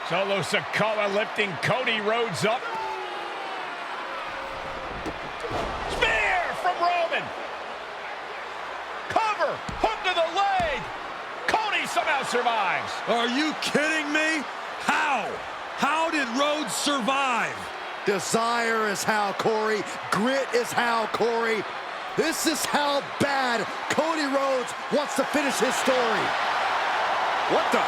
Solo Sikoa lifting Codyrhodes up. Spear from Roman. Cover, hook to the leg. Cody somehow survives. Are you kidding me? How? How did Rhodes survive? Desire is how, Corey. Grit is how, Corey. This is how bad Codyrhodes wants to finish his story. What the?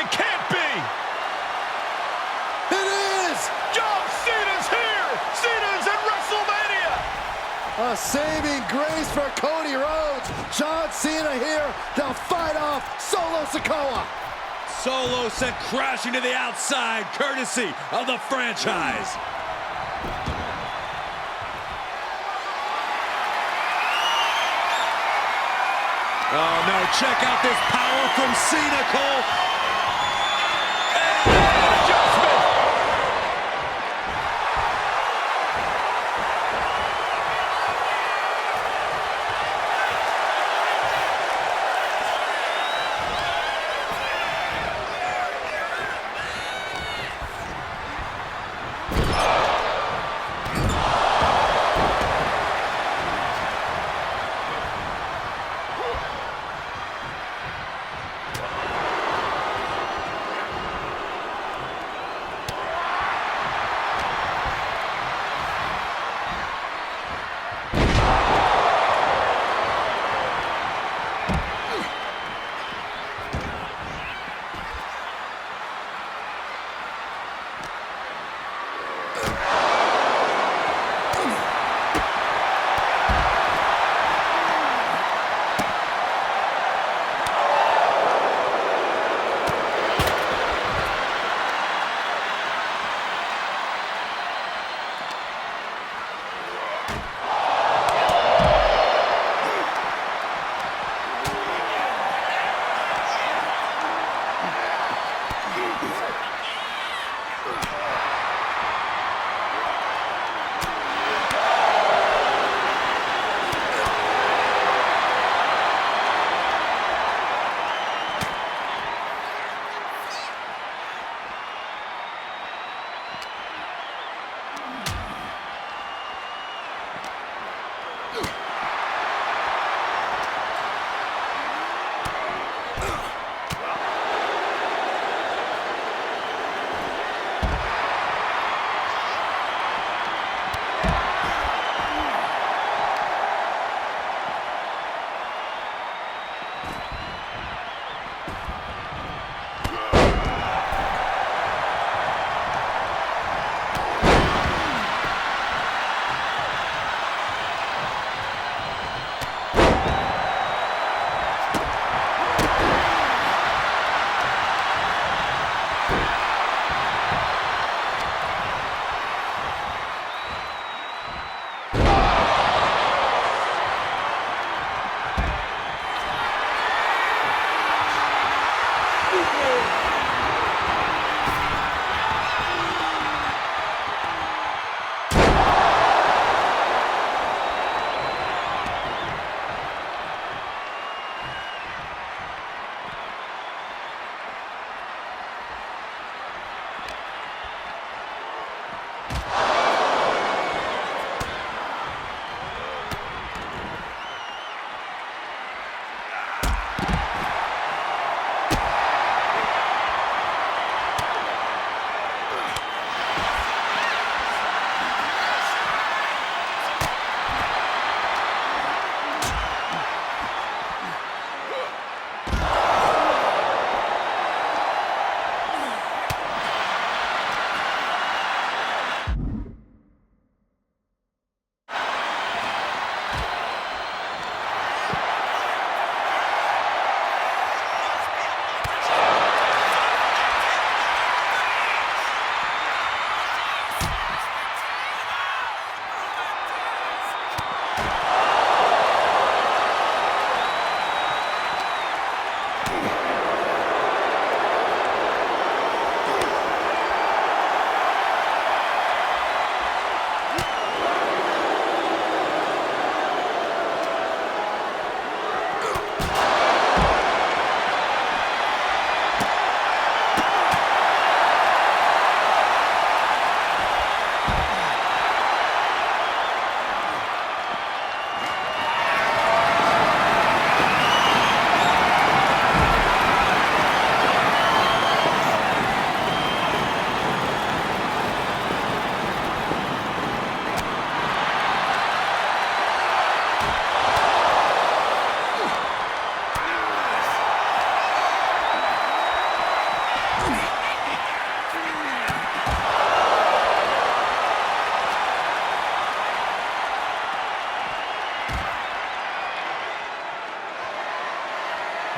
It can't be. It is! John Cena's here. Cena's in WrestleMania. A saving grace for Codyrhodes. John Cena here to fight off Solo Sikoa. Solo sent crashing to the outside, courtesy of the franchise. Oh no, check out this power from Cena, Cole. Adjustment.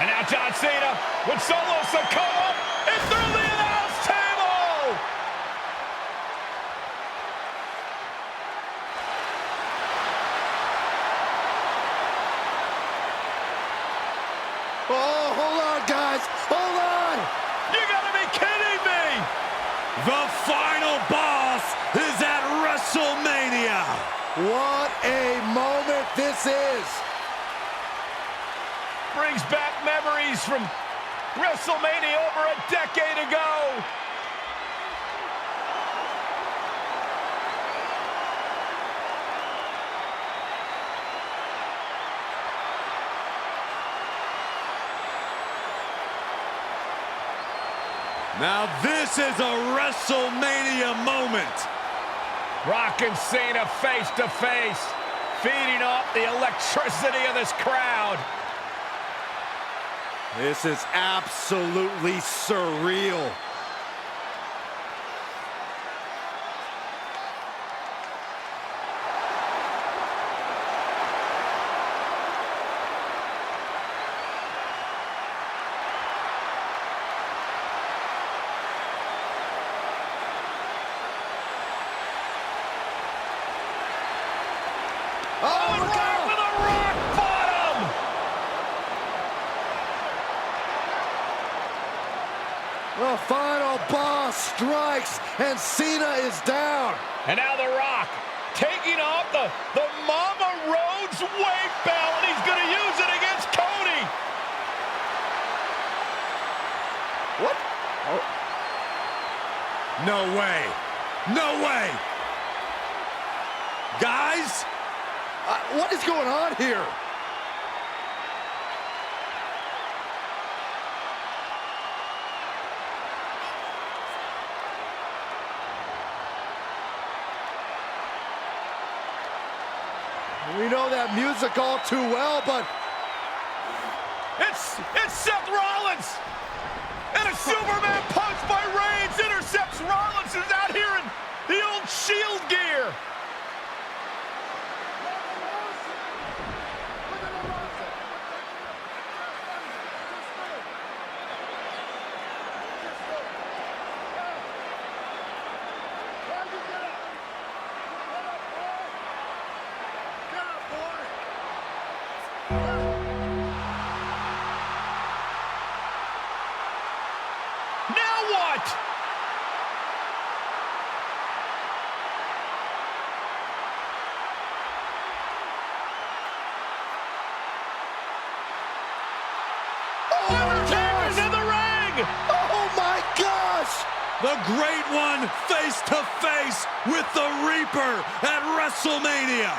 And now John Cena with Solo Sikoa and through the announce table. Oh, hold on, guys. Hold on. You gotta be kidding me. The final boss is at WrestleMania. What a moment this is. Brings back memories from WrestleMania over a decade ago. Now this is a WrestleMania moment. Rock and Cena face to face, feeding off the electricity of this crowd. This is absolutely surreal. Oh, and right with a rock bottom! The final boss strikes, and Cena is down. And now The Rock taking off the Mama Rhodes weight belt, and he's going to use it against Cody. What? Oh. No way. No way. Guys? What is going on here? We know that music all too well, but It's Seth Rollins! And a Superman punch by Reigns intercepts Rollins, who's out here in the old Shield gear. Now what? Undertaker's in the ring! oh my gosh! The Great One face to face with the Reaper at WrestleMania.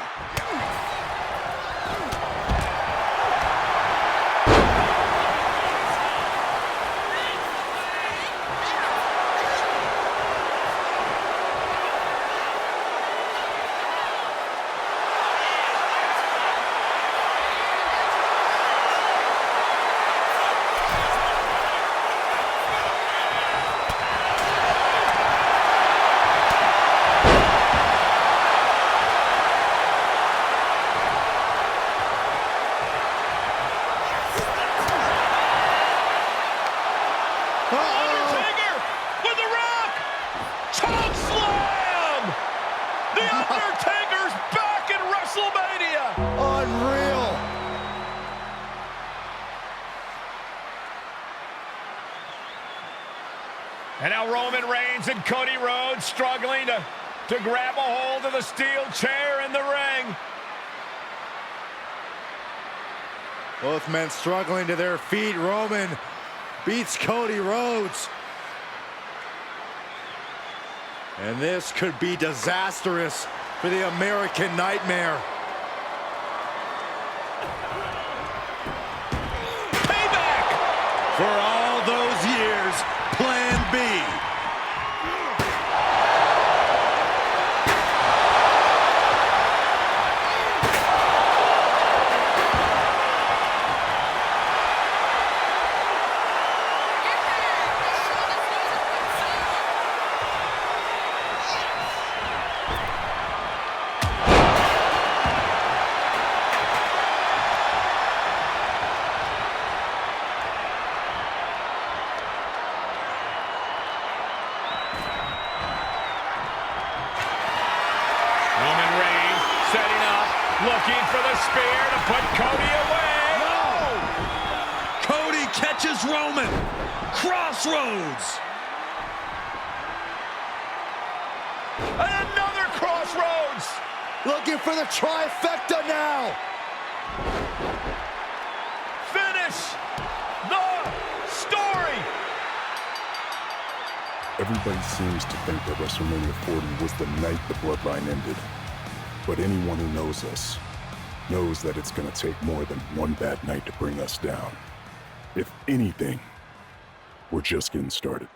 Undertaker with the Rock! Choke slam! The Undertaker's back in WrestleMania! Unreal! And now Roman Reigns and Cody Rhodes struggling to grab a hold of the steel chair in the ring. Both men struggling to their feet. Roman beats Cody Rhodes. And this could be disastrous for the American Nightmare. Payback! For all those years, Plan B. Looking for the spear to put Cody away. No! Cody catches Roman. Crossroads. And another crossroads. Looking for the trifecta now. Finish the story. Everybody seems to think that WrestleMania 40 was the night the bloodline ended. But anyone who knows us knows that it's going to take more than one bad night to bring us down. If anything, we're just getting started.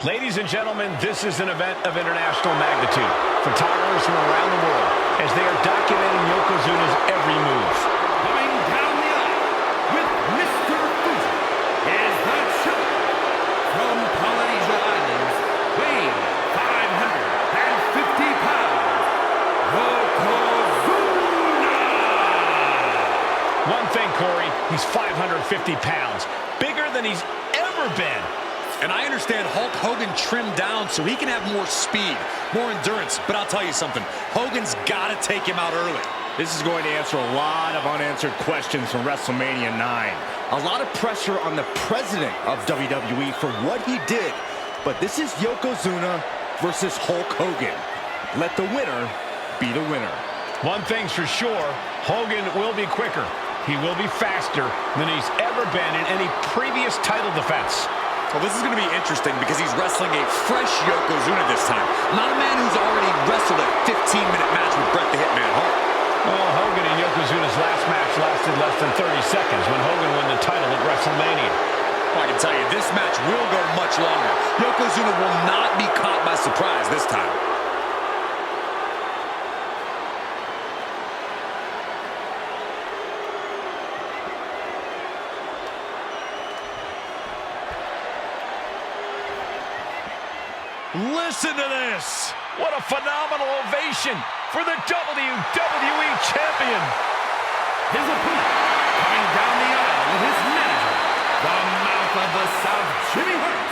Ladies and gentlemen, this is an event of international magnitude. Photographers from around the world as they are documenting Yokozuna's every move. Coming down the aisle with Mr. Fuji is the champion from Polynesia Islands, weighing 550 pounds, Yokozuna! One thing, Corey, he's 550 pounds, bigger than he's ever been. And I understand Hulk Hogan trimmed down so he can have more speed, more endurance. But I'll tell you something, Hogan's got to take him out early. This is going to answer a lot of unanswered questions from WrestleMania 9. A lot of pressure on the president of WWE for what he did. But this is Yokozuna versus Hulk Hogan. Let the winner be the winner. One thing's for sure, Hogan will be quicker. He will be faster than he's ever been in any previous title defense. Well, this is going to be interesting because he's wrestling a fresh Yokozuna this time. Not a man who's already wrestled a 15-minute match with Bret the Hitman Hart. Well, Hogan and Yokozuna's last match lasted less than 30 seconds when Hogan won the title at WrestleMania. Well, I can tell you, this match will go much longer. Yokozuna will not be caught by surprise this time. Listen to this. What a phenomenal ovation for the WWE Champion. His opponent, coming down the aisle with his manager, the mouth of the South, Jimmy Hart,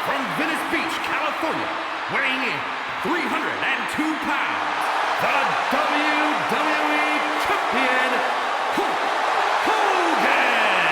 from Venice Beach, California, weighing in 302 pounds, the WWE Champion, Hulk Hogan.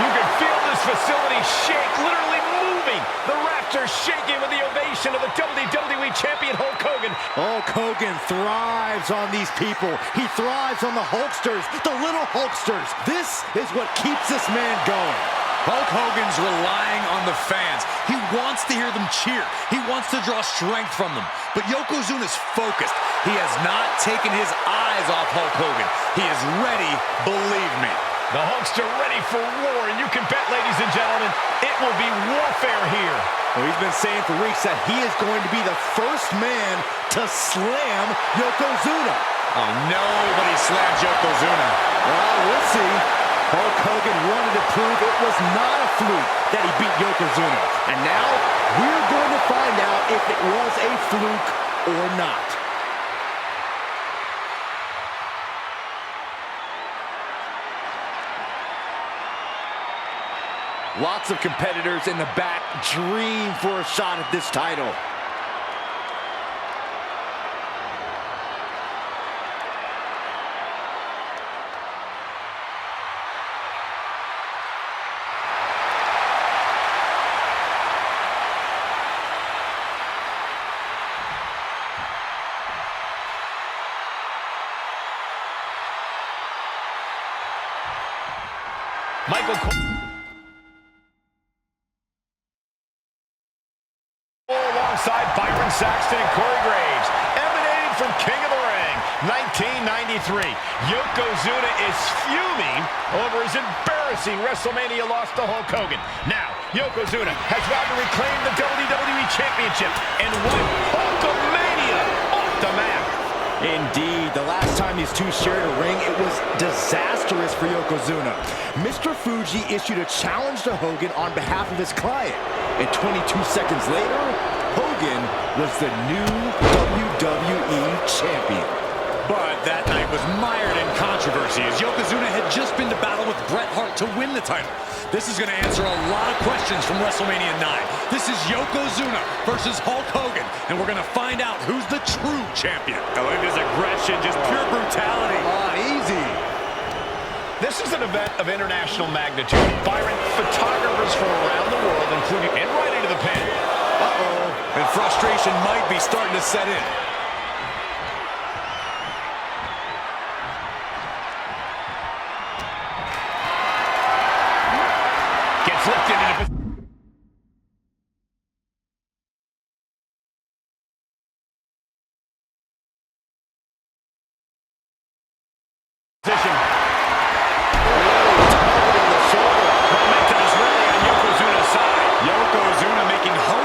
You can feel this facility shake, literally moving. The rafters shaking with the ovation of the WWE Champion Hulk Hogan. Hulk Hogan thrives on these people. He thrives on the Hulksters, the little Hulksters. This is what keeps this man going. Hulk Hogan's relying on the fans. He wants to hear them cheer. He wants to draw strength from them. But Yokozuna's focused. He has not taken his eyes off Hulk Hogan. He is ready, believe me. The Hulkster ready for war, and you can bet, ladies and gentlemen, it will be warfare here. Well, he's been saying for weeks that he is going to be the first man to slam Yokozuna. Oh, nobody slams Yokozuna. Well, we'll see. Hulk Hogan wanted to prove it was not a fluke that he beat Yokozuna. And now, we're going to find out if it was a fluke or not. Lots of competitors in the back dream for a shot at this title. Michael Cole alongside Byron Saxton and Corey Graves, emanating from King of the Ring, 1993. Yokozuna is fuming over his embarrassing WrestleMania loss to Hulk Hogan. Now, Yokozuna has vowed to reclaim the WWE Championship and wipe Hulkamania off the map. Indeed, the last time these two shared a ring, it was disastrous for Yokozuna. Mr. Fuji issued a challenge to Hogan on behalf of his client. And 22 seconds later, Hogan was the new WWE Champion. But that night was mired in controversy as Yokozuna had just been to battle with Bret Hart to win the title. This is going to answer a lot of questions from WrestleMania 9. This is Yokozuna versus Hulk Hogan, and we're going to find out who's the true champion. I like this aggression, just pure brutality. Easy. This is an event of international magnitude. Byron, photographers from around the world, including and right into the pin. And frustration might be starting to set in. Gets lifted into position. Momentum is really on Yokozuna's side. Yokozuna making Hogan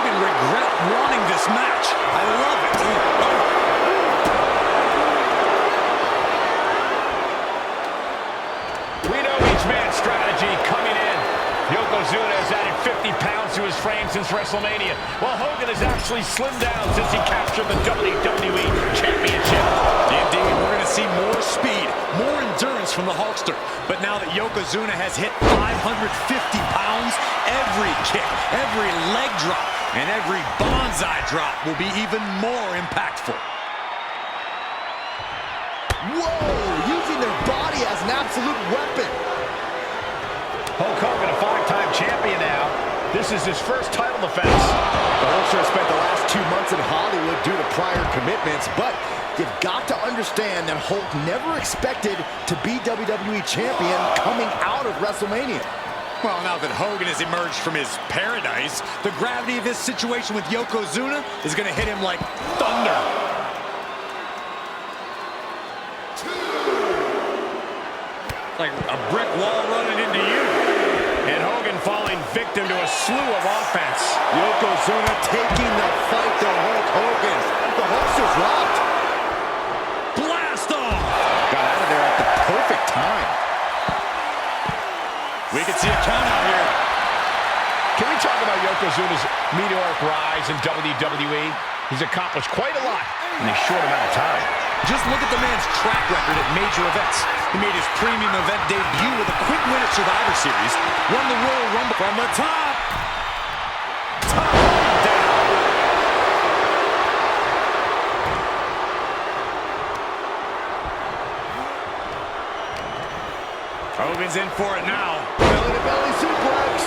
WrestleMania. Well, Hogan has actually slimmed down since he captured the WWE Championship. Indeed, we're going to see more speed, more endurance from the Hulkster. But now that Yokozuna has hit 550 pounds, every kick, every leg drop, and every bonsai drop will be even more impactful. Whoa, using their body as an absolute weapon. Hulk Hogan, a 5-time champion now. This is his first title defense. The Hulkster spent the last 2 months in Hollywood due to prior commitments, but you've got to understand that Hulk never expected to be WWE champion coming out of WrestleMania. Well, now that Hogan has emerged from his paradise, the gravity of this situation with Yokozuna is going to hit him like thunder. Like a brick wall running into you. And Hogan falling victim to a slew of offense. Yokozuna taking the fight to Hulk Hogan. The Hulkster's locked. Blast off! Got out of there at the perfect time. We could see a count out here. Can we talk about Yokozuna's meteoric rise in WWE? He's accomplished quite a lot in a short amount of time. Just look at the man's track record at major events. He made his premium event debut with a quick win at Survivor Series, won the Royal Rumble from the top. Hogan's in for it now. Belly-to-belly suplex.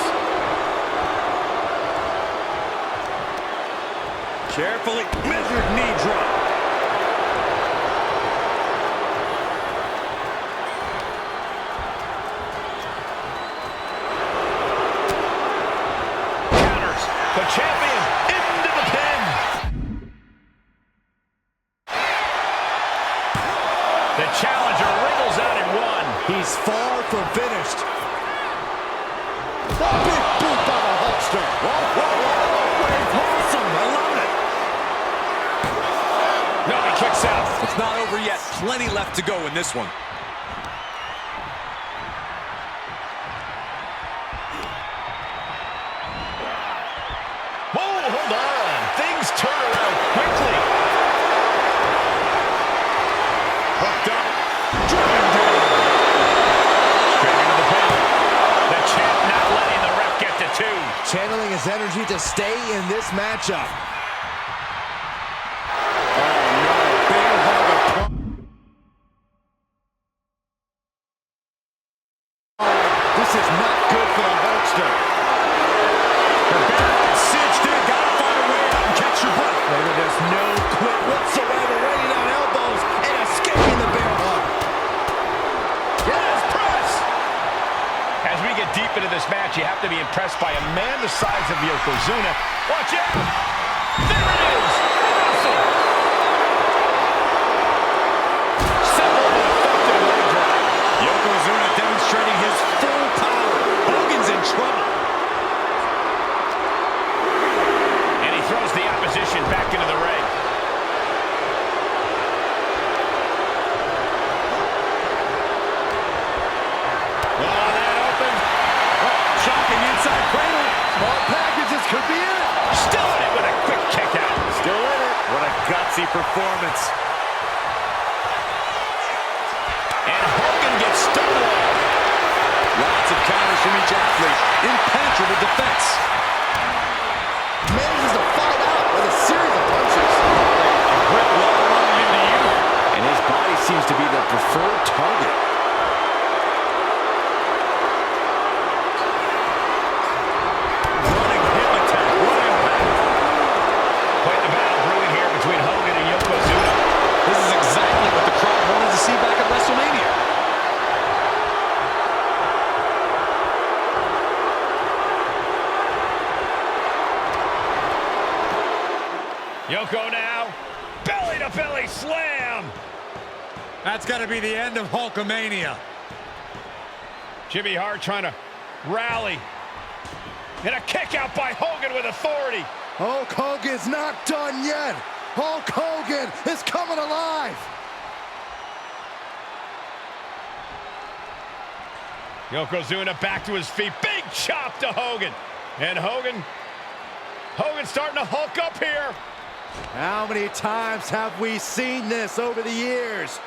Carefully measured knee drop. Counters. The champion into the pin. The challenger wriggles out in one. He's far from finished. The big boot by the Hulkster. Whoa, whoa, whoa. Awesome. I love it. No, he kicks out. It's not over yet. Plenty left to go in this one. Whoa, hold on. Things turn around quickly. Hooked up. Driven down. Straight into the pin. The champ not letting the ref get to 2. Channeling his energy to stay in this matchup. This is not good for the Hulkster. Cinched in. Gotta find a way out and catch your breath. There's no quit whatsoever. Raining down elbows and escaping the bear hug. Yes, press. As we get deep into this match, you have to be impressed by a man the size of Yokozuna. Watch out. There it is. Awesome. Simple but effective leg drop. Yokozuna demonstrating his full power. Hogan's in trouble. And he throws the opposition back into the ring. Oh, that opens. Oh, shocking inside cradle. Small packages could be it. Still in it with a quick kick out. Still in it. What a gutsy performance. And Hogan gets stonewalled. Lots of counters from each athlete. Impenetrable defense. Manages to fight out with a series of punches. A brick wall running into you. And his body seems to be the preferred target. Running hip attack. What impact. Quite the battle brewing here between Hogan and Yokozuna. This is exactly what the crowd wanted to see back at WrestleMania. Yoko now. Belly-to-belly slam. That's got to be the end of Hulkamania. Jimmy Hart trying to rally. And a kick out by Hogan with authority. Hulk Hogan's not done yet. Hulk Hogan is coming alive. Yokozuna back to his feet. Big chop to Hogan. And Hogan Hogan's starting to hulk up here. How many times have we seen this over the years?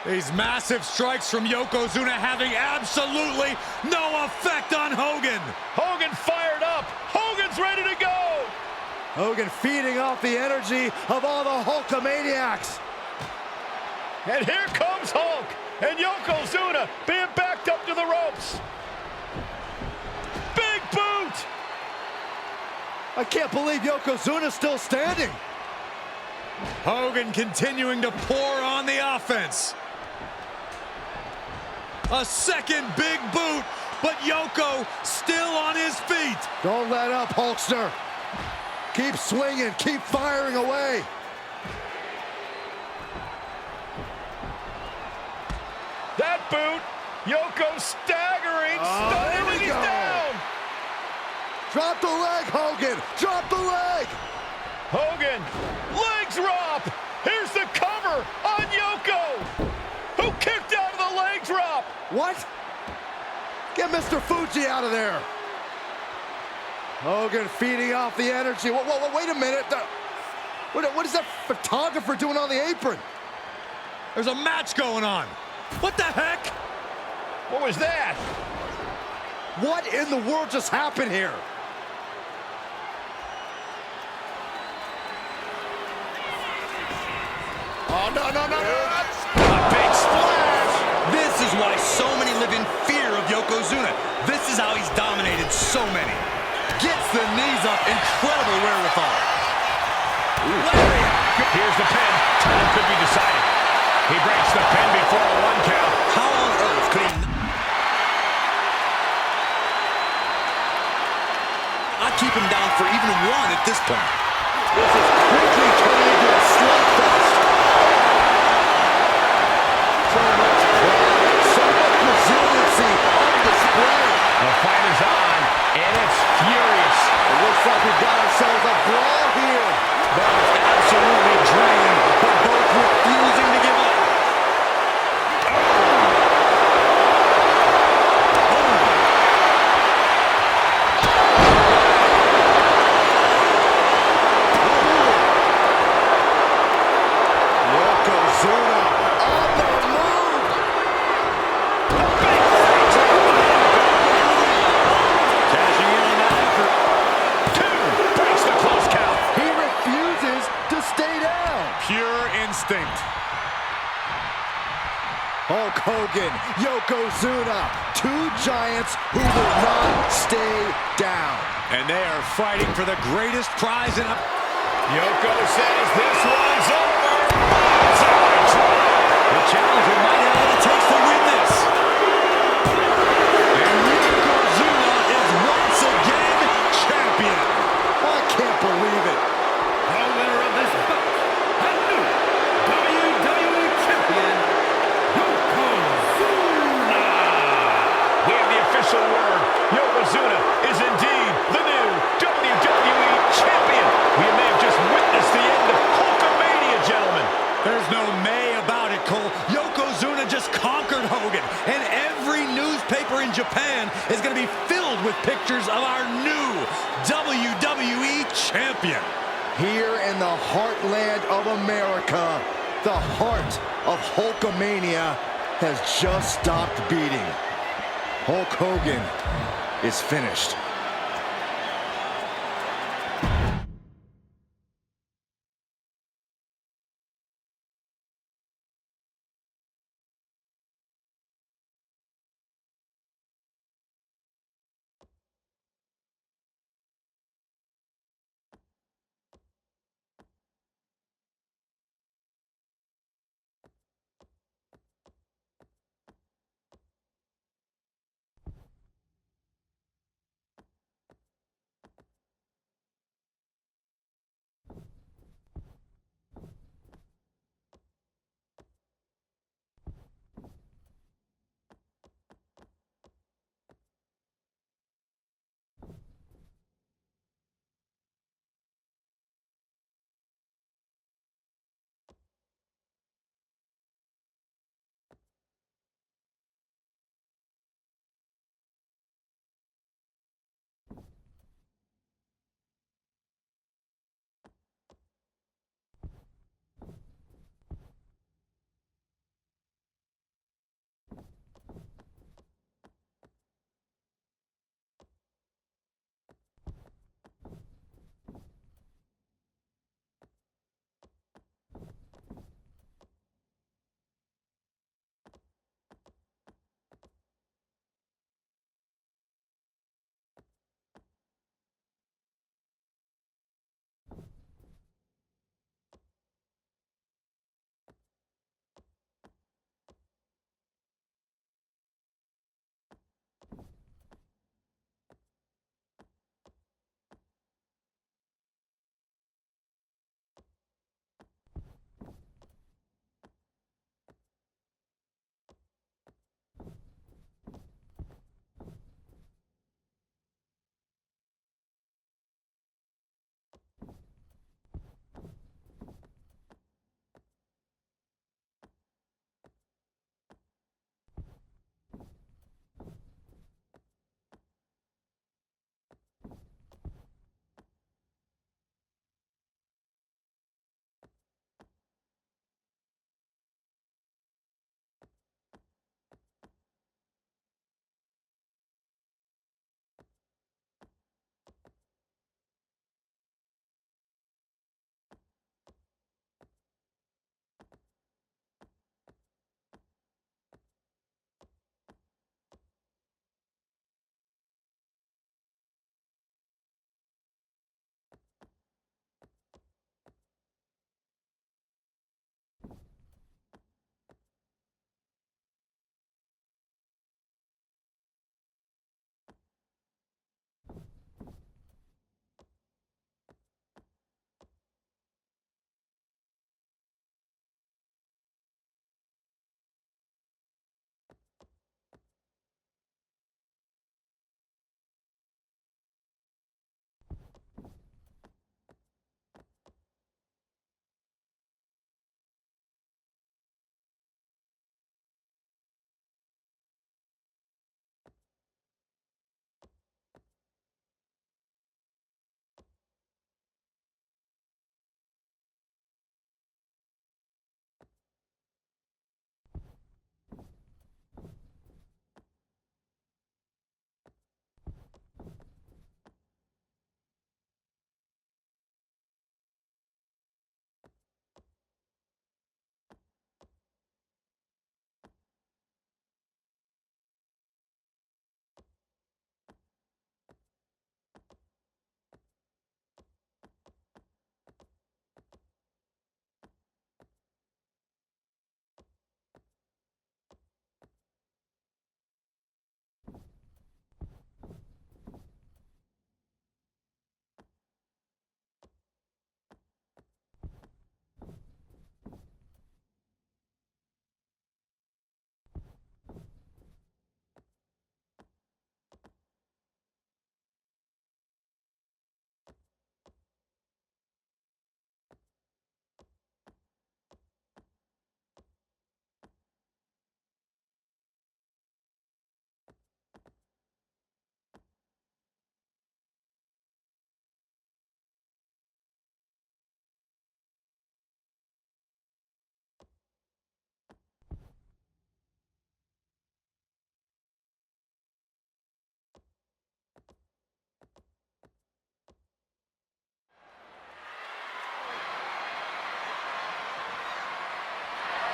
These massive strikes from Yokozuna having absolutely no effect on Hogan. Hogan fired up. Hogan's ready to go. Hogan feeding off the energy of all the Hulkamaniacs. And here comes Hulk. And Yokozuna being backed up to the ropes. Big boot. I can't believe Yokozuna's still standing. Hogan continuing to pour on the offense. A second big boot, but Yoko still on his feet. Don't let up, Hulkster. Keep swinging, keep firing away. That boot. Yoko staggering. Here we He's go. down. Drop the leg, Hogan. Drop the leg. Hogan. Leg drop. Here's the cover on Yoko. Who kicked out of the leg drop? What? Get Mr. Fuji out of there. Hogan feeding off the energy. Wait a minute. What is that photographer doing on the apron? There's a match going on. What the heck? What was that? What in the world just happened here? Oh, no. A big splash. This is why so many live in fear of Yokozuna. This is how he's dominated so many. Gets the knees up, incredible wherewithal. Here's the pin. Time could be decided. He breaks the pin before a 1 count. How on earth could he not keep him down for even 1 at this point? This is quickly turning into a slugfest. So much pride, so much resiliency on display. The fight is on, and it's furious. It looks like we've got ourselves a brawl here. Both absolutely drained, but both refusing to give up. Yokozuna on the move. Cashing in on that effort. 2 breaks the close count. He refuses to stay down. Pure instinct. Hulk Hogan, Yokozuna, 2 giants who will not stay down. And they are fighting for the greatest prize in a... Yoko says this one's over. It's over. The challenger might have what it takes to win this. And Yokozuna is once again champion. I can't believe it. The winner of this bout, and new WWE Champion, Yokozuna. We have the official word. Yokozuna is indeed the new WWE Champion. We may have just witnessed the end of Hulkamania, gentlemen. There's no may about it, Cole. Yokozuna just conquered Hogan, and every newspaper in Japan is going to be filled with pictures of our new WWE Champion. Here in the heartland of America, the heart of Hulkamania has just stopped beating. Hulk Hogan is finished.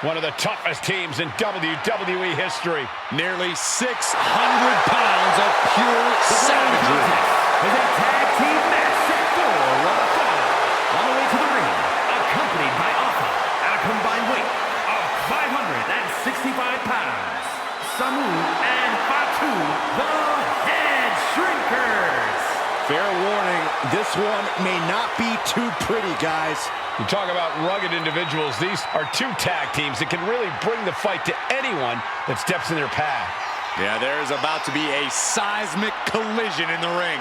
One of the toughest teams in WWE history. Nearly 600 pounds of pure savagery. Is a tag team match set for one fall. On the way to the ring, accompanied by Alpha at a combined weight of 565 pounds. Samu and Fatu, the Head Shrinkers. Fair warning, this one may not be too pretty, guys. You talk about rugged individuals. These are two tag teams that can really bring the fight to anyone that steps in their path. Yeah, there's about to be a seismic collision in the ring.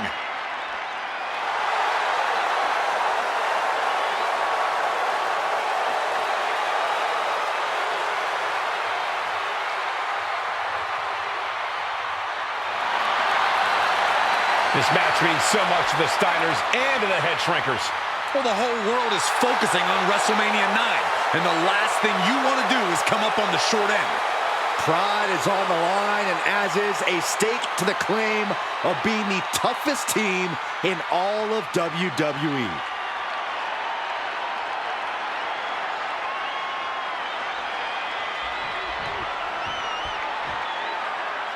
This match means so much to the Steiners and to the Head Shrinkers. Well, the whole world is focusing on WrestleMania 9, and the last thing you want to do is come up on the short end. Pride is on the line, and as is a stake to the claim of being the toughest team in all of WWE.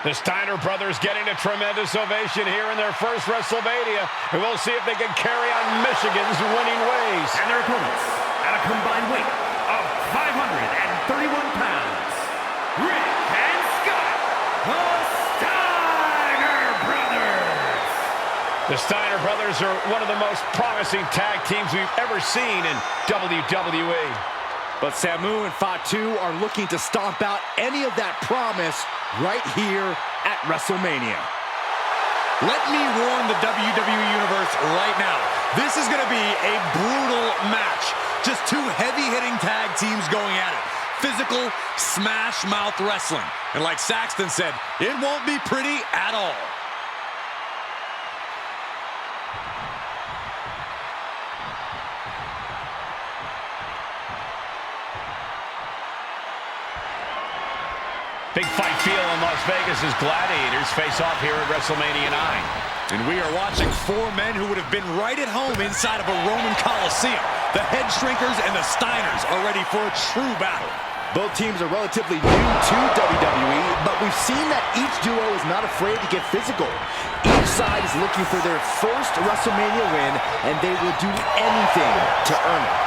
The Steiner brothers getting a tremendous ovation here in their first WrestleMania, and we'll see if they can carry on Michigan's winning ways. And their opponents, at a combined weight of 531 pounds, Rick and Scott, the Steiner Brothers. The Steiner brothers are one of the most promising tag teams we've ever seen in WWE. But Samu and Fatu are looking to stomp out any of that promise right here at WrestleMania. Let me warn the WWE Universe right now. This is going to be a brutal match. Just two heavy-hitting tag teams going at it. Physical, smash-mouth wrestling. And like Saxton said, it won't be pretty at all. Big fight feel in Las Vegas as Gladiators face off here at WrestleMania 9. And we are watching four men who would have been right at home inside of a Roman Coliseum. The Head Shrinkers and the Steiners are ready for a true battle. Both teams are relatively new to WWE, but we've seen that each duo is not afraid to get physical. Each side is looking for their first WrestleMania win, and they will do anything to earn it.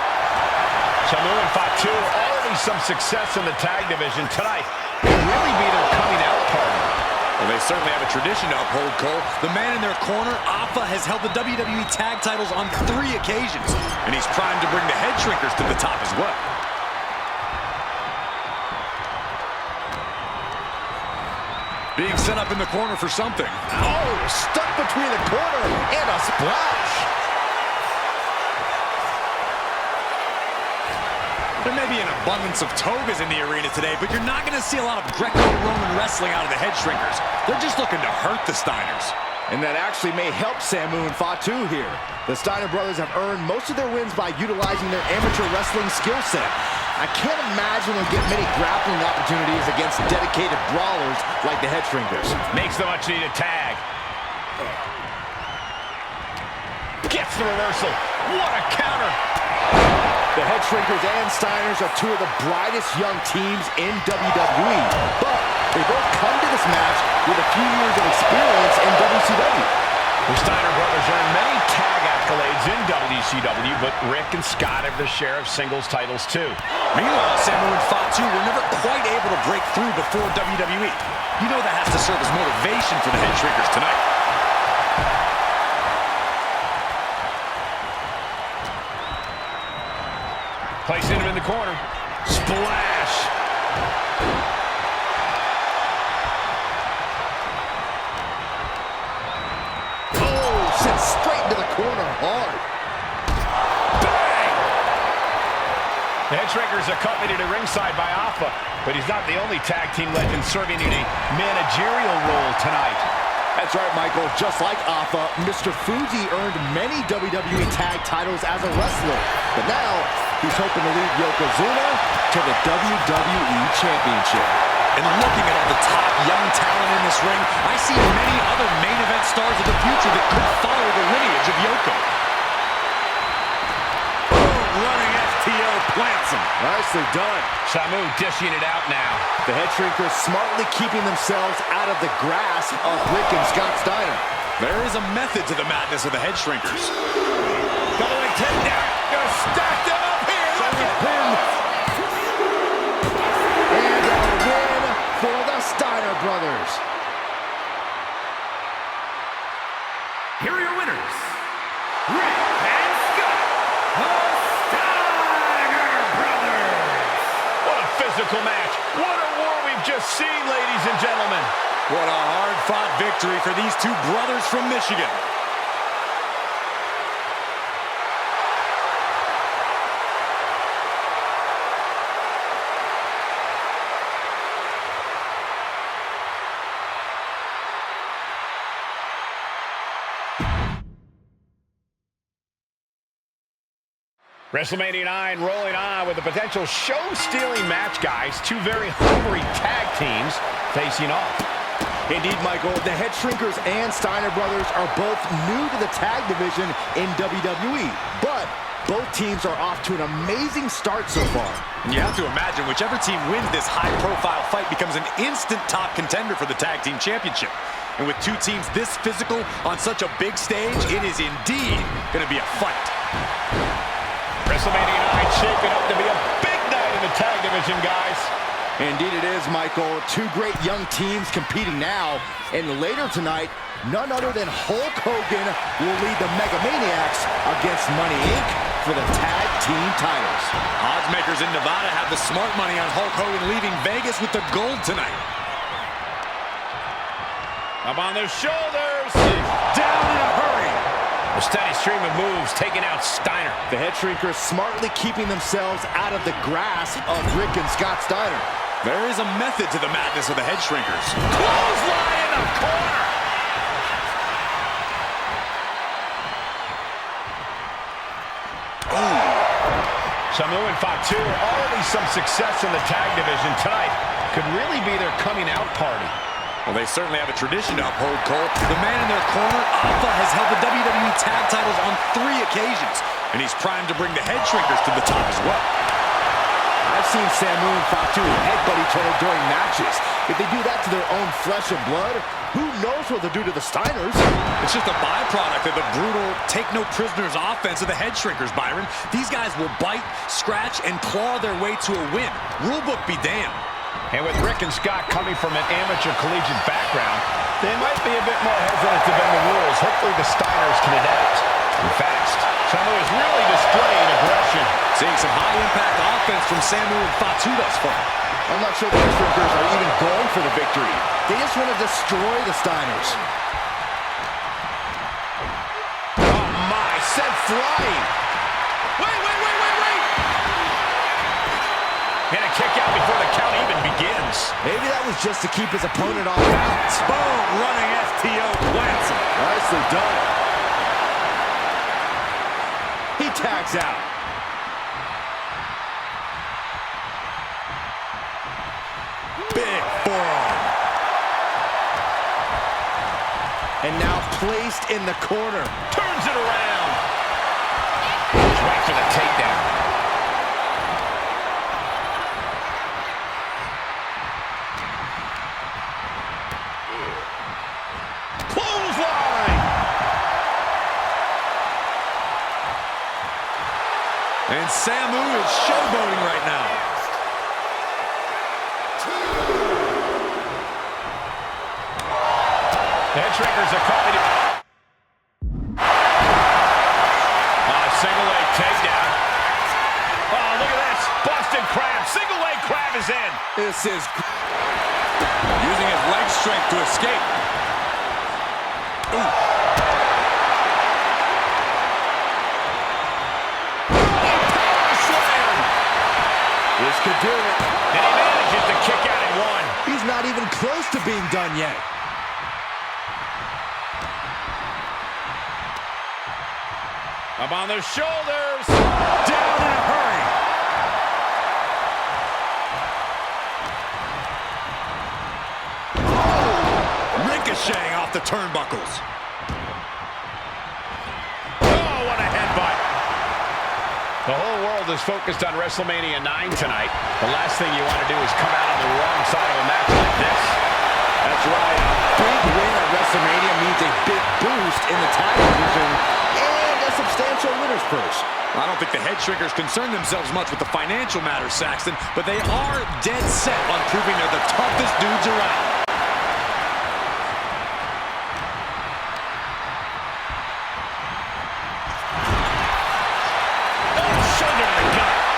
Samu and Fatu already some success in the tag division tonight. It really be their coming out party. Well, they certainly have a tradition to uphold, Cole. The man in their corner, Alpha, has held the WWE tag titles on 3 occasions, and he's primed to bring the Head Shrinkers to the top as well. Being set up in the corner for something. Oh, stuck between the corner and a splash. There may be an abundance of togas in the arena today, but you're not going to see a lot of Greco-Roman wrestling out of the Head Shrinkers. They're just looking to hurt the Steiners. And that actually may help Samu and Fatu here. The Steiner brothers have earned most of their wins by utilizing their amateur wrestling skill set. I can't imagine they'll get many grappling opportunities against dedicated brawlers like the Head Shrinkers. Makes the much-needed tag. Gets the reversal. What a counter. The Head Shrinkers and Steiners are two of the brightest young teams in WWE, but they both come to this match with a few years of experience in WCW. The Steiner brothers earned many tag accolades in WCW, but Rick and Scott have their share of singles titles too. Meanwhile, Samu and Fatu were never quite able to break through before WWE. You know that has to serve as motivation for the Head Shrinkers tonight. Placing him in the corner. Splash. Oh, sent straight into the corner hard. Bang! The Head Shrinkers accompanied at ringside by Alpha, but he's not the only tag team legend serving in a managerial role tonight. That's right, Michael. Just like Alpha, Mr. Fuji earned many WWE tag titles as a wrestler, but now he's hoping to lead Yokozuna to the WWE Championship. And looking at all the top young talent in this ring, I see many other main event stars of the future that could follow the lineage of Yoko. Boom, running FTO plants lands him. Nicely done. Samu dishing it out now. The head shrinkers smartly keeping themselves out of the grasp of Rick and Scott Steiner. There is a method to the madness of the head shrinkers. Double leg takedown. Gonna stack them up here. Look at him. And a win for the Steiner brothers. Here are your winners, Rick and Scott, the Steiner brothers. What a physical match. What a war we've just seen, ladies and gentlemen. What a hard-fought victory for these two brothers from Michigan. WrestleMania 9 rolling on with a potential show-stealing match, guys. Two very hungry tag teams facing off. Indeed, Michael, the head shrinkers and Steiner brothers are both new to the tag division in WWE, but both teams are off to an amazing start so far. And you have to imagine whichever team wins this high-profile fight becomes an instant top contender for the tag team championship. And with two teams this physical on such a big stage, it is indeed going to be a fight. WrestleMania 9 shaping up to be a big night in the tag division, guys. Indeed it is, Michael. Two great young teams competing now. And later tonight, none other than Hulk Hogan will lead the Mega Maniacs against Money Inc. for the tag team titles. Odds makers in Nevada have the smart money on Hulk Hogan leaving Vegas with the gold tonight. Up on their shoulders. Down in a hurry. A steady stream of moves taking out Steiner. The head shrinkers smartly keeping themselves out of the grasp of Rick and Scott Steiner. There is a method to the madness of the head shrinkers. Clothesline in the corner. Samu and Fatu are already some success in the tag division tonight. Could really be their coming out party. Well, they certainly have a tradition to uphold, Cole. The man in their corner, Alpha, has held the WWE tag titles on 3 occasions, and he's primed to bring the head shrinkers to the top as well. I've seen Samu and Fatu headbutt each other during matches. If they do that to their own flesh and blood, who knows what they'll do to the Steiners? It's just a byproduct of the brutal take-no-prisoners offense of the head shrinkers, Byron. These guys will bite, scratch, and claw their way to a win. Rulebook be damned. And with Rick and Scott coming from an amateur collegiate background, they might be a bit more hesitant to bend the rules. Hopefully the Steiners can adapt. And fast. Samu is really displaying aggression. Seeing some high-impact offense from Samu and Fatu thus far. I'm not sure the shrinkers are even going for the victory. They just want to destroy the Steiners. Oh my, sent flying. Wait. And a kick out before the count even begins. Maybe that was just to keep his opponent off balance. Boom, running FTO plants him. Nicely done. He tags out. Big forearm. And now placed in the corner. Turns it around. Goes right for the takedown. Clothesline. And Samu is showboating right now. The head shrinkers are calling it. Single leg takedown. Oh, look at this. Busted crab. Single leg crab is in. This is Using his leg strength to escape. Ooh. This could do it. And he manages to kick out in one. He's not even close to being done yet. Up on their shoulders. Down in a hurry. Ricocheting off the turnbuckles. Oh, what a headbutt. The whole world is focused on WrestleMania 9 tonight. The last thing you want to do is come out on the wrong side of a match like this. That's right. A big win at WrestleMania means a big boost in the tag division and a substantial winner's purse. I don't think the head shrinkers concern themselves much with the financial matters, Saxton, but they are dead set on proving they're the toughest dudes around.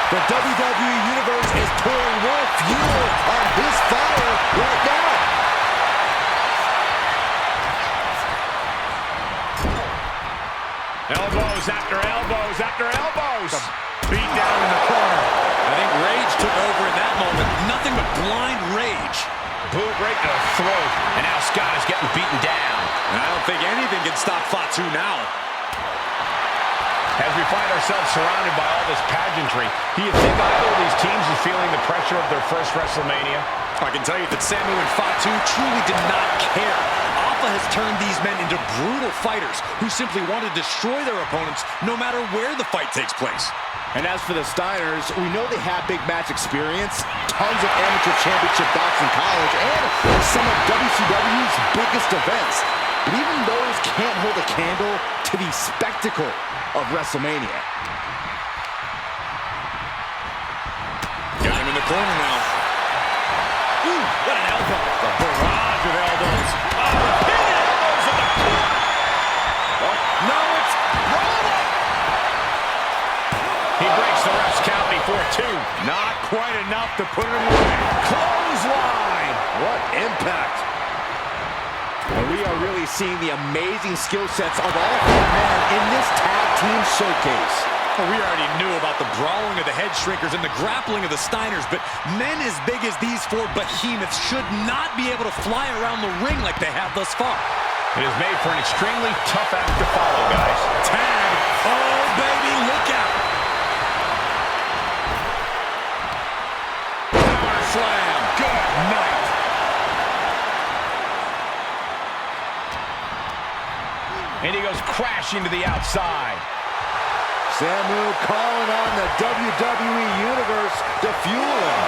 The WWE Universe is pouring more fuel on his fire right now. Elbows after elbows after elbows. Beat down in the corner. I think rage took over in that moment. Nothing but blind rage. Boot right to the throat. And now Scott is getting beaten down. And I don't think anything can stop Fatu now. As we find ourselves surrounded by all this pageantry, do you think either of these teams is feeling the pressure of their first WrestleMania? I can tell you that Samu and Fatu truly did not care. Alpha has turned these men into brutal fighters who simply want to destroy their opponents no matter where the fight takes place. And as for the Steiners, we know they have big match experience, tons of amateur championship bouts in college, and some of WCW's biggest events. But even those can't hold a candle to the spectacle of WrestleMania. Got him in the corner now. Ooh, what an elbow. A barrage of elbows. Oh, repeated elbows in the corner. Oh, no, it's rolling. He breaks the ref's count before 2. Not quite enough to put him away. Clothesline. What impact. And we are really seeing the amazing skill sets of all 4 men in this tag team showcase. Well, we already knew about the brawling of the head shrinkers and the grappling of the Steiners, but men as big as these 4 behemoths should not be able to fly around the ring like they have thus far. It is made for an extremely tough act to follow, guys. Tag. Oh, baby, look out. Power slam. Good night. And he goes crashing to the outside. Samu calling on the WWE Universe to fuel him.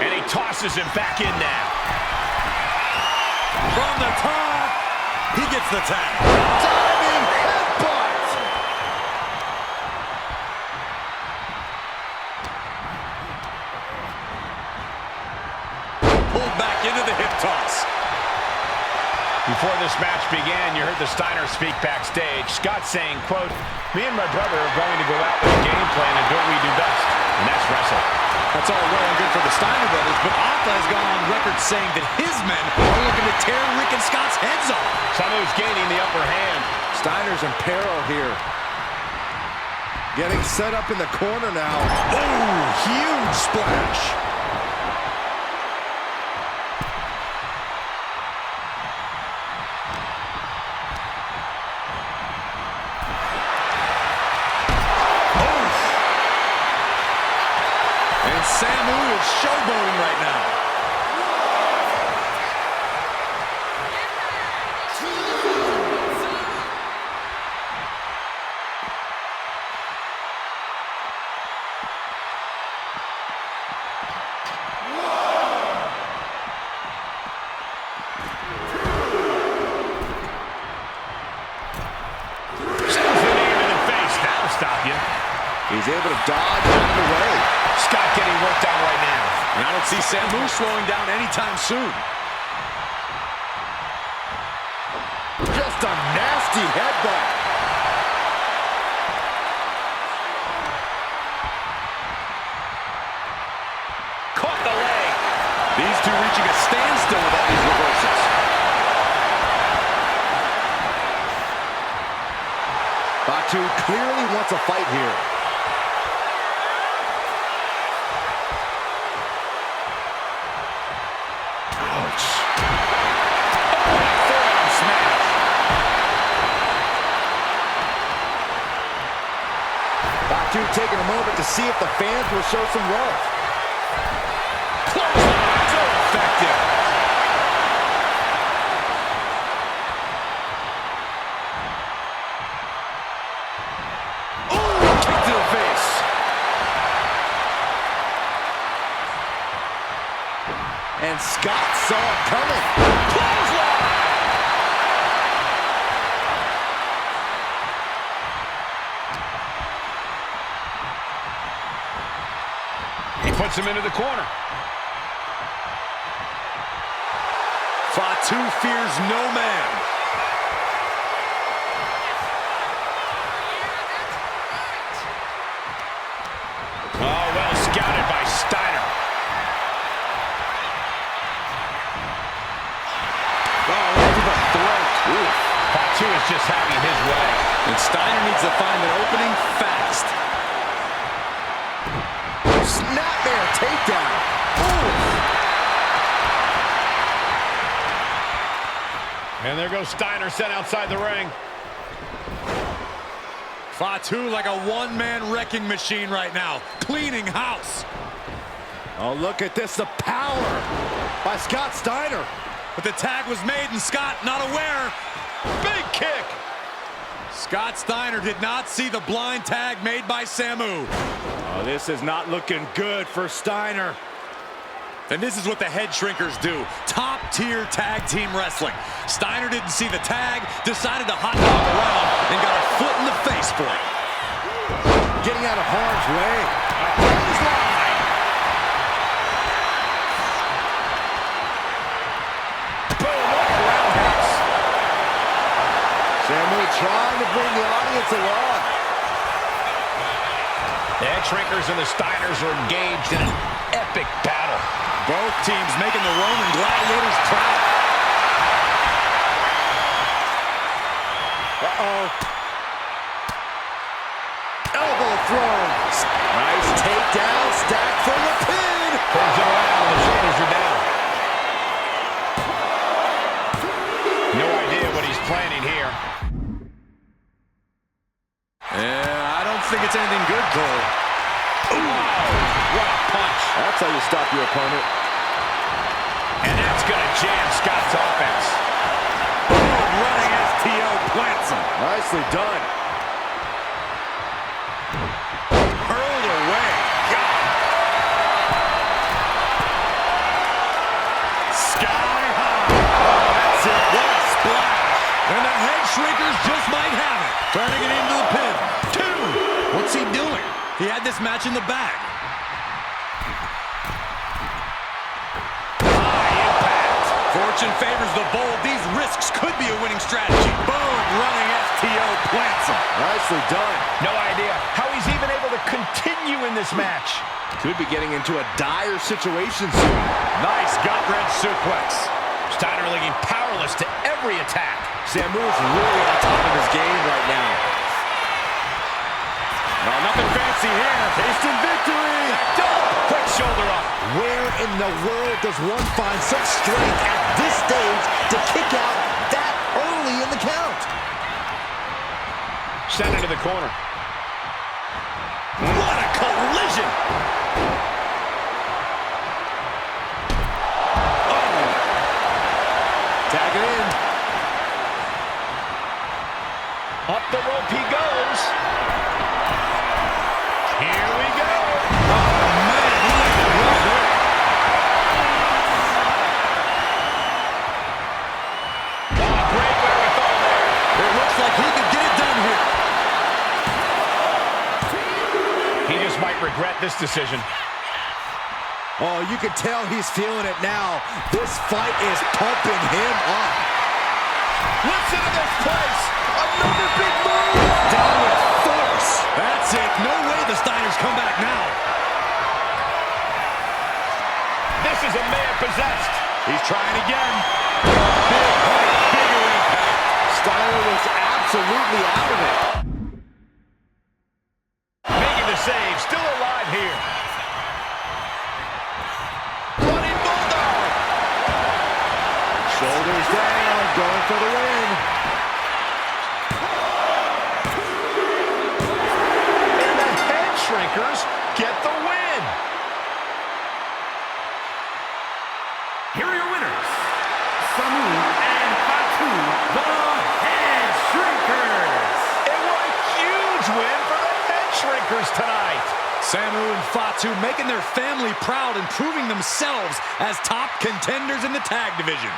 And he tosses him back in now. From the top, he gets the tag. Diving headbutt. Pulled back into the hip toss. Before this match began, you heard the Steiner speak backstage. Scott saying, quote, "Me and my brother are going to go out with a game plan and do what we do best, and that's wrestle." That's all well and good for the Steiner brothers, but Alpha has gone on record saying that his men are looking to tear Rick and Scott's heads off. Samu's gaining the upper hand. Steiner's in peril here. Getting set up in the corner now. Oh, huge splash. Samu is showboating right now. He's able to dodge out of the way. Scott getting worked on right now. And I don't see Samu slowing down anytime soon. Just a nasty headbutt. Caught the leg. These two reaching a standstill with all these reversals. Fatu clearly wants a fight here. Ouch. Forearm smash. Fatu taking a moment to see if the fans will show some love. Close line, so effective. gets him into the corner. Fatu fears no man. Oh, well scouted by Steiner. Oh, right to the throat. Oof. Fatu is just having his way. And Steiner needs to find an opening fast. Snapmare takedown. Oof. And there goes Steiner sent outside the ring. Fatu like a one-man wrecking machine right now, cleaning house. Oh, look at this, the power by Scott Steiner. But the tag was made and Scott not aware. Big kick. Scott Steiner did not see the blind tag made by Samu. Oh, this is not looking good for Steiner. And this is what the head shrinkers do. Top-tier tag team wrestling. Steiner didn't see the tag, decided to hot dog around, and got a foot in the face for it. Getting out of harm's way. Boom, what a roundhouse. Samu trying to bring the audience along. The head shrinkers and the Steiners are engaged in an epic battle. Both teams making the Roman gladiators proud. Uh-oh. Elbow thrown. Nice takedown, stack for the pin. Turns it around and the shoulders are down. No idea what he's planning here. Yeah, I don't think it's anything good, Cole. What a punch. That's how you stop your opponent. And that's going to jam Scott's offense. Running STO plants him. Nicely done. Hurled away. Sky high. Oh, that's it. What a splash. And the head shrinkers just might have it. Turning it into the pin. 2. What's he doing? He had this match in the bag. High impact. Fortune favors the bold. These risks could be a winning strategy. Boom, running STO plants him. Nicely done. No idea how he's even able to continue in this match. Could be getting into a dire situation soon. Nice gut-wrench suplex. Steiner looking powerless to every attack. Samu's really on top of his game right now. No, nothing fancy here. Tasting victory. Quick shoulder up. Where in the world does one find such strength at this stage to kick out that early in the count? Sent into the corner. What a collision! Tag it in. Up the rope he goes. Here we go. Oh, man, he landed right there. Oh, great wherewithal there. It looks like he could get it done here. He just might regret this decision. Oh, you can tell he's feeling it now. This fight is pumping him up. Listen to this place. Another big move. Down with force. That's it. No way the Steiners come back now. This is a man possessed. He's trying again. Big height, bigger impact. Steiner was absolutely out of it. Making the save. Still alive here. Running bulldog. Shoulders down, going for the win. And the head shrinkers get the win. Here are your winners, Samu and Fatu, the Head Shrinkers. And what a huge win for the head shrinkers tonight. Samu and Fatu making their family proud and proving themselves as top contenders in the tag division.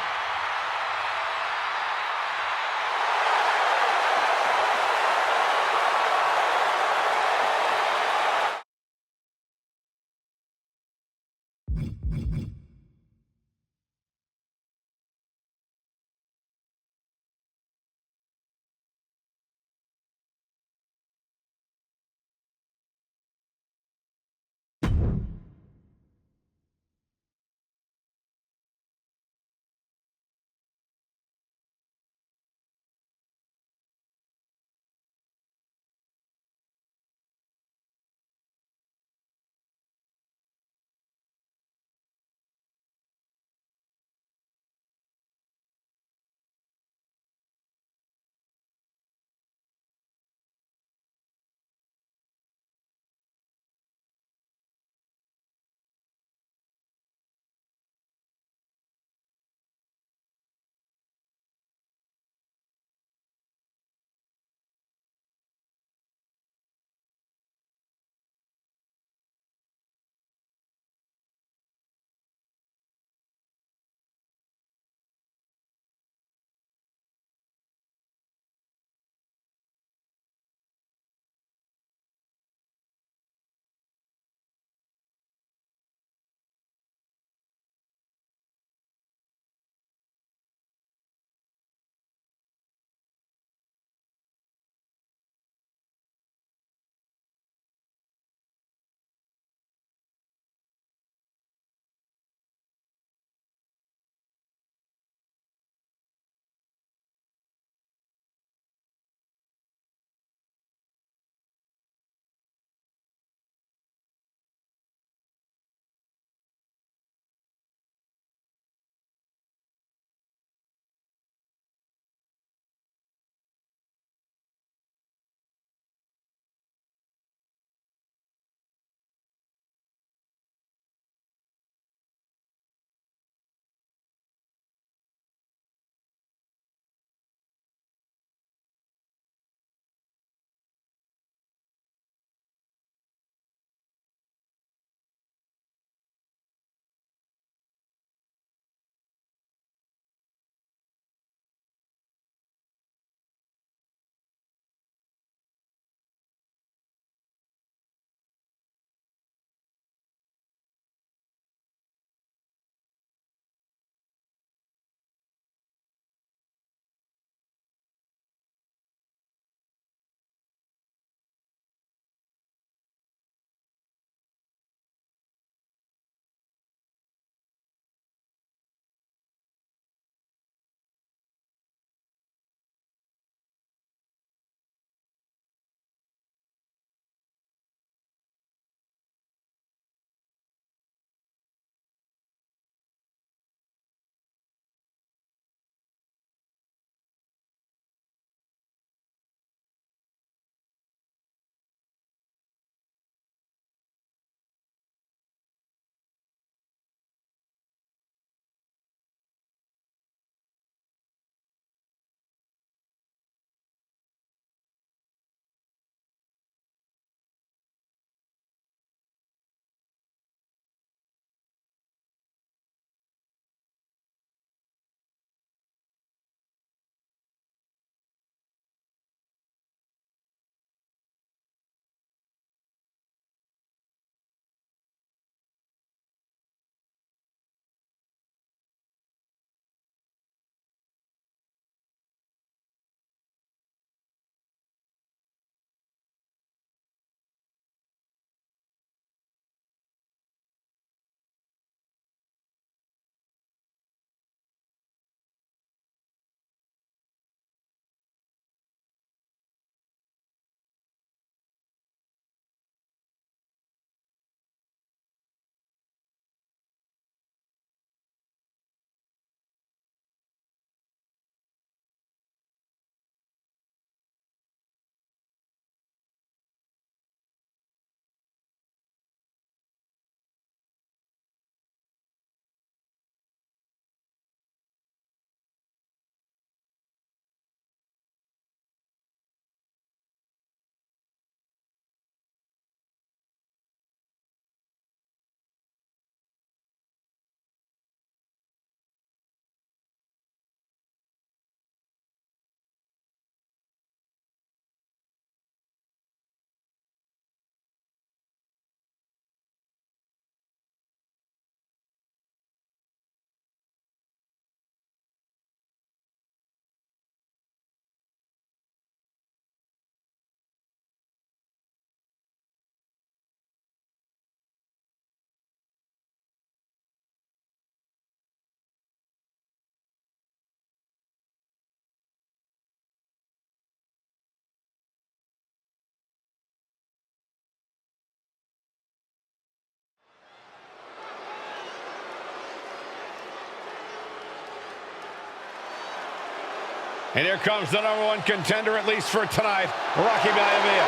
And here comes the #1 contender, at least for tonight, Rocky Maivia.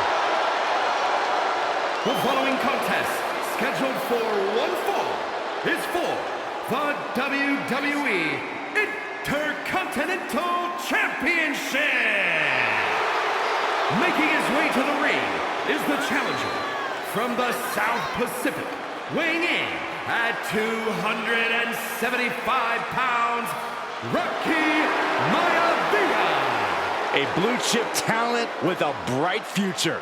The following contest, scheduled for one fall, is for the WWE Intercontinental Championship. Making his way to the ring is the challenger from the South Pacific, weighing in at 275 pounds, Rocky Maivia. A blue chip talent with a bright future.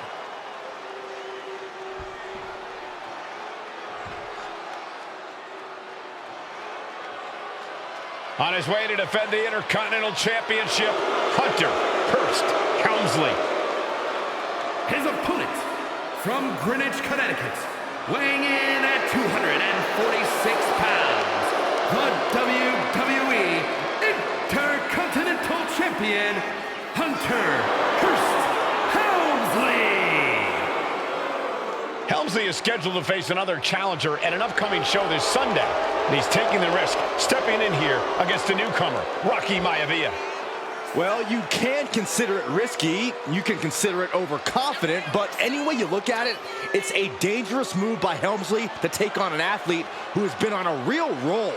On his way to defend the Intercontinental Championship, Hunter Hearst Helmsley. His opponent from Greenwich, Connecticut, weighing in at 246 pounds, the WWE Intercontinental Champion, Hunter Hearst Helmsley. Helmsley is scheduled to face another challenger at an upcoming show this Sunday. And he's taking the risk, stepping in here against a newcomer, Rocky Maivia. Well, you can consider it risky, you can consider it overconfident, but any way you look at it, it's a dangerous move by Helmsley to take on an athlete who has been on a real roll.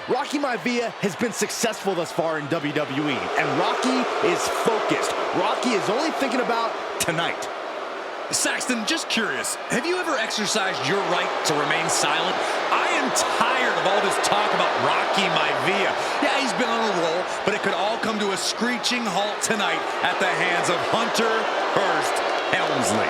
Rocky Maivia has been successful thus far in WWE, and Rocky is focused. Rocky is only thinking about tonight. Saxton, just curious, have you ever exercised your right to remain silent? I am tired of all this talk about Rocky Maivia. Yeah, he's been on a roll, but it could all come to a screeching halt tonight at the hands of Hunter Hearst Helmsley.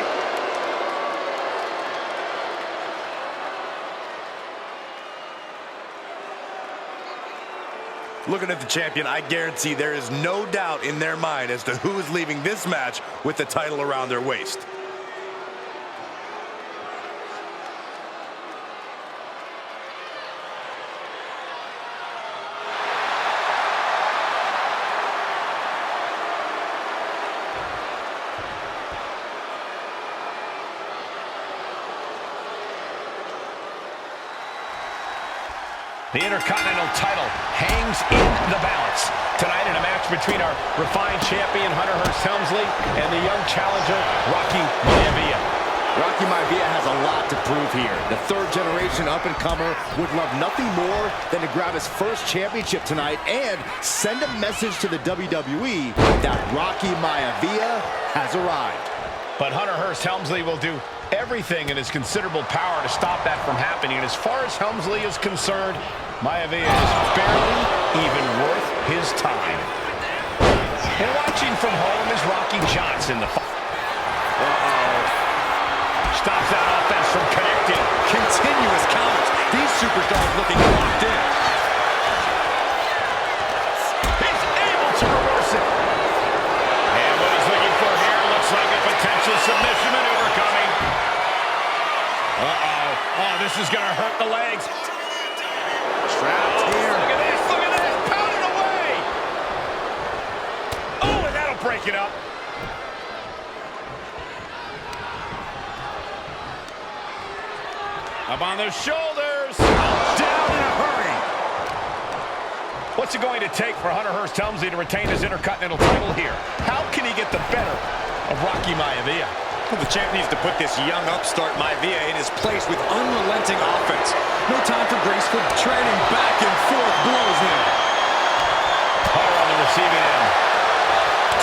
Looking at the champion, I guarantee there is no doubt in their mind as to who is leaving this match with the title around their waist. The Intercontinental title hangs in the balance. Tonight in a match between our refined champion, Hunter Hearst Helmsley, and the young challenger, Rocky Maivia. Rocky Maivia has a lot to prove here. The third-generation up-and-comer would love nothing more than to grab his first championship tonight and send a message to the WWE that Rocky Maivia has arrived. But Hunter Hearst Helmsley will do everything in his considerable power to stop that from happening. And as far as Helmsley is concerned, Maivia is barely even worth his time. And watching from home is Rocky Johnson. Stops that offense from connecting. Continuous counters. These superstars looking locked in. He's able to reverse it. And what he's looking for here looks like a potential submission maneuver coming. Oh, this is going to hurt the legs. Trapped here. Look at this, pounding away. Oh, and that'll break it up. Up on the shoulders. Down in a hurry. What's it going to take for Hunter Hearst Helmsley to retain his Intercontinental title here? How can he get the better of Rocky Maivia? Well, the champ needs to put this young upstart Maivia in his place with unrelenting offense. No time for graceful treading back and forth blows now. Hunter on the receiving end.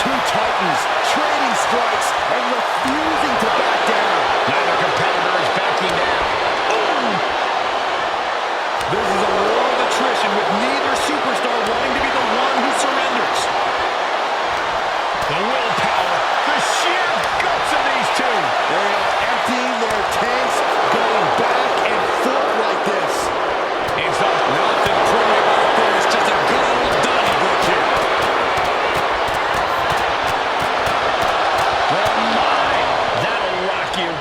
Two titans trading strikes and refusing to back down. Neither competitor is backing down. This is a war of attrition with neither superstar wanting to be the one who surrenders. The willpower, the sheer guts of these two. They are emptying their tanks, going back and forth like this. It's up. Nothing pretty about this, just a good old Donnybrook here. Oh my, that'll rock you.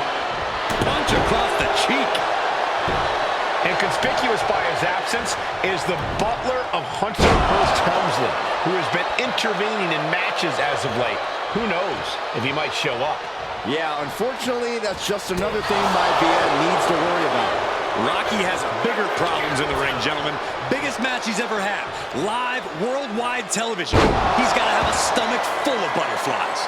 Punch across the cheek. And conspicuous by his absence is the butler of Hunter Hearst Helmsley, who has been intervening in matches as of late. Who knows if he might show up? Yeah, unfortunately, that's just another thing Maivia needs to worry about. Rocky has bigger problems in the ring, gentlemen. Biggest match he's ever had. Live, worldwide television. He's got to have a stomach full of butterflies.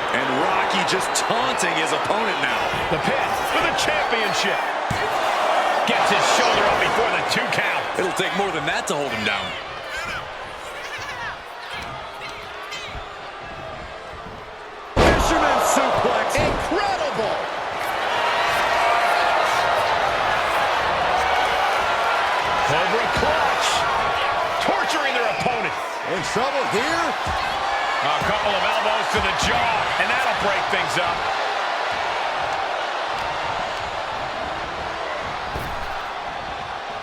And Rocky just taunting his opponent now. The pin for the championship. Gets his shoulder up before the 2 count. It'll take more than that to hold him down. Fisherman suplex. Incredible. Cobra clutch. Torturing their opponent. In trouble here. A couple of elbows to the jaw, and that'll break things up.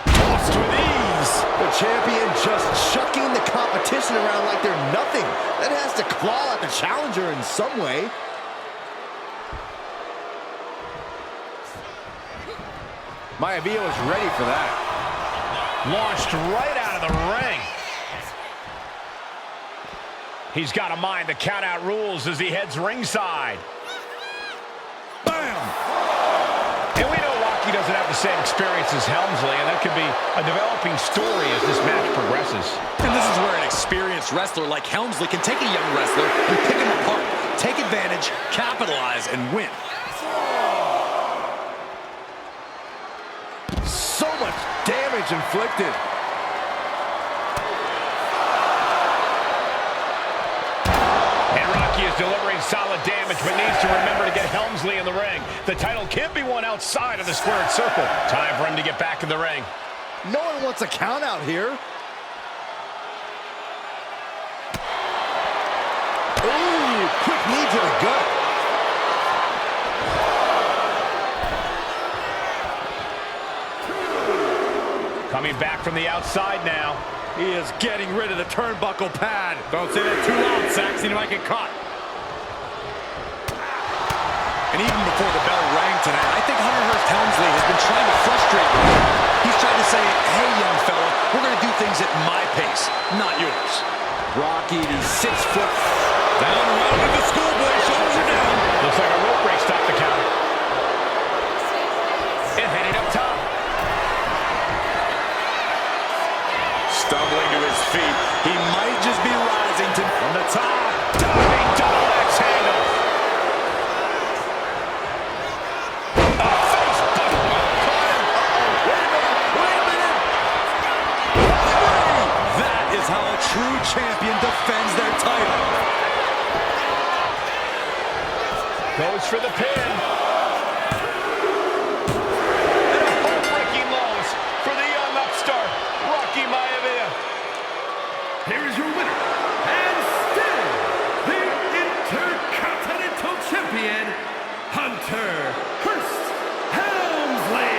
Tossed with ease. The champion just chucking the competition around like they're nothing. That has to claw at the challenger in some way. Maivia was ready for that. Launched right out of the ring. He's got to mind the count-out rules as he heads ringside. Bam! And we know Rocky doesn't have the same experience as Helmsley, and that could be a developing story as this match progresses. And this is where an experienced wrestler like Helmsley can take a young wrestler and pick him apart, take advantage, capitalize, and win. So much damage inflicted. He is delivering solid damage, but needs to remember to get Helmsley in the ring. The title can't be won outside of the squared circle. Time for him to get back in the ring. No one wants a count out here. Ooh, quick knee to the gut. Coming back from the outside now. He is getting rid of the turnbuckle pad. Don't say that too loud, Saxon. He might get caught. And even before the bell rang tonight, I think Hunter Hearst Helmsley has been trying to frustrate him. He's trying to say, hey, young fella, we're going to do things at my pace, not yours. Rocky, the 6 foot. Down right with the schoolboy, shoulders are down. Looks like a rope break stopped the count. And heading up top. Stumbling to his feet. He might just be rising to from the top. Diving double X handle. A face buster. Wait a minute. That is how a true champion defends their title. Goes for the pin. And a heartbreaking loss for the young upstart, Rocky Maivia. Here is your winner, and still the Intercontinental Champion, Hunter Hearst Helmsley.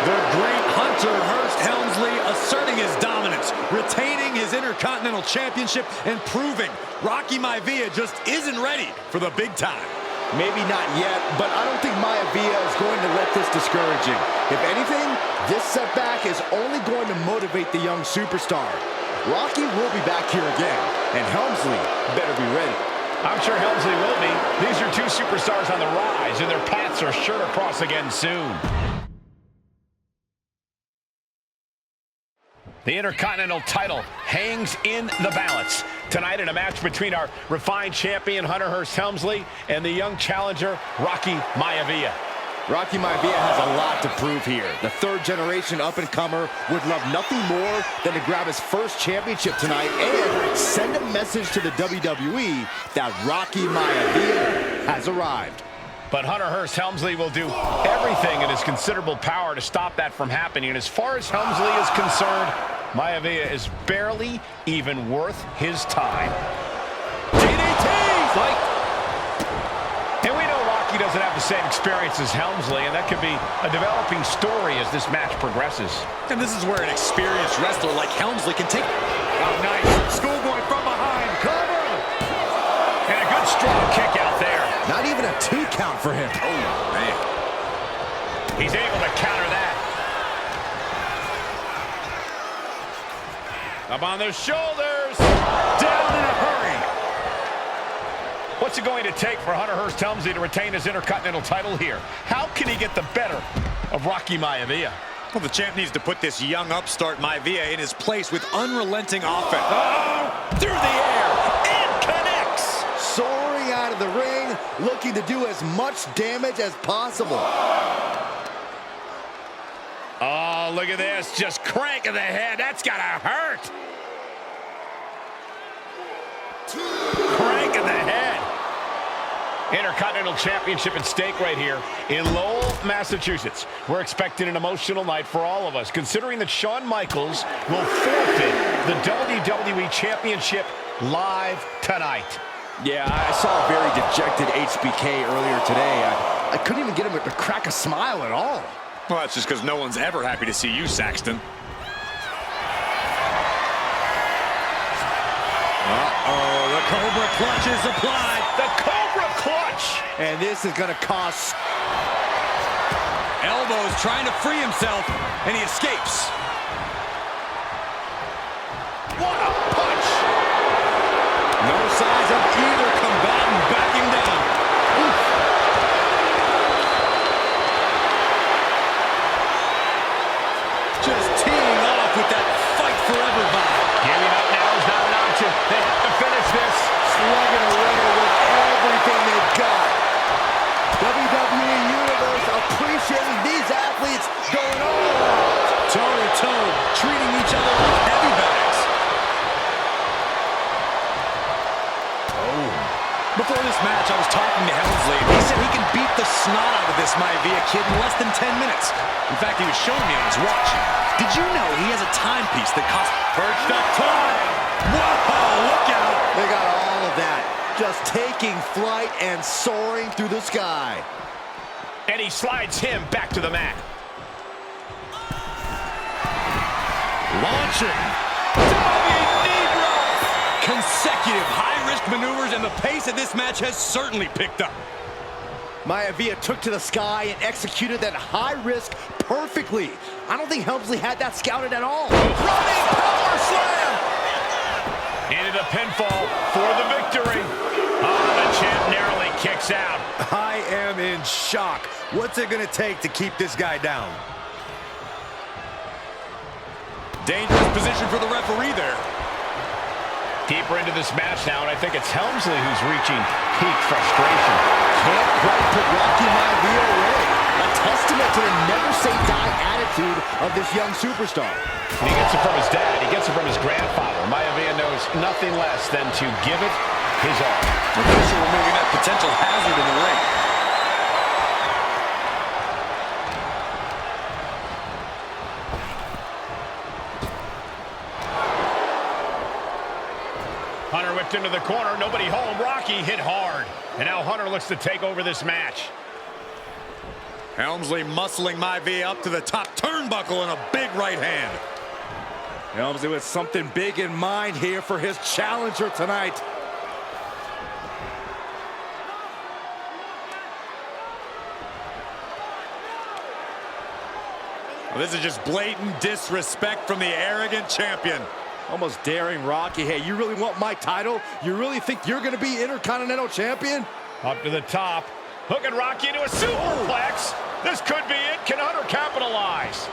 The great Hunter Hearst Helmsley asserting his dominance, retaining his Intercontinental Championship, and proving Rocky Maivia just isn't ready for the big time. Maybe not yet, but I don't think Maivia is going to let this discourage him. If anything, this setback is only going to motivate the young superstar. Rocky will be back here again, and Helmsley better be ready. I'm sure Helmsley will be. These are two superstars on the rise, and their paths are sure to cross again soon. The Intercontinental title hangs in the balance. Tonight in a match between our refined champion, Hunter Hearst Helmsley, and the young challenger, Rocky Maivia. Rocky Maivia has a lot to prove here. The third-generation up-and-comer would love nothing more than to grab his first championship tonight and send a message to the WWE that Rocky Maivia has arrived. But Hunter Hearst Helmsley will do everything in his considerable power to stop that from happening. And as far as Helmsley is concerned, Maivia is barely even worth his time. DDT! Fight! And we know Rocky doesn't have the same experience as Helmsley, and that could be a developing story as this match progresses. And this is where an experienced wrestler like Helmsley can take... Oh, nice. Schoolboy from behind. Cover! And a good strong kick out there. Not even a 2 count for him. Oh, man. He's able to counter that. Up on their shoulders. Down in a hurry. What's it going to take for Hunter Hearst Helmsley to retain his Intercontinental title here? How can he get the better of Rocky Maivia? Well, the champ needs to put this young upstart Maivia in his place with unrelenting offense. Oh, through the air, and connects! Soaring out of the ring, looking to do as much damage as possible. Oh, look at this, just cranking the head. That's gotta hurt. Cranking the head. Intercontinental Championship at stake right here in Lowell, Massachusetts. We're expecting an emotional night for all of us, considering that Shawn Michaels will forfeit the WWE Championship live tonight. Yeah, I saw a very dejected HBK earlier today. I couldn't even get him to crack a smile at all. Well, that's just because no one's ever happy to see you, Saxton. Uh-oh, the Cobra Clutch is applied. The Cobra Clutch! And this is going to cost... Elbows trying to free himself, and he escapes. What a punch! No signs of either combatant backing down. Oof. Just teeing off with that fight forever vibe. Giving up now is not an option. They have to finish this. Slugging away with everything they've got. WWE Universe appreciating these athletes going all out. Toe-to-toe, treating each other like heavy bags. Oh. Before this match, I was talking to Helmsley. He said he can beat the snot out of this Maivia kid in less than 10 minutes. In fact, he was showing me on his watch. Did you know he has a timepiece that costs... Perched up time. Whoa, look out. They got all of that. Just taking flight and soaring through the sky. And he slides him back to the mat. Launching. Diving knee drop. Consecutive high-risk maneuvers, and the pace of this match has certainly picked up. Maivia took to the sky and executed that high risk perfectly. I don't think Helmsley had that scouted at all. Running power slam! Into the pinfall for the victory. Oh, the champ narrowly kicks out. I am in shock. What's it going to take to keep this guy down? Dangerous position for the referee there. Deeper into this match now, and I think it's Helmsley who's reaching peak frustration. Can't quite put Rocky Maivia away. A testament to the never-say-die attitude of this young superstar. And he gets it from his dad. He gets it from his grandfather. Maivia knows nothing less than to give it his all. Official removing that potential hazard in the ring. Hunter whipped into the corner. Nobody home. Rocky hit hard. And now Hunter looks to take over this match. Helmsley muscling Maivia up to the top turnbuckle in a big right hand. Helmsley with something big in mind here for his challenger tonight. Well, this is just blatant disrespect from the arrogant champion. Almost daring Rocky. Hey, you really want my title? You really think you're going to be Intercontinental Champion? Up to the top. Hooking Rocky into a superplex. This could be it. Can Hunter capitalize?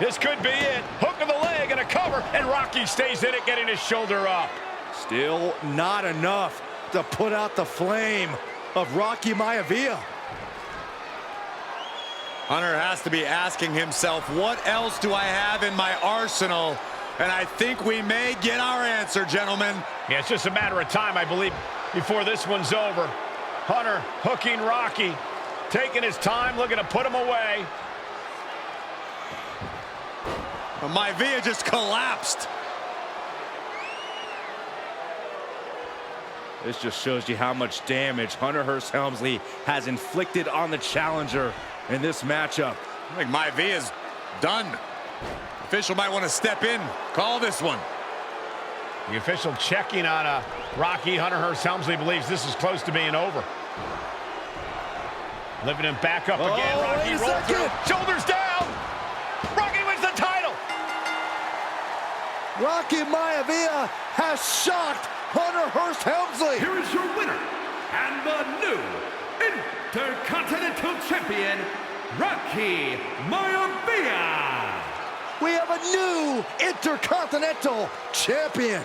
This could be it. Hook of the leg and a cover. And Rocky stays in it, getting his shoulder up. Still not enough to put out the flame of Rocky Maivia. Hunter has to be asking himself, what else do I have in my arsenal? And I think we may get our answer, gentlemen. Yeah, it's just a matter of time, I believe, before this one's over. Hunter hooking Rocky, taking his time, looking to put him away. Maivia just collapsed. This just shows you how much damage Hunter Hearst Helmsley has inflicted on the challenger in this matchup. I think Maivia's done. Official might want to step in, call this one. The official checking on Rocky. Hunter Hearst Helmsley believes this is close to being over. Lifting him back up again. Rocky rolls through. Shoulders down. Rocky wins the title. Rocky Maivia has shocked Hunter Hearst Helmsley. Here is your winner, and the new Intercontinental Champion, Rocky Maivia. We have a new Intercontinental Champion.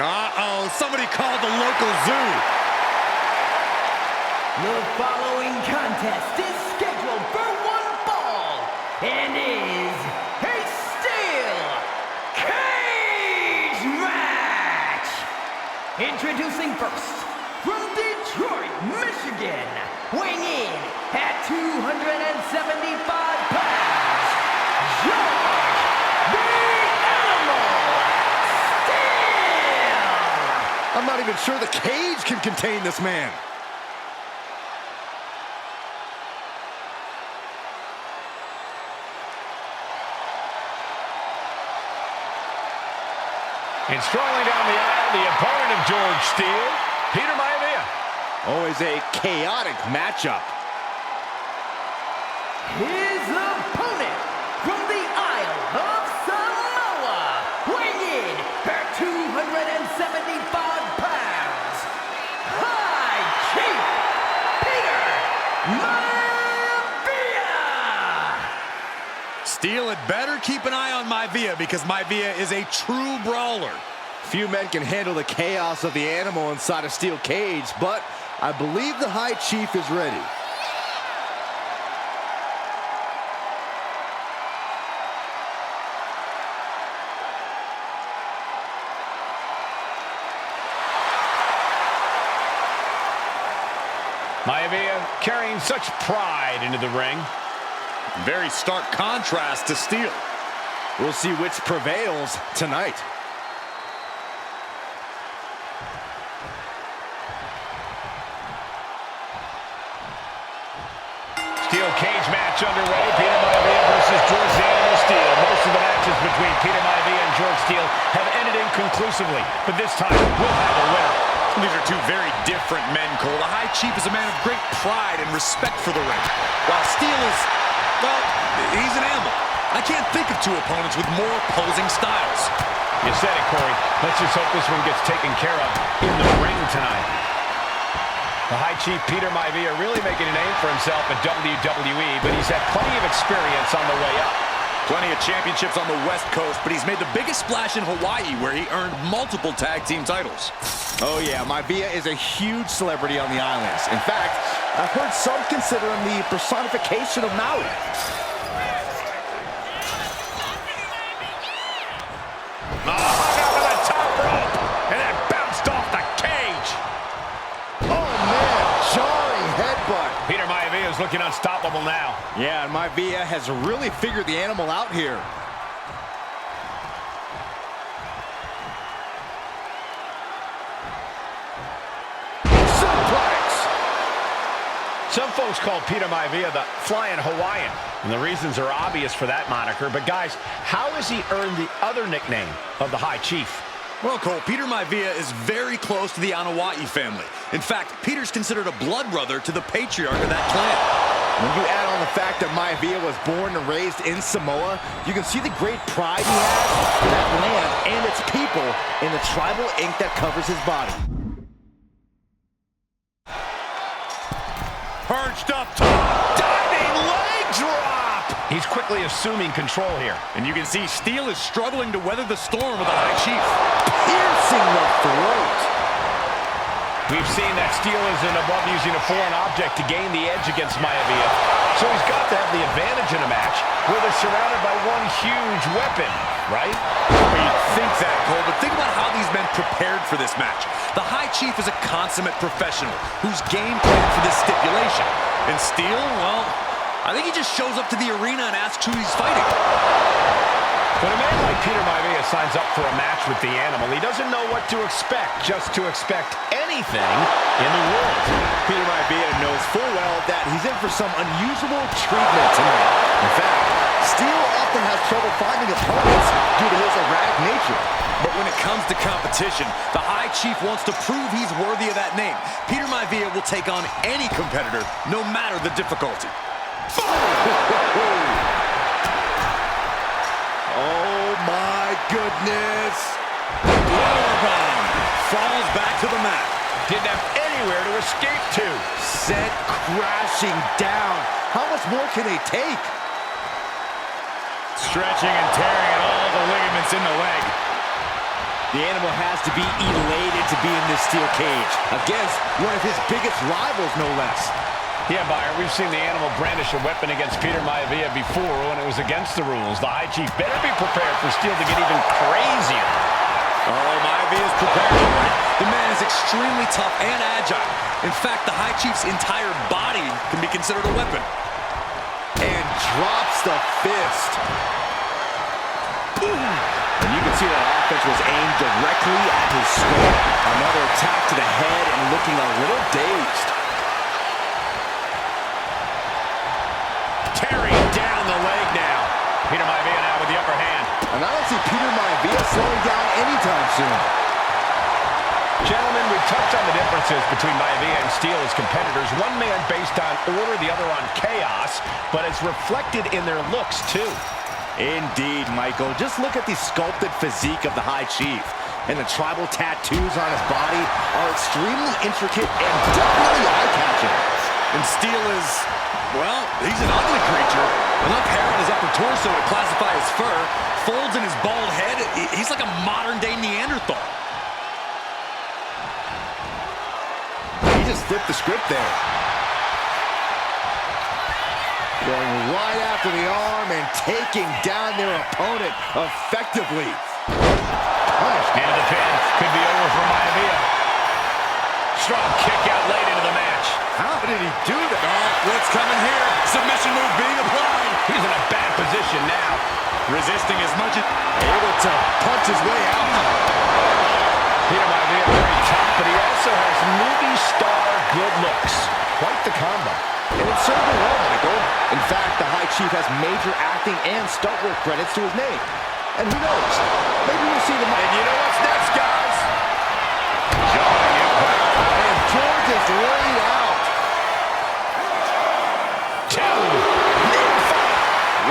Uh-oh, somebody called the local zoo. The following contest is scheduled for one fall and is a steel cage match. Introducing first, from Detroit, Michigan, weighing in at 275 pounds, George the Animal Steel. I'm not even sure the cage can contain this man. And strolling down the aisle, the opponent of George Steele, Peter Maivia. Always a chaotic matchup. His opponent from the Isle of Samoa, weighing in at 275 pounds, High Chief Peter Maivia! Steele had better keep an eye on Maivia because Maivia is a true brawler. Few men can handle the chaos of the animal inside a steel cage, but I believe the High Chief is ready. Maivia carrying such pride into the ring. Very stark contrast to Steele. We'll see which prevails tonight. Steel cage match underway. Peter Maivia versus johncena Steele. Most of the matches between Peter Maivia and George Steele have ended inconclusively, but this time we'll have a winner. These are two very different men, Cole. The High Chief is a man of great pride and respect for the ring, while Steele is, well, he's an animal. I can't think of two opponents with more opposing styles. You said it, Corey. Let's just hope this one gets taken care of in the ring tonight. The High Chief Peter Maivia really making a name for himself at WWE, but he's had plenty of experience on the way up. Plenty of championships on the West Coast, but he's made the biggest splash in Hawaii, where he earned multiple tag team titles. Oh yeah, Maivia is a huge celebrity on the islands. In fact, I've heard some consider him the personification of Maui. Hung out to the top rope, and it bounced off the cage. Oh man, jarring headbutt. Peter Maivia is looking unstoppable now. Yeah, and Maivia has really figured the animal out here. Some folks call Peter Maivia the Flying Hawaiian, and the reasons are obvious for that moniker. But guys, how has he earned the other nickname of the High Chief? Well, Cole, Peter Maivia is very close to the Anawa'i family. In fact, Peter's considered a blood brother to the patriarch of that clan. When you add on the fact that Maivia was born and raised in Samoa, you can see the great pride he has for that land and its people in the tribal ink that covers his body. Perched up top, Diving leg drop! He's quickly assuming control here. and you can see Steele is struggling to weather the storm with the High Chief. Piercing the throat. We've seen that Steele isn't above using a foreign object to gain the edge against Maivia. So he's got to have the advantage in a match where they're surrounded by one huge weapon, right? You'd think that, Cole, but think about how these men prepared for this match. The High Chief is a consummate professional who's game planned for this stipulation. And Steele, well, I think he just shows up to the arena and asks who he's fighting. When a man like Peter Maivia signs up for a match with the animal, he doesn't know what to expect, just to expect anything in the world. Peter Maivia knows full well that he's in for some unusual treatment tonight. In fact, Steele often has trouble finding opponents due to his erratic nature. But when it comes to competition, the High Chief wants to prove he's worthy of that name. Peter Maivia will take on any competitor, no matter the difficulty. Oh my goodness. Powerbomb falls back to the mat. Didn't have anywhere to escape to. Sent crashing down. How much more can they take? Stretching and tearing at all the ligaments in the leg. The animal has to be elated to be in this steel cage against one of his biggest rivals, no less. Yeah, Byron, we've seen the animal brandish a weapon against Peter Maivia before when it was against the rules. The High Chief better be prepared for Steele to get even crazier. Oh, Maivia's prepared. The man is extremely tough and agile. In fact, the High Chief's entire body can be considered a weapon. And drops the fist. Boom. And you can see that offense was aimed directly at his skull. Another attack to the head and looking a little dazed. Tearing down the leg now. Peter Maivia now with the upper hand. And I don't see Peter Maivia slowing down anytime soon. Gentlemen, we've touched on the differences between Maivia and Steele as competitors. One man based on order, the other on chaos, but it's reflected in their looks, too. Indeed, Michael. Just look at the sculpted physique of the High Chief. And the tribal tattoos on his body are extremely intricate and definitely eye-catching. And Steele is, well, he's an ugly creature. Enough hair on his upper torso to classify as fur. Folds in his bald head. He's like a modern-day Neanderthal. He just flipped the script there. Going right after the arm and taking down their opponent effectively. Into the pin. Could be over for Maivia. Strong kick out late into the match. How did he do that? Oh, what's coming here? Submission move being applied. He's in a bad position now. Resisting as much as able to punch his way out. Peter Maivia very tough, but he also has movie star good looks. Quite the combo. And it's served him well, Michael. In fact, the High Chief has major acting and stunt work credits to his name. And who knows? Maybe we'll see them. And you know what's next, guys? And George is laid out. 2.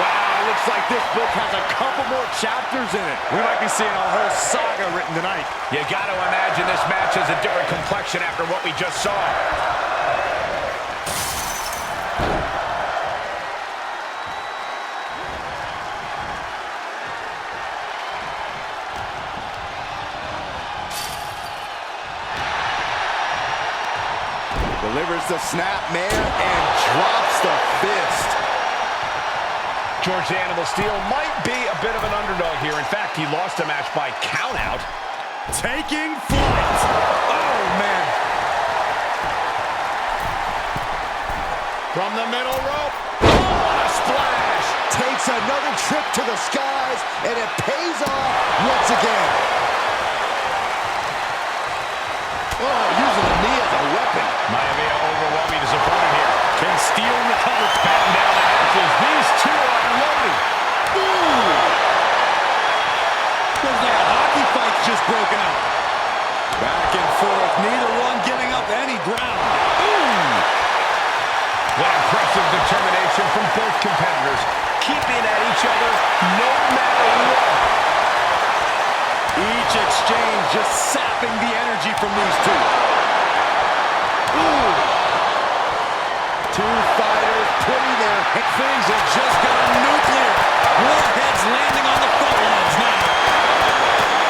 Wow, looks like this book has a couple more chapters in it. We might be seeing a whole saga written tonight. You got to imagine this match has a different complexion after what we just saw. Delivers the snapmare and drops the fist. George the Animal Steele might be a bit of an underdog here. In fact, he lost a match by countout. taking flight. Oh, man. From the middle rope. Oh, what a splash. Takes another trip to the skies, and it pays off once again. Oh, using the knee as a weapon. Maivia overwhelming his opponent here. Can Steele recover? Batten down the hatches. These two are unloading. Ooh. Looks like a hockey fight's just broken up. Back and forth, neither one giving up any ground. Ooh. What impressive determination from both competitors, keeping at each other no matter what. Each exchange just sapping the energy from these two. Ooh. Two fighters putting their Things have just gone nuclear. Warheads landing on the front lines now.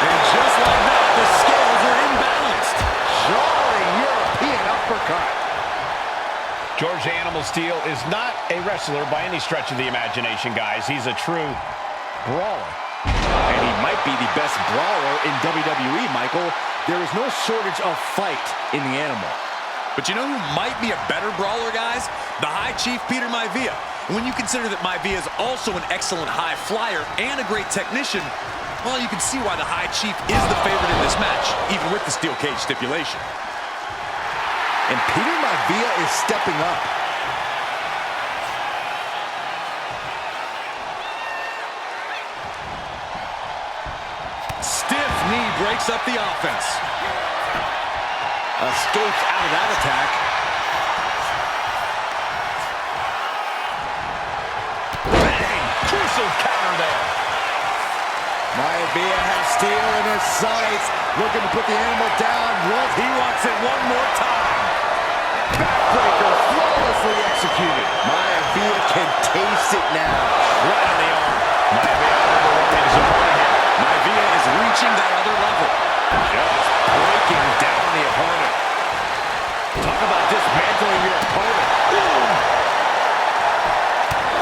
And just like that, the scales are imbalanced. jarring European uppercut. George the Animal Steele is not a wrestler by any stretch of the imagination, guys. He's a true brawler. And he might be the best brawler in WWE, Michael. There is no shortage of fight in the animal. But you know who might be a better brawler, guys? The High Chief, Peter Maivia. And when you consider that Maivia is also an excellent high flyer and a great technician, well, you can see why the High Chief is the favorite in this match, even with the steel cage stipulation. And Peter Maivia is stepping up. Stiff knee breaks up the offense. Escapes out of that attack. Bang! Crucial counter there. Maivia has Steele in his sights, looking to put the animal down. He wants it one more time. Backbreaker flawlessly executed. Maivia can taste it now. Right on the arm. Maivia overwhelming his opponent here. Maivia is reaching that other level. Just breaking down the opponent. Talk about dismantling your opponent. Ooh.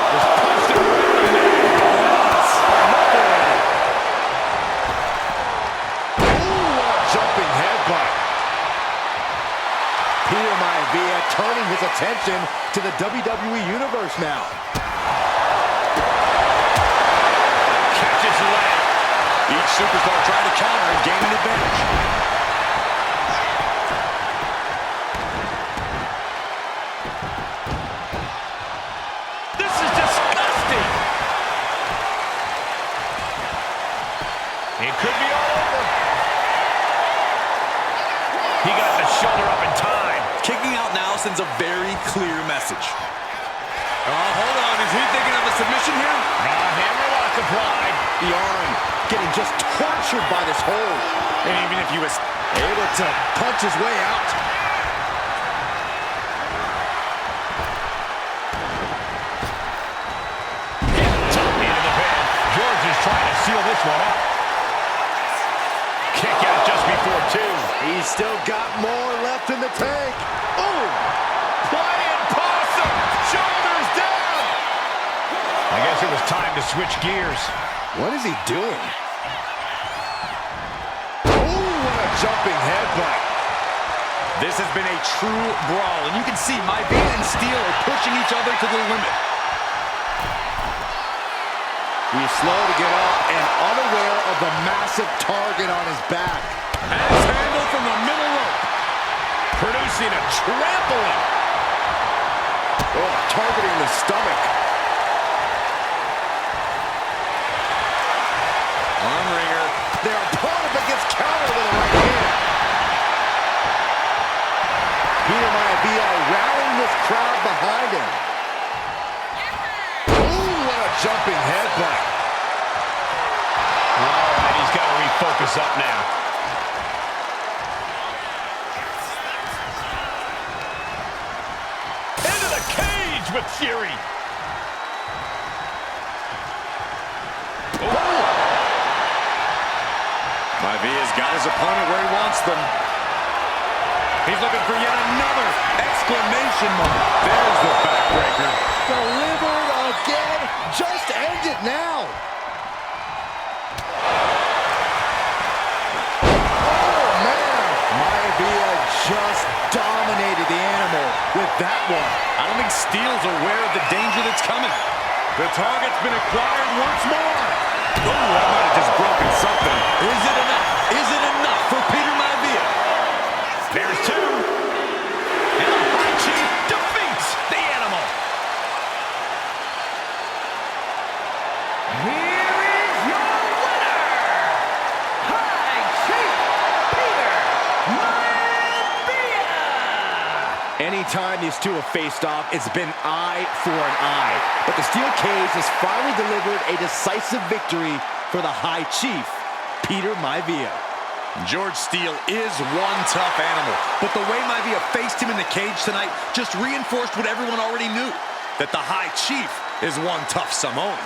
Just punched him right in the neck. Ooh, what a jumping headbutt. Peter Maivia turning his attention to the WWE Universe now. Catches leg. Each superstar trying to counter and gain an advantage. This is disgusting. It could be all over. He got the shoulder up in time. Kicking out now sends a very clear message. Oh, hold on. Is he thinking of a submission here? Hammer lock applied. The arm getting just tortured by this hold. And even if he was able to punch his way out. Tucked into the pin. George is trying to seal this one up. Kick out just before two. He's still got more left in the tank. Oh! Flying possum! Shoulders down! I guess it was time to switch gears. What is he doing? Oh, what a jumping headbutt. This has been a true brawl, and you can see Maivia and Steele are pushing each other to the limit. He's slow to get up and unaware of the massive target on his back. Axe handle from the middle rope. Producing a trampling. Oh, targeting the stomach. Arm wringer. Their opponent but gets countered with a right hand. Peter Maivia rallying this crowd behind him. Ooh, what a jumping headbutt. All right, he's got to refocus up now. Into the cage with fury. Maivia's got his opponent where he wants them. He's looking for yet another exclamation mark. There's the backbreaker. Delivered again. Just end it now. Oh, man. Maivia just dominated the animal with that one. I don't think Steele's aware of the danger that's coming. The target's been acquired once more. Oh, that might have just broken something. Is it enough? Is it enough for Peter Maivia? There's two. And the High Chief defeats the animal. Here is your winner, High Chief Peter Maivia! Anytime these two have faced off, it's been eye for an eye. But the steel cage has finally delivered a decisive victory for the High Chief, Peter Maivia. George Steele is one tough animal, but the way Maivia faced him in the cage tonight just reinforced what everyone already knew, that the High Chief is one tough Samoan.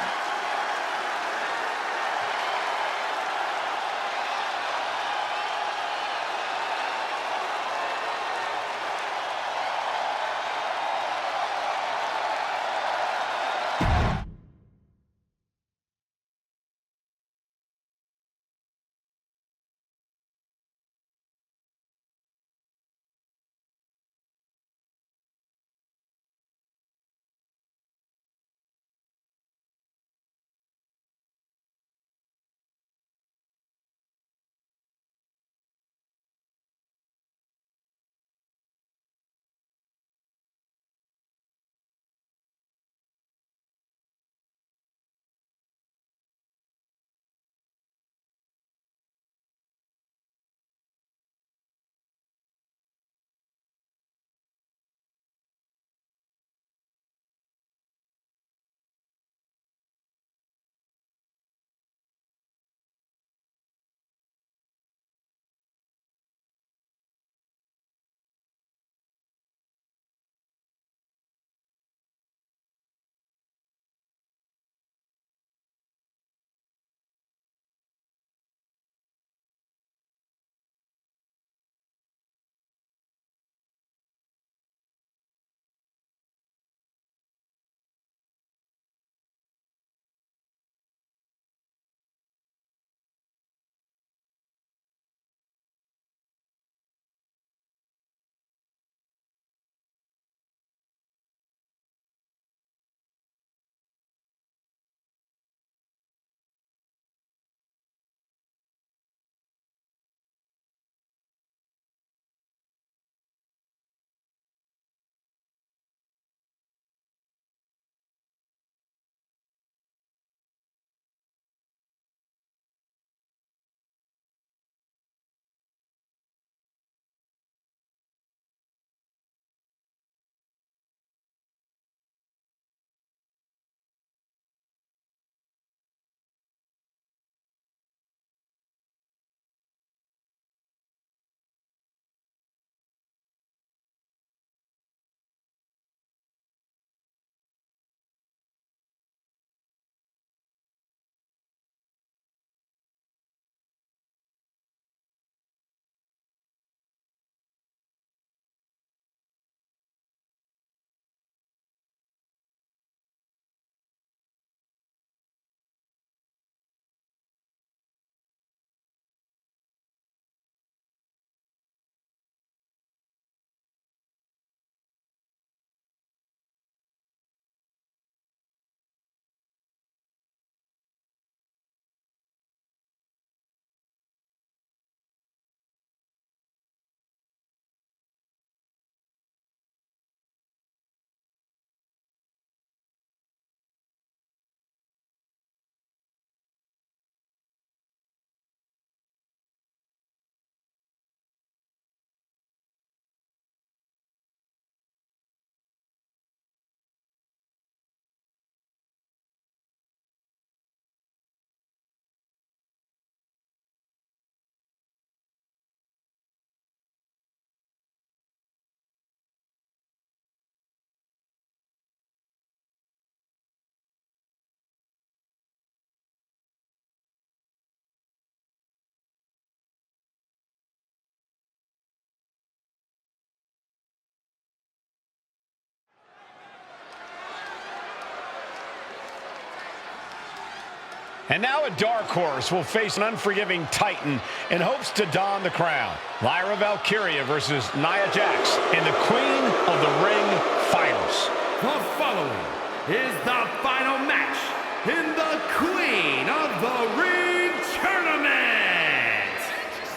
And now a dark horse will face an unforgiving titan in hopes to don the crown. Lyra Valkyria versus Nia Jax in the Queen of the Ring Finals. The following is the final match in the Queen of the Ring Tournament.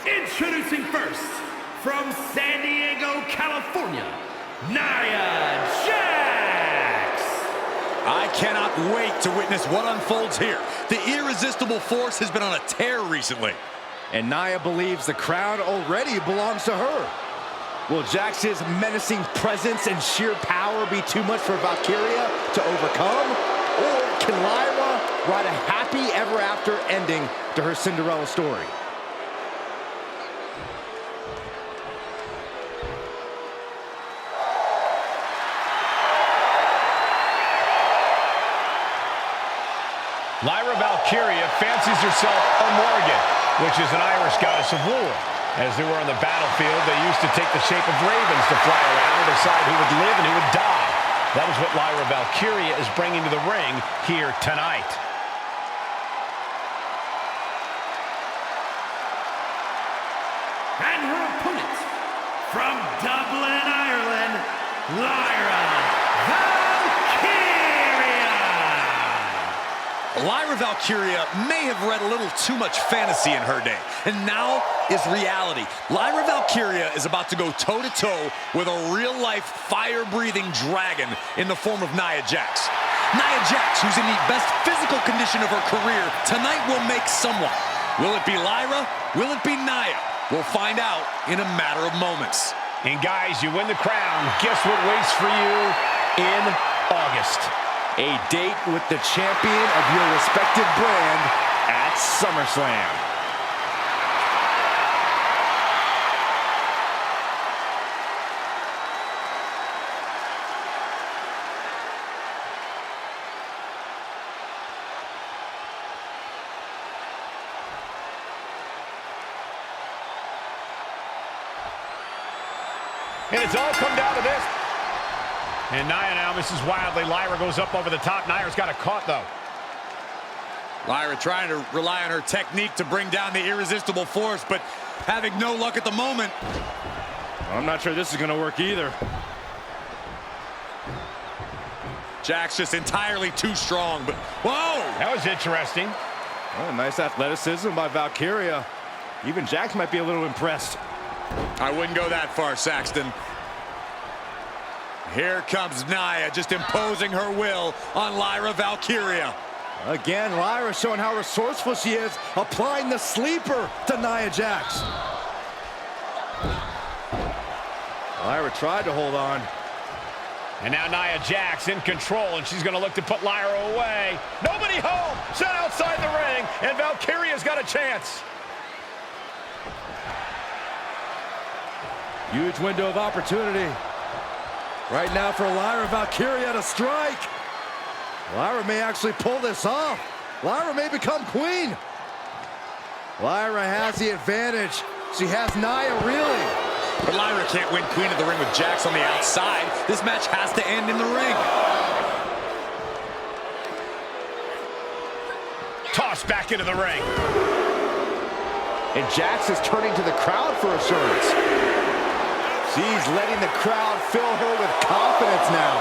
Introducing first, from San Diego, California, Nia Jax. I cannot wait to witness what unfolds here. The irresistible force has been on a tear recently. And Nia believes the crown already belongs to her. Will Jax's menacing presence and sheer power be too much for Valkyria to overcome? Or can Lyra write a happy ever after ending to her Cinderella story? Lyra Valkyria fancies herself a Morgan, which is an Irish goddess of war. As they were on the battlefield, they used to take the shape of ravens to fly around and decide who would live and who would die. That is what Lyra Valkyria is bringing to the ring here tonight. And her opponent, from Dublin, Ireland, Lyra Valkyria. Lyra Valkyria may have read a little too much fantasy in her day, and now is reality. Lyra Valkyria is about to go toe-to-toe with a real-life, fire-breathing dragon in the form of Nia Jax. Nia Jax, who's in the best physical condition of her career, tonight will make someone. Will it be Lyra? Will it be Nia? We'll find out in a matter of moments. And guys, you win the crown. Guess what waits for you in August? A date with the champion of your respective brand at SummerSlam. And it's all come down to this. And Nia now misses wildly. Lyra goes up over the top. Nia's got it caught, though. Lyra trying to rely on her technique to bring down the irresistible force, but having no luck at the moment. I'm not sure this is going to work either. Jax just entirely too strong, but whoa! That was interesting. Oh, nice athleticism by Valkyria. Even Jax might be a little impressed. I wouldn't go that far, Saxton. Here comes Nia, just imposing her will on Lyra Valkyria. Again, Lyra showing how resourceful she is, applying the sleeper to Nia Jax. Lyra tried to hold on. And now Nia Jax in control, and she's going to look to put Lyra away. Nobody home! Set outside the ring, and Valkyria's got a chance. Huge window of opportunity. Right now for Lyra Valkyria to strike. Lyra may actually pull this off. Lyra may become queen. Lyra has the advantage. She has Nia reeling. But Lyra can't win Queen of the Ring with Jax on the outside. This match has to end in the ring. Tossed back into the ring. And Jax is turning to the crowd for assurance. She's letting the crowd fill her with confidence now.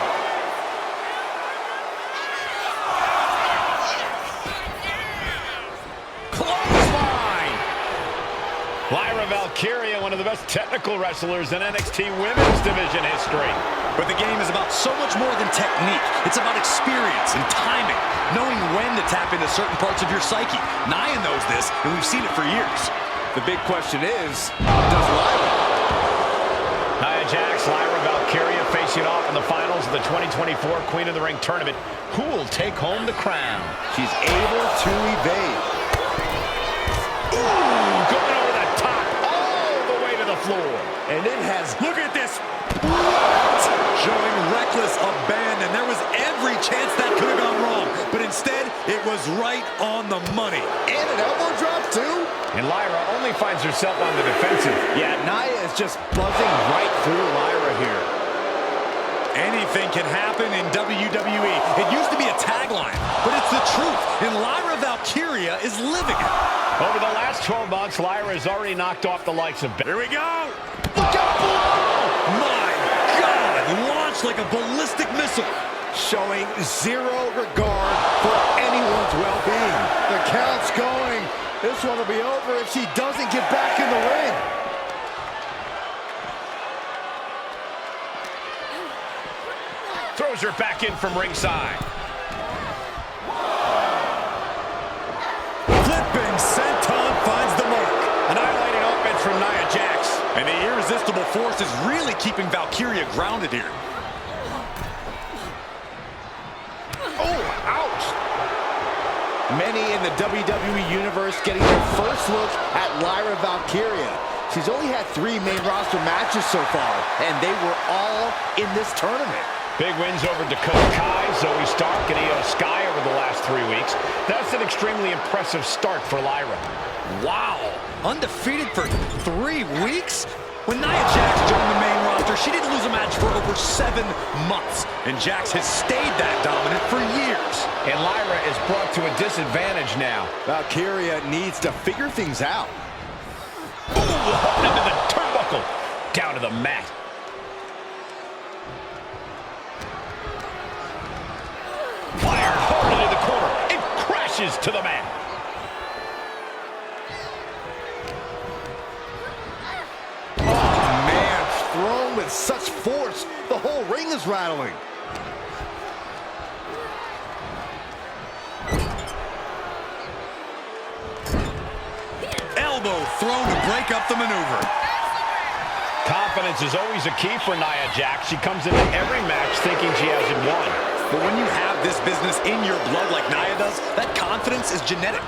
Clothesline! Lyra Valkyria, one of the best technical wrestlers in NXT Women's Division history. But the game is about so much more than technique. It's about experience and timing, knowing when to tap into certain parts of your psyche. Nia knows this, and we've seen it for years. The big question is, does Lyra? Nia Jax, Lyra Valkyria facing off in the finals of the 2024 Queen of the Ring Tournament. Who will take home the crown? She's able to evade. Ooh, going over the top, all the way to the floor. And it has, Look at this. Showing reckless abandon. There was every chance that could have gone wrong, but instead, it was right on the money. and an elbow drop too. And Lyra only finds herself on the defensive. Yeah, Nia is just buzzing right through Lyra here. Anything can happen in WWE. It used to be a tagline, but it's the truth, and Lyra Valkyria is living it. Over the last 12 months, Lyra has already knocked off the likes of... Here we go! Look out below! My God! Launched like a ballistic missile. Showing zero regard for anyone's well-being. The count's going. This one will be over if she doesn't get back in the ring. Throws her back in from ringside. Flipping senton finds the mark. Annihilating offense from Nia Jax. And the irresistible force is really keeping Valkyria grounded here. Oh, ouch! Many in the WWE Universe getting their first look at Lyra Valkyria. She's only had 3 main roster matches so far, and they were all in this tournament. Big wins over Dakota Kai, Zoe Stark, and Io Sky over the last 3 weeks. That's an extremely impressive start for Lyra. Wow! Undefeated for 3 weeks? When Nia Jax joined the main roster, she didn't lose a match for over 7 months. And Jax has stayed that dominant for years. And Lyra is brought to a disadvantage now. Valkyria needs to figure things out. Ooh, into the turnbuckle. Down to the mat. Fired hard into the corner. It crashes to the mat. Thrown with such force, the whole ring is rattling. Elbow thrown to break up the maneuver. Confidence is always a key for Nia Jax. She comes into every match thinking she hasn't won. But when you have this business in your blood like Nia does, that confidence is genetic.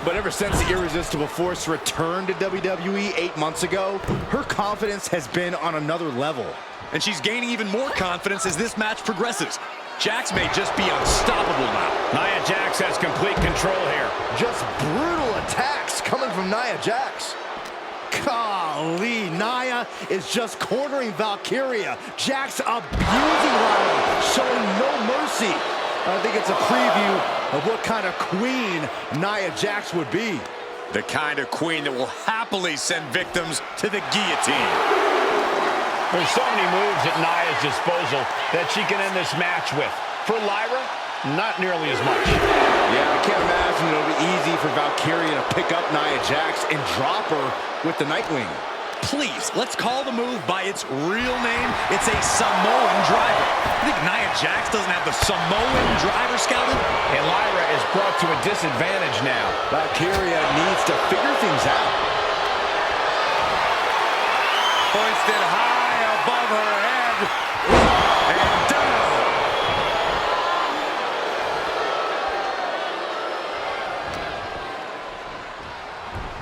But ever since the Irresistible Force returned to WWE 8 months ago, her confidence has been on another level. And she's gaining even more confidence as this match progresses. Jax may just be unstoppable now. Nia Jax has complete control here. Just brutal attacks coming from Nia Jax. Golly, Nia is just cornering Valkyria. Jax abusing Lyra, showing no mercy. I think it's a preview of what kind of queen Nia Jax would be. The kind of queen that will happily send victims to the guillotine. There's so many moves at Nia's disposal that she can end this match with. For Lyra, not nearly as much. Yeah, I can't imagine it'll be easy for Valkyria to pick up Nia Jax and drop her with the Nightwing. Please, let's call the move by its real name. It's a Samoan driver. I think Nia Jax doesn't have the Samoan driver scouted. And Lyra is brought to a disadvantage now. Valkyria needs to figure things out. Hoisted high above her head. And down.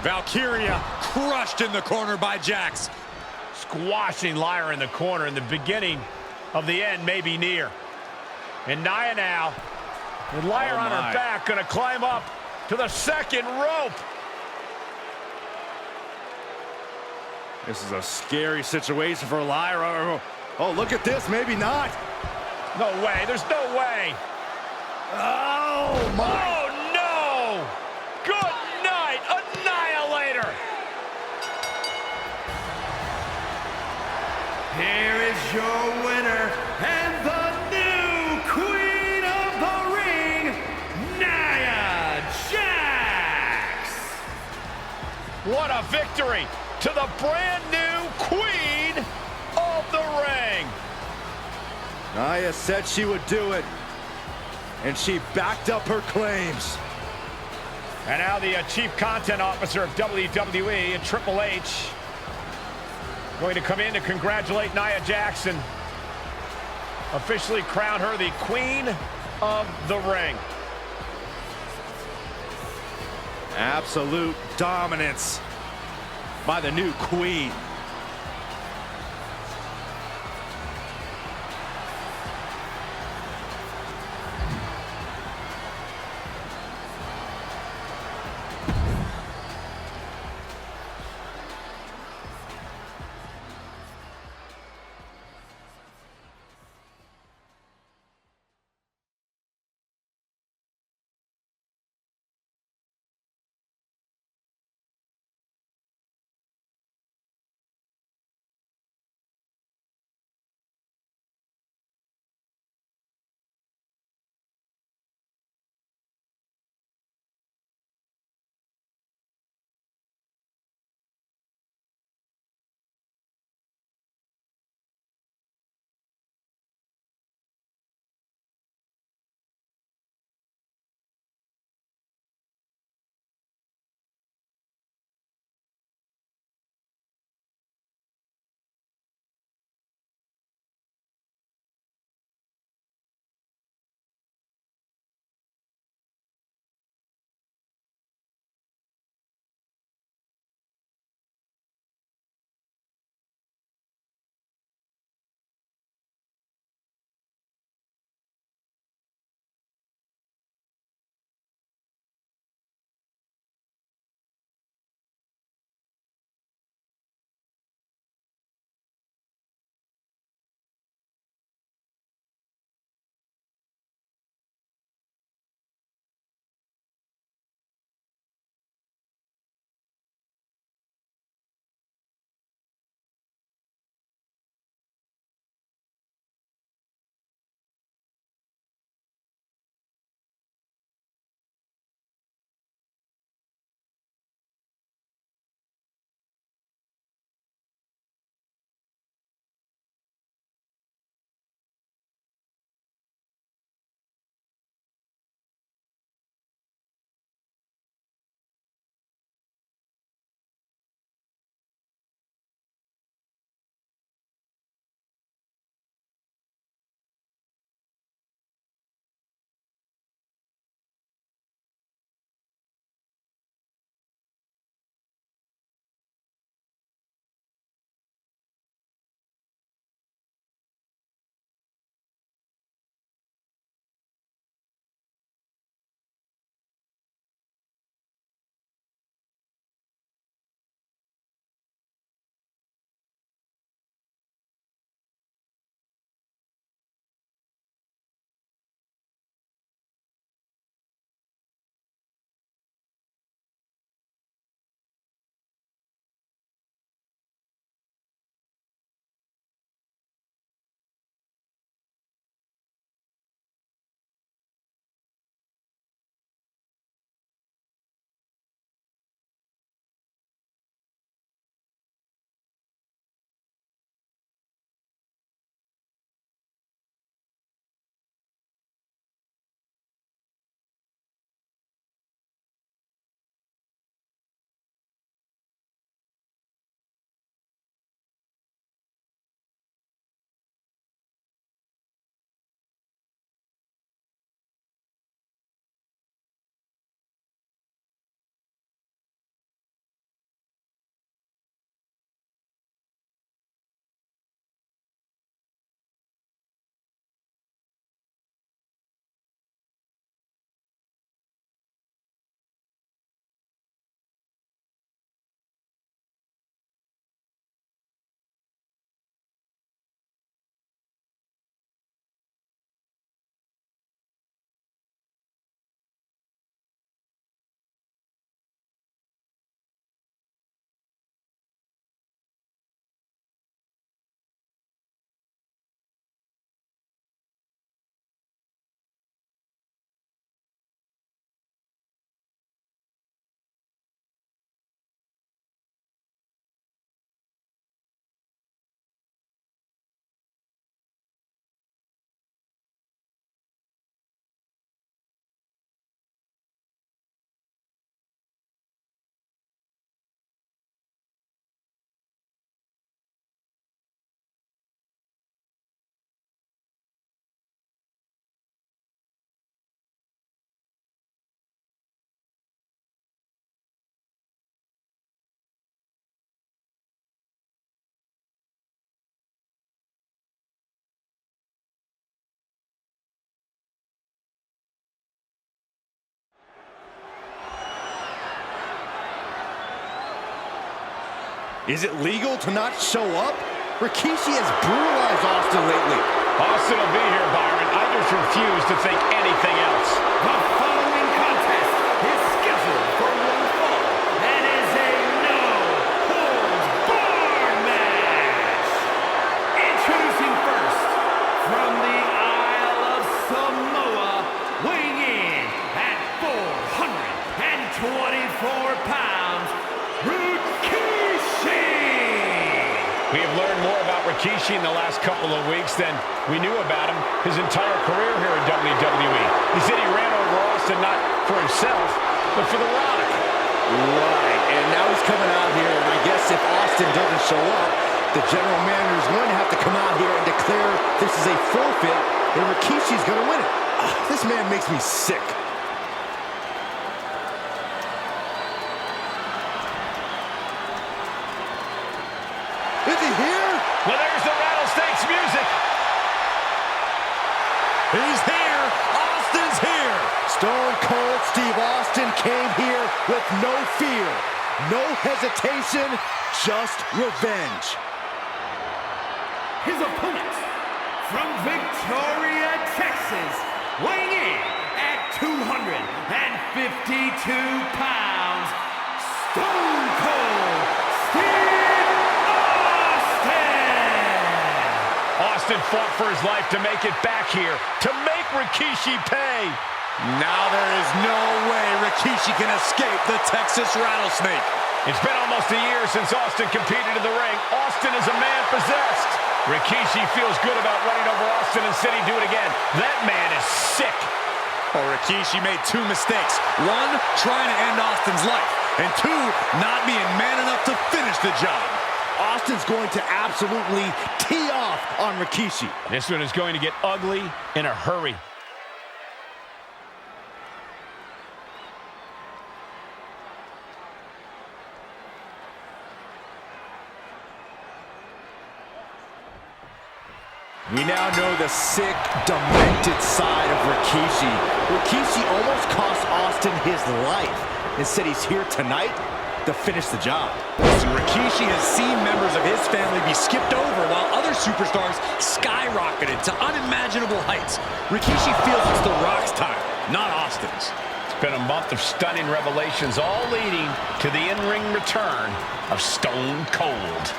Valkyria crushed in the corner by Jax. Squashing Lyra in the corner, and the beginning of the end may be near. And Nia now, with Lyra on her back, gonna climb up to the second rope. This is a scary situation for Lyra. Oh, look at this, maybe not. No way, there's no way. Oh, my. Oh, no! Good night, Annihilator! Here is your winner and the new Queen of the Ring, Nia Jax! What a victory to the brand new Queen of the Ring! Nia said she would do it, and she backed up her claims. And now the Chief Content Officer of WWE and Triple H going to come in to congratulate Nia Jax, officially crown her the Queen of the Ring. Absolute dominance by the new queen. Is it legal to not show up? Rikishi has brutalized Austin lately. Austin will be here, Byron. I just refuse to think anything else. The following contest is scheduled for one fall and is a no-holds-barred match. Introducing first, from the Isle of Samoa, weighing in at 424 pounds, Rikishi! We have learned more about Rikishi in the last couple of weeks than we knew about him his entire career here in WWE. He said he ran over Austin not for himself, but for The Rock. Right, and now he's coming out here, and I guess if Austin doesn't show up, the general manager is going to have to come out here and declare this is a forfeit, and Rikishi's going to win it. This man makes me sick. Is he here? Well, there's the Rattlesnakes music. He's here. Austin's here. Stone Cold Steve Austin came here with no fear, no hesitation, just revenge. His opponent, from Victoria, Texas, weighing in at 252 pounds, Stone Cold Steve Austin! Austin fought for his life to make it back here, to make Rikishi pay. Now there is no way Rikishi can escape the Texas Rattlesnake. It's been almost a year since Austin competed in the ring. Austin is a man possessed. Rikishi feels good about running over Austin and said he'd do it again. That man is sick. Oh, Rikishi made two mistakes. One, trying to end Austin's life. And two, not being man enough to finish the job. Austin's going to absolutely tee off on Rikishi. This one is going to get ugly in a hurry. We now know the sick, demented side of Rikishi. Rikishi almost cost Austin his life and said he's here tonight to finish the job. Listen, Rikishi has seen members of his family be skipped over while other superstars skyrocketed to unimaginable heights. Rikishi feels it's The Rock's time, not Austin's. It's been a month of stunning revelations, all leading to the in-ring return of Stone Cold.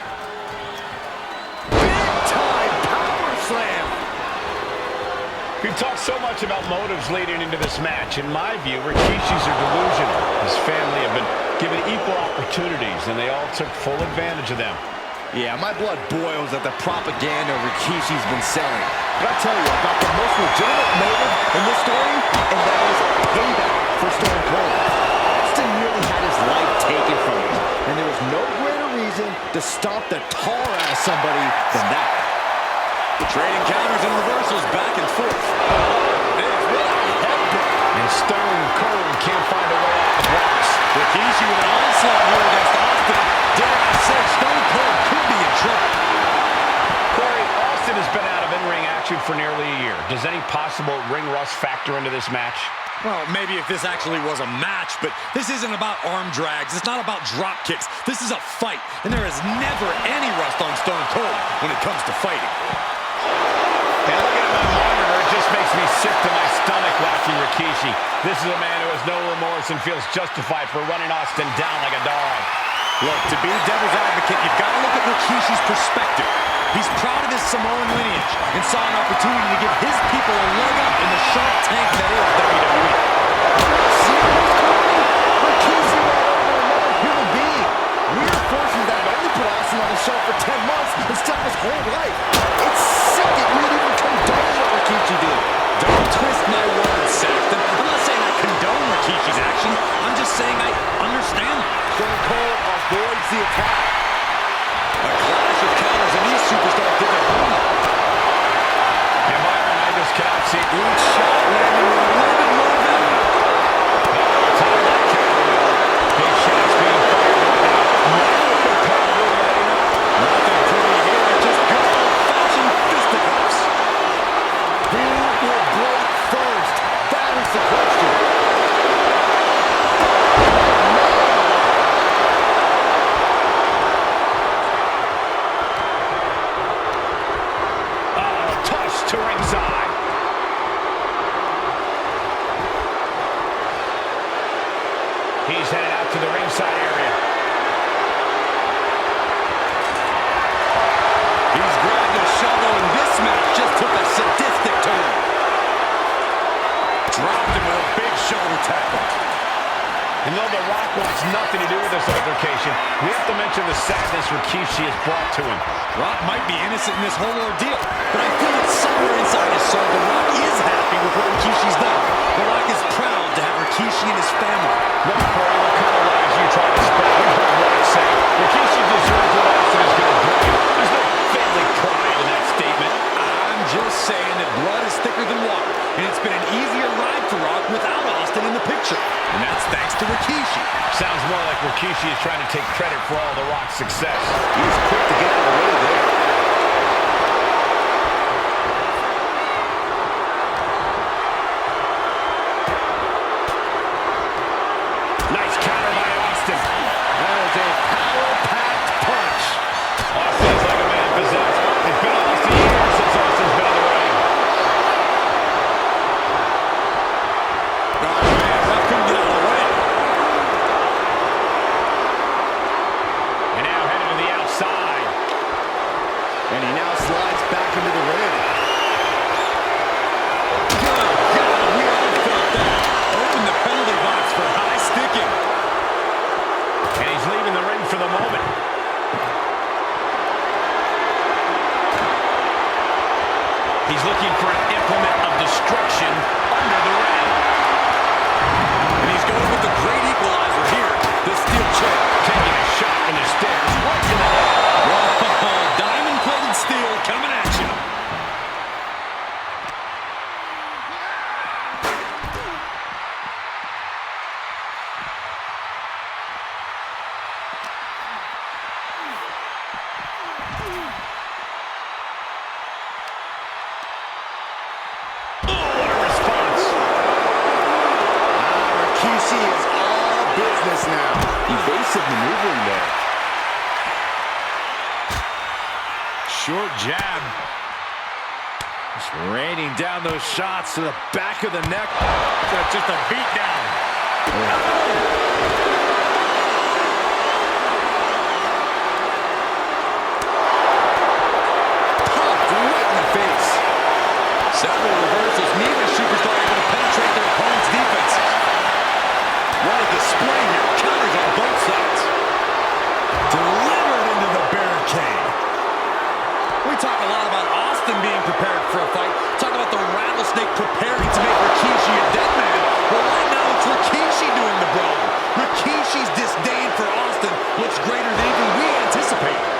Slam. We've talked so much about motives leading into this match. In my view, Rikishi's are delusional. His family have been given equal opportunities, and they all took full advantage of them. Yeah, my blood boils at the propaganda Rikishi's been selling. But I tell you about the most legitimate motive in this story, and that is payback for Stone Cold. Austin nearly had his life taken from him, and there was no greater reason to stomp the tar out of somebody than that. Trading counters and reversals back and forth. And Stone Cold can't find a way out of the blocks. Rikishi with an onslaught here against Austin. Dare I say, Stone Cold could be in trouble. Corey, Austin has been out of in-ring action for nearly a year. Does any possible ring rust factor into this match? Well, maybe if this actually was a match, but this isn't about arm drags. It's not about drop kicks. This is a fight, and there is never any rust on Stone Cold when it comes to fighting. And looking at my monitor, it just makes me sick to my stomach watching Rikishi. This is a man who has no remorse and feels justified for running Austin down like a dog. Look, to be devil's advocate, you've got to look at Rikishi's perspective. He's proud of his Samoan lineage and saw an opportunity to give his people a leg up in the Shark Tank that is WWE. Rikishi ran over another human being. Weird forces that have only put Austin on the show for 10 months instead of his whole life. It's sick that we would even condone what Rikishi did. Don't twist my words, Saxton. I'm not saying I condone Rikishi's actions. I'm just saying I understand. Stone Cold avoids the attack. A clash of counters, and these superstars did their homework. And Byron, I just cannot see Each shot landing with a little bit more value. Big shots being fired right now. Nothing pretty here, just good old-fashioned fisticuffs. Who will break first? That is the question. ringside area. He's grabbed a shovel, and this match just took a sadistic turn. Dropped him with a big shoulder tackle. And though The Rock wants nothing to do with this altercation, we have to mention the sadness Rikishi has brought to him. Rock might be innocent in this whole ordeal, but I feel that somewhere inside his soul, The Rock is happy with what Rikishi's done. The Rock is proud to have Rikishi and his family. Look, Corey, what kind of lies you trying to spread? We heard Rock say Rikishi deserves what Austin is going to bring him. There's no family pride in that statement. I'm just saying that blood is thicker than water, and it's been an easier ride for Rock without Austin in the picture. And that's thanks to Rikishi. Sounds more like Rikishi is trying to take credit for all The Rock's success. He was quick to get out of the way there. Nice counter by Austin. That is a power-packed punch. Austin is like a man possessed. It's been almost a year since Austin's been in the ring. Oh, man, Rock couldn't get out of the way. And now headed to the outside. And he now slides back into the ring. Good God, we all felt that. Open the penalty box for high sticking. And he's leaving the ring for the moment. He's looking for an implement of destruction under the ring. And he's going with the great equalizer here. This steel chair. Taking a shot from the stairs right to the head. Whoa, diamond-plated steel coming at you. Oh, what a response. Rikishi is all business now. Evasive maneuvering there. Short jab. Just raining down those shots to the back of the neck. That's just a beat down. Pumped right in the face. Several reversals. Neither superstar able to penetrate their opponent's defense. What a display here. Counters on both sides. Delivered into the barricade. We talk a lot about Austin being prepared for a fight. Talk about the rattlesnake preparing to make Rikishi a dead man. Well, right now it's Rikishi doing the brawling. Rikishi's disdain for Austin looks greater than even we anticipated.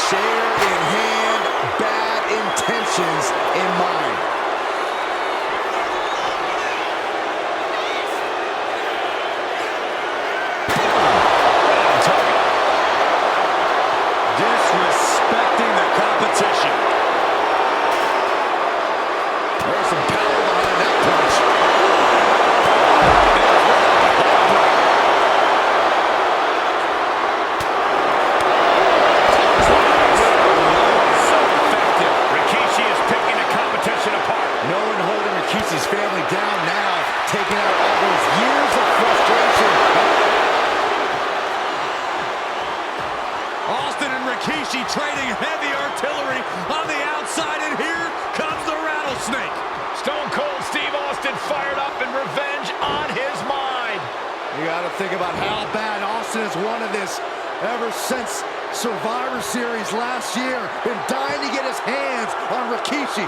Chair in hand, bad intentions in mind. Disrespecting the competition. There's some power behind that punch. So effective. Rikishi is picking the competition apart. No one holding Rikishi's family down now, taking out all those years of frustration. Austin and Rikishi trading heavy artillery on the outside, and here comes the rattlesnake. Stone Cold Steve Austin fired up and revenge on his mind. You got to think about how bad Austin has wanted this ever since Survivor Series last year. Been dying to get his hands on Rikishi.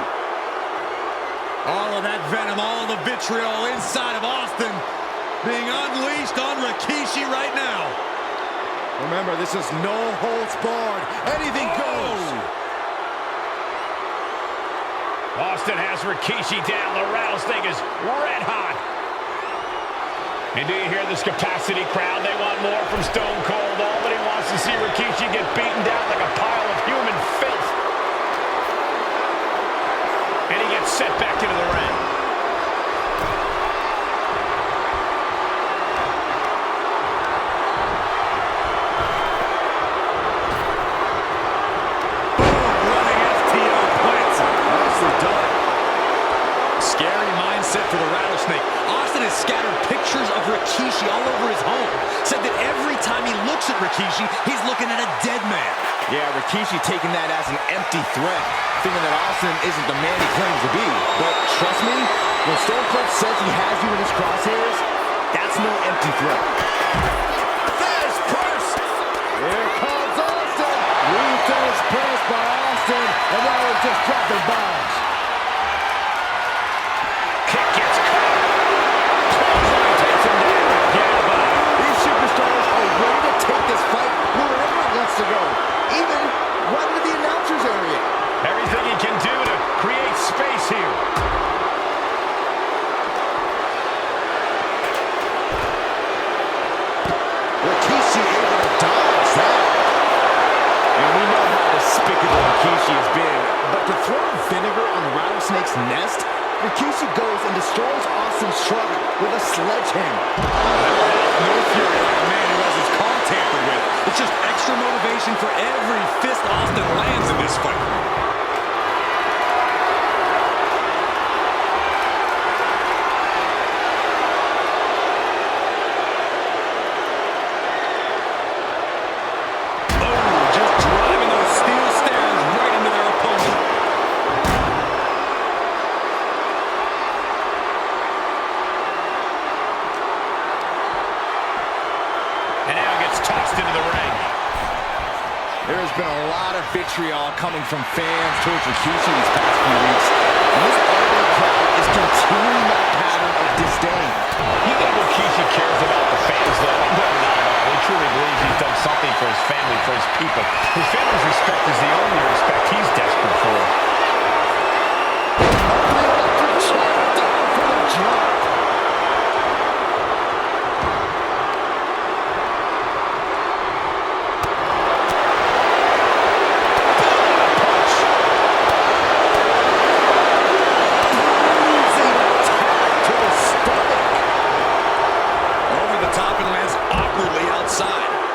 All of that venom, all of the vitriol inside of Austin being unleashed on Rikishi right now. Remember, this is no holds barred. Anything goes. Austin has Rikishi down. The rattlesnake is red hot. And do you hear this capacity crowd? They want more from Stone Cold. Nobody wants to see Rikishi get beaten down like a pile of human filth. And he gets set back into the ring. all over his home, said that every time he looks at Rikishi, he's looking at a dead man. Yeah, Rikishi taking that as an empty threat, thinking that Austin isn't the man he claims to be. But trust me, when Stone Cold says he has you in his crosshairs, that's no empty threat. Fast press! Here comes Austin! Ruthless press by Austin, and now he's just dropping bombs. Kick gets caught. Clothesline takes him down. Yeah, but These superstars are ready to take this fight wherever it wants to go, even right into the announcer's area. everything he can do to create space here. Rikishi able to dodge that. And we know how despicable Rikishi has been, but to throw vinegar on the rattlesnake's nest, Rikishi goes and destroys Austin's truck with a sledgehammer. No fury like a man who has his car tampered with. It's just extra motivation for every fist Austin lands in this fight. There's been a lot of vitriol coming from fans towards Rikishi these past few weeks. And this ugly crowd is continuing that pattern of disdain. You think Rikishi cares about the fans, though? No, not at all. He truly believes he's done something for his family, for his people. His family's respect is the only respect he's desperate for. Down for the drop.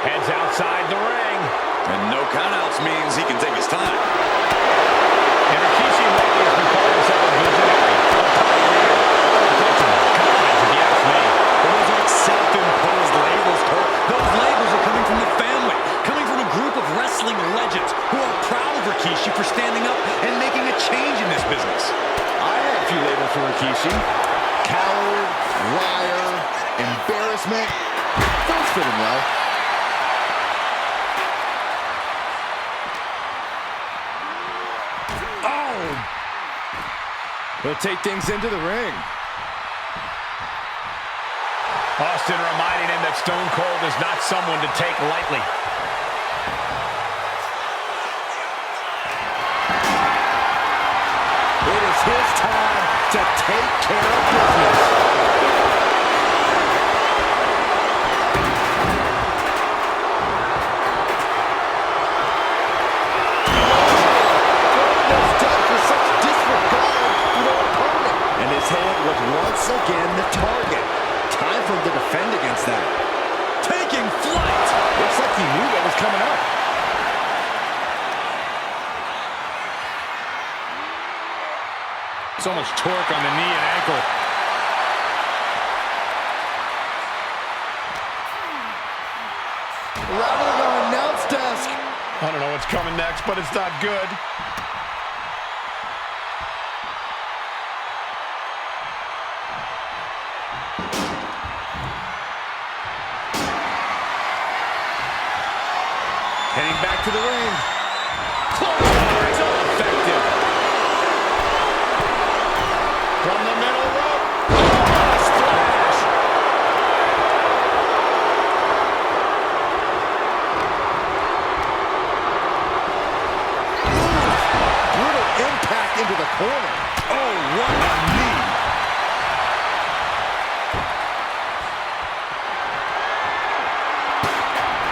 Heads outside the ring. And no countouts means he can take his time. And Rikishi lately has been calling himself a visionary, a pioneer, untouchable. Confidence, if you ask me. Well, those aren't self-imposed labels, Cole. Those labels are coming from the family, coming from a group of wrestling legends who are proud of Rikishi for standing up and making a change in this business. I have a few labels for Rikishi. Coward, liar, embarrassment. Those fit him well. He'll take things into the ring. Austin reminding him that Stone Cold is not someone to take lightly. It is his time to take care of business. Once again, the target. Time for him to defend against that. Taking flight! Looks like he knew what was coming up. So much torque on the knee and ankle. Rather than our announce desk. I don't know what's coming next, but it's not good. Heading back to the ring. Close effective. From the middle rope. Oh, splash. Brutal impact into the corner. Oh, what a knee!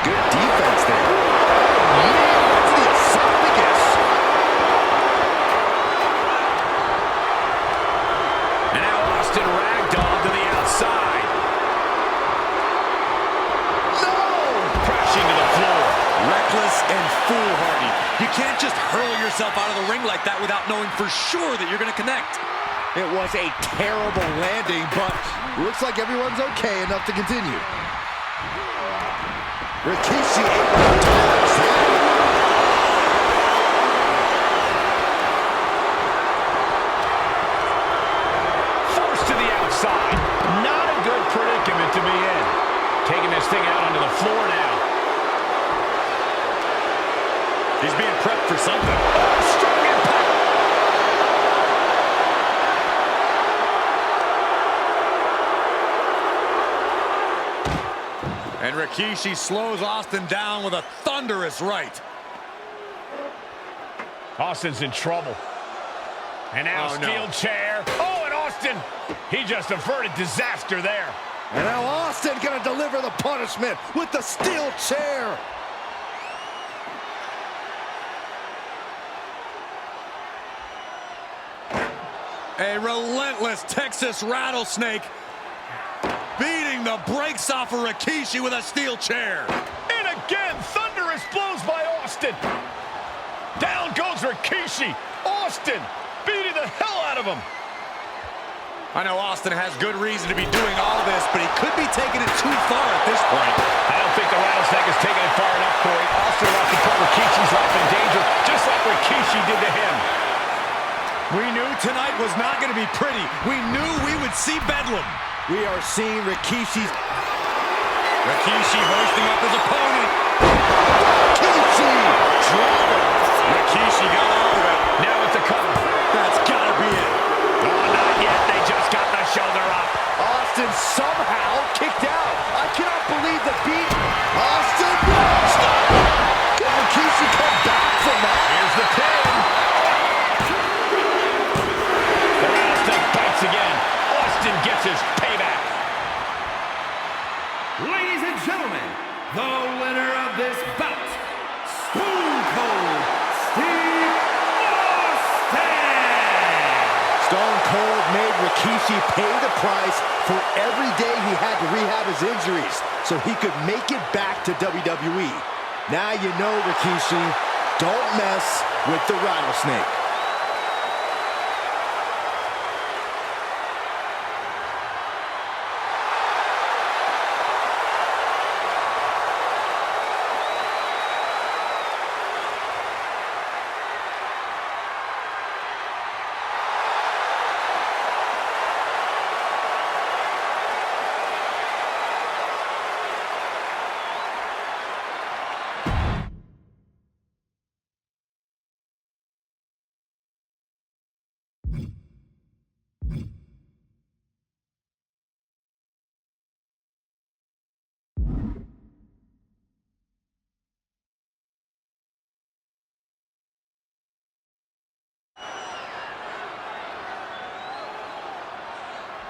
Good defense there. Ragdoll to the outside. No! Crashing to the floor. Reckless and foolhardy. You can't just hurl yourself out of the ring like that without knowing for sure that you're going to connect. It was a terrible landing, but looks like everyone's okay enough to continue. Rikishi able to dodge that. Forced to the outside. Not a good predicament to be in. Taking this thing out onto the floor now. He's being prepped for something. Oh, strong impact. And Rikishi slows Austin down with a thunderous right. Austin's in trouble. And now steel chair. Oh, and Austin, he just averted disaster there. And now Austin gonna deliver the punishment with the steel chair. A relentless Texas rattlesnake beating the brakes off of Rikishi with a steel chair. And again, thunderous blows by Austin. Down goes Rikishi. Austin beating the hell out of him. I know Austin has good reason to be doing all this, but he could be taking it too far at this point. I don't think the rattlesnake has taken it far enough, Corey. Austin wants to put Rikishi's life in danger, just like Rikishi did to him. We knew tonight was not going to be pretty. We knew we would see bedlam. We are seeing Rikishi hoisting up his opponent. Rikishi driving. Rikishi got all of it. Now with the cover. That's got to be it. Oh, not yet. They just got the shoulder up. Austin somehow kicked out. I cannot believe the beat. Austin, can Rikishi come back from that? Here's the pin. The rattlesnake bites again. Austin gets his payback. Ladies and gentlemen, the winner of this bout, Stone Cold Steve Austin! Stone Cold made Rikishi pay the price for every day he had to rehab his injuries so he could make it back to WWE. Now you know, Rikishi, don't mess with the rattlesnake.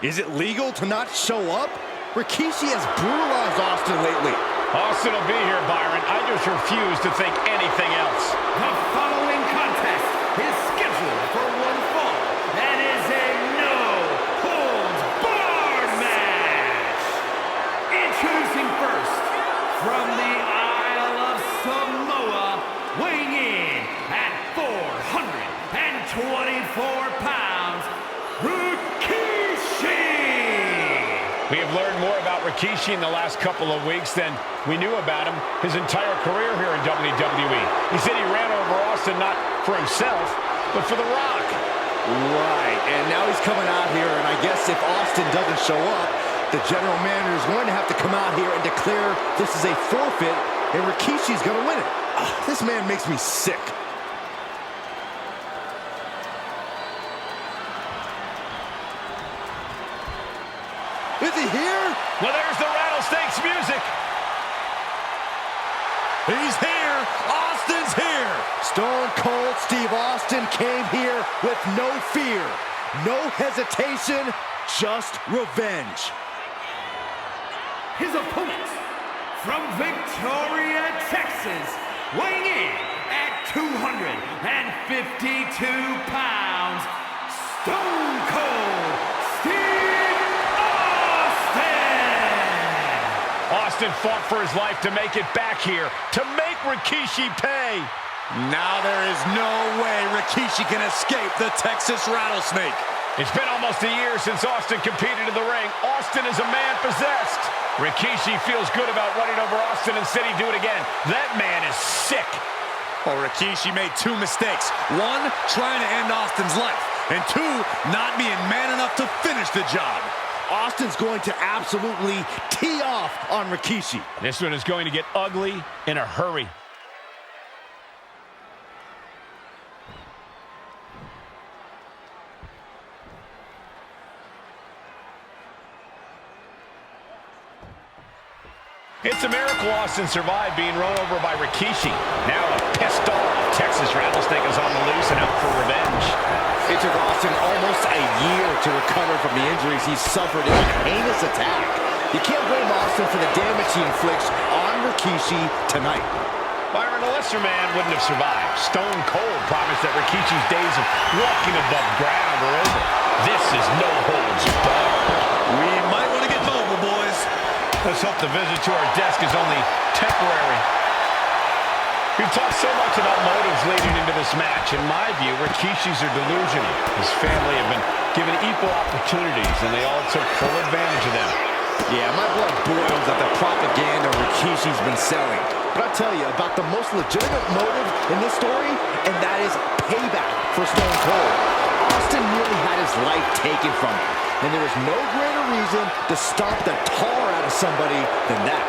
Is it legal to not show up? Rikishi has brutalized Austin lately. Austin will be here, Byron. I just refuse to think anything else. The following contest is scheduled for one fall and is a no-holds-barred match. Introducing first, from the Isle of Samoa, weighing in at 424 pounds, We have learned more about Rikishi in the last couple of weeks than we knew about him his entire career here in WWE. He said he ran over Austin not for himself, but for The Rock. Right, and now he's coming out here, and I guess if Austin doesn't show up, the general manager is going to have to come out here and declare this is a forfeit, and Rikishi's going to win it. This man makes me sick. Is he here? Well, there's the rattlesnake's music. He's here. Austin's here. Stone Cold Steve Austin came here with no fear, no hesitation, just revenge. His opponent, from Victoria, Texas, weighing in at 252 pounds, Stone Cold Steve Austin fought for his life to make it back here, to make Rikishi pay. Now there is no way Rikishi can escape the Texas rattlesnake. It's been almost a year since Austin competed in the ring. Austin is a man possessed. Rikishi feels good about running over Austin and said he'd do it again. That man is sick. Well, Rikishi made two mistakes. One, trying to end Austin's life. And two, not being man enough to finish the job. Austin's going to absolutely tee off on Rikishi. This one is going to get ugly in a hurry. It's a miracle Austin survived being run over by Rikishi. Now a pissed off Texas Rattlesnake is on the loose and out for revenge. It took Austin almost a year to recover from the injuries he suffered in a heinous attack. You can't blame Austin for the damage he inflicts on Rikishi tonight. Byron, a lesser man wouldn't have survived. Stone Cold promised that Rikishi's days of walking above ground are over. This is no holds barred. We might want to get mobile, boys. Let's hope the visit to our desk is only temporary. We've talked so much about motives leading into this match. In my view, Rikishi's are delusional. His family have been given equal opportunities, and they all took full advantage of them. Yeah, my blood boils at the propaganda Rikishi's been selling. But I'll tell you about the most legitimate motive in this story, and that is payback for Stone Cold. Austin nearly had his life taken from him, and there is no greater reason to stomp the tar out of somebody than that.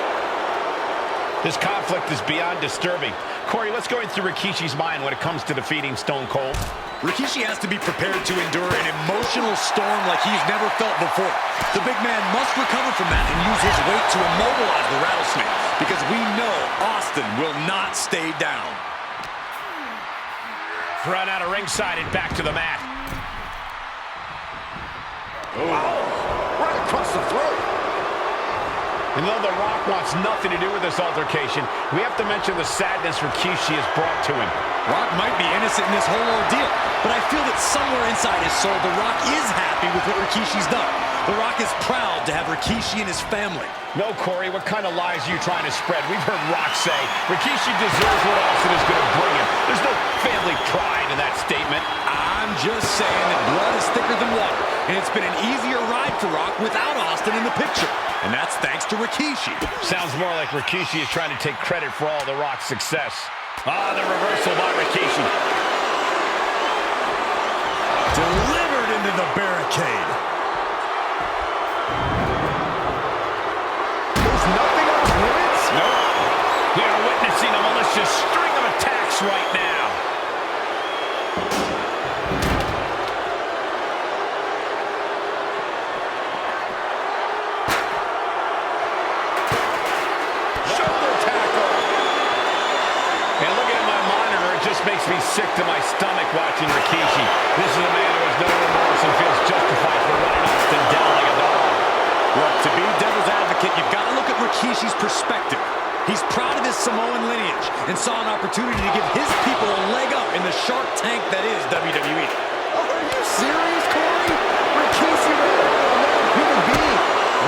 This conflict is beyond disturbing. Corey, let's go into Rikishi's mind when it comes to defeating Stone Cold. Rikishi has to be prepared to endure an emotional storm like he's never felt before. The big man must recover from that and use his weight to immobilize the Rattlesnake, because we know Austin will not stay down. Thrown out of ringside and back to the mat. Oh, right across the throat. And though The Rock wants nothing to do with this altercation, we have to mention the sadness Rikishi has brought to him. Rock might be innocent in this whole ordeal, but I feel that somewhere inside his soul, The Rock is happy with what Rikishi's done. The Rock is proud to have Rikishi and his family. No, Corey, what kind of lies are you trying to spread? We've heard Rock say Rikishi deserves what Austin is going to bring him. There's no family pride in that statement. I'm just saying that blood is thicker than water, and it's been an easier ride for Rock without Austin in the picture. And that's thanks to Rikishi. Sounds more like Rikishi is trying to take credit for all the Rock's success. Ah, the reversal by Rikishi. Delivered into the barricade. There's nothing off limits? Nope. We are witnessing a malicious string of attacks right now. Makes me sick to my stomach watching Rikishi. This is a man who has no remorse and feels justified for running Austin down like a dog. Look, to be devil's advocate, you've got to look at Rikishi's perspective. He's proud of his Samoan lineage and saw an opportunity to give his people a leg up in the Shark Tank that is WWE. Oh, are you serious, Corey? Rikishi ran over another human being.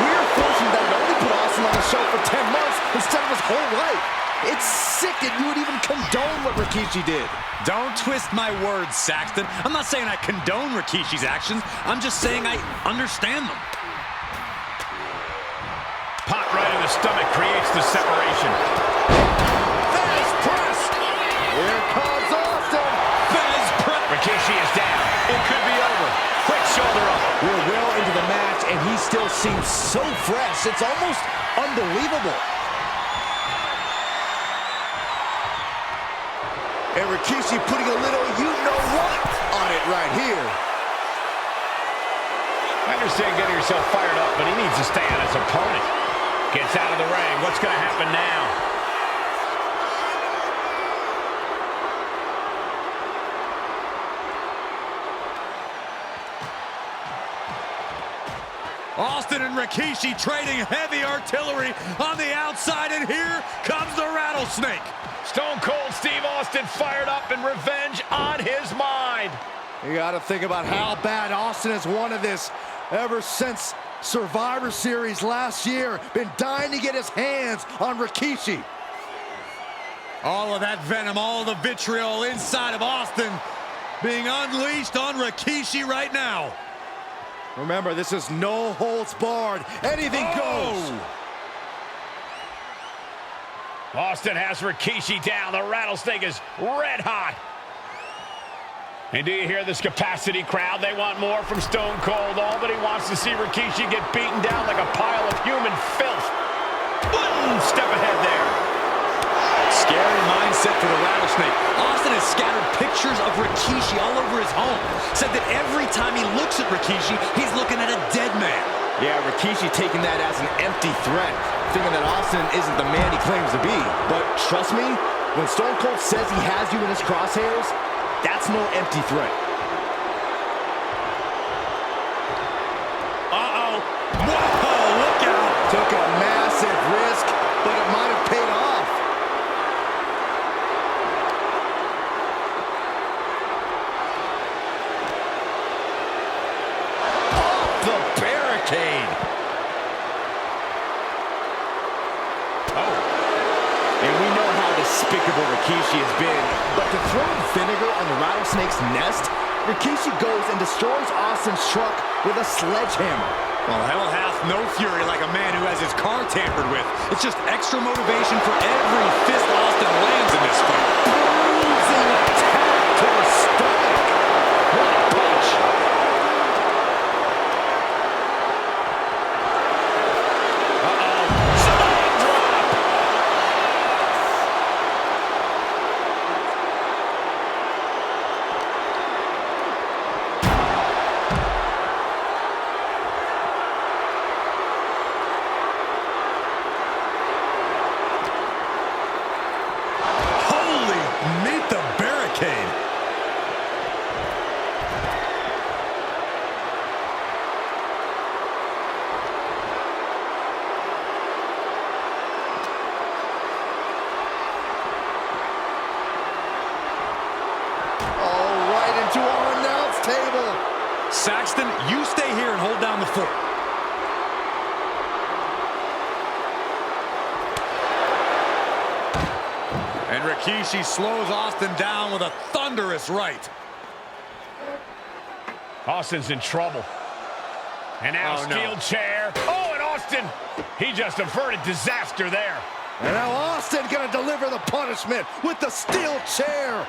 We're fortunate that it only put Austin on the show for 10 months instead of his whole life. It's sick that you would even condone what Rikishi did. Don't twist my words, Saxton. I'm not saying I condone Rikishi's actions. I'm just saying I understand them. Pot right in the stomach creates the separation. Fez press. Here comes Austin. Fez press. Rikishi is down. It could be over. Quick shoulder up. We're well into the match, and he still seems so fresh. It's almost unbelievable. And Rikishi putting a little you-know-what on it right here. I understand getting yourself fired up, but he needs to stay on his opponent. Gets out of the ring. What's going to happen now? Austin and Rikishi trading heavy artillery on the outside, and here comes the Rattlesnake. Stone Cold Steve Austin fired up and revenge on his mind. You got to think about how bad Austin has wanted this ever since Survivor Series last year. Been dying to get his hands on Rikishi. All of that venom, all the vitriol inside of Austin being unleashed on Rikishi right now. Remember, this is no holds barred. Anything goes. Austin has Rikishi down. The rattlesnake is red hot. And do you hear this capacity crowd? They want more from Stone Cold. All but he wants to see Rikishi get beaten down like a pile of human filth. One step ahead there. Scary mindset for the rattlesnake. Austin has scattered pictures of Rikishi all over his home. Said that every time he looks at Rikishi, he's looking at a dead man. Yeah, Rikishi taking that as an empty threat, thinking that Austin isn't the man he claims to be. But trust me, when Stone Cold says he has you in his crosshairs, that's no empty threat. Uh-oh. Whoa, look out. Took a massive risk, but it might have paid off. Off the barricade. Oh. And we know how despicable Rikishi has been, but to throw vinegar on the rattlesnake's nest, Rikishi goes and destroys Austin's truck with a sledgehammer. Well, hell hath no fury like a man who has his car tampered with. It's just extra motivation for every fist Austin lands in this fight. Bruising attack to the stomach. What a punch. Saxton, you stay here and hold down the fort. And Rikishi slows Austin down with a thunderous right. Austin's in trouble. And now steel chair. Oh, and Austin, he just averted disaster there. And now Austin gonna deliver the punishment with the steel chair.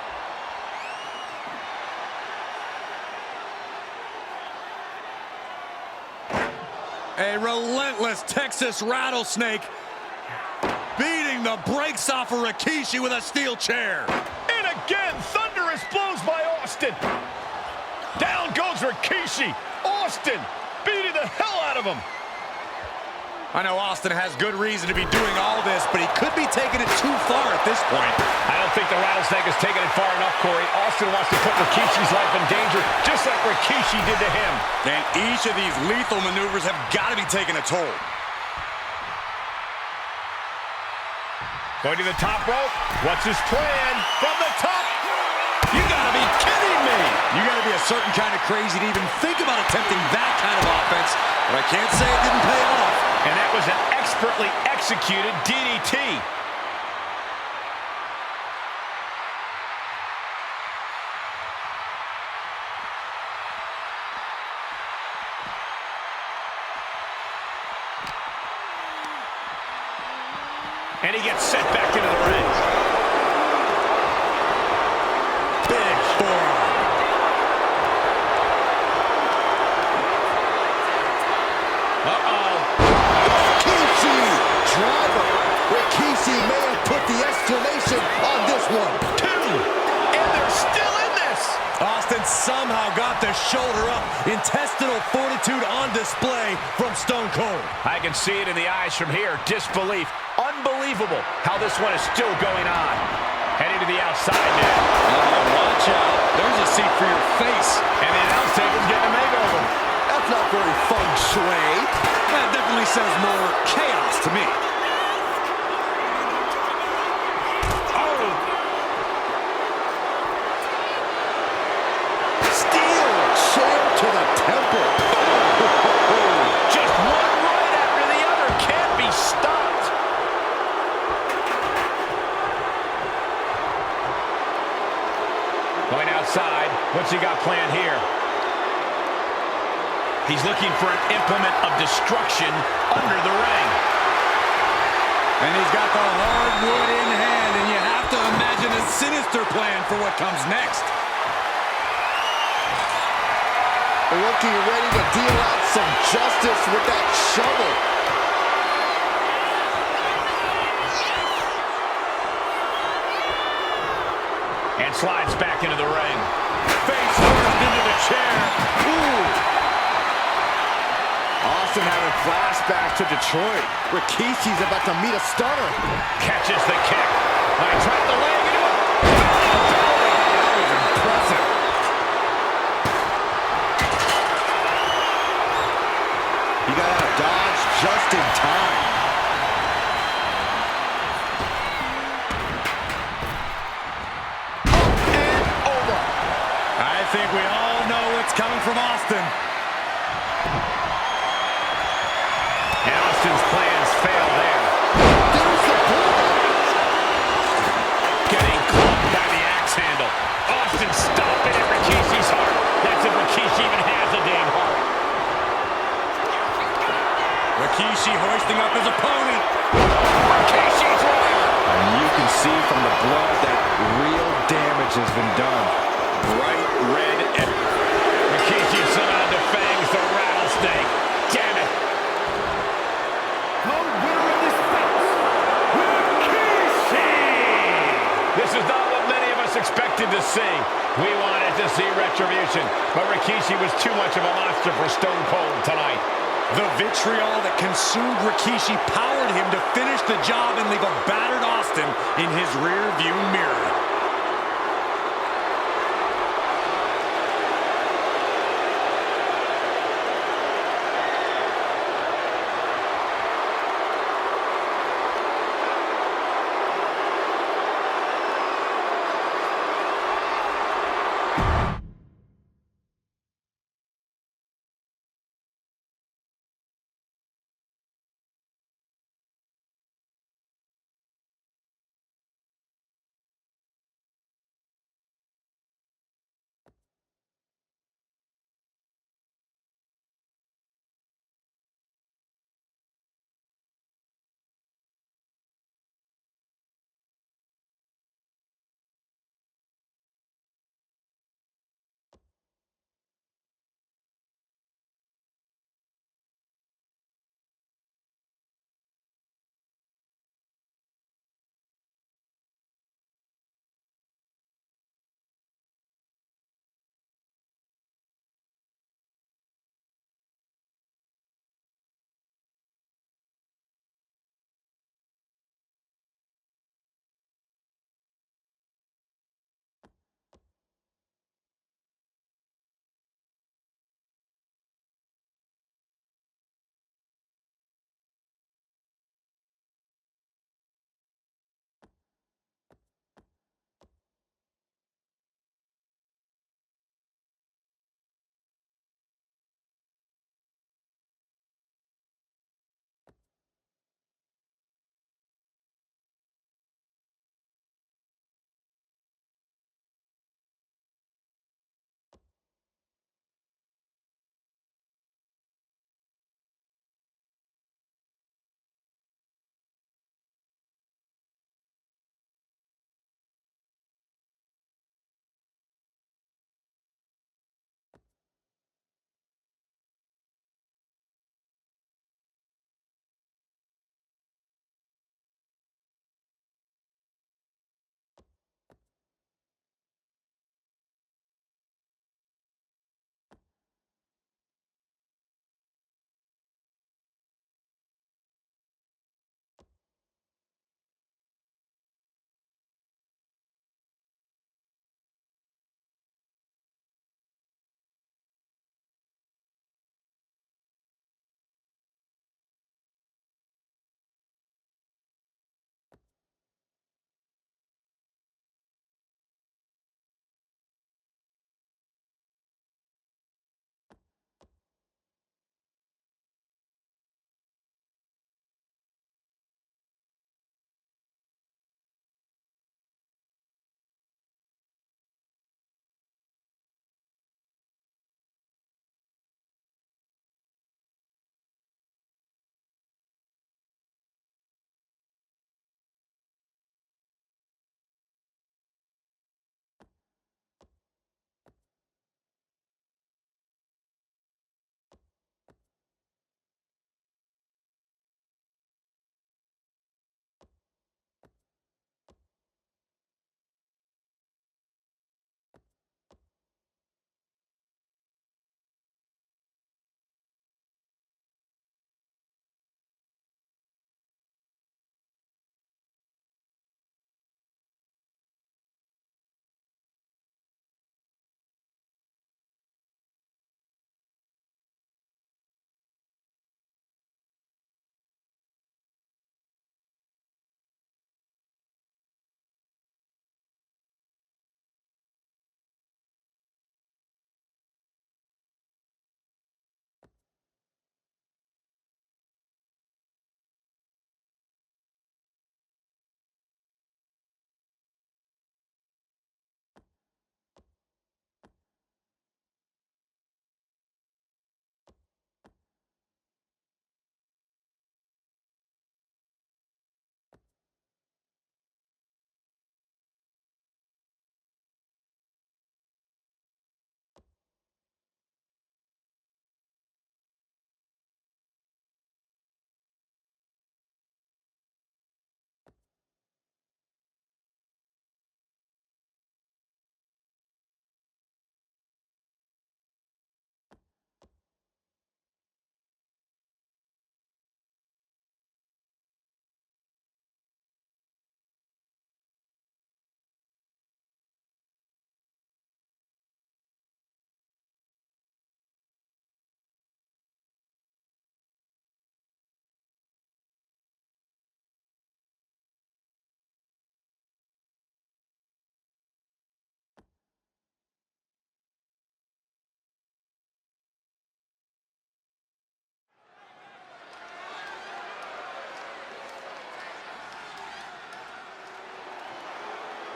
A relentless Texas rattlesnake beating the brakes off of Rikishi with a steel chair. And again, thunderous blows by Austin. Down goes Rikishi. Austin beating the hell out of him. I know Austin has good reason to be doing all this, but he could be taking it too far at this point. I don't think the rattlesnake has taken it far enough, Corey. Austin wants to put Rikishi's life in danger, just like Rikishi did to him. And each of these lethal maneuvers have got to be taking a toll. Going to the top rope. What's his plan? From the top. You gotta be kidding me. You gotta be a certain kind of crazy to even think about attempting that kind of offense, but I can't say it didn't pay off. And that was an expertly executed DDT. And he gets sent back into the ring. Big forearm. Driver. Rikishi may have put the exclamation on this one. 2. And they're still in this. Austin somehow got the shoulder up. Intestinal fortitude on display from Stone Cold. I can see it in the eyes from here. Disbelief. Unbelievable how this one is still going on. Heading to the outside now. Watch out. There's a seat for your face. And the announce table's getting a makeover. That's not very feng shui. That definitely says more chaos to me. Steel chair to the temple. Just one right after the other. Can't be stopped. Going outside. What's he got planned here? He's looking for an implement of destruction under the ring. And he's got the hardwood in hand, and you have to imagine a sinister plan for what comes next. Looking ready to deal out some justice with that shovel. And slides back into the ring. Face first into the chair. Ooh. Austin having flashbacks to Detroit. Rikishi's about to meet a stunner. Catches the kick. Now he trapped the leg into it. That was impressive. He got out of dodge just in time. I think we all know what's coming from Austin. And Austin's plans fail there. There's the ball. Getting clubbed by the axe handle. Austin stomping at Rikishi's heart. That's if Rikishi even has a damn heart. Rikishi hoisting up his opponent. Rikishi's right. And you can see from the blood that real damage has been done. Bright red and Rikishi somehow defangs the rattlesnake. Damn it. The winner of this bout, Rikishi! This is not what many of us expected to see. We wanted to see retribution, but Rikishi was too much of a monster for Stone Cold tonight. The vitriol that consumed Rikishi powered him to finish the job and leave a battered Austin in his rear-view mirror.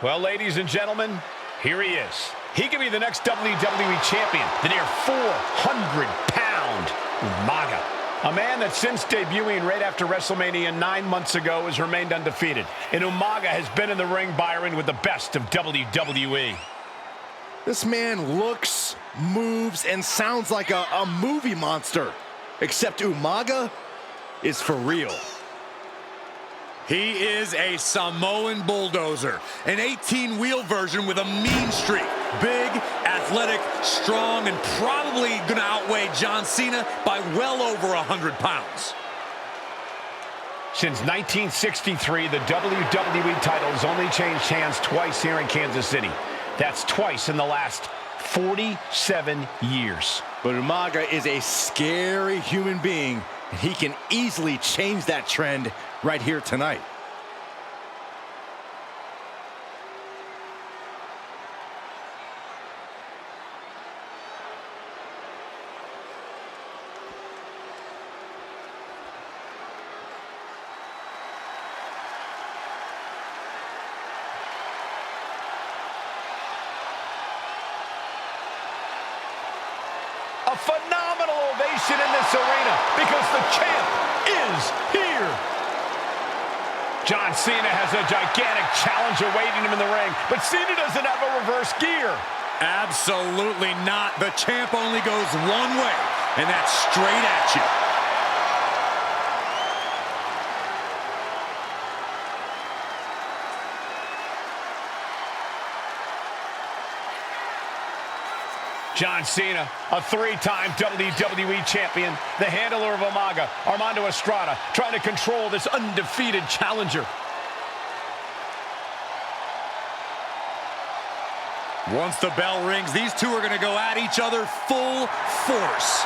Well, ladies and gentlemen, here he is. He could be the next WWE champion, the near 400-pound Umaga. A man that since debuting right after WrestleMania 9 months ago has remained undefeated. And Umaga has been in the ring, Byron, with the best of WWE. This man looks, moves, and sounds like a movie monster. Except Umaga is for real. He is a Samoan bulldozer, an 18-wheel version with a mean streak. Big, athletic, strong, and probably going to outweigh John Cena by well over 100 pounds. Since 1963, the WWE title has only changed hands twice here in Kansas City. That's twice in the last 47 years. But Umaga is a scary human being, and he can easily change that trend right here tonight. A phenomenal ovation in this arena because the champ is here. John Cena has a gigantic challenge awaiting him in the ring, but Cena doesn't have a reverse gear. Absolutely not. The champ only goes one way, and that's straight at you. John Cena, a three-time WWE champion, the handler of Umaga, Armando Estrada, trying to control this undefeated challenger. Once the bell rings, these two are going to go at each other full force.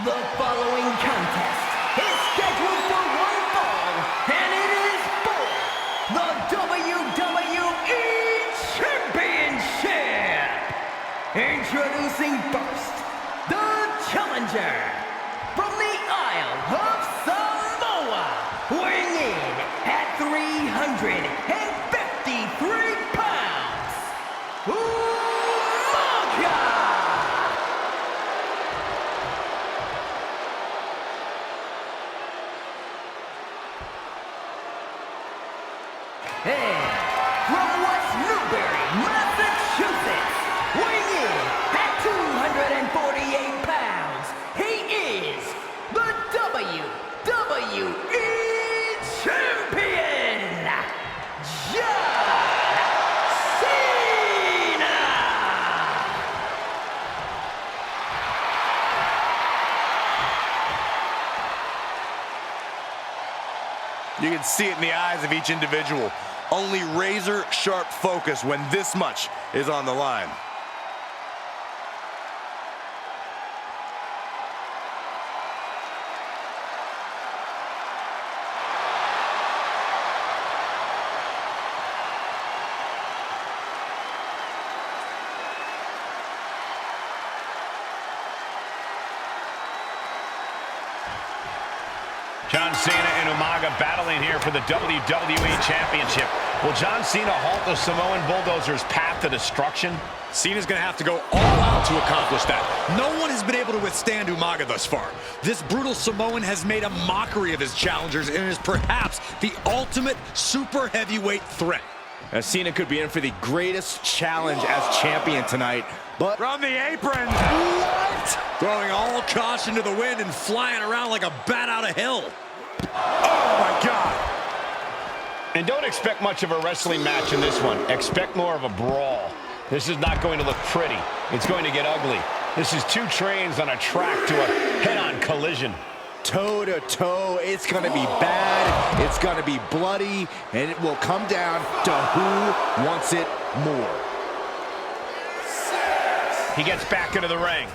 The following contest is scheduled for one fall, and it is for the WWE Championship. Introducing first, the challenger from the Isle of Samoa, weighing in at 353 pounds, Umaga. And from West Newbury, Massachusetts, weighing in at 248 pounds, he is the WWE Champion, John Cena! You can see it in the eyes of each individual. Only razor-sharp focus when this much is on the line. John Cena and Umaga battling here for the WWE Championship. Will John Cena halt the Samoan Bulldozer's path to destruction? Cena's going to have to go all out to accomplish that. No one has been able to withstand Umaga thus far. This brutal Samoan has made a mockery of his challengers and is perhaps the ultimate super heavyweight threat. Now, Cena could be in for the greatest challenge as champion tonight, but From the apron. what? Throwing all caution to the wind and flying around like a bat out of hell. Oh, my God. And don't expect much of a wrestling match in this one. Expect more of a brawl. This is not going to look pretty. It's going to get ugly. This is two trains on a track to a head-on collision. Toe-to-toe, it's going to be bad, it's going to be bloody, and it will come down to who wants it more. He gets back into the ring.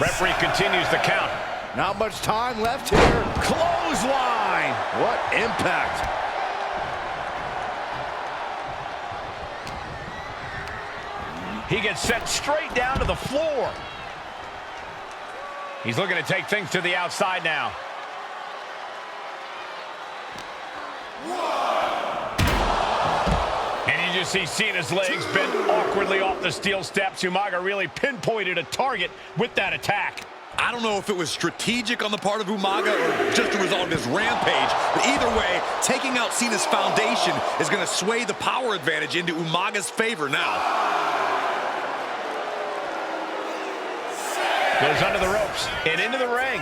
Referee continues the count. Not much time left here. Clothesline. What impact. He gets sent straight down to the floor. He's looking to take things to the outside now. And you just see Cena's legs bent awkwardly off the steel steps. Umaga really pinpointed a target with that attack. I don't know if it was strategic on the part of Umaga or just a result of his rampage, but either way, taking out Cena's foundation is going to sway the power advantage into Umaga's favor now. Goes under the ropes and into the ring.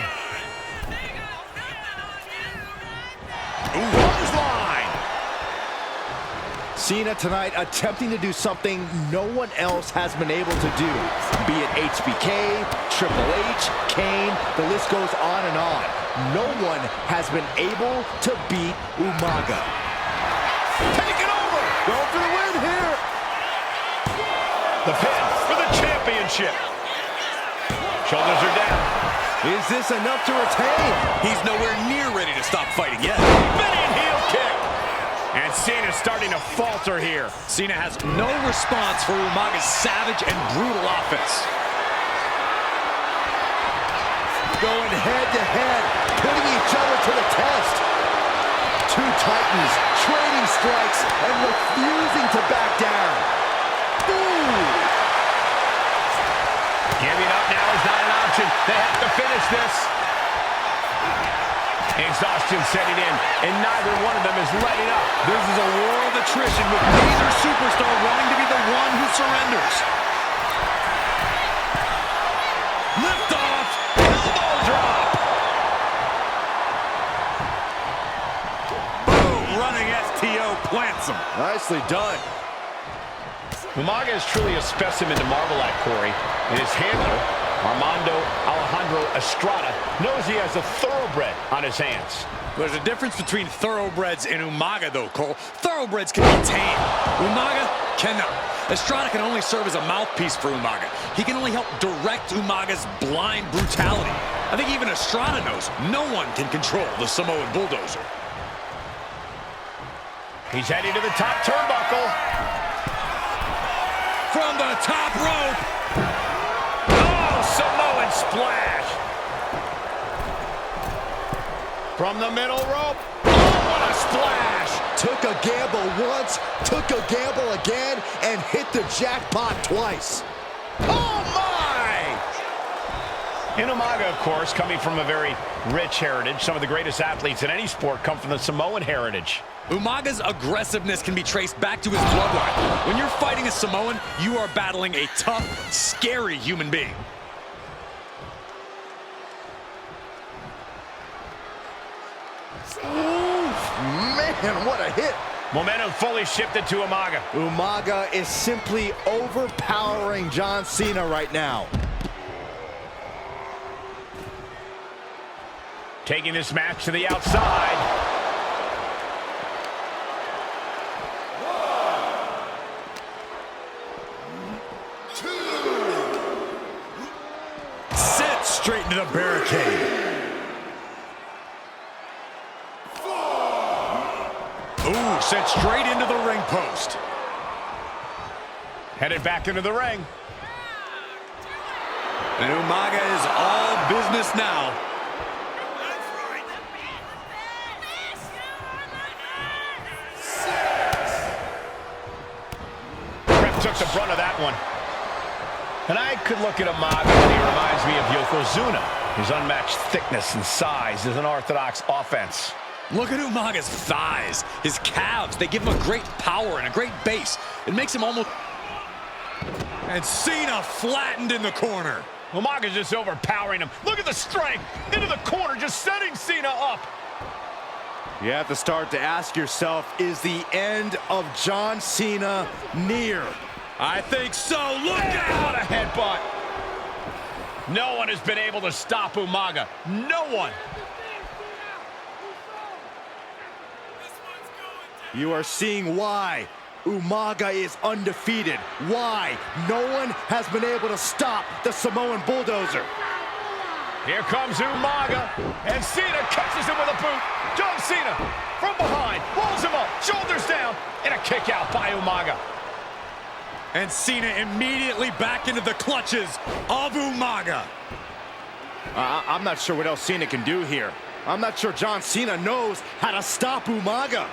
Clothesline. Cena tonight attempting to do something no one else has been able to do. Be it HBK, Triple H, Kane, the list goes on and on. No one has been able to beat Umaga. Take it over. Going for the win here. The pin for the championship. Shoulders are down. Is this enough to retain? He's nowhere near ready to stop fighting yet. Spinning heel kick. And Cena's starting to falter here. Cena has no response for Umaga's savage and brutal offense. Going head to head, putting each other to the test. Two titans trading strikes and refusing to back down. Ooh. Giving up now is not an option. They have to finish this. Exhaustion setting in, and neither one of them is letting up. This is a war of attrition with neither superstar wanting to be the one who surrenders. Lift off, elbow drop. Boom, running STO plants him. Nicely done. Umaga is truly a specimen to marvel at, Corey. And his handler, Armando Alejandro Estrada, knows he has a thoroughbred on his hands. There's a difference between thoroughbreds and Umaga, though, Cole. Thoroughbreds can be tamed. Umaga cannot. Estrada can only serve as a mouthpiece for Umaga. He can only help direct Umaga's blind brutality. I think even Estrada knows no one can control the Samoan bulldozer. He's heading to the top turnbuckle. From the top rope. Oh, Samoan splash. From the middle rope. Oh, what a splash. Took a gamble once, took a gamble again, and hit the jackpot twice. Oh, my! And Umaga, of course, coming from a very rich heritage. Some of the greatest athletes in any sport come from the Samoan heritage. Umaga's aggressiveness can be traced back to his bloodline. When you're fighting a Samoan, you are battling a tough, scary human being. Man, what a hit. Momentum fully shifted to Umaga. Umaga is simply overpowering John Cena right now. Taking this match to the outside. Sent straight into the barricade. Ooh, sent straight into the ring post. Headed back into the ring. And Umaga is all business now. Ref took the brunt of that one. And I could look at Umaga and he reminds me of Yokozuna. His unmatched thickness and size is an orthodox offense. Look at Umaga's thighs, his calves. They give him a great power and a great base. It makes him almost... And Cena flattened in the corner. Umaga's just overpowering him. Look at the strength. Into the corner, just setting Cena up. You have to start to ask yourself, is the end of John Cena near? I think so. Look out! What a headbutt. No one has been able to stop Umaga. No one. You are seeing why Umaga is undefeated. Why no one has been able to stop the Samoan bulldozer. Here comes Umaga, and Cena catches him with a boot. John Cena from behind, rolls him up, shoulders down, and a kick out by Umaga. And Cena immediately back into the clutches of Umaga. I'm not sure what else Cena can do here. I'm not sure John Cena knows how to stop Umaga.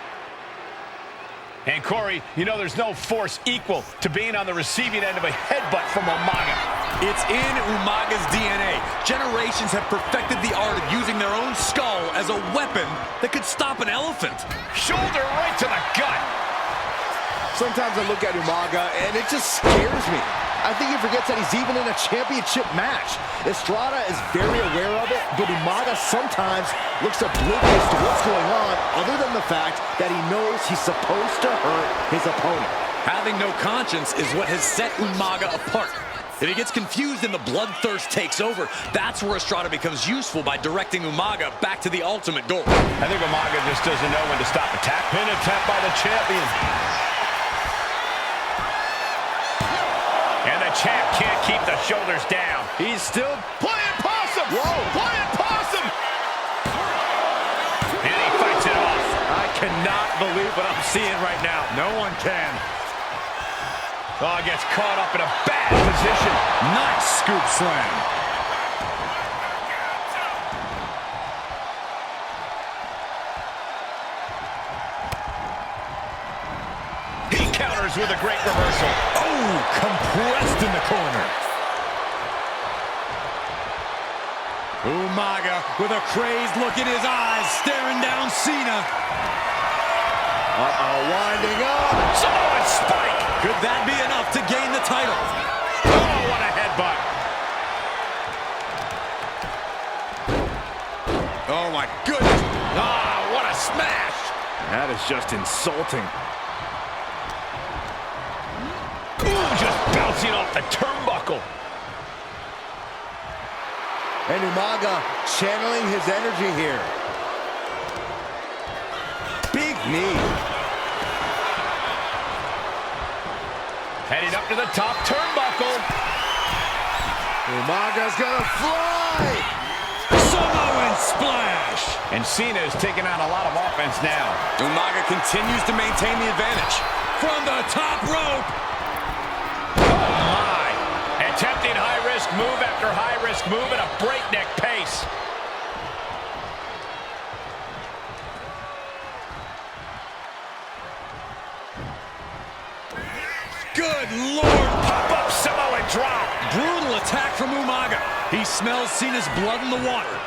And Corey, you know there's no force equal to being on the receiving end of a headbutt from Umaga. It's in Umaga's DNA. Generations have perfected the art of using their own skull as a weapon that could stop an elephant. Shoulder right to the gut. Sometimes I look at Umaga and it just scares me. I think he forgets that he's even in a championship match. Estrada is very aware of it, but Umaga sometimes looks oblivious to what's going on, other than the fact that he knows he's supposed to hurt his opponent. Having no conscience is what has set Umaga apart. If he gets confused and the bloodthirst takes over, that's where Estrada becomes useful by directing Umaga back to the ultimate goal. I think Umaga just doesn't know when to stop a tap. Pin attempt by the champion. And the champ can't keep the shoulders down. He's still playing possum. Whoa, playing possum. And he fights it off. I cannot believe what I'm seeing right now. No one can. Oh, gets caught up in a bad position. Nice scoop slam. He counters with a great reversal. Oh, compressed in the corner. Umaga with a crazed look in his eyes, staring down Cena. Uh-oh, winding up. Samoan spike. Could that be enough to gain the title? Oh, what a headbutt. Oh, my goodness. Ah, what a smash. That is just insulting. Ooh, just bouncing off the turnbuckle. And Umaga channeling his energy here. Big knee. Heading up to the top turnbuckle. Umaga's gonna fly. Samoan splash. And Cena is taking on a lot of offense now. Umaga continues to maintain the advantage. From the top rope. Oh, my. Attempting high-risk move after high-risk move at a breakneck pace. Good Lord. Pop-up Samoan drop. Brutal attack from Umaga. He smells Cena's blood in the water.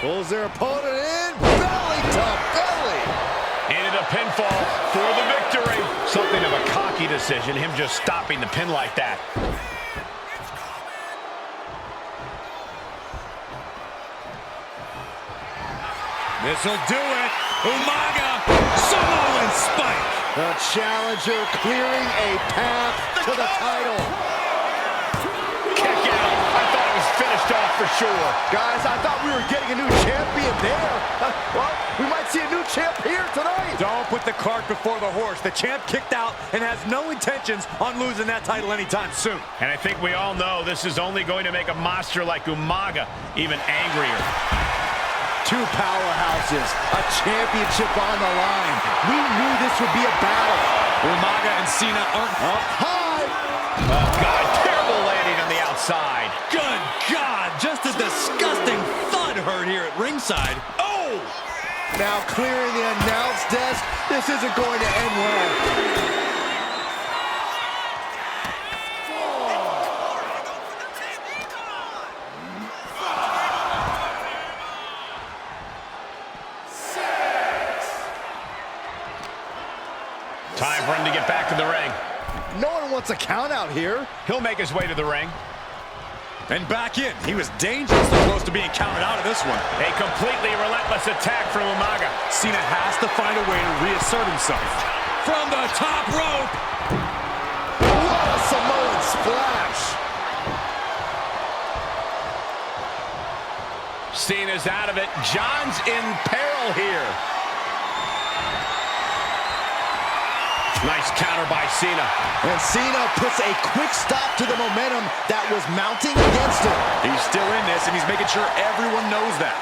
Pulls their opponent in. Belly to belly. Into the pinfall for the victory. Something of a cocky decision, him just stopping the pin like that. This'll do it. Umaga. Samoan spike. The challenger clearing a path to the title. Kick out. I thought it was finished off for sure. Guys, I thought we were getting a new champion there. Well, we might see a new champ here tonight. Don't put the cart before the horse. The champ kicked out and has no intentions on losing that title anytime soon. And I think we all know this is only going to make a monster like Umaga even angrier. Two powerhouses, a championship on the line. We knew this would be a battle. Umaga and Cena aren't Up high. Oh, God, terrible landing on the outside. Good God, just a disgusting thud heard here at ringside. Oh! Now clearing the announce desk. This isn't going to end well. Time for him to get back to the ring. No one wants a count out here. He'll make his way to the ring. And back in. He was dangerous as close to being counted out of this one. A completely relentless attack from Umaga. Cena has to find a way to reassert himself. From the top rope. What a Samoan splash. Cena's out of it. John's in peril here. Nice counter by Cena. And Cena puts a quick stop to the momentum that was mounting against him. He's still in this, and he's making sure everyone knows that.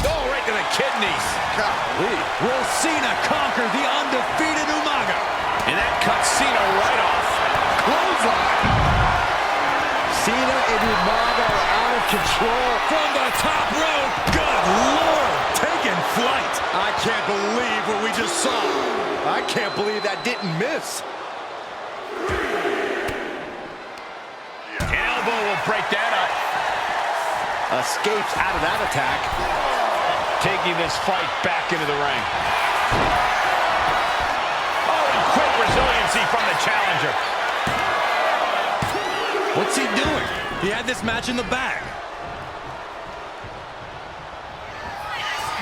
Oh, right to the kidneys. Golly. Will Cena conquer the undefeated Umaga? And that cuts Cena right off. Clothesline. Cena and Umaga are out of control. From the top rope. Good Lord. Taking flight. I can't believe what we just saw. I can't believe that didn't miss. Elbow will break that up. Escapes out of that attack. Taking this fight back into the ring. Oh, and quick resiliency from the challenger. What's he doing? He had this match in the bag.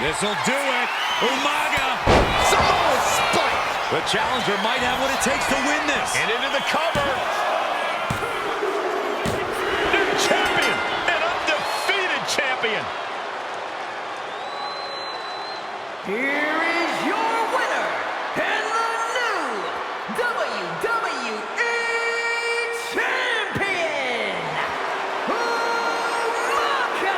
This'll do it. Umaga. Samoa spike. The challenger might have what it takes to win this. And into the cover. New champion. An undefeated champion. Here is your winner, and the new WWE Champion, Umaga!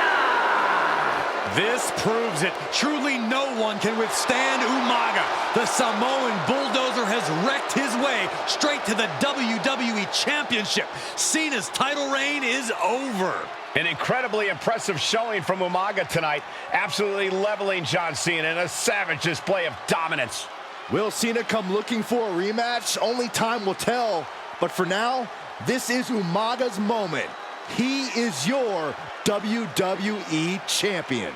This proves it. Truly no one can withstand Umaga. The Samoan bulldozer has wrecked his way straight to the WWE Championship. Cena's title reign is over. An incredibly impressive showing from Umaga tonight. Absolutely leveling John Cena in a savage display of dominance. Will Cena come looking for a rematch? Only time will tell. But for now, this is Umaga's moment. He is your WWE Champion.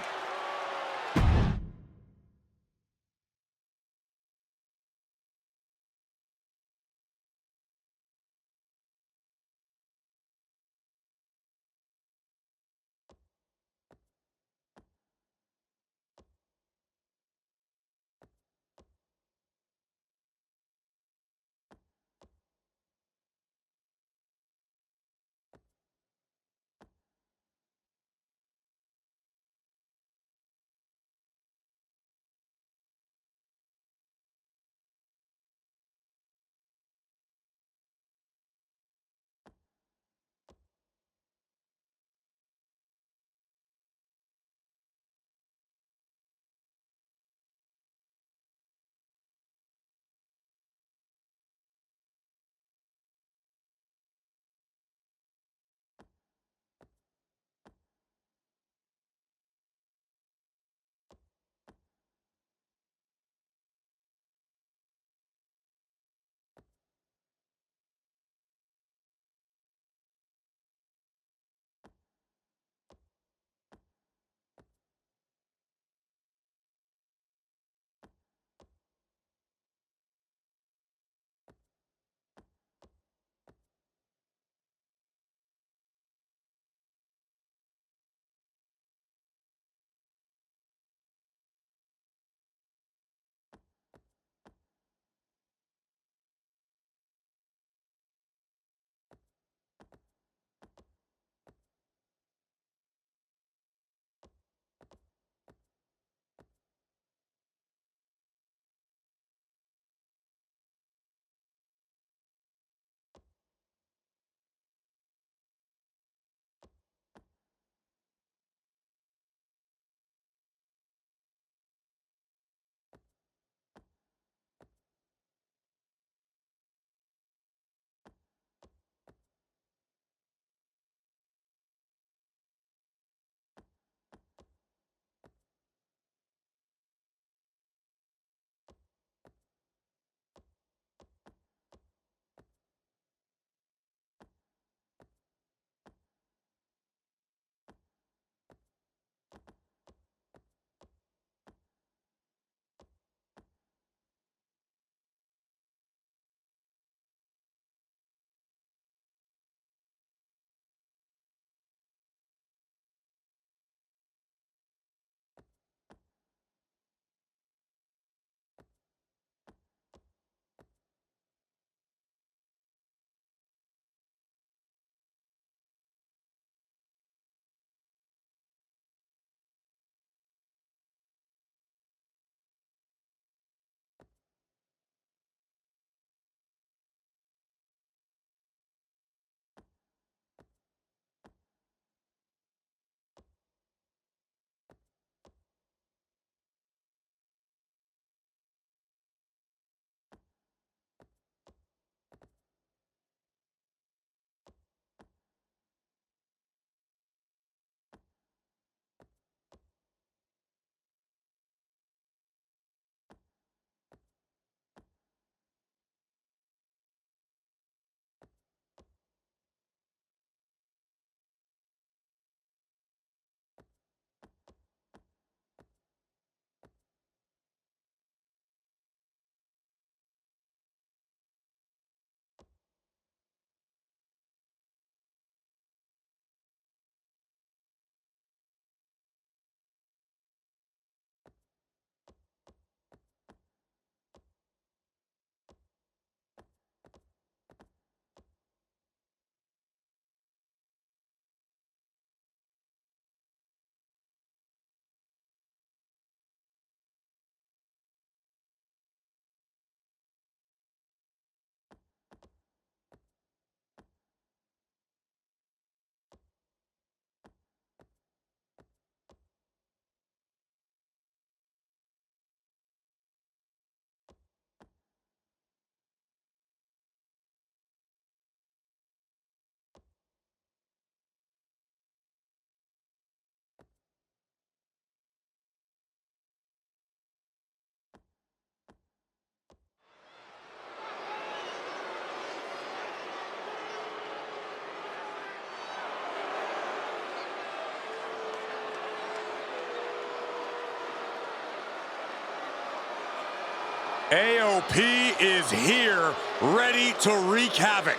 AOP is here, ready to wreak havoc.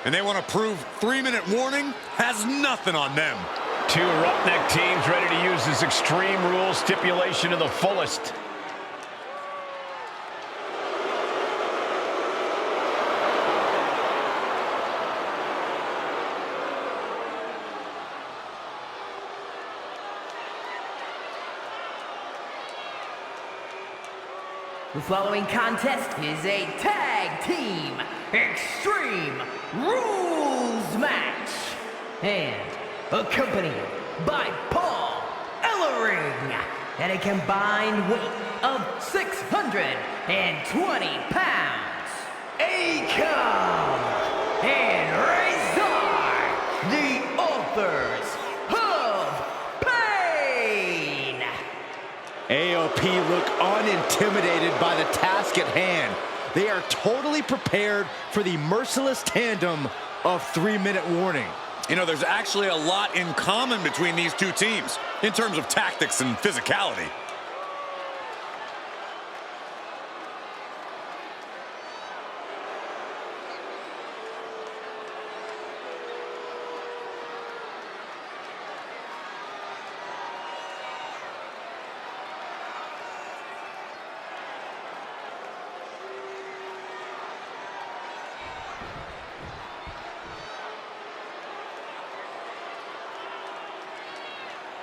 And they want to prove 3-minute warning has nothing on them. Two roughneck teams ready to use this extreme rule stipulation to the fullest. The following contest is a tag team extreme rules match and accompanied by Paul Ellering at a combined weight of 620 pounds. Akam and Razor, the authors of Pain. AOP look unintimidated by the task at hand. They are totally prepared for the merciless tandem of 3-minute warning. You know, there's actually a lot in common between these two teams in terms of tactics and physicality.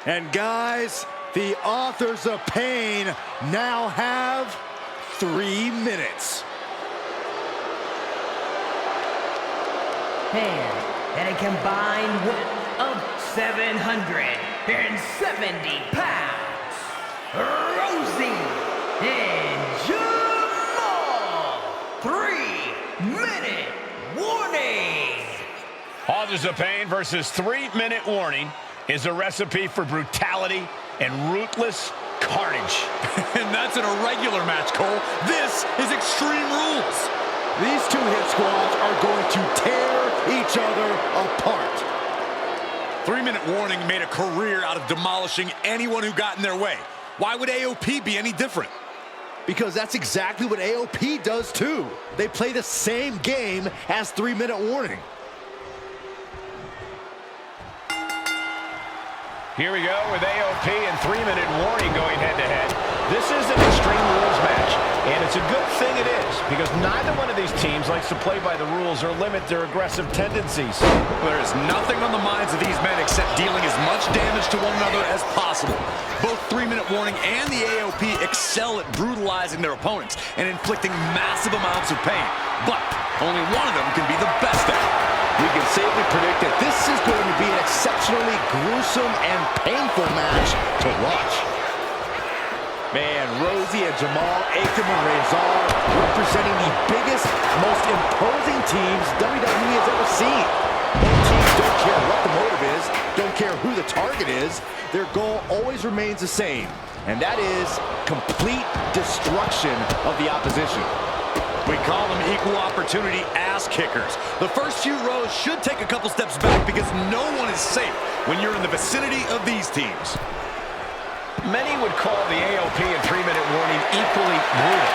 And guys, the authors of Pain now have 3 minutes. And at a combined weight of 770 pounds, Rosie and Jamal. 3-minute warning. Authors of Pain versus 3-minute warning is a recipe for brutality and ruthless carnage. And that's an irregular match, Cole. This is Extreme Rules. These two hit squads are going to tear each other apart. 3-minute warning made a career out of demolishing anyone who got in their way. Why would AOP be any different? Because that's exactly what AOP does too. They play the same game as 3-minute warning. Here we go with AOP and 3-minute warning going head-to-head. This is an Extreme Rules match, and it's a good thing it is, because neither one of these teams likes to play by the rules or limit their aggressive tendencies. There is nothing on the minds of these men except dealing as much damage to one another as possible. Both 3-minute warning and the AOP excel at brutalizing their opponents and inflicting massive amounts of pain. But only one of them can be the best at it. We can safely predict that this is going to be an exceptionally gruesome and painful match to watch. Man, Rosie and Jamal, Akam and Razor representing the biggest, most imposing teams WWE has ever seen. Both teams don't care what the motive is, don't care who the target is. Their goal always remains the same, and that is complete destruction of the opposition. We call them equal opportunity ass kickers. The first few rows should take a couple steps back because no one is safe when you're in the vicinity of these teams. Many would call the AOP and 3-minute warning equally brutal.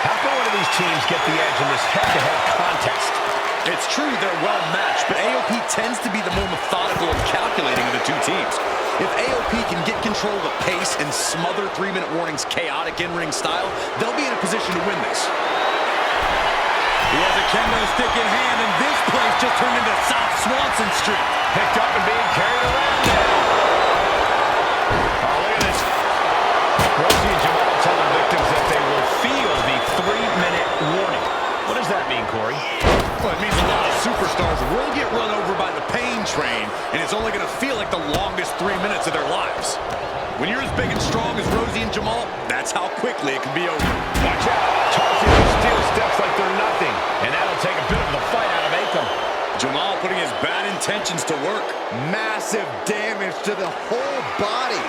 How can one of these teams get the edge in this head-to-head contest? It's true they're well matched, but AOP tends to be the more methodical and calculating of the two teams. If AOP can get control of the pace and smother 3-minute warning's chaotic in-ring style, they'll be in a position to win this. He has a kendo stick in hand, and this place just turned into South Swanson Street. Picked up and being carried around now. Oh, look at this. Rosie and Jamal tell the victims that they will feel the 3-minute warning. What does that mean, Corey? Well, it means a lot of superstars will get run over by the pain train, and it's only going to feel like the longest 3 minutes of their lives. When you're as big and strong as Rosie and Jamal, that's how quickly it can be over. Watch out. Tossing those steel steps like they're nothing. And that'll take a bit of the fight out of Akam. Jamal putting his bad intentions to work. Massive damage to the whole body.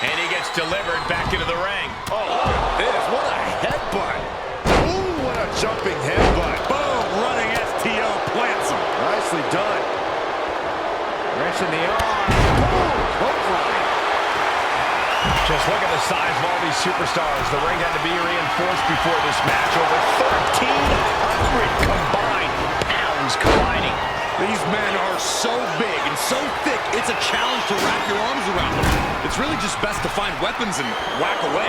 And he gets delivered back into the ring. Oh, look at this. What a headbutt. Ooh, what a jumping headbutt. Boom, running STO plants him. Nicely done. Wrench in the arm. Boom, clothesline. Just look at the size of all these superstars. The ring had to be reinforced before this match. Over 1,300 combined pounds colliding. These men are so big and so thick, it's a challenge to wrap your arms around them. It's really just best to find weapons and whack away.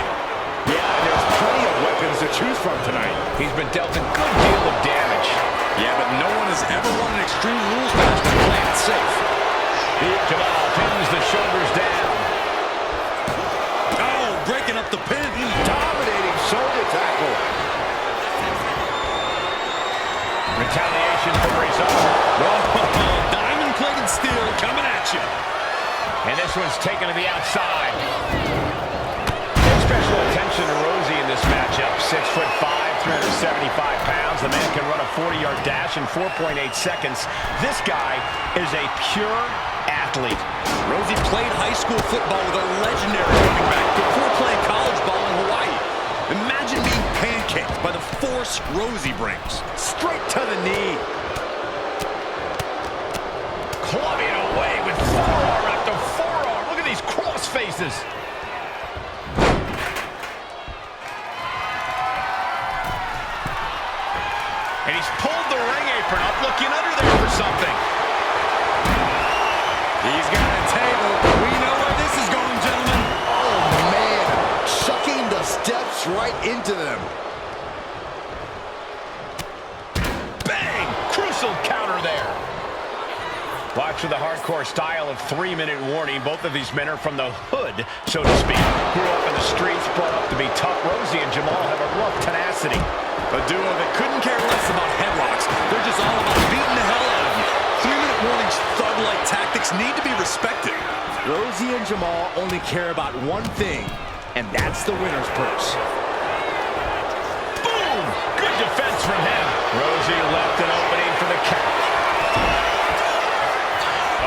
Yeah, and there's plenty of weapons to choose from tonight. He's been dealt a good deal of damage. Yeah, but no one has ever won an Extreme Rules match by playing it safe. Jamal pins the shoulders down. Oh, breaking up the pin. Dominating shoulder tackle. Retaliation from Rizzo. Diamond-plated steel coming at you. And this one's taken to the outside. Special attention to Rosie in this matchup. 6'5", 375 pounds. The man can run a 40-yard dash in 4.8 seconds. This guy is a pure athlete. Rosie played high school football with a legendary running back before playing college ball in Hawaii. Imagine being pancaked by the force Rosie brings. Straight to the knee. Clubbing away with forearm after forearm. Look at these cross faces. And he's pulled the ring apron up, looking under there for something. He's got a table. We know where this is going, gentlemen. Oh, man. Chucking the steps right into them. Bang! Crucial counter there. Watch for the hardcore style of 3-minute warning. Both of these men are from the hood, so to speak. Grew up in the streets, brought up to be tough. Rosie and Jamal have a rough tenacity. A duo that couldn't care less about headlocks. They're just all about beating the hell out of you. 3-minute warnings, thug-like tactics need to be respected. Rosie and Jamal only care about one thing, and that's the winner's purse. Boom! Good defense from him. Rosie left an opening for the count.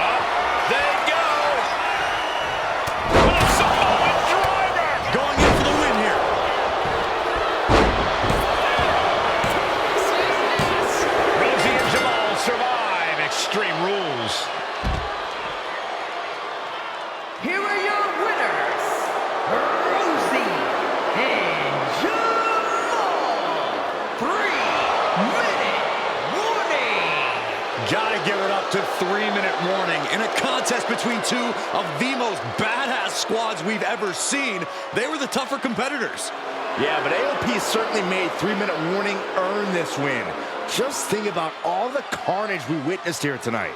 Up they go. Oh, Samoan driver! Going in for the win here. Rosie and Jamal survive Extreme Rules. Here are your winners, Rosie and Jamal. 3-minute warning. Gotta give it up to 3-minute warning. In a contest between two of the most badass squads we've ever seen, they were the tougher competitors. Yeah, but AOP certainly made 3-minute warning earn this win. Just think about all the carnage we witnessed here tonight.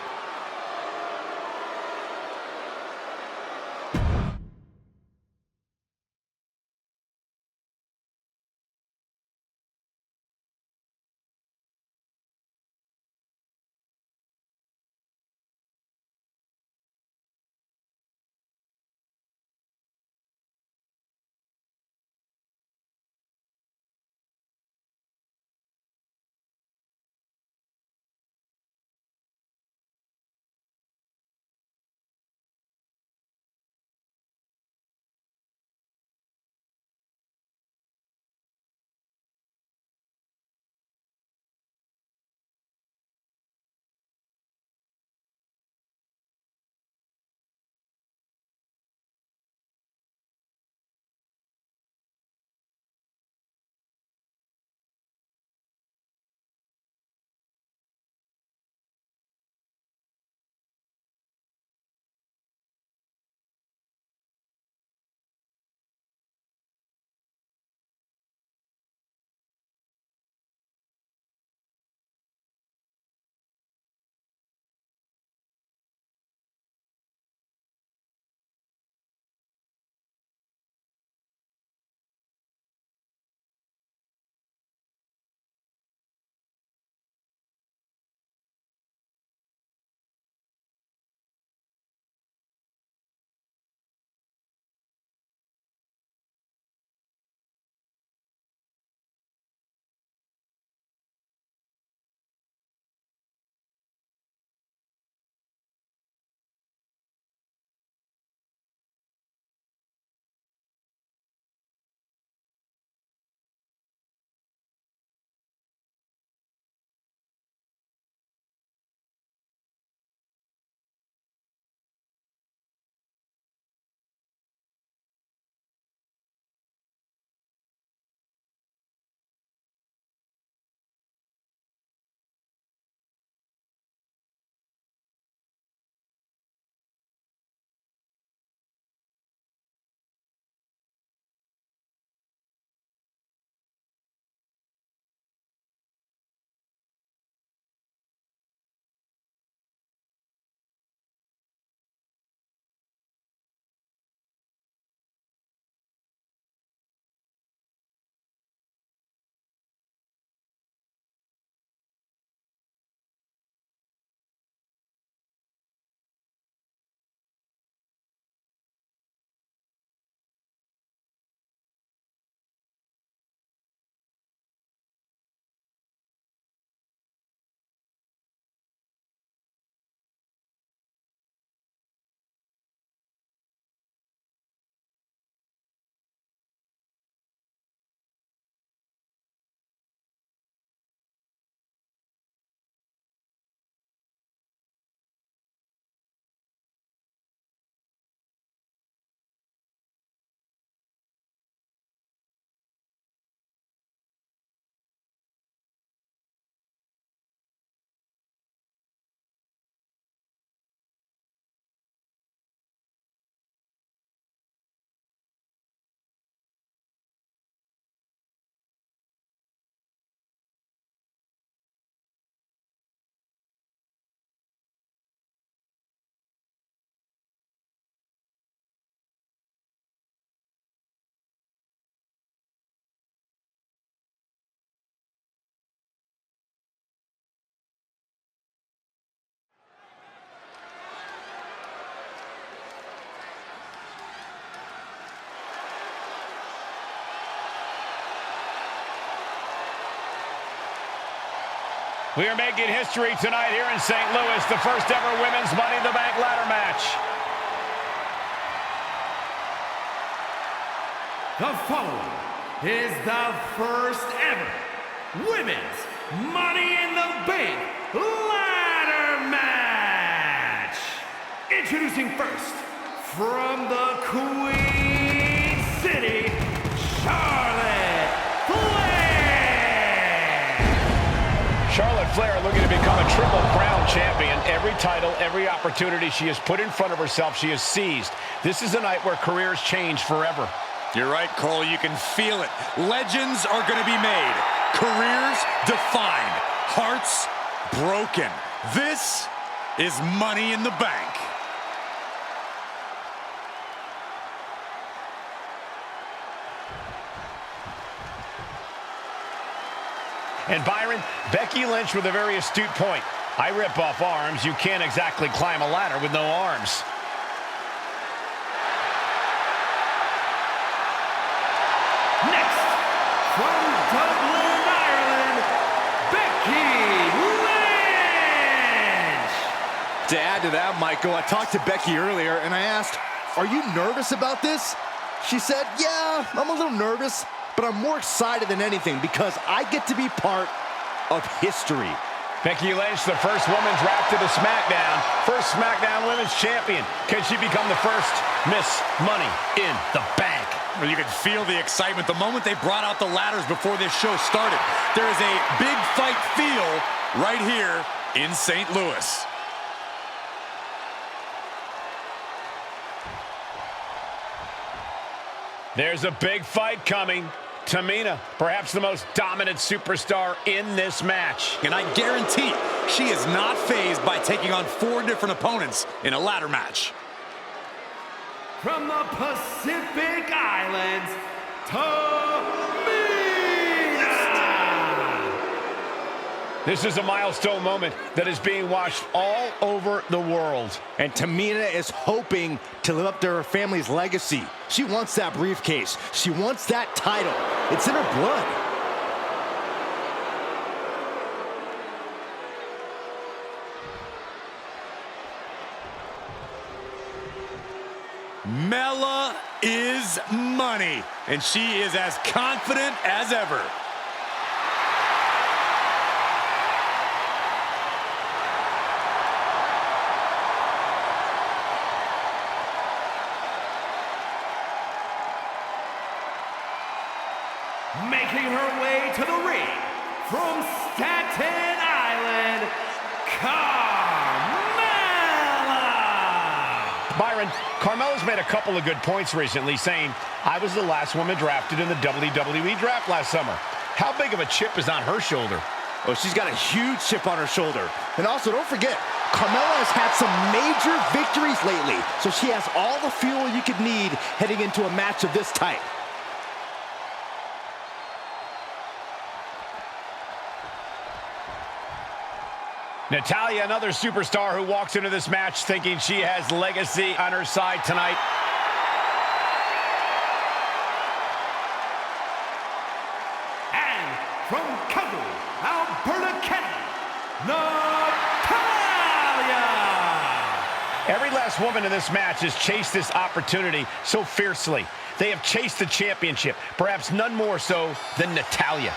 We are making history tonight here in St. Louis, the first ever women's Money in the Bank ladder match. The following is the first ever women's Money in the Bank ladder match. Introducing first, from the Queen City, Charlotte Flair. Charlotte Flair looking to become a Triple Crown champion. Every title, every opportunity she has put in front of herself, she has seized. This is a night where careers change forever. You're right, Cole. You can feel it. Legends are going to be made. Careers defined. Hearts broken. This is Money in the Bank. And Byron, Becky Lynch with a very astute point. I rip off arms. You can't exactly climb a ladder with no arms. Next, from Dublin, Ireland, Becky Lynch. To add to that, Michael, I talked to Becky earlier and I asked, are you nervous about this? She said, yeah, I'm a little nervous, but I'm more excited than anything because I get to be part of history. Becky Lynch, the first woman drafted to SmackDown. First SmackDown Women's Champion. Can she become the first Miss Money in the Bank? Well, you could feel the excitement the moment they brought out the ladders before this show started. There is a big fight feel right here in St. Louis. There's a big fight coming. Tamina, perhaps the most dominant superstar in this match. And I guarantee she is not fazed by taking on 4 different opponents in a ladder match. From the Pacific Islands, Tamina. This is a milestone moment that is being watched all over the world. And Tamina is hoping to live up to her family's legacy. She wants that briefcase. She wants that title. It's in her blood. Mela is money, and she is as confident as ever. Making her way to the ring from Staten Island, Carmella. Byron, Carmella's made a couple of good points recently, saying, I was the last woman drafted in the WWE draft last summer. How big of a chip is on her shoulder? Oh, she's got a huge chip on her shoulder. And also, don't forget, Carmella has had some major victories lately, so she has all the fuel you could need heading into a match of this type. Natalya, another superstar who walks into this match thinking she has legacy on her side tonight. And from Calgary, Alberta, Canada, Natalya. Every last woman in this match has chased this opportunity so fiercely. They have chased the championship, perhaps none more so than Natalya.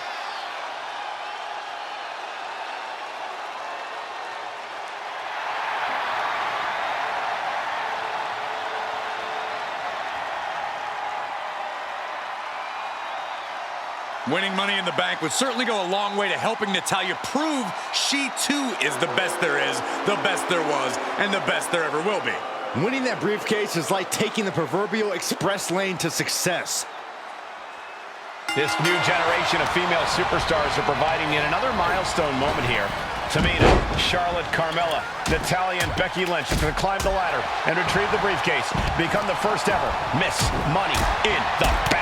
Winning Money in the Bank would certainly go a long way to helping Natalya prove she too is the best there is, the best there was, and the best there ever will be. Winning that briefcase is like taking the proverbial express lane to success. This new generation of female superstars are providing yet another milestone moment here. Tamina, Charlotte, Carmella, Natalya, and Becky Lynch to climb the ladder and retrieve the briefcase, become the first ever Miss Money in the Bank.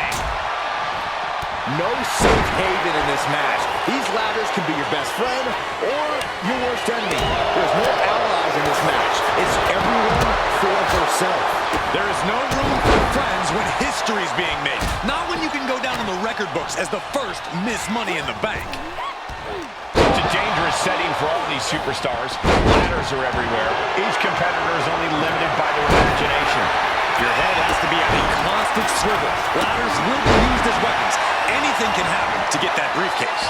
No safe haven in this match. These ladders can be your best friend or your worst enemy. There's no allies in this match. It's everyone for herself. There is no room for friends when history's being made. Not when you can go down in the record books as the first Miss Money in the Bank. Such a dangerous setting for all these superstars. Ladders are everywhere. Each competitor is only limited by their imagination. Your head has to be at a constant swivel. Ladders will be used as weapons. Anything can happen to get that briefcase.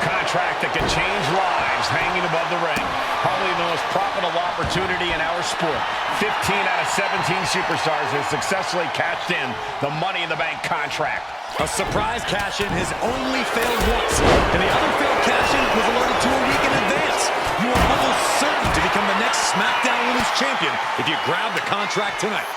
Contract that can change lives hanging above the ring. Probably the most profitable opportunity in our sport. 15 out of 17 superstars have successfully cashed in the Money in the Bank contract. A surprise cash-in has only failed once, and the other failed cash-in was alerted to a week in advance. You are almost certain to become the next SmackDown Women's Champion if you grab the contract tonight.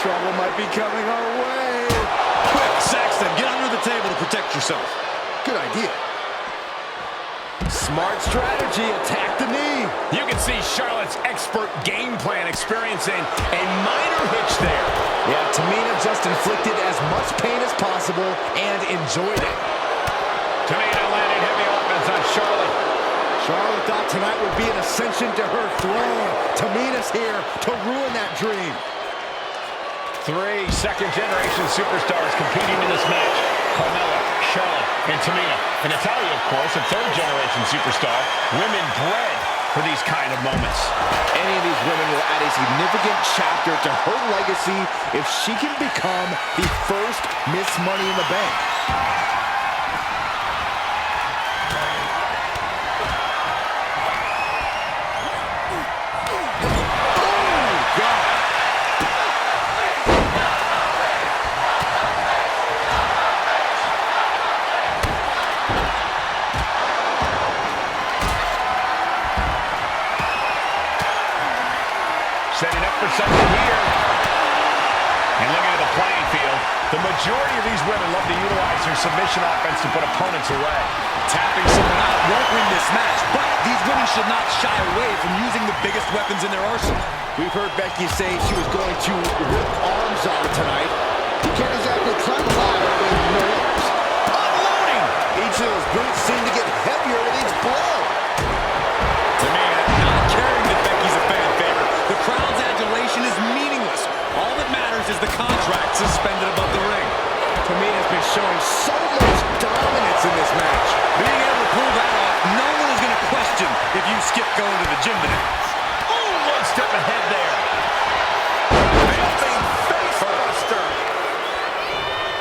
Trouble might be coming our way. Quick, Saxton, get under the table to protect yourself. Good idea. Smart strategy, attack the knee. You can see Charlotte's expert game plan experiencing a minor hitch there. Yeah, Tamina just inflicted as much pain as possible and enjoyed it. Tamina landed heavy offense on Charlotte. Charlotte thought tonight would be an ascension to her throne. Tamina's here to ruin that dream. 3 second-generation superstars competing in this match. Carmella, Charlotte, and Tamina. And Natalya, of course, a third-generation superstar. Women bred for these kind of moments. Any of these women will add a significant chapter to her legacy if she can become the first Miss Money in the Bank. Setting up for something here. And looking at the playing field, the majority of these women love to utilize their submission offense to put opponents away. Tapping someone out won't win this match, but these women should not shy away from using the biggest weapons in their arsenal. We've heard Becky say she was going to rip arms off tonight. You can't exactly climb a ladder with no arms. Unloading! Each of those boots seem to get heavier with each blow. Tamina not caring that Becky's a fan favorite. The crowd's adulation is meaningless. All that matters is the contract suspended above the ring. Tamina's been showing so much dominance in this match. Being able to pull that off, no one is going to question if you skip going to the gym today. Oh, one step ahead there. Jumping face buster.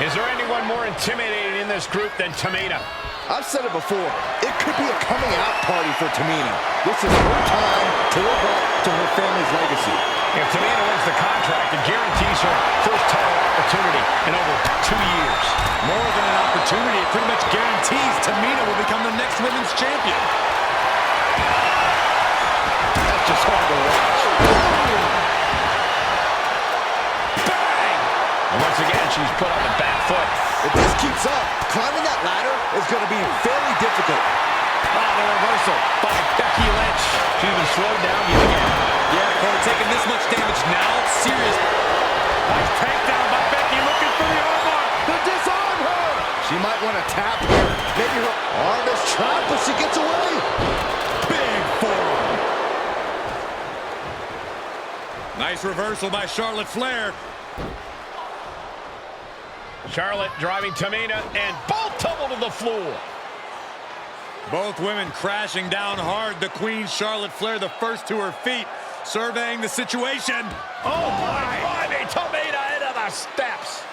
Is there anyone more intimidating in this group than Tamina? I've said it before, it could be a coming out party for Tamina. This is her time to live up to her family's legacy. If Tamina wins the contract, it guarantees her first title opportunity in over 2 years. More than an opportunity, it pretty much guarantees Tamina will become the next women's champion. That's just hard to watch. Bang! And once again, she's put on the back foot. If this keeps up, climbing that ladder is going to be very difficult. The reversal by Becky Lynch. She's been slowed down yet again. Yeah, Corey, taking this much damage now, serious. Nice takedown by Becky, looking for the armbar to disarm her. She might want to tap here. Maybe her arm is trapped, but she gets away. Big forearm. Nice reversal by Charlotte Flair. Charlotte driving Tamina, and both tumble to the floor. Both women crashing down hard. The Queen, Charlotte Flair, the first to her feet, surveying the situation. Oh, my God, Tamina into the steps.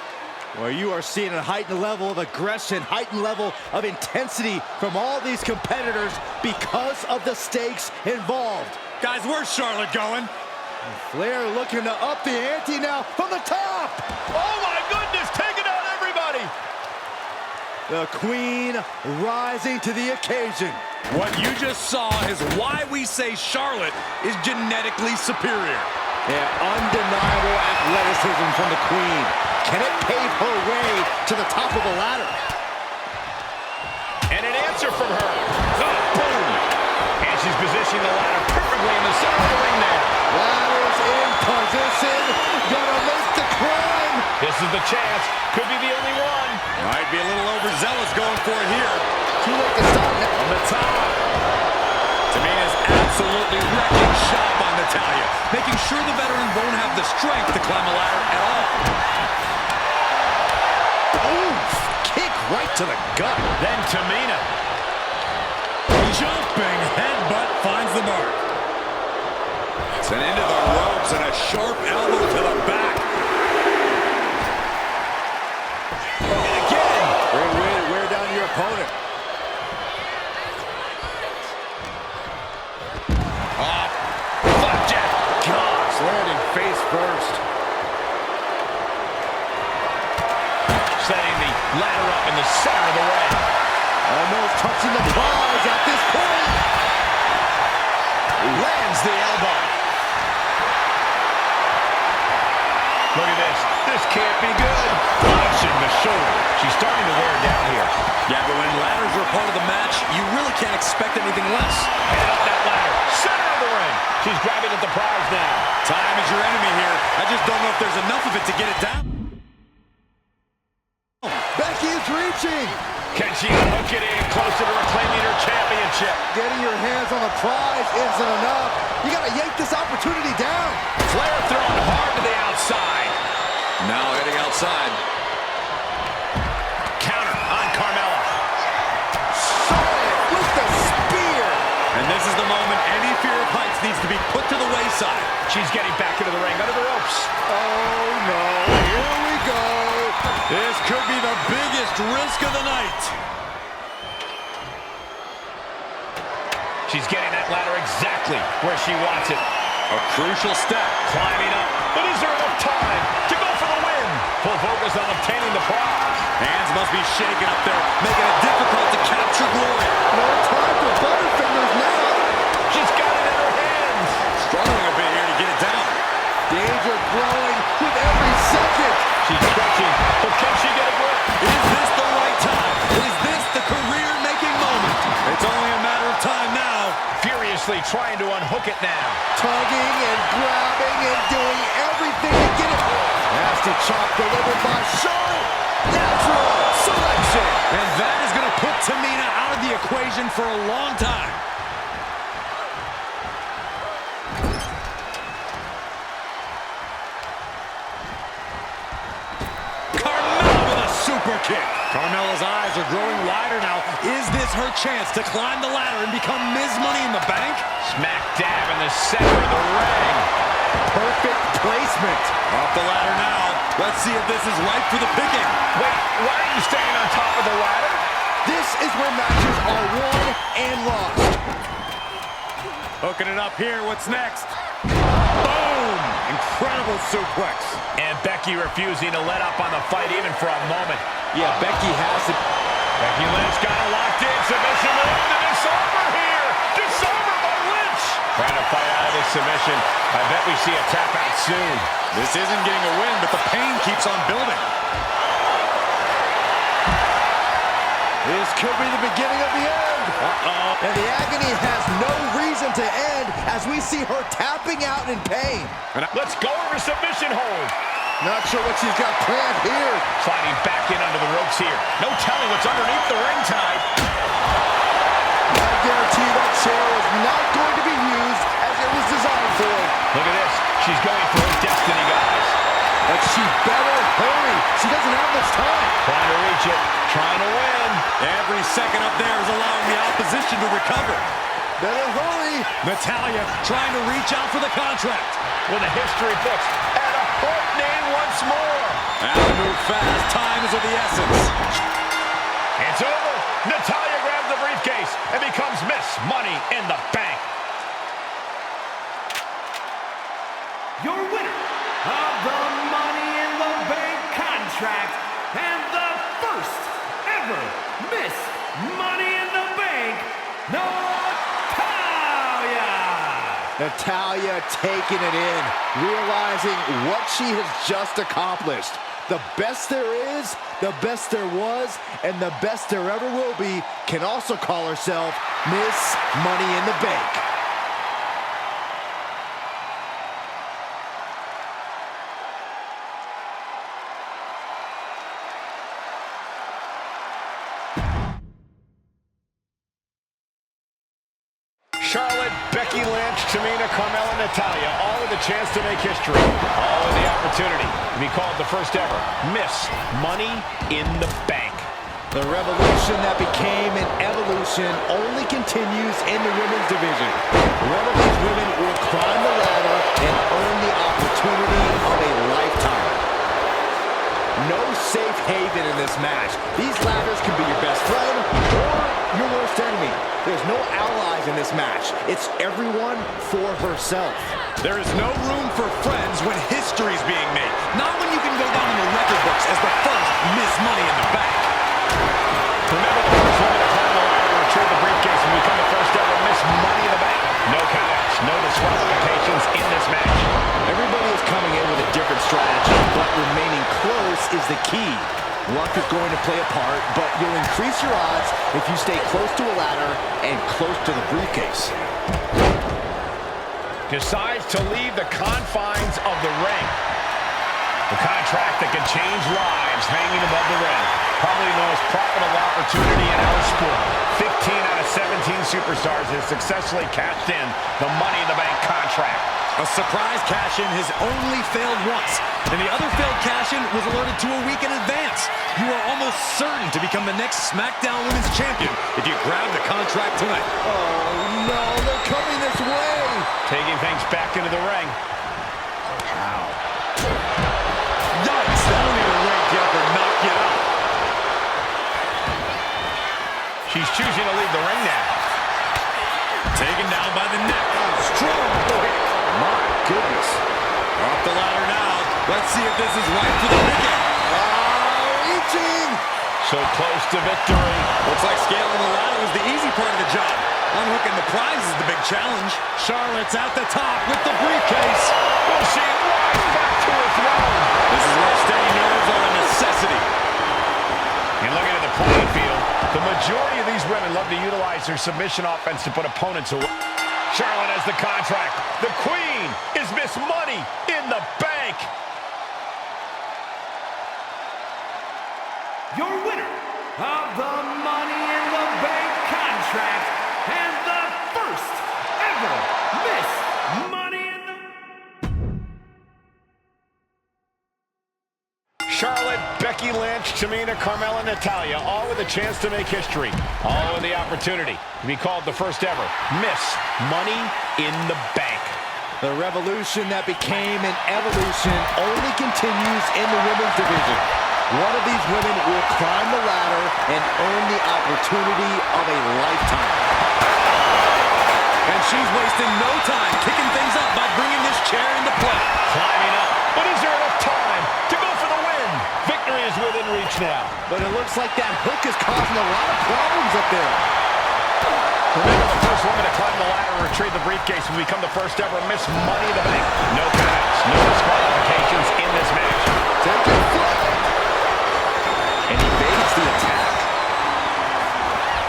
Well, you are seeing a heightened level of aggression, heightened level of intensity from all these competitors because of the stakes involved. Guys, where's Charlotte going? Flair looking to up the ante now from the top. Oh, my goodness, taking out everybody. The Queen rising to the occasion. What you just saw is why we say Charlotte is genetically superior. Yeah, undeniable athleticism from the Queen. Can it pave her way to the top of the ladder? And an answer from her. Oh, boom. And she's positioning the ladder perfectly in the center of the ring there. Ladder's in This is the chance. Could be the only one. Might be a little overzealous going for it here. Too late to stop now. On the top. Tamina's absolutely wrecking shop on Natalya, making sure the veteran won't have the strength to climb a ladder at all. Oof! Kick right to the gut. Then Tamina. Jumping headbutt finds the mark. It's an into the ropes and a sharp elbow to the back. And again. Great way to wear down your opponent. Flapjack. Gosh, landing face first. Setting the ladder up in the center of the ring. Almost touching the prize at this point. Lands the elbow. Look at this. This can't be good. Punching the shoulder. She's starting to wear down here. Yeah, but when ladders are part of the match, you really can't expect anything less. Head up that ladder. Center of the ring. She's grabbing at the prize now. Time is your enemy here. I just don't know if there's enough of it to get it down. Becky is reaching. Can she hook it in closer to reclaiming her championship? Getting your hands on the prize isn't enough. You gotta yank this opportunity down. Flair thrown hard to the outside. Now heading outside. Counter on Carmella. Solid with the spear. And this is the moment any fear of heights needs to be put to the wayside. She's getting back into the ring under the ropes. Oh no, here we go. This could be the biggest risk of the night. She's getting that ladder exactly where she wants it. A crucial step. Climbing up. But is there enough time to go for the win? Full focus on obtaining the prize. Hands must be shaking up there, making it difficult to capture glory. No time for butterfingers now. She's got it in her hands. Struggling a bit here to get it down. Danger growing with every second. She's stretching, but can she get a grip? Is this the right time? Is this the career-making moment? It's only a matter of time now. Furiously trying to unhook it now. Tugging and grabbing and doing everything to get it. Nasty chop delivered by Charlotte. Natural selection. And that is going to put Tamina out of the equation for a long time. Carmella with a super kick. Carmella's eyes are growing wider now. Is this her chance to climb the ladder and become Ms. Money in the Bank? Smack dab in the center of the ring. Perfect placement. Off the ladder now. Let's see if this is right for the picking. Wait, why are you staying on top of the ladder? This is where matches are won and lost. Hooking it up here. What's next? Boom! Incredible suplex. And Becky refusing to let up on the fight even for a moment. Yeah, Becky has it. Becky Lynch got a locked in submission move. The disarmer here. Disarmer by Lynch. Trying to fight out of this submission. I bet we see a tap out soon. This isn't getting a win, but the pain keeps on building. This could be the beginning of the end. Uh-oh. And the agony has no reason to end as we see her tapping out in pain. Let's go over submission hold. Not sure what she's got planned here. Sliding back in under the ropes here. No telling what's underneath the ring tonight. I guarantee that chair is not going to be used as it was designed for. Look at this. She's going for her destiny, guys. But she better hurry. She doesn't have much time. Trying to reach it. Trying to win. Every second up there is allowing the opposition to recover. Better hurry. Natalya trying to reach out for the contract. With the history books and a Hulk name once more. Now move fast. Time is of the essence. It's over. Natalya grabs the briefcase and becomes Miss Money in the Bank. Your winner of the Money in the Bank contract and the first ever Miss Money in the Bank, Natalya taking it in, realizing what she has just accomplished. The best there is, the best there was, and the best there ever will be can also call herself Miss Money in the Bank. Natalia, all with a chance to make history. All with the opportunity to be called the first ever Miss Money in the Bank. The revolution that became an evolution only continues in the women's division. One of these women will climb the ladder and earn the opportunity of a lifetime. No safe haven in this match. These ladders can be your best friend or your worst enemy. There's no allies in this match. It's everyone for herself. There is no room for friends when history's being made. Not when you can go down in the record books as the first Miss Money in the Bank. Remember the first woman to climb the ladder and retrieve the briefcase and become the first ever Miss Money in the Bank. No countouts, no disqualifications in this match. Everybody is coming in with a different strategy, but remaining close is the key. Luck is going to play a part, but you'll increase your odds if you stay close to a ladder and close to the briefcase. Decides to leave the confines of the ring. The contract that can change lives hanging above the ring. Probably the most profitable opportunity in our sport. 15 out of 17 superstars have successfully cashed in the Money in the Bank contract. A surprise cash-in has only failed once, and the other failed cash-in was alerted to a week in advance. You are almost certain to become the next SmackDown Women's Champion if you grab the contract tonight. Oh no, they're coming this way! Taking things back into the ring. Yikes, that'll either wake you up or knock you out. She's choosing to leave the ring now. Taken down by the neck. Strong hit. My goodness. Off the ladder now. Let's see if this is right for the weekend. Reaching! So close to victory. Looks like scaling the ladder was the easy part of the job. Unhooking the prize is the big challenge. Charlotte's at the top with the briefcase. Will she rise back to her throne? This is where steady nerves are a necessity. And looking at the playing field, the majority of these women love to utilize their submission offense to put opponents away. Charlotte has the contract. The Queen is Miss Money in the Bank. Your winner of the Money in the Bank contract and the first ever Miss Money in the... Charlotte, Becky Lynch, Tamina, Carmella, Natalia, all with a chance to make history. All with the opportunity to be called the first ever Miss Money in the Bank. The revolution that became an evolution only continues in the women's division. One of these women will climb the ladder and earn the opportunity of a lifetime. And she's wasting no time kicking things up by bringing this chair into play. Climbing up, but is there enough time to go for the win? Victory is within reach now. But it looks like that hook is causing a lot of problems up there. Remember, the first woman to climb the ladder and retrieve the briefcase will become the first ever Miss Money in the Bank. No countouts, no disqualifications in this match. Taking flight. And he evades the attack.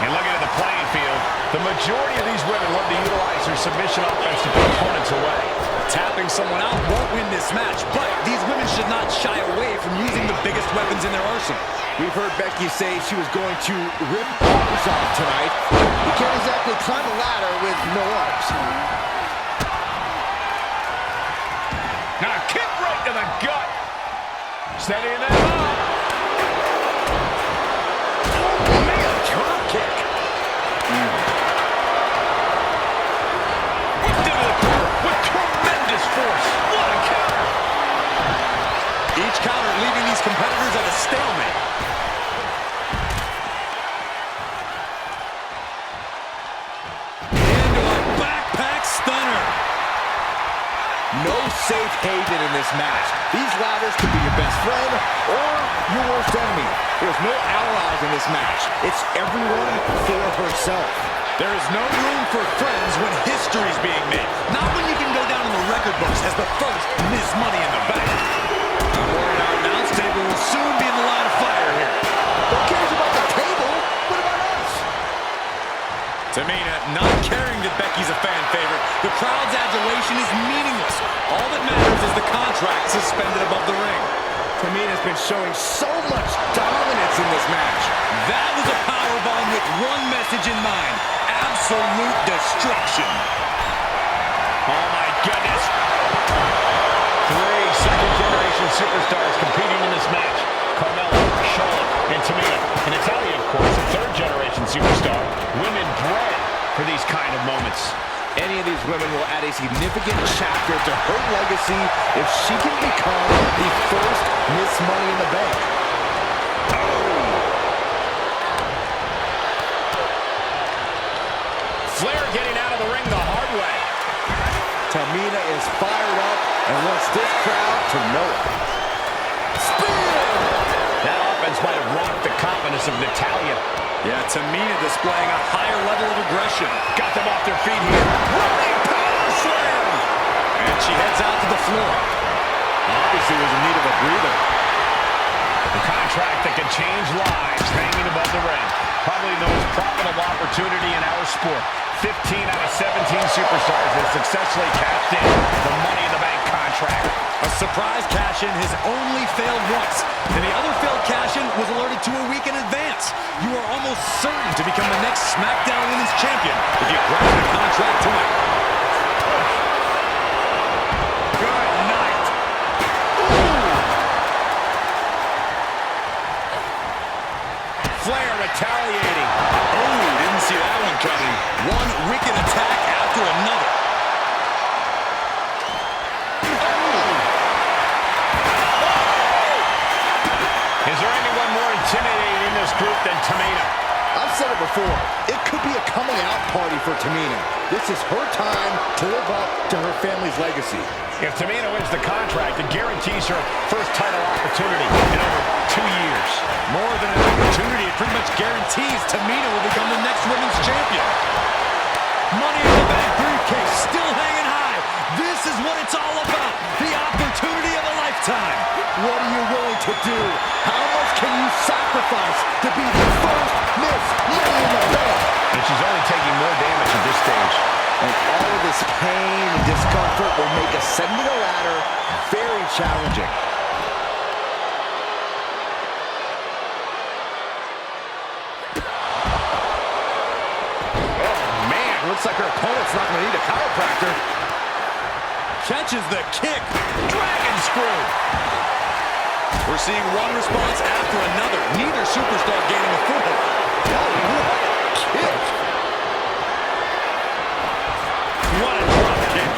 And looking at the playing field, the majority of these women love to utilize their submission offense to put opponents away. Tapping someone out won't win this match, but these women should not shy away from using the biggest weapons in their arsenal. We've heard Becky say she was going to rip arms off tonight. You can't exactly climb a ladder with no arms. Now a kick right to the gut. Steady in that up. Oh, man, drop kick. Whipped into the corner with tremendous force. What a counter. Each counter leaving these competitors at a stalemate. Into a backpack stunner. No safe haven in this match. These ladders could be your best friend or your worst enemy. There's no allies in this match. It's everyone for herself. There is no room for friends when history's being made. Not when you can go down in the record books as the first Miss Money in the Bank. I'm worried our announce table will soon be in the line of fire here. Who cares about the table? What about us? Tamina not caring that Becky's a fan favorite. The crowd's adulation is meaningless. All that matters is the contract suspended above the ring. Tamina's been showing so much dominance in this match. That was a powerbomb with one message in mind. Absolute destruction. Oh my goodness. 3 second-generation superstars competing in this match. Carmella, Charlotte, and Tamina. And Natalya, of course, a third-generation superstar. Women bred for these kind of moments. Any of these women will add a significant chapter to her legacy if she can become the first Miss Money in the Bank. Flair getting out of the ring the hard way. Tamina is fired up and wants this crowd to know it. Spear! That offense might have rocked the confidence of Natalya. Yeah, Tamina displaying a higher level of aggression. Got them off their feet here. Running power slam! And she heads out to the floor. Obviously was in need of a breather. The contract that can change lives hanging above the ring. Probably the most profitable opportunity in our sport. 15 out of 17 superstars have successfully cashed in the Money in the Bank contract. A surprise cash-in has only failed once, and the other failed cash-in was alerted to a week in advance. You are almost certain to become the next SmackDown Women's Champion if you grab the contract tonight. Good night. Flair retaliating. Oh, didn't see that one coming. One wicked attack after another. Is there anyone more intimidating in this group than Tamina? I've said it before, it could be a coming out party for Tamina. This is her time to live up to her family's legacy. If Tamina wins the contract, it guarantees her first title opportunity in over 2 years. More than an opportunity, it pretty much guarantees Tamina will become the next women's champion. Money in the Bank briefcase still hanging high. This is what it's all about. The opportunity of a lifetime. What are you willing to do? How much can you sacrifice to be the first Miss Money in the Bank? And she's only taking more damage at this stage. And all of this pain and discomfort will make ascending a ladder very challenging. Looks like her opponent's not going to need a chiropractor. Catches the kick. Dragon screw. We're seeing one response after another. Neither superstar gaining a foothold. Oh, what a kick. What a drop kick.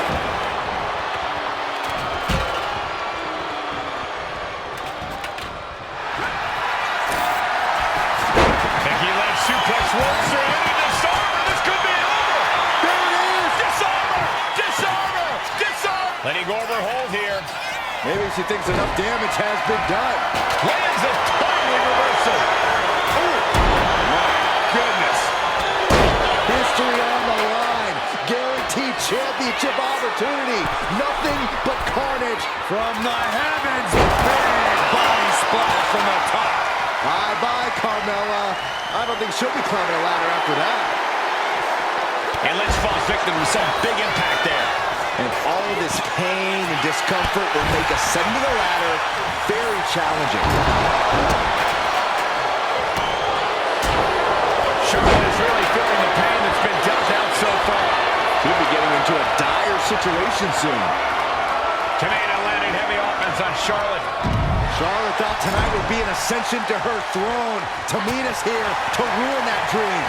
Becky Lynch suplex rolls her into disarmer. This could be over. There it is. Disarmer. Disarmer. Disarmer. Letting go of her hold here. Maybe she thinks enough damage has been done. Lands a timely reversal. Oh, my goodness. History on the line. Guaranteed championship opportunity. Nothing but carnage. From the heavens, big body splash from the top. Bye-bye, Carmella. I don't think she'll be climbing a ladder after that. And Lynch falls victim to some big impact there. And all of this pain and discomfort will make ascending the ladder very challenging. Charlotte is really feeling the pain that's been dealt out so far. Could be getting into a dire situation soon. Tamina landing heavy offense on Charlotte. Charlotte thought tonight would be an ascension to her throne. Tamina's here to ruin that dream.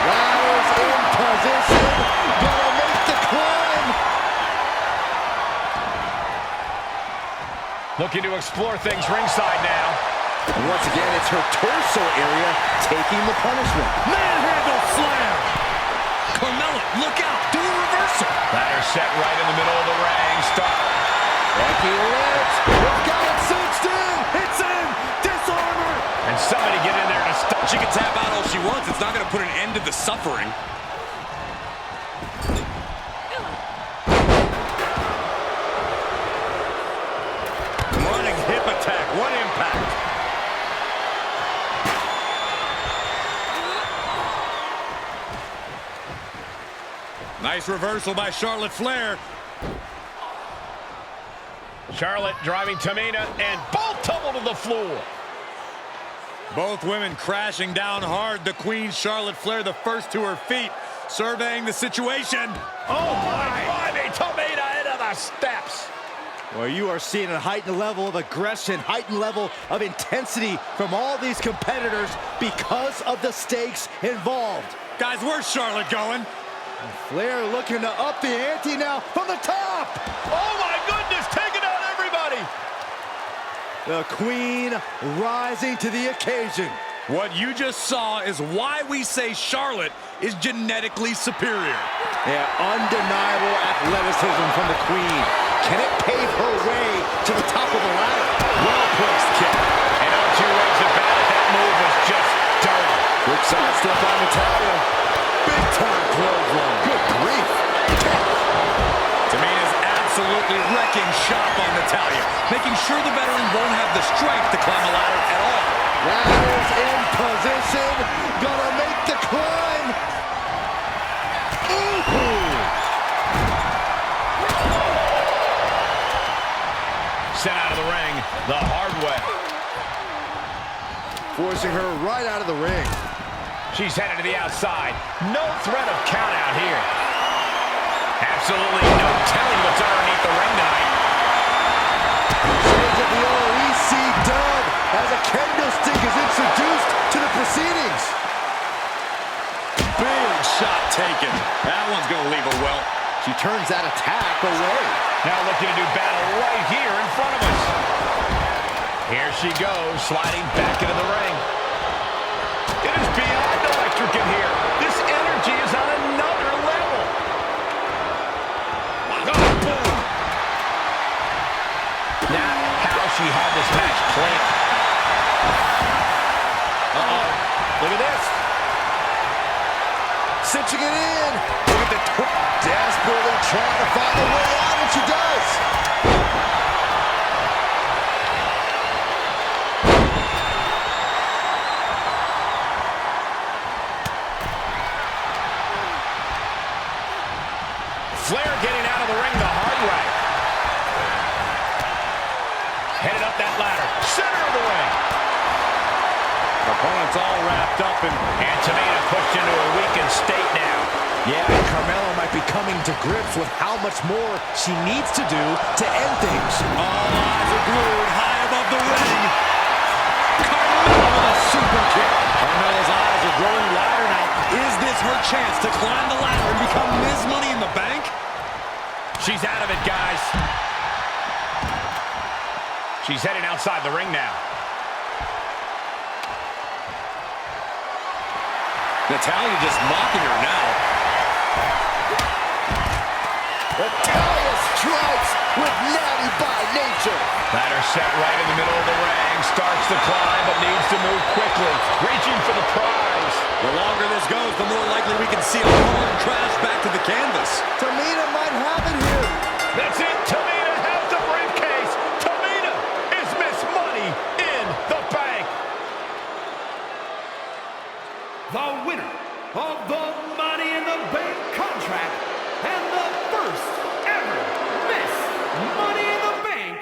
Ladder's in position. Gonna make the climb. Looking to explore things ringside now. And once again, it's her torso area taking the punishment. Manhandle slam. Carmella, look out. Do a reversal. Ladder set right in the middle of the ring. Stop. Becky Lynch has got it cinched in. It's in. Disarmer. And somebody get in there to stop. She can tap out all she wants. It's not going to put an end to the suffering. Running hip attack. What impact. Nice reversal by Charlotte Flair. Charlotte driving Tamina and bolt tumble to the floor. Both women crashing down hard. The Queen, Charlotte Flair, the first to her feet, surveying the situation. Oh, my. A tomato into the steps. Well, you are seeing a heightened level of aggression, heightened level of intensity from all these competitors because of the stakes involved. Guys, where's Charlotte going? Flair looking to up the ante now from the top. Oh, my goodness, taking out everybody. The Queen rising to the occasion. What you just saw is why we say Charlotte is genetically superior. Yeah, undeniable athleticism from the Queen. Can it pave her way to the top of the ladder? Well-placed kick. And O2 rings it back. That move was just dirty. Good side step by Natalya. Big time clothesline. Good grief. Tamina's absolutely wrecking shop on Natalya, making sure the veteran won't have the strength to climb a ladder at all. Ladders in position. Gonna make the climb. Ooh. Sent out of the ring the hard way. Forcing her right out of the ring. She's headed to the outside. No threat of count out here. Absolutely no telling what's underneath the ring tonight. Shades of the old EC dub as a kendo stick is introduced to the proceedings. Big shot taken. That one's gonna leave a welt. She turns that attack away. Now looking to do battle right here in front of us. Here she goes, sliding back into the ring. It is beyond electric in here. This energy is on another level. Oh, boom. Now, how she had this match planned. Uh-oh. Look at this. Cinching it in. Look at the desperately trying to find a way out, and she does. Flair getting out of the ring the hard way. Headed up that ladder. Center of the ring. Opponent's all wrapped up in... And Tamina pushed into a weakened state now. Yeah, and Carmella might be coming to grips with how much more she needs to do to end things. All eyes are glued high above the ring. Carmella with a super kick. Carmella's eyes are growing wider now. Is this her chance to climb the ladder and become Ms. Money in the Bank? She's out of it, guys. She's heading outside the ring now. Natalya just mocking her now. Natalya strikes with natty by nature. Ladder set right in the middle of the ring. Starts to climb, but needs to move quickly. Reaching for the prize. The longer this goes, the more likely we can see a hard crash back to the canvas. Tamina might have it here. That's it. Tamina has the briefcase. Tamina is Miss Money in the Bank. The winner of the Money in the Bank contract and the first ever Miss Money in the Bank.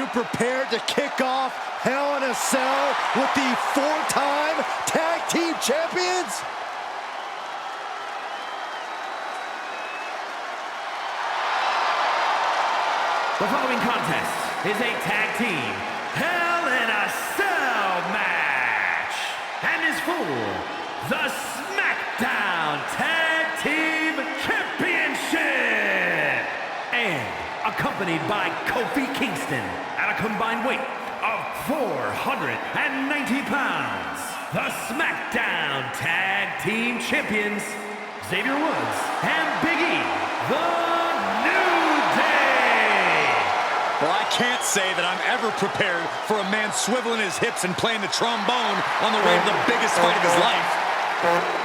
you prepared to kick off Hell in a Cell with the 4-time Tag Team Champions? The following contest is a tag team Hell in a Cell match and is for the SmackDown Tag Team Championship and accompanied by Kofi Kingston at a combined weight of 490 pounds. The SmackDown Tag Team Champions, Xavier Woods and Big E, the New Day. Well, I can't say that I'm ever prepared for a man swiveling his hips and playing the trombone on the way to the biggest fight of his life.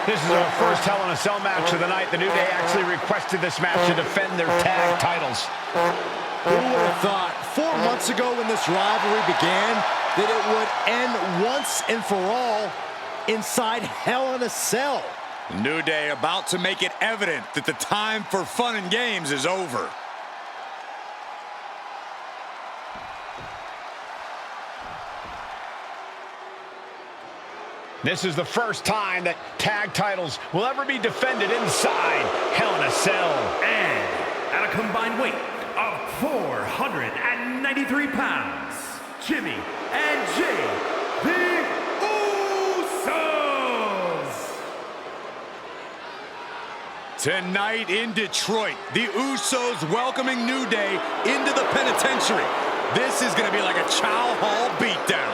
This is our first Hell in a Cell match of the night. The New Day actually requested this match to defend their tag titles. Who would have thought 4 months ago when this rivalry began that it would end once and for all inside Hell in a Cell? New Day about to make it evident that the time for fun and games is over. This is the first time that tag titles will ever be defended inside Hell in a Cell. And at a combined weight of 493 pounds, Jimmy and Jay, the Usos. Tonight in Detroit, the Usos welcoming New Day into the penitentiary. This is going to be like a Chow Hall beatdown.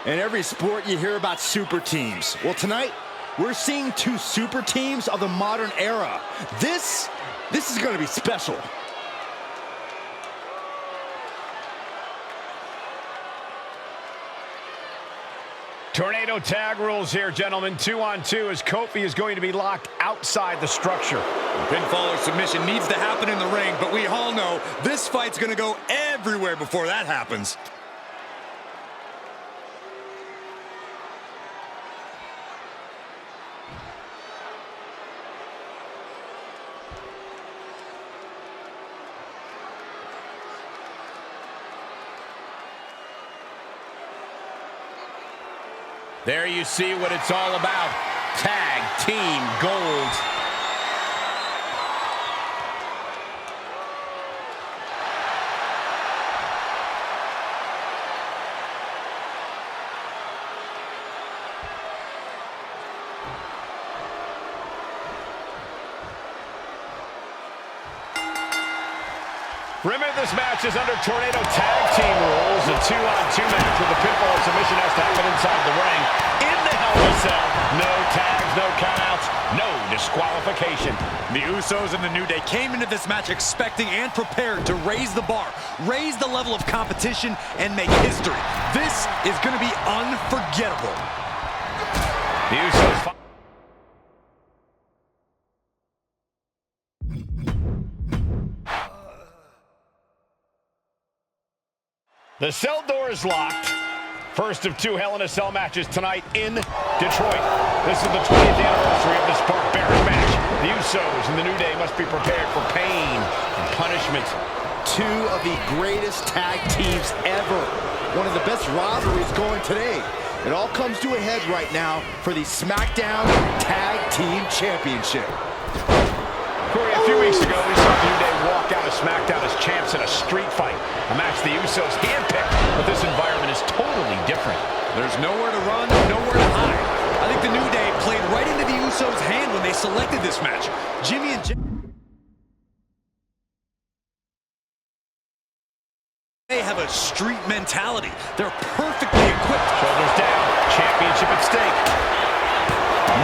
In every sport, you hear about super teams. Well, tonight, we're seeing 2 super teams of the modern era. This is going to be special. Tornado tag rules here, gentlemen. 2-on-2 as Kofi is going to be locked outside the structure. Pinfall or submission needs to happen in the ring, but we all know this fight's going to go everywhere before that happens. There you see what it's all about. Tag Team Gold. Remember, this match is under Tornado Tag Team rules. A 2-on-2 match with a pinfall or submission has to happen inside the ring. In the Hell in a Cell, no tags, no countouts, no disqualification. The Usos and the New Day came into this match expecting and prepared to raise the bar, raise the level of competition, and make history. This is going to be unforgettable. The Usos... The cell door is locked. First of 2 Hell in a Cell matches tonight in Detroit. This is the 20th anniversary of this barbaric match. The Usos and the New Day must be prepared for pain and punishment. 2 of the greatest tag teams ever. One of the best rivalries going today. It all comes to a head right now for the SmackDown Tag Team Championship. Corey, a few weeks ago, we saw the New Day walk out of SmackDown as champs in a street fight. A match the Usos handpicked, but this environment is totally different. There's nowhere to run, nowhere to hide. I think the New Day played right into the Usos' hand when they selected this match. Jimmy and Jay have a street mentality. They're perfectly equipped. Shoulders down, championship at stake.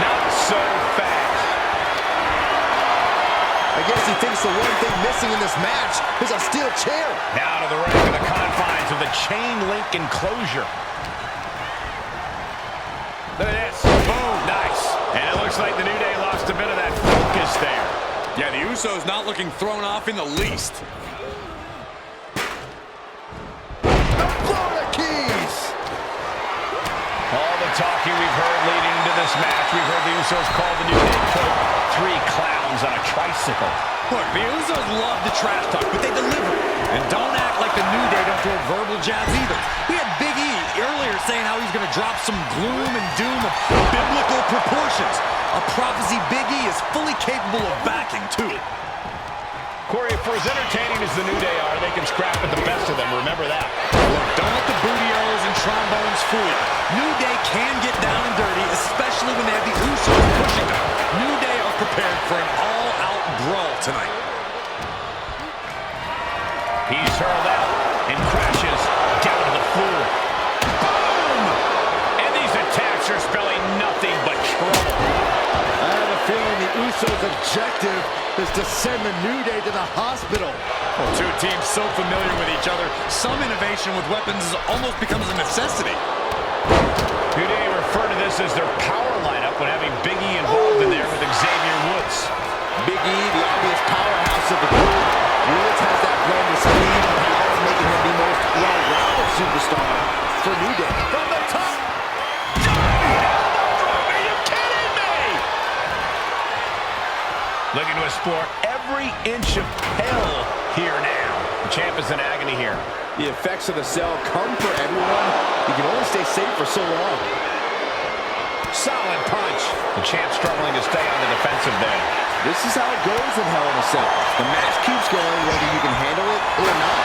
Not so fast. I guess he thinks the one thing missing in this match is a steel chair. Now to the ring in the confines of the chain link enclosure. Look at this. Boom. Nice. And it looks like the New Day lost a bit of that focus there. Yeah, the Usos not looking thrown off in the least. The Florida Keys. All the talking we've heard leading into this this match, we've heard the Usos call the New Day, quote, three clowns on a tricycle. Look, the Usos love the trash talk, but they deliver. And don't act like the New Day don't throw verbal jabs either. We had Big E earlier saying how he's going to drop some gloom and doom of biblical proportions. A prophecy Big E is fully capable of backing, too. Corey, for as entertaining as the New Day are, they can scrap at the best of them. Remember that. Look, don't let the booty-os and trombones fool you. New Day can get down and dirty, especially when they have the Usos pushing them. New Day are prepared for an all-out brawl tonight. He's hurled out and crashes down to the floor. Boom! And these attacks are spelling nothing but trouble. I have a feeling the Usos' objective is to send the New Day to the hospital. Well, two teams so familiar with each other, some innovation with weapons almost becomes a necessity. New Day refer to this as their power lineup when having Big E involved in there with Xavier Woods. Big E, the obvious powerhouse of the group. Woods has that blend of speed and power, making him the most well-rounded superstar for New Day. From the top. Are you kidding me? Looking to explore every inch of hell here now. The champ is in agony here. The effects of the cell come for everyone. You can only stay safe for so long. Solid punch. The champ struggling to stay on the defensive there. This is how it goes in Hell in a Cell. The match keeps going whether you can handle it or not.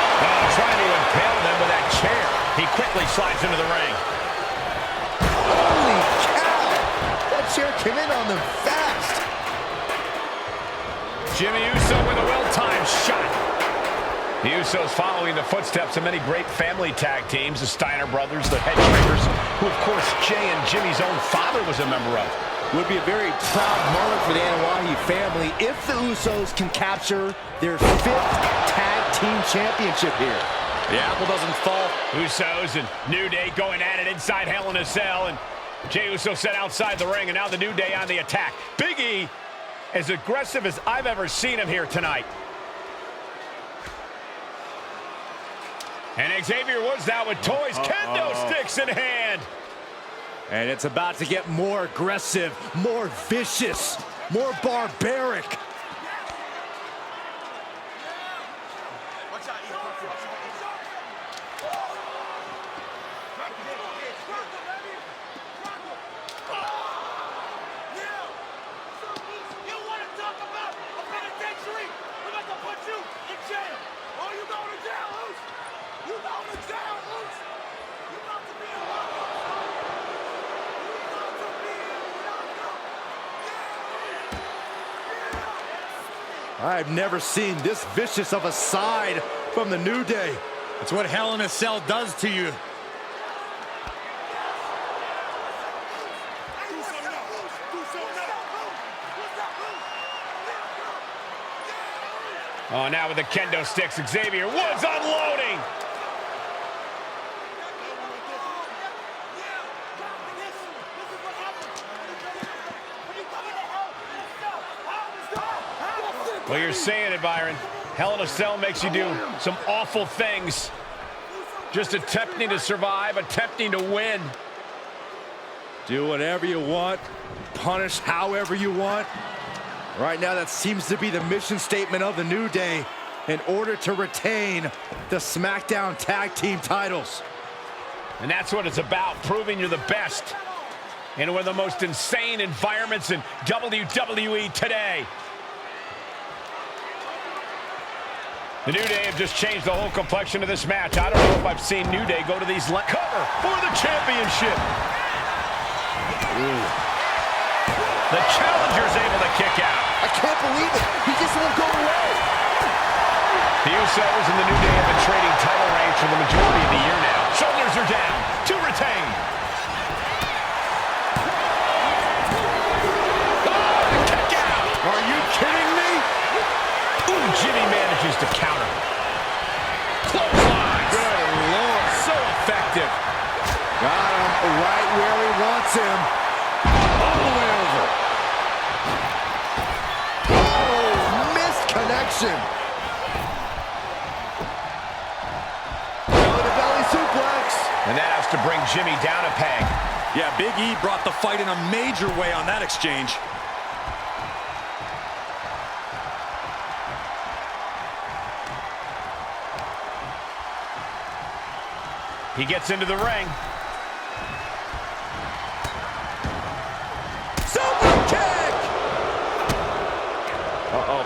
Trying to impale them with that chair. He quickly slides into the ring. Holy cow! That chair came in on them fast. Jimmy Uso with a well-timed shot. The Usos following the footsteps of many great family tag teams, the Steiner brothers, the Head Shrinkers, who of course Jay and Jimmy's own father was a member of. Would be a very proud moment for the Anoa'i family if the Usos can capture their 5th tag team championship here. The apple doesn't fall. Usos and New Day going at it inside Hell in a Cell, and Jey Uso set outside the ring, and now the New Day on the attack. Big E, as aggressive as I've ever seen him here tonight. And Xavier Woods now with toys, kendo sticks in hand. And it's about to get more aggressive, more vicious, more barbaric. I've never seen this vicious of a side from the New Day. It's what Hell in a Cell does to you. Oh, now with the kendo sticks, Xavier Woods unloading. Well, you're saying it, Byron. Hell in a Cell makes you do some awful things. Just attempting to survive, attempting to win. Do whatever you want, punish however you want. Right now, that seems to be the mission statement of the New Day in order to retain the SmackDown Tag Team titles. And that's what it's about, proving you're the best in one of the most insane environments in WWE today. The New Day have just changed the whole complexion of this match. I don't know if I've seen New Day go to these cover for the championship. Ooh. The challenger's able to kick out. I can't believe it. He just won't go away. The Usos and the New Day have been trading title reigns for the majority of the year now. Shoulders are down to retain. Oh, kick out. Are you kidding me? Ooh, Jimmy manages to counter. Clothesline. Good Lord. So effective. Got him right where he wants him. All the way over. Oh, missed connection. Belly to belly suplex. And that has to bring Jimmy down a peg. Yeah, Big E brought the fight in a major way on that exchange. He gets into the ring. Super kick! Uh-oh.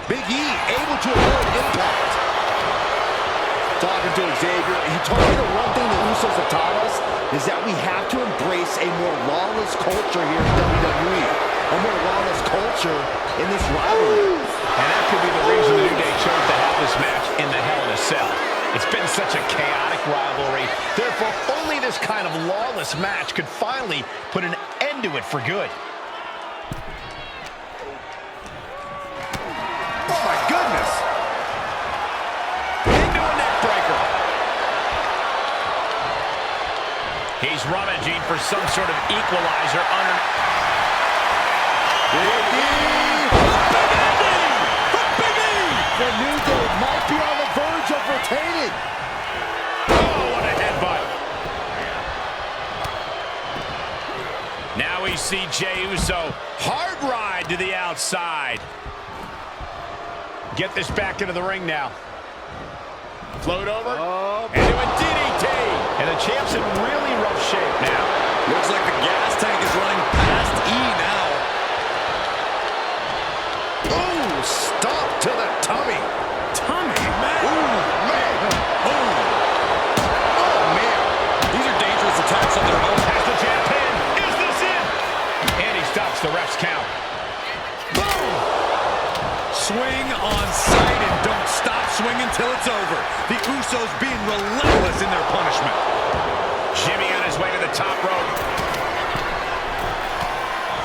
Big E able to avoid impact. Talking to Xavier, he told me the one thing the Usos have taught us is that we have to embrace a more lawless culture here in WWE. A more lawless culture in this rivalry. And that could be the reason the New Day chose to have this match in the Hell in a Cell. It's been such a chaotic rivalry. Therefore, only this kind of lawless match could finally put an end to it for good. Oh my goodness! Into a neck breaker. He's rummaging for some sort of equalizer under... Big E! The New Day might be on the verge of retaining. Oh, what a headbutt. Now we see Jey Uso. Hard ride to the outside. Get this back into the ring now. Float over. Into a DDT. And the champ's in really rough shape now. Looks like the gas tank is running past E now. Ooh, stop to the tummy. Tummy, man. Ooh, man. Ooh. Oh, man. These are dangerous attacks on their own. Has the jab pin. Is this it? And he stops the ref's count. Boom. Swing on sight and don't stop swinging till it's over. The Usos being relentless in their punishment. Jimmy on his way to the top rope.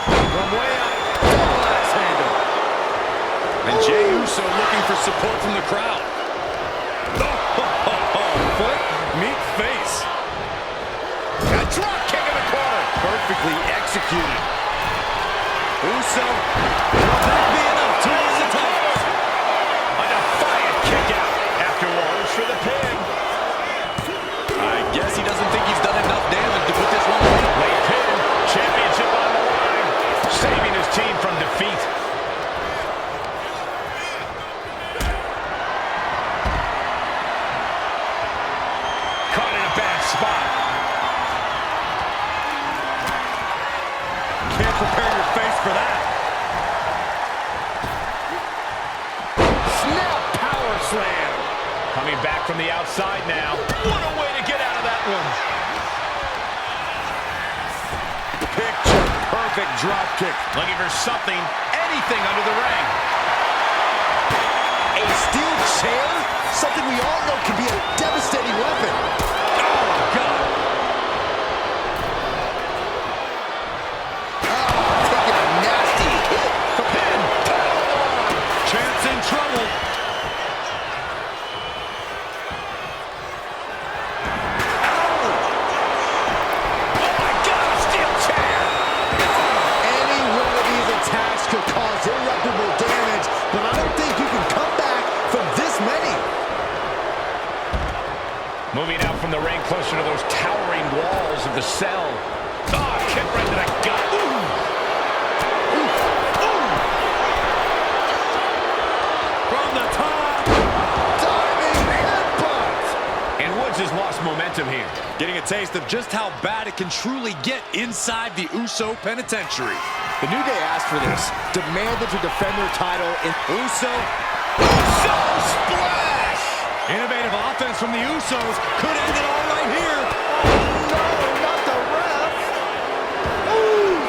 From way up. Double axe handle. And Jey Uso looking for support from the crowd. Foot meet face. A drop kick in the corner. Perfectly executed. Uso, will that be enough to win the title? A defiant kick out afterwards for the pin. I guess he doesn't think he's done enough damage to put this one away. Late pin. Championship on the line. Saving his team from defeat. Caught in a bad spot. Can't prepare your face for that. Snap power slam. Coming back from the outside now. What a way to get out of that one. Picture perfect drop kick. Looking for something, anything under the ring. A steel chair? Something we all know can be a devastating weapon. Oh, God. Taking a nasty hit. The pin. Champ's in trouble. Oh my God, a steel chair. Any one of these attacks could cause irreparable damage, but I don't think you can come back from this many. Moving out from the ring closer to those towering walls of the cell. Oh, kick right to the gut. Ooh. From the top. Diving headbutt. And Woods has lost momentum here. Getting a taste of just how bad it can truly get inside the Uso penitentiary. The New Day asked for this, demanded to defend their title in Uso. Uso splash. Innovative offense from the Usos could end it all right here. No, not the ref. Ooh.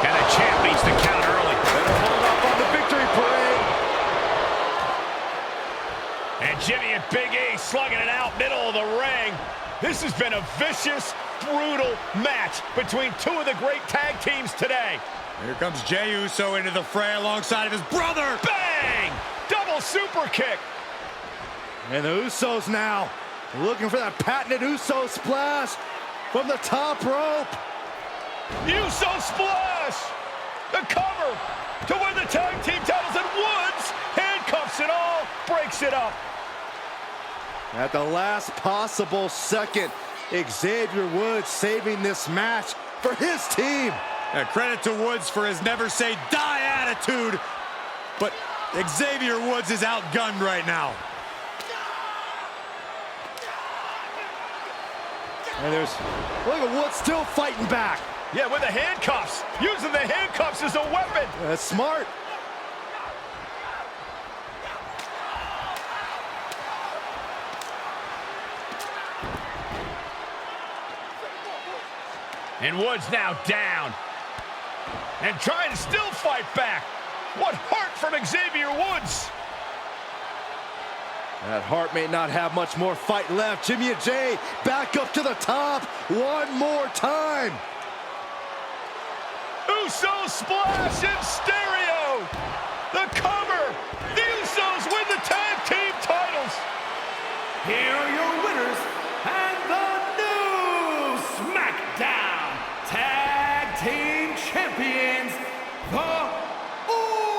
And the champ needs to count early. Better hold up on the victory parade. And Jimmy and Big E slugging it out middle of the ring. This has been a vicious, brutal match between two of the great tag teams today. Here comes Jey Uso into the fray alongside of his brother. Bang! Double super kick. And the Usos now looking for that patented Uso splash from the top rope. Uso splash. The cover to win the tag team titles, and Woods, handcuffs and all, breaks it up. At the last possible second, Xavier Woods saving this match for his team. Credit to Woods for his never say die attitude, but Xavier Woods is outgunned right now. And look at Woods still fighting back. Yeah, with the handcuffs, using the handcuffs as a weapon. That's smart. And Woods now down. And trying to still fight back. What heart from Xavier Woods. That Hart may not have much more fight left. Jimmy and Jay back up to the top one more time. Uso splash in stereo. The cover. The Usos win the tag team titles. Here are your winners and the new SmackDown Tag Team Champions, the Usos!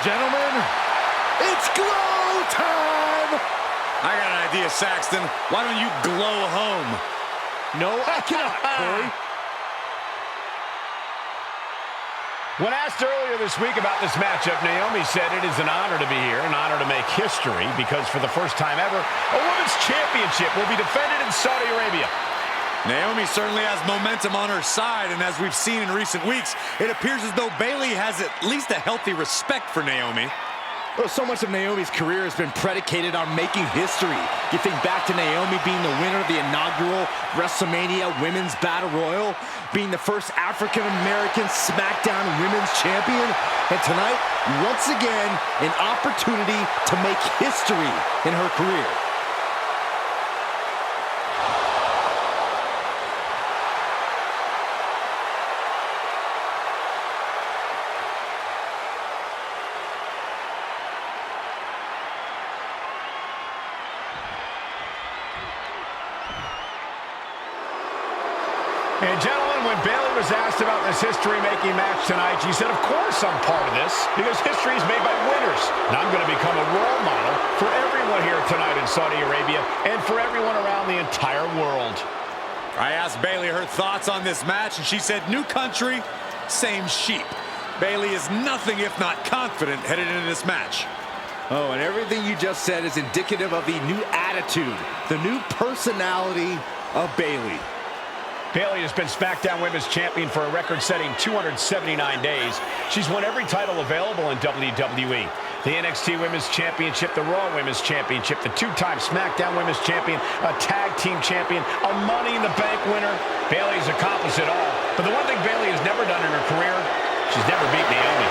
gentlemen, it's glow time! I got an idea, Saxton. Why don't you glow home? No, I cannot, Corey. When asked earlier this week about this matchup, Naomi said it is an honor to be here, an honor to make history, because for the first time ever, a women's championship will be defended in Saudi Arabia. Naomi certainly has momentum on her side, and as we've seen in recent weeks, it appears as though Bayley has at least a healthy respect for Naomi. Well, so much of Naomi's career has been predicated on making history. You think back to Naomi being the winner of the inaugural WrestleMania Women's Battle Royal, being the first African-American SmackDown Women's Champion, and tonight, once again, an opportunity to make history in her career. And gentlemen, when Bayley was asked about this history-making match tonight, she said, of course I'm part of this, because history is made by winners. And I'm going to become a role model for everyone here tonight in Saudi Arabia and for everyone around the entire world. I asked Bayley her thoughts on this match, and she said, new country, same sheep. Bayley is nothing if not confident headed into this match. Oh, and everything you just said is indicative of the new attitude, the new personality of Bayley. Bayley has been SmackDown Women's Champion for a record-setting 279 days. She's won every title available in WWE. The NXT Women's Championship, the Raw Women's Championship, the two-time SmackDown Women's Champion, a Tag Team Champion, a Money in the Bank winner. Bayley's accomplished it all. But the one thing Bayley has never done in her career, she's never beat Naomi.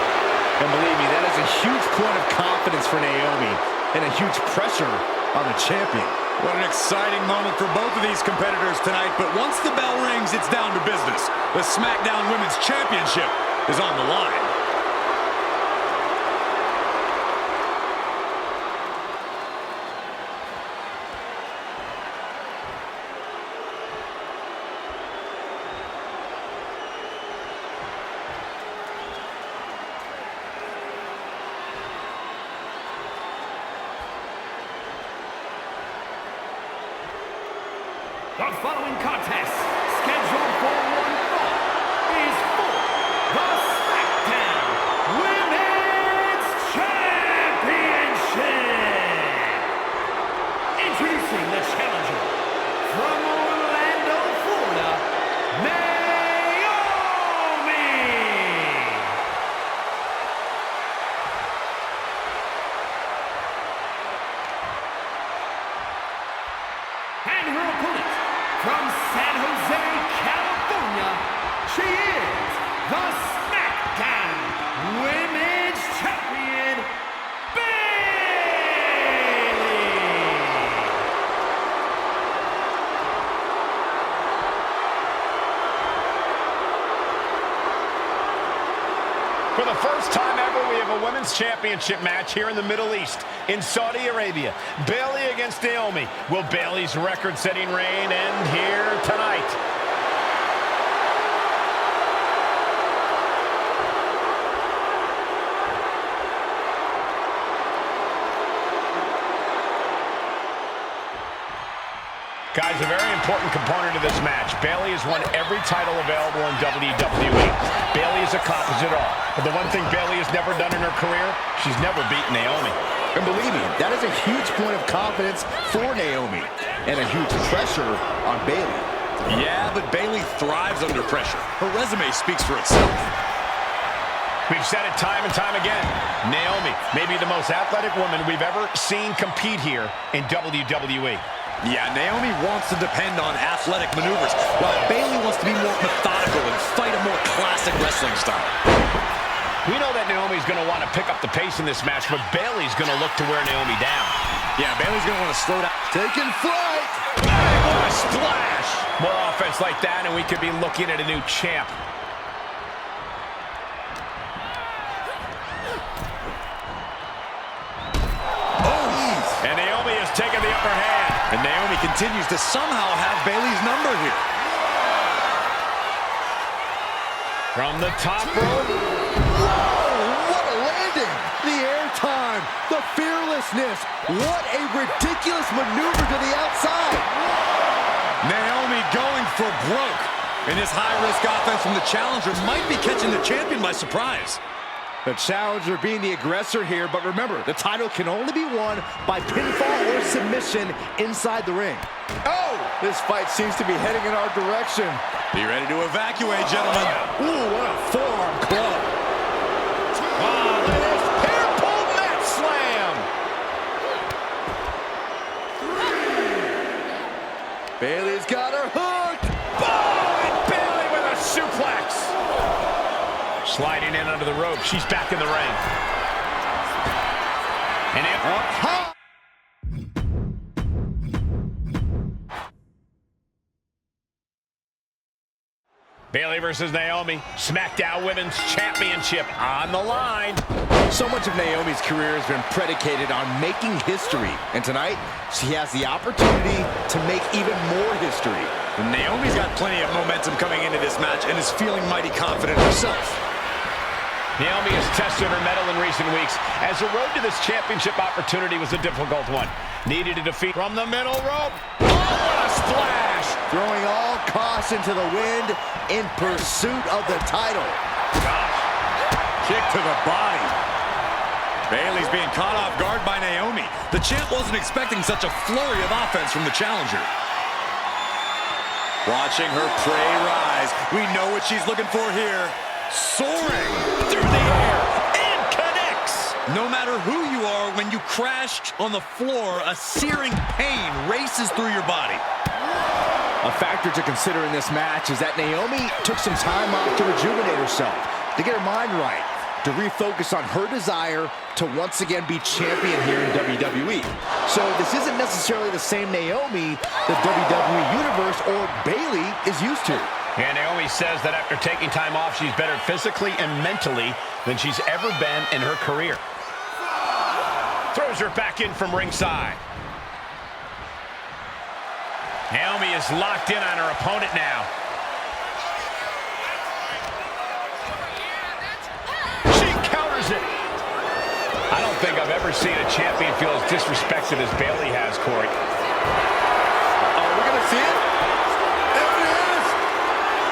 And believe me, that is a huge point of confidence for Naomi and a huge pressure on the champion. What an exciting moment for both of these competitors tonight, but once the bell rings, it's down to business. The SmackDown Women's Championship is on the line. The following contest, scheduled for one fall, is for the SmackDown Women's Championship. Introducing the challenger from Orlando, Florida, Naomi. And her opponent, from San Jose, California, she is the SmackDown Women's Champion, Bayley! For the first time ever, we have a Women's Championship match here in the Middle East, in Saudi Arabia. Bayley against Naomi. Will Bayley's record-setting reign end here tonight? Guys, a very important component of this match. Bayley has won every title available in WWE. Bayley has accomplished it all. But the one thing Bayley has never done in her career, she's never beaten Naomi. And believe me, that is a huge point of confidence for Naomi and a huge pressure on Bayley. Yeah, but Bayley thrives under pressure. Her resume speaks for itself. We've said it time and time again. Naomi may be the most athletic woman we've ever seen compete here in WWE. Yeah, Naomi wants to depend on athletic maneuvers, while Bayley wants to be more methodical and fight a more classic wrestling style. We know that Naomi's going to want to pick up the pace in this match, but Bayley's going to look to wear Naomi down. Yeah, Bayley's going to want to slow down. Taking flight! Bang, what a splash! More offense like that, and we could be looking at a new champ. Oh, and Naomi has taken the upper hand. And Naomi continues to somehow have Bayley's number here. From the top rope. whoa, what a landing! landing. The airtime, the fearlessness. What a ridiculous maneuver to the outside. Naomi going for broke. And this high-risk offense from the challenger might be catching the champion by surprise. The challenger being the aggressor here, but remember, the title can only be won by pinfall or submission inside the ring. Oh, this fight seems to be heading in our direction. Be ready to evacuate, gentlemen. Ooh, what a forearm club. Oh, look at this. Hair pull mat slam. Bayley's got her hooked. Oh, and Bayley with a suplex. Sliding in under the rope. She's back in the ring. And Up. Bayley versus Naomi. SmackDown Women's Championship on the line. So much of Naomi's career has been predicated on making history. And tonight, she has the opportunity to make even more history. Naomi's got plenty of momentum coming into this match and is feeling mighty confident herself. Naomi has tested her mettle in recent weeks, as the road to this championship opportunity was a difficult one. Needed a defeat from the middle rope. Oh, what a splash! Throwing all caution to the wind in pursuit of the title. Kick to the body. Bayley's being caught off guard by Naomi. The champ wasn't expecting such a flurry of offense from the challenger. Watching her prey rise. We know what she's looking for here. Soaring through the air and connects. No matter who you are, when you crash on the floor, a searing pain races through your body. A factor to consider in this match is that Naomi took some time off to rejuvenate herself, to get her mind right, to refocus on her desire to once again be champion here in WWE. So this isn't necessarily the same Naomi the WWE Universe or Bayley is used to. And Naomi says that after taking time off, she's better physically and mentally than she's ever been in her career. Throws her back in from ringside. Naomi is locked in on her opponent now. She counters it. I don't think I've ever seen a champion feel as disrespected as Bayley has, Corey. Oh, we're going to see it? There it is!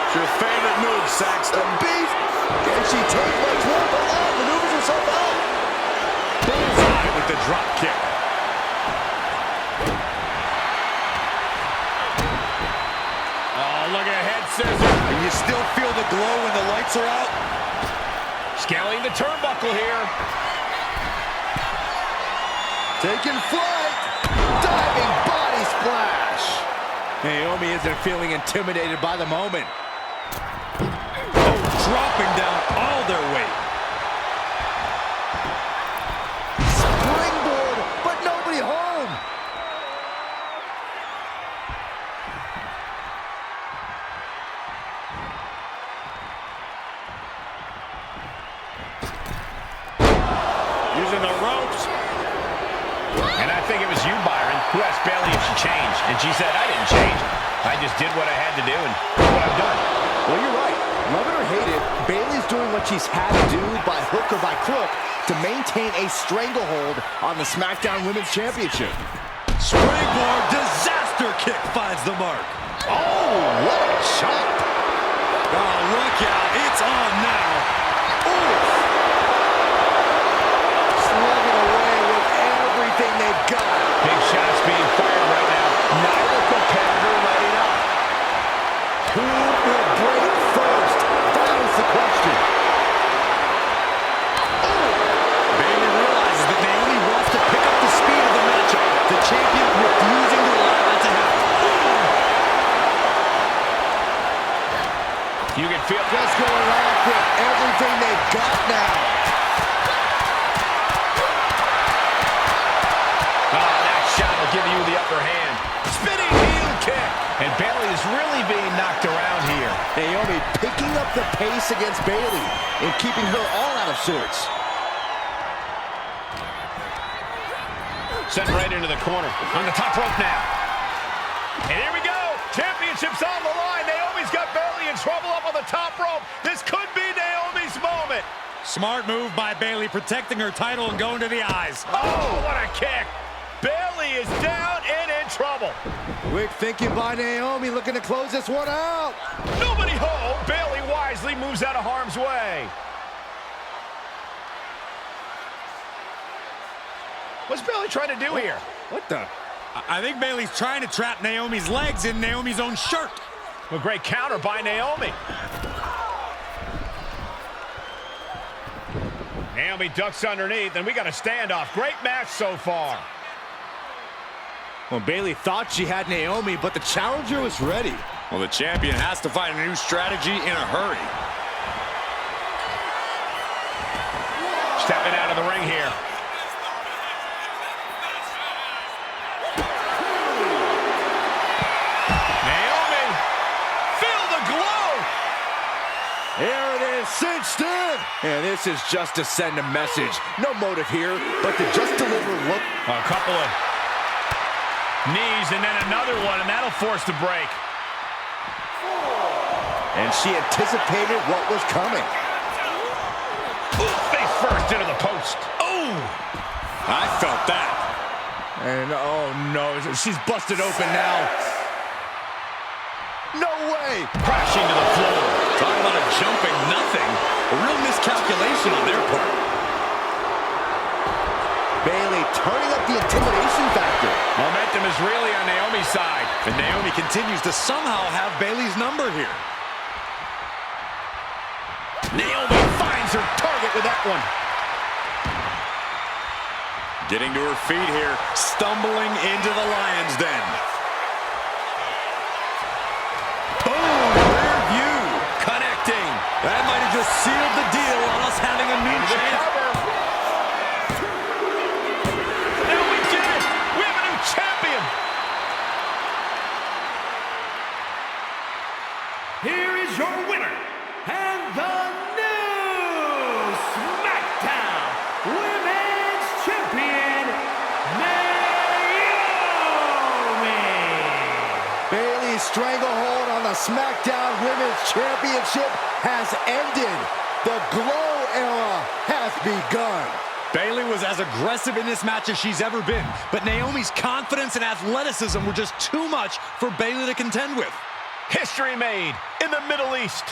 It's your favorite move, Saxton. The beast! Can she take much more? Oh, maneuvers herself out. Bullseye with the drop kick. Oh, look at head scissor. And you still feel the glow when the lights are out? Scaling the turnbuckle here. Taking flight. Diving body splash. Naomi isn't feeling intimidated by the moment. Oh, dropping down all their weight. Springboard, but nobody home. Using the ropes. And I think it was you, Byron, who asked Bayley if she changed. And she said, I didn't change. I just did what I had to do and what I've done. Well, you're right. Love it or hate it, Bayley's doing what she's had to do by hook or by crook to maintain a stranglehold on the SmackDown Women's Championship. Springboard disaster kick finds the mark. Oh, what a chop. Oh, look out. It's on now. Oof. Slugging away with everything they've got. Big shots being fired right now. Neither competitor letting up. Who will break first? That is the question. Bayley realizes that Naomi wants to pick up the speed of the matchup. The champion refusing to allow that to happen. You can feel Just going off with everything they've got now. Oh, that shot will give you the upper hand. Spinning heel kick. And Bayley is really being knocked around here. Naomi picking up the pace against Bayley and keeping her all out of sorts. Sent right into the corner. On the top rope now. And here we go. Championship's on the line. Naomi's got Bayley in trouble up on the top rope. This could be Naomi's moment. Smart move by Bayley, protecting her title and going to the eyes. Oh, what a kick. Bayley is down and in trouble. Quick thinking by Naomi, looking to close this one out. Nobody home. Bayley wisely moves out of harm's way. What's Bayley trying to do here? What the? I think Bayley's trying to trap Naomi's legs in Naomi's own shirt. A great counter by Naomi. Naomi ducks underneath, and we got a standoff. Great match so far. Well, Bayley thought she had Naomi, but the challenger was ready. Well, the champion has to find a new strategy in a hurry. Stepping out of the ring here. Naomi, feel the glow. Here it is, cinched in. And this is just to send a message. No motive here, but to just deliver look. A couple of knees and then another one, and that'll force the break. And she anticipated what was coming. Ooh, face first into the post. Oh! I felt that. And oh no, she's busted open now. No way! Crashing to the floor. Talking about a jumping nothing. A real miscalculation on their part. Bayley turning up the intimidation factor. Momentum is really on Naomi's side. And Naomi continues to somehow have Bayley's number here. Naomi finds her target with that one. Getting to her feet here, stumbling into the lion's den. Boom! Rear view. Connecting. That might have just sealed the deal on us having a new champ. Now we did it! We have a new champion! Here is your winner, and the new SmackDown Women's Champion, Naomi! Bayley's stranglehold on the SmackDown Women's Championship has ended. The Glow era has begun. Bayley was as aggressive in this match as she's ever been, but Naomi's confidence and athleticism were just too much for Bayley to contend with. History made in the Middle East.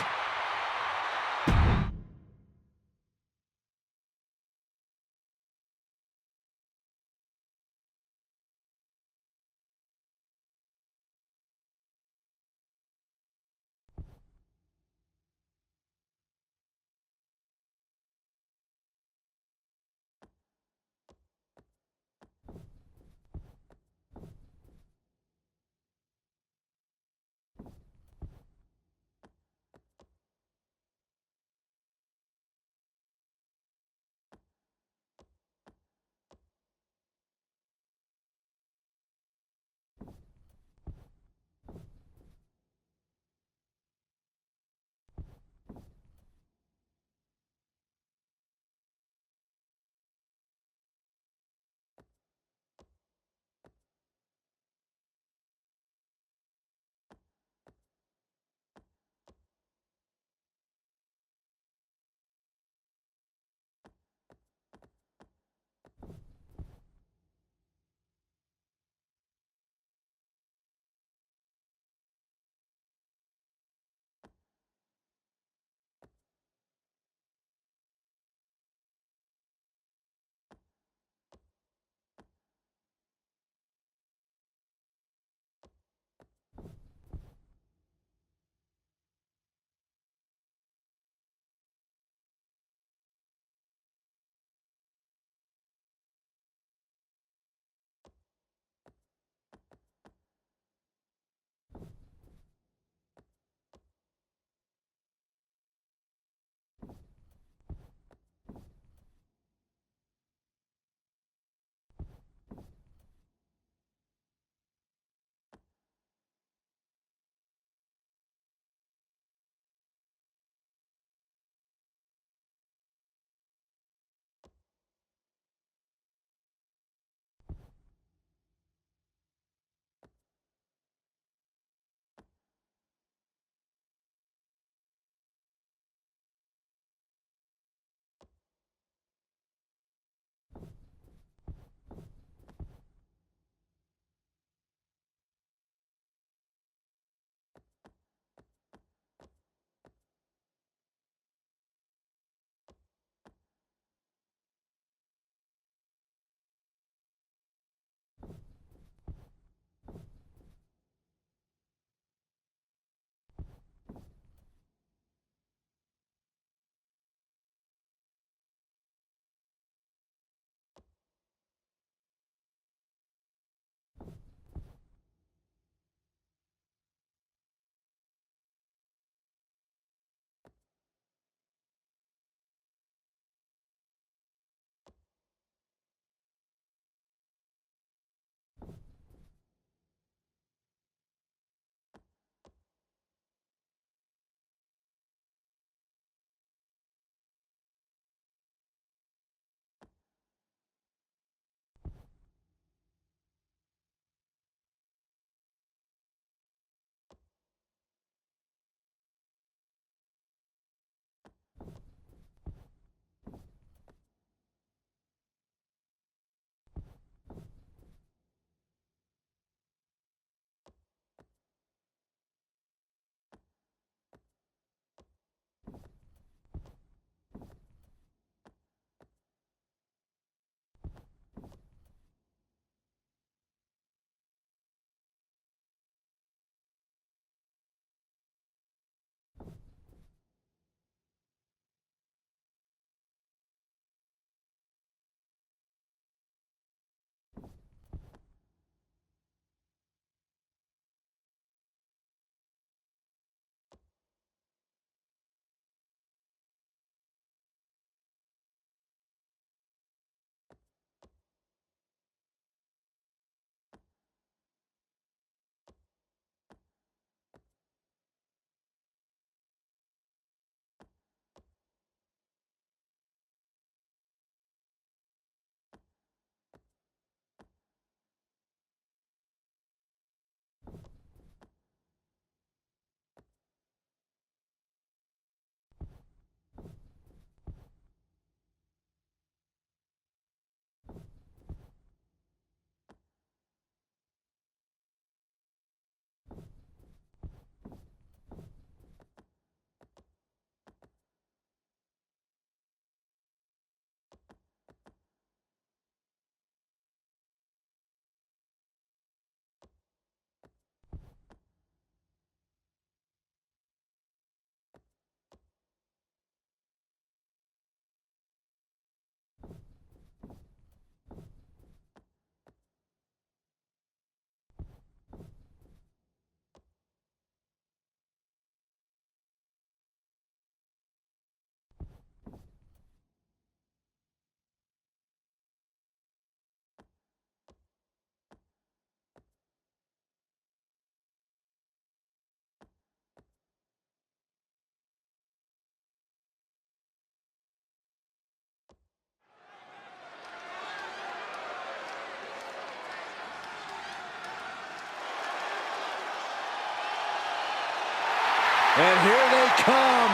And here they come.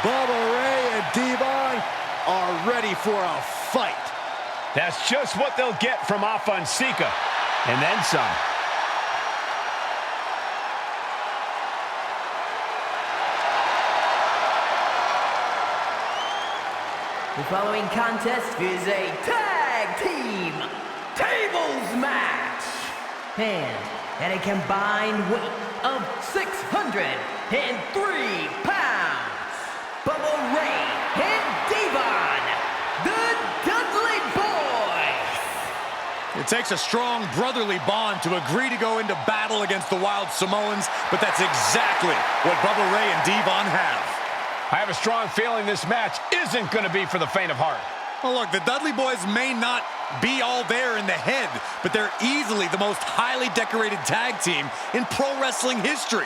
Bubba Ray and Devon are ready for a fight. That's just what they'll get from Fonseca. And then some. The following contest is a tag team tables match. And at a combined weight of 603 pounds, Bubba Ray and Devon, the Dudley Boys. It takes a strong brotherly bond to agree to go into battle against the Wild Samoans, but that's exactly what Bubba Ray and Devon have. I have a strong feeling this match isn't going to be for the faint of heart. Well, look, the Dudley Boys may not be all there in the head, but they're easily the most highly decorated tag team in pro wrestling history.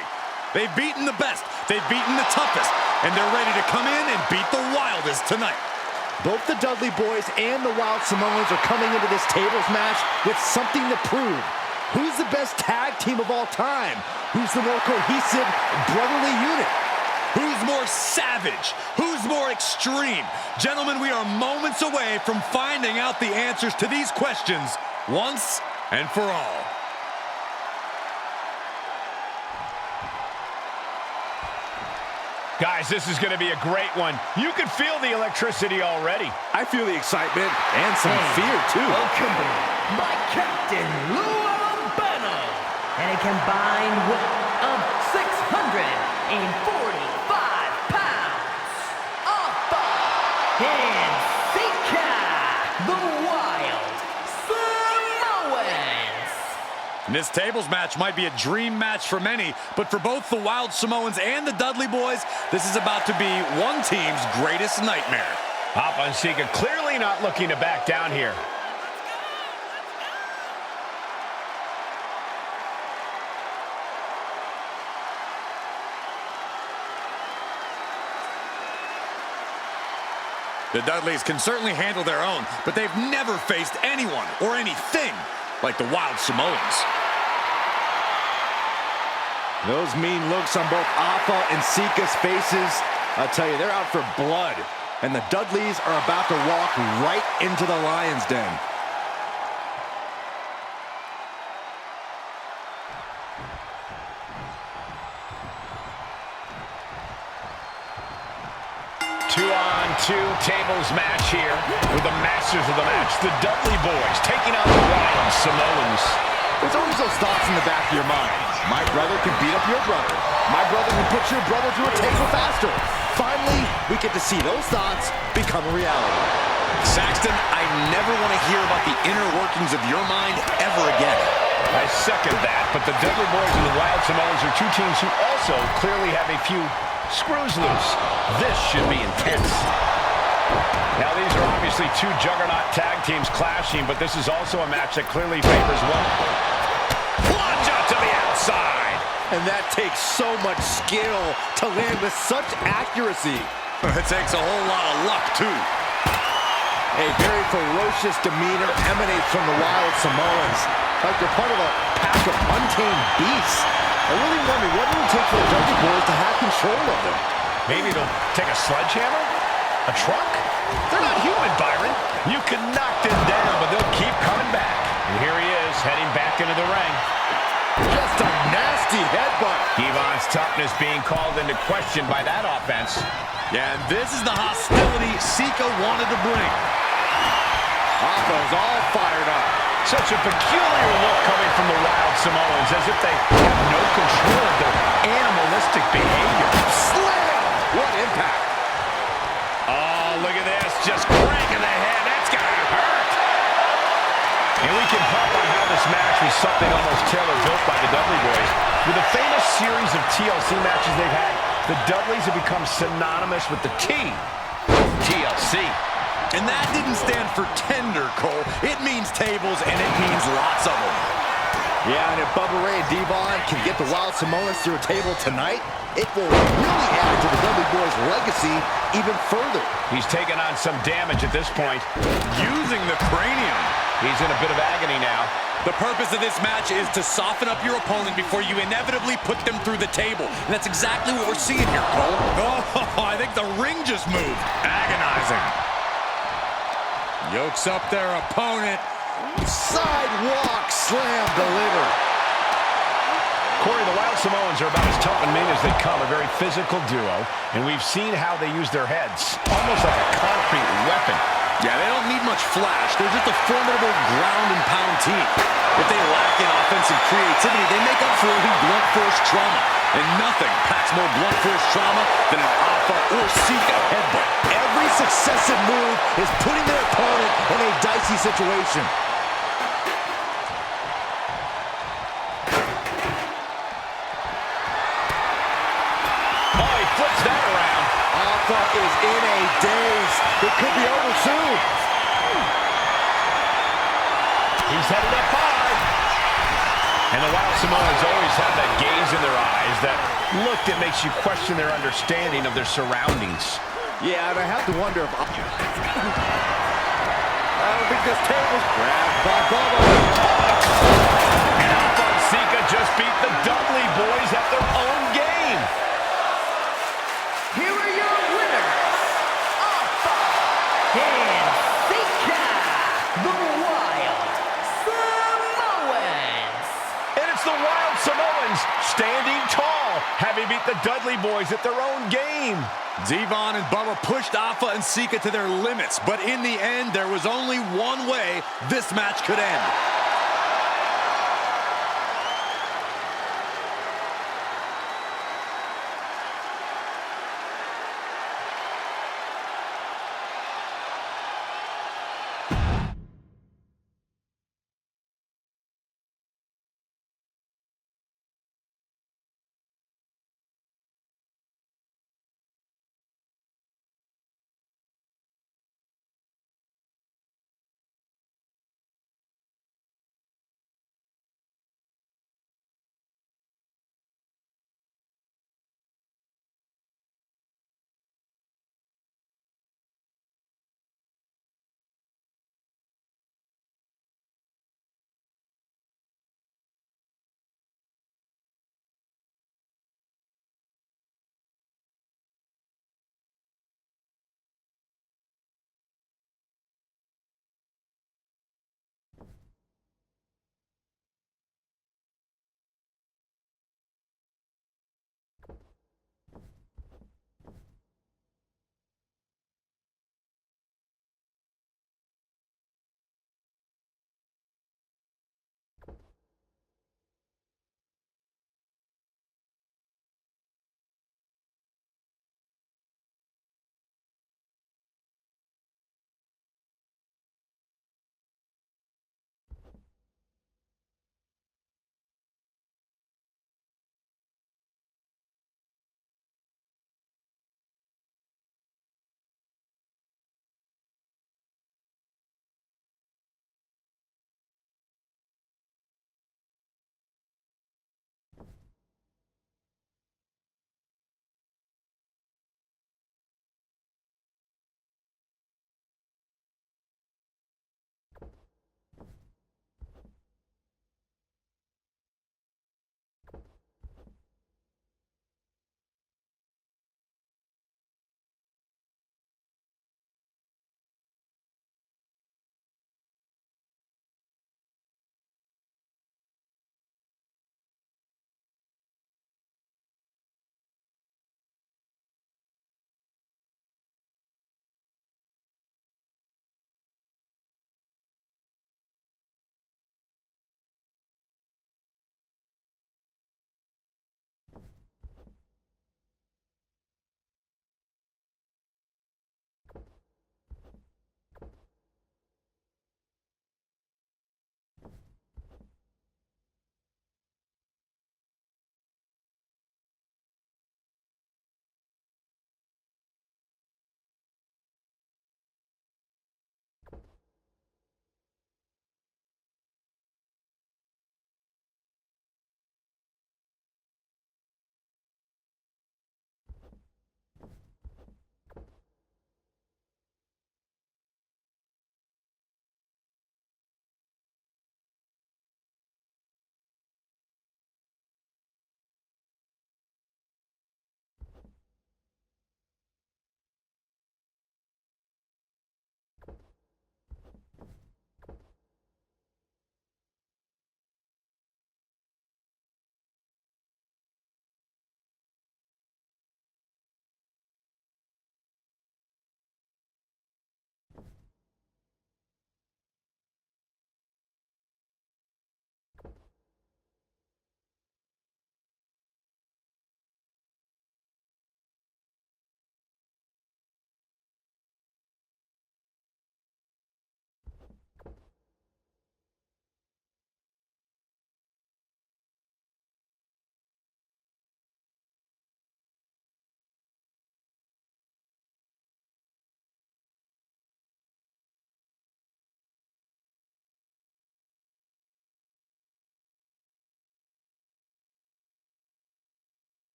They've beaten the best, they've beaten the toughest, and they're ready to come in and beat the wildest tonight. Both the Dudley Boys and the Wild Samoans are coming into this tables match with something to prove. Who's the best tag team of all time? Who's the more cohesive, brotherly unit? Who's more savage? Who's more extreme? Gentlemen, we are moments away from finding out the answers to these questions once and for all. Guys, this is going to be a great one. You can feel the electricity already. I feel the excitement and some fear, too. Accompanied by Captain Lou Albano and a combined weight of 645 pounds. Fonseca, the Wild Samoans. And this tables match might be a dream match for many, but for both the Wild Samoans and the Dudley Boys, this is about to be one team's greatest nightmare. Fonseca clearly not looking to back down here. The Dudleys can certainly handle their own, but they've never faced anyone or anything like the Wild Samoans. Those mean looks on both Afa and Sika's faces, I'll tell you, they're out for blood. And the Dudleys are about to walk right into the lion's den. Two tables match here with the masters of the match, the Dudley Boys, taking on the Wild Samoans. There's always those thoughts in the back of your mind. My brother can beat up your brother. My brother can put your brother through a table faster. Finally, we get to see those thoughts become a reality. Saxton, I never want to hear about the inner workings of your mind ever again. I second that, but the Dudley Boys and the Wild Samoans are two teams who also clearly have a few screws loose. This should be intense. Now, these are obviously two juggernaut tag teams clashing, but this is also a match that clearly favors one. Plunge out to the outside. And that takes so much skill to land with such accuracy. It takes a whole lot of luck, too. A very ferocious demeanor emanates from the Wild Samoans, like they're part of a pack of untamed beasts. I really wonder what it will take for the Dudley Boys to have control of them. Maybe they'll take a sledgehammer? A truck? They're not human, Byron. You can knock them down, but they'll keep coming back. And here he is, heading back into the ring. Just a nasty headbutt. Devon's toughness being called into question by that offense. Yeah, and this is the hostility Sika wanted to bring. Afa's all fired up. Such a peculiar look coming from the Wild Samoans, as if they have no control of their animalistic behavior. Slam! What impact. Oh, look at this. Just cranking the head. That's got to hurt. And we can hop on how this match was something almost tailor-built by the Dudley Boys. With a famous series of TLC matches they've had, the Dudleys have become synonymous with the T, TLC. And that didn't stand for tender, Cole. It means tables, and it means lots of them. Yeah, and if Bubba Ray and Devon can get the Wild Samoans through a table tonight, it will really add to the Dudley Boy's legacy even further. He's taken on some damage at this point. Using the cranium. He's in a bit of agony now. The purpose of this match is to soften up your opponent before you inevitably put them through the table. And that's exactly what we're seeing here, Cole. Oh, I think the ring just moved. Agonizing. Yokes up their opponent. Sidewalk slam delivered. Corey, the Wild Samoans are about as tough and mean as they come, a very physical duo, and we've seen how they use their heads, almost like a concrete weapon. Yeah, they don't need much flash. They're just a formidable ground and pound team. If they lack in offensive creativity, they make up for it in blunt force trauma. And nothing packs more blunt force trauma than an Alpha or Sika headbutt. Every successive move is putting their opponent in a dicey situation. Oh, he flips that around. Alpha is in a daze. It could be over soon. He's headed up high. And the Wild Samoans always have that gaze in their eyes, that look that makes you question their understanding of their surroundings. Yeah, and I have to wonder if... I don't think this table's grabbed by Bubba. And Alpha and Sika just beat the Dudley Boys at their own game. Here are your winners, Alpha and Sika, the Wild Samoans. And it's the Wild Samoans standing tall, having beat the Dudley Boys at their own game. Devon and Bubba pushed Alpha and Sika to their limits, but in the end, there was only one way this match could end.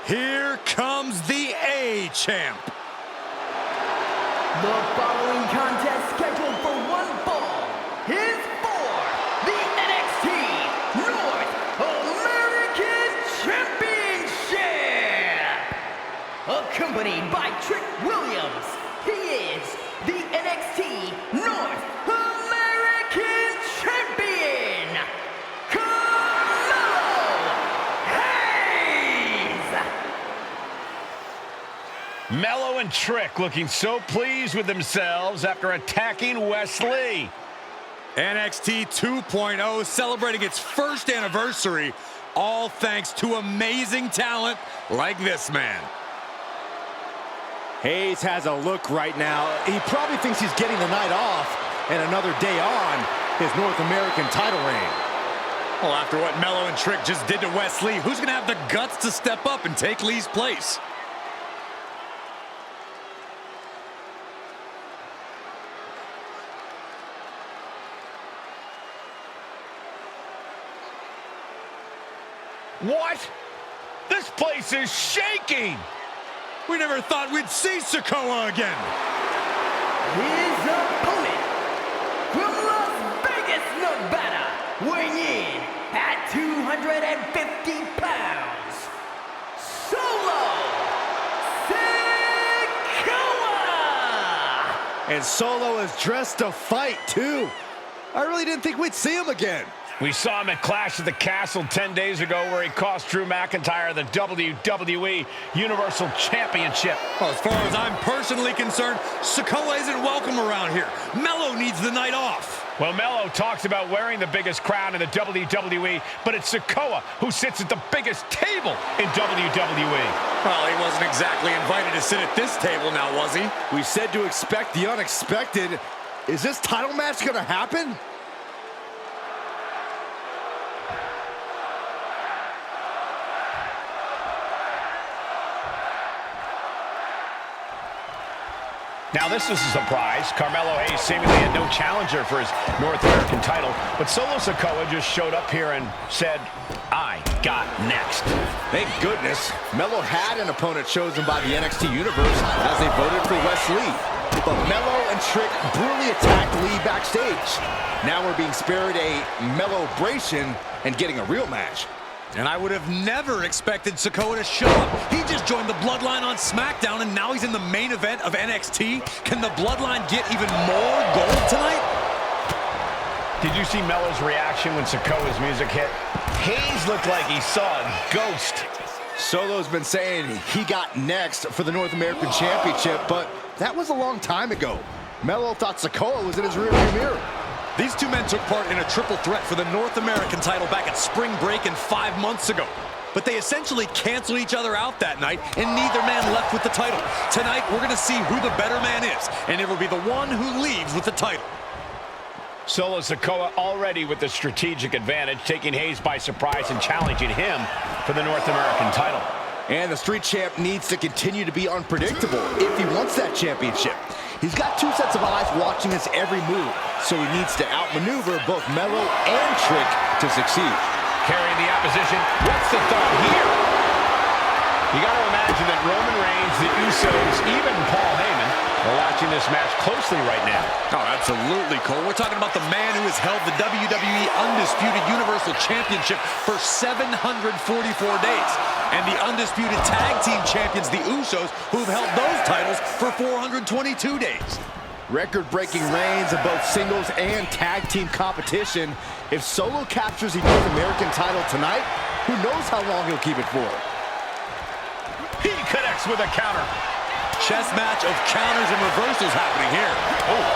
Here comes the A-Champ. The following contest scheduled for one fall is for the NXT North American Championship. Accompanied by Trick Williams, he is the NXT North American Champion, Carmelo Hayes. Mello and Trick looking so pleased with themselves after attacking Wes Lee. NXT 2.0 celebrating its first anniversary, all thanks to amazing talent like this man. Hayes has a look right now. He probably thinks he's getting the night off and another day on his North American title reign. Well, after what Mello and Trick just did to Wes Lee, who's going to have the guts to step up and take Lee's place? What? This place is shaking! We never thought we'd see Sikoa again. His opponent from Las Vegas, Nevada, weighing in at 250 pounds, Solo Sikoa! And Solo is dressed to fight, too. I really didn't think we'd see him again. We saw him at Clash at the Castle 10 days ago where he cost Drew McIntyre the WWE Universal Championship. Well, as far as I'm personally concerned, Sikoa isn't welcome around here. Mello needs the night off. Well, Mello talks about wearing the biggest crown in the WWE, but it's Sikoa who sits at the biggest table in WWE. Well, he wasn't exactly invited to sit at this table now, was he? We said to expect the unexpected. Is this title match gonna happen? Now, this is a surprise. Carmelo Hayes seemingly had no challenger for his North American title, but Solo Sikoa just showed up here and said, I got next. Thank goodness. Mello had an opponent chosen by the NXT Universe as they voted for Wes Lee. But Mello and Trick brutally attacked Lee backstage. Now we're being spared a Mello-bration and getting a real match. And I would have never expected Sikoa to show up. He just joined the Bloodline on SmackDown, and now he's in the main event of NXT. Can the Bloodline get even more gold tonight? Did you see Mello's reaction when Sikoa's music hit? Hayes looked like he saw a ghost. Solo's been saying he got next for the North American Championship, but that was a long time ago. Mello thought Sikoa was in his rearview mirror. These two men took part in a triple threat for the North American title back at Spring Break and 5 months ago. But they essentially canceled each other out that night, and neither man left with the title. Tonight, we're going to see who the better man is, and it will be the one who leaves with the title. Solo Sikoa already with the strategic advantage, taking Hayes by surprise and challenging him for the North American title. And the Street Champ needs to continue to be unpredictable if he wants that championship. He's got two sets of eyes watching his every move, so he needs to outmaneuver both Mello and Trick to succeed. Carrying the opposition, what's the thought here? You got to imagine that Roman Reigns, the Usos, even Paul Heyman are watching this match closely right now. Oh, absolutely, Cole. We're talking about the man who has held the WWE Undisputed Universal Championship for 744 days. And the Undisputed Tag Team Champions, the Usos, who've held those titles for 422 days. Record-breaking reigns of both singles and tag team competition. If Solo captures the North American title tonight, who knows how long he'll keep it for? He connects with a counter. Chess match of counters and reversals happening here. Oh,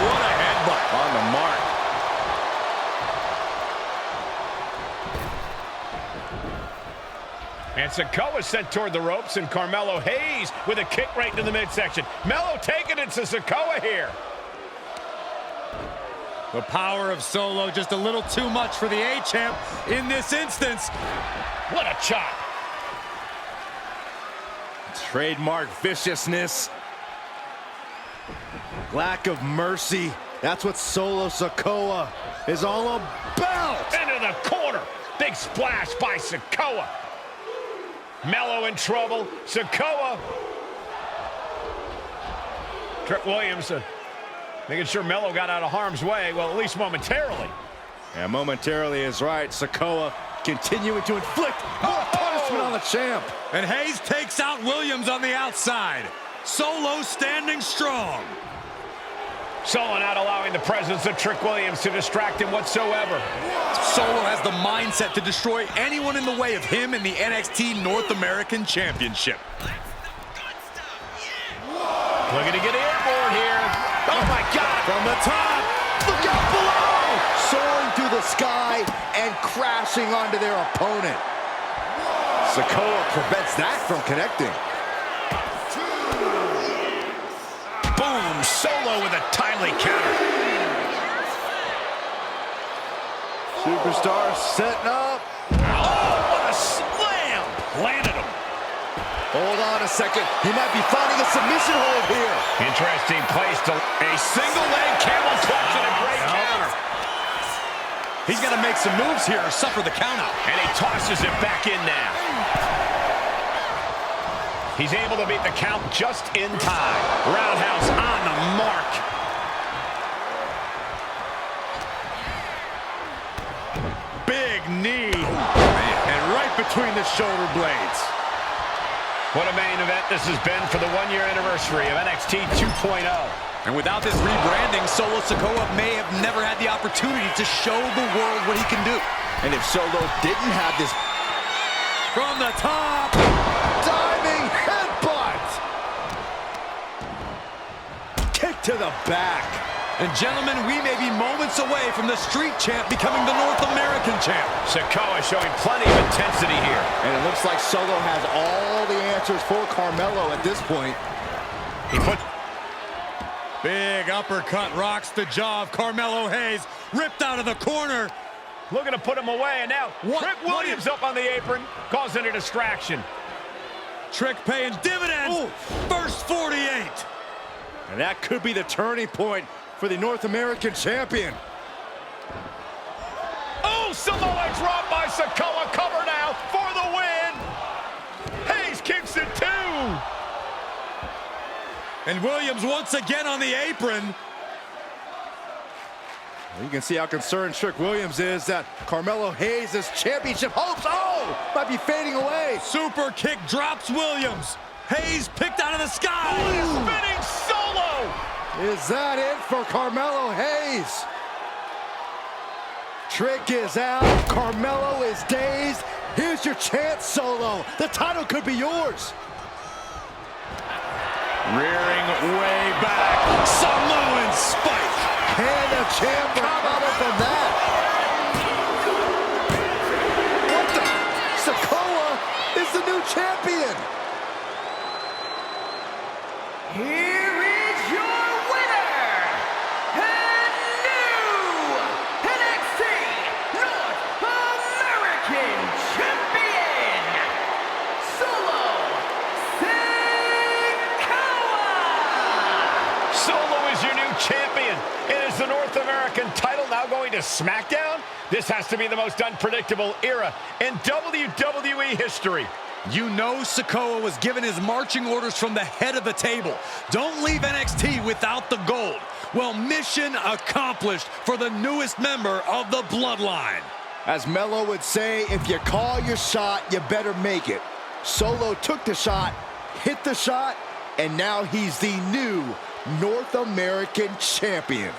what a headbutt. On the mark. And Sikoa sent toward the ropes, and Carmelo Hayes with a kick right into the midsection. Mello taking it to Sikoa here. The power of Solo just a little too much for the A-Champ in this instance. What a chop. Trademark viciousness. Lack of mercy. That's what Solo Sikoa is all about. Into the corner. Big splash by by Sikoa. Mello in trouble. Sikoa. Trick Williams making sure Mello got out of harm's way, well, at least momentarily. Yeah, momentarily is right. Sikoa continuing to inflict more punishment on the champ. And Hayes takes out Williams on the outside. Solo standing strong. Solo not allowing the presence of Trick Williams to distract him whatsoever. Solo has the mindset to destroy anyone in the way of him in the NXT North American Championship. Looking to get airborne here. Oh my God! From the top. Look out below! Soaring through the sky and crashing onto their opponent. Sikoa prevents that from connecting. Boom! Solo with a timely counter. Superstar setting up. Oh, what a slam! Landed him. Hold on a second. He might be finding a submission hold here. Interesting place to... A single leg camel clutch and a great counter. He's going to make some moves here or suffer the count out. And he tosses it back in now. He's able to beat the count just in time. Roundhouse on the mark. Big knee. And right between the shoulder blades. What a main event this has been for the one-year anniversary of NXT 2.0. And without this rebranding, Solo Sikoa may have never had the opportunity to show the world what he can do. And if Solo didn't have this From the top. diving headbutt. Kick to the back. And gentlemen, we may be moments away from the street champ becoming the North American champ. Sikoa showing plenty of intensity here. And it looks like Solo has all the answers for Carmelo at this point. He put... Big uppercut rocks the jaw of Carmelo Hayes. Ripped out of the corner. Looking to put him away, and now What? Trick Williams up on the apron, causing a distraction. Trick paying dividends. Ooh. First 48. And that could be the turning point for the North American champion. Oh, Samoa drop by Sikoa. Cover now for the win. Hayes kicks it too. And Williams once again on the apron. You can see how concerned Trick Williams is that Carmelo Hayes' championship hopes, might be fading away. Super kick drops Williams. Hayes picked out of the sky. Spinning Solo. Is that it for Carmelo Hayes? Trick is out. Carmelo is dazed. Here's your chance, Solo. The title could be yours. Rearing way back. Samoan spike. Can the champ recover from that? What the? Sikoa is the new champion. Here is your winner, and new NXT North American Champion, Solo Sikoa! Solo is your new champion. It is the North American title now going to SmackDown. This has to be the most unpredictable era in WWE history. You know Sikoa was given his marching orders from the head of the table. Don't leave NXT without the gold. Well, mission accomplished for the newest member of the Bloodline. As Mello would say, if you call your shot, you better make it. Solo took the shot, hit the shot, and now he's the new North American champion.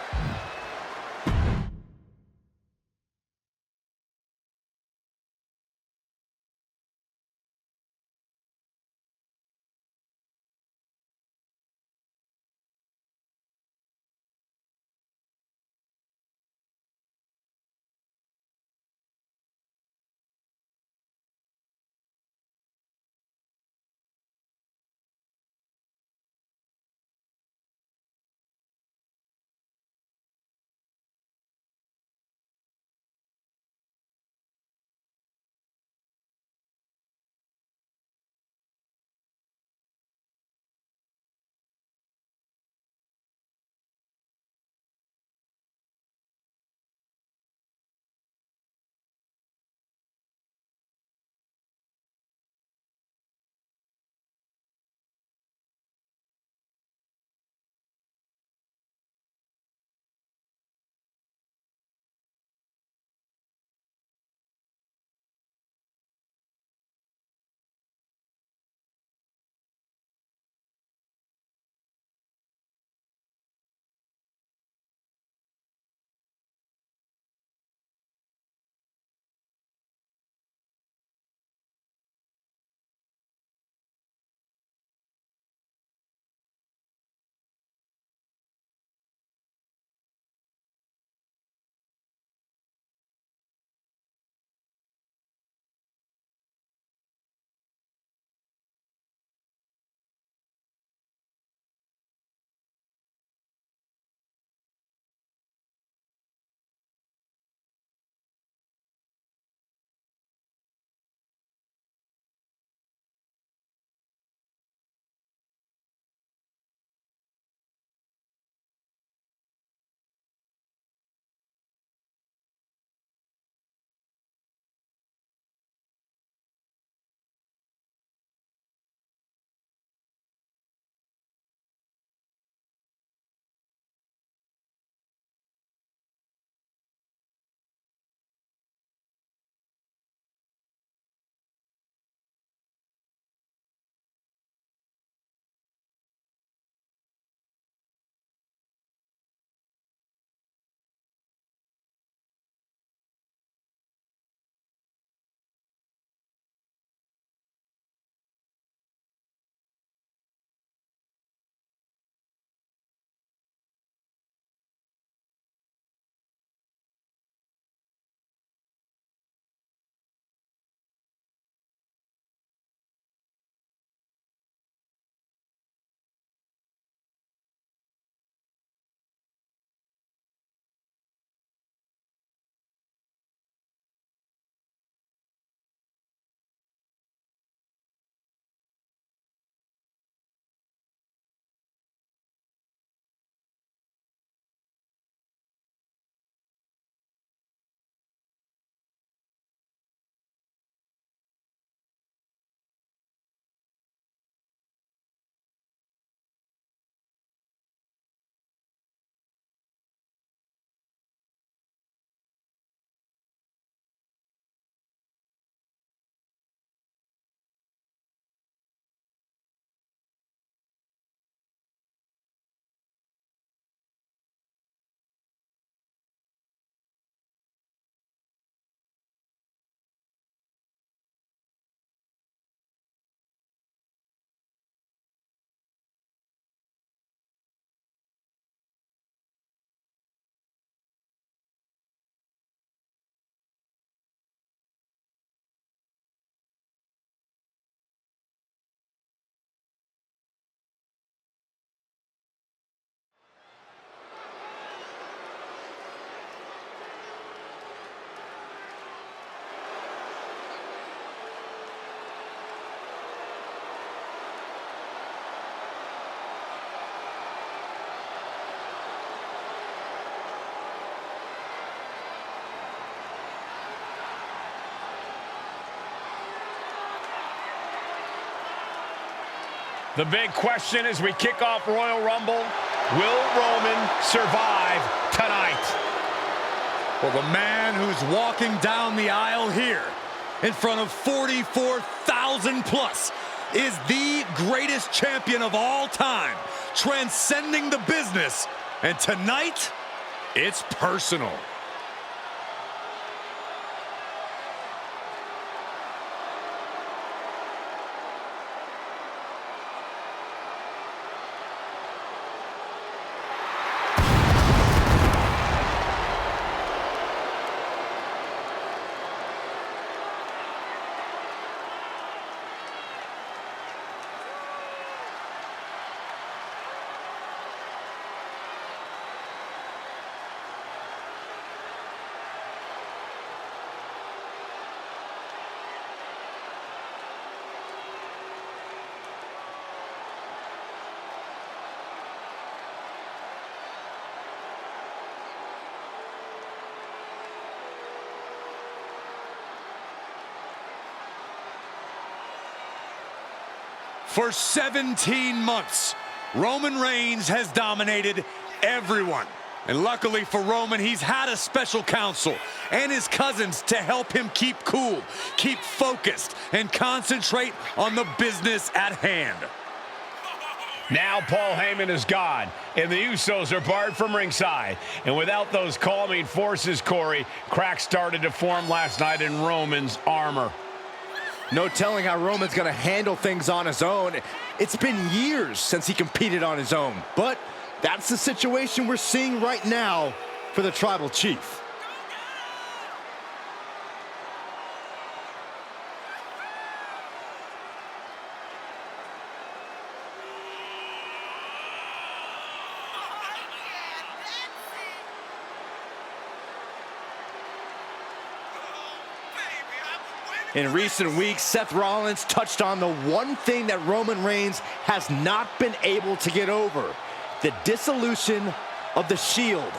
The big question as we kick off Royal Rumble, will Roman survive tonight? Well, the man who's walking down the aisle here in front of 44,000 plus is the greatest champion of all time, transcending the business. And tonight, it's personal. For 17 months, Roman Reigns has dominated everyone. And luckily for Roman, he's had a special counsel and his cousins to help him keep cool, keep focused, and concentrate on the business at hand. Now Paul Heyman is gone, and the Usos are barred from ringside. And without those calming forces, Corey, cracks started to form last night in Roman's armor. No telling how Roman's going to handle things on his own. It's been years since he competed on his own. But that's the situation we're seeing right now for the Tribal Chief. In recent weeks, Seth Rollins touched on the one thing that Roman Reigns has not been able to get over: the dissolution of the Shield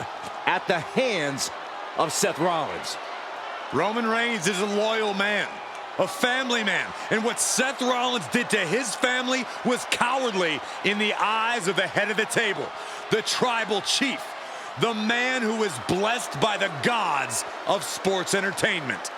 at the hands of Seth Rollins. Roman Reigns is a loyal man, a family man, and what Seth Rollins did to his family was cowardly in the eyes of the head of the table, the Tribal Chief, the man who is blessed by the gods of sports entertainment.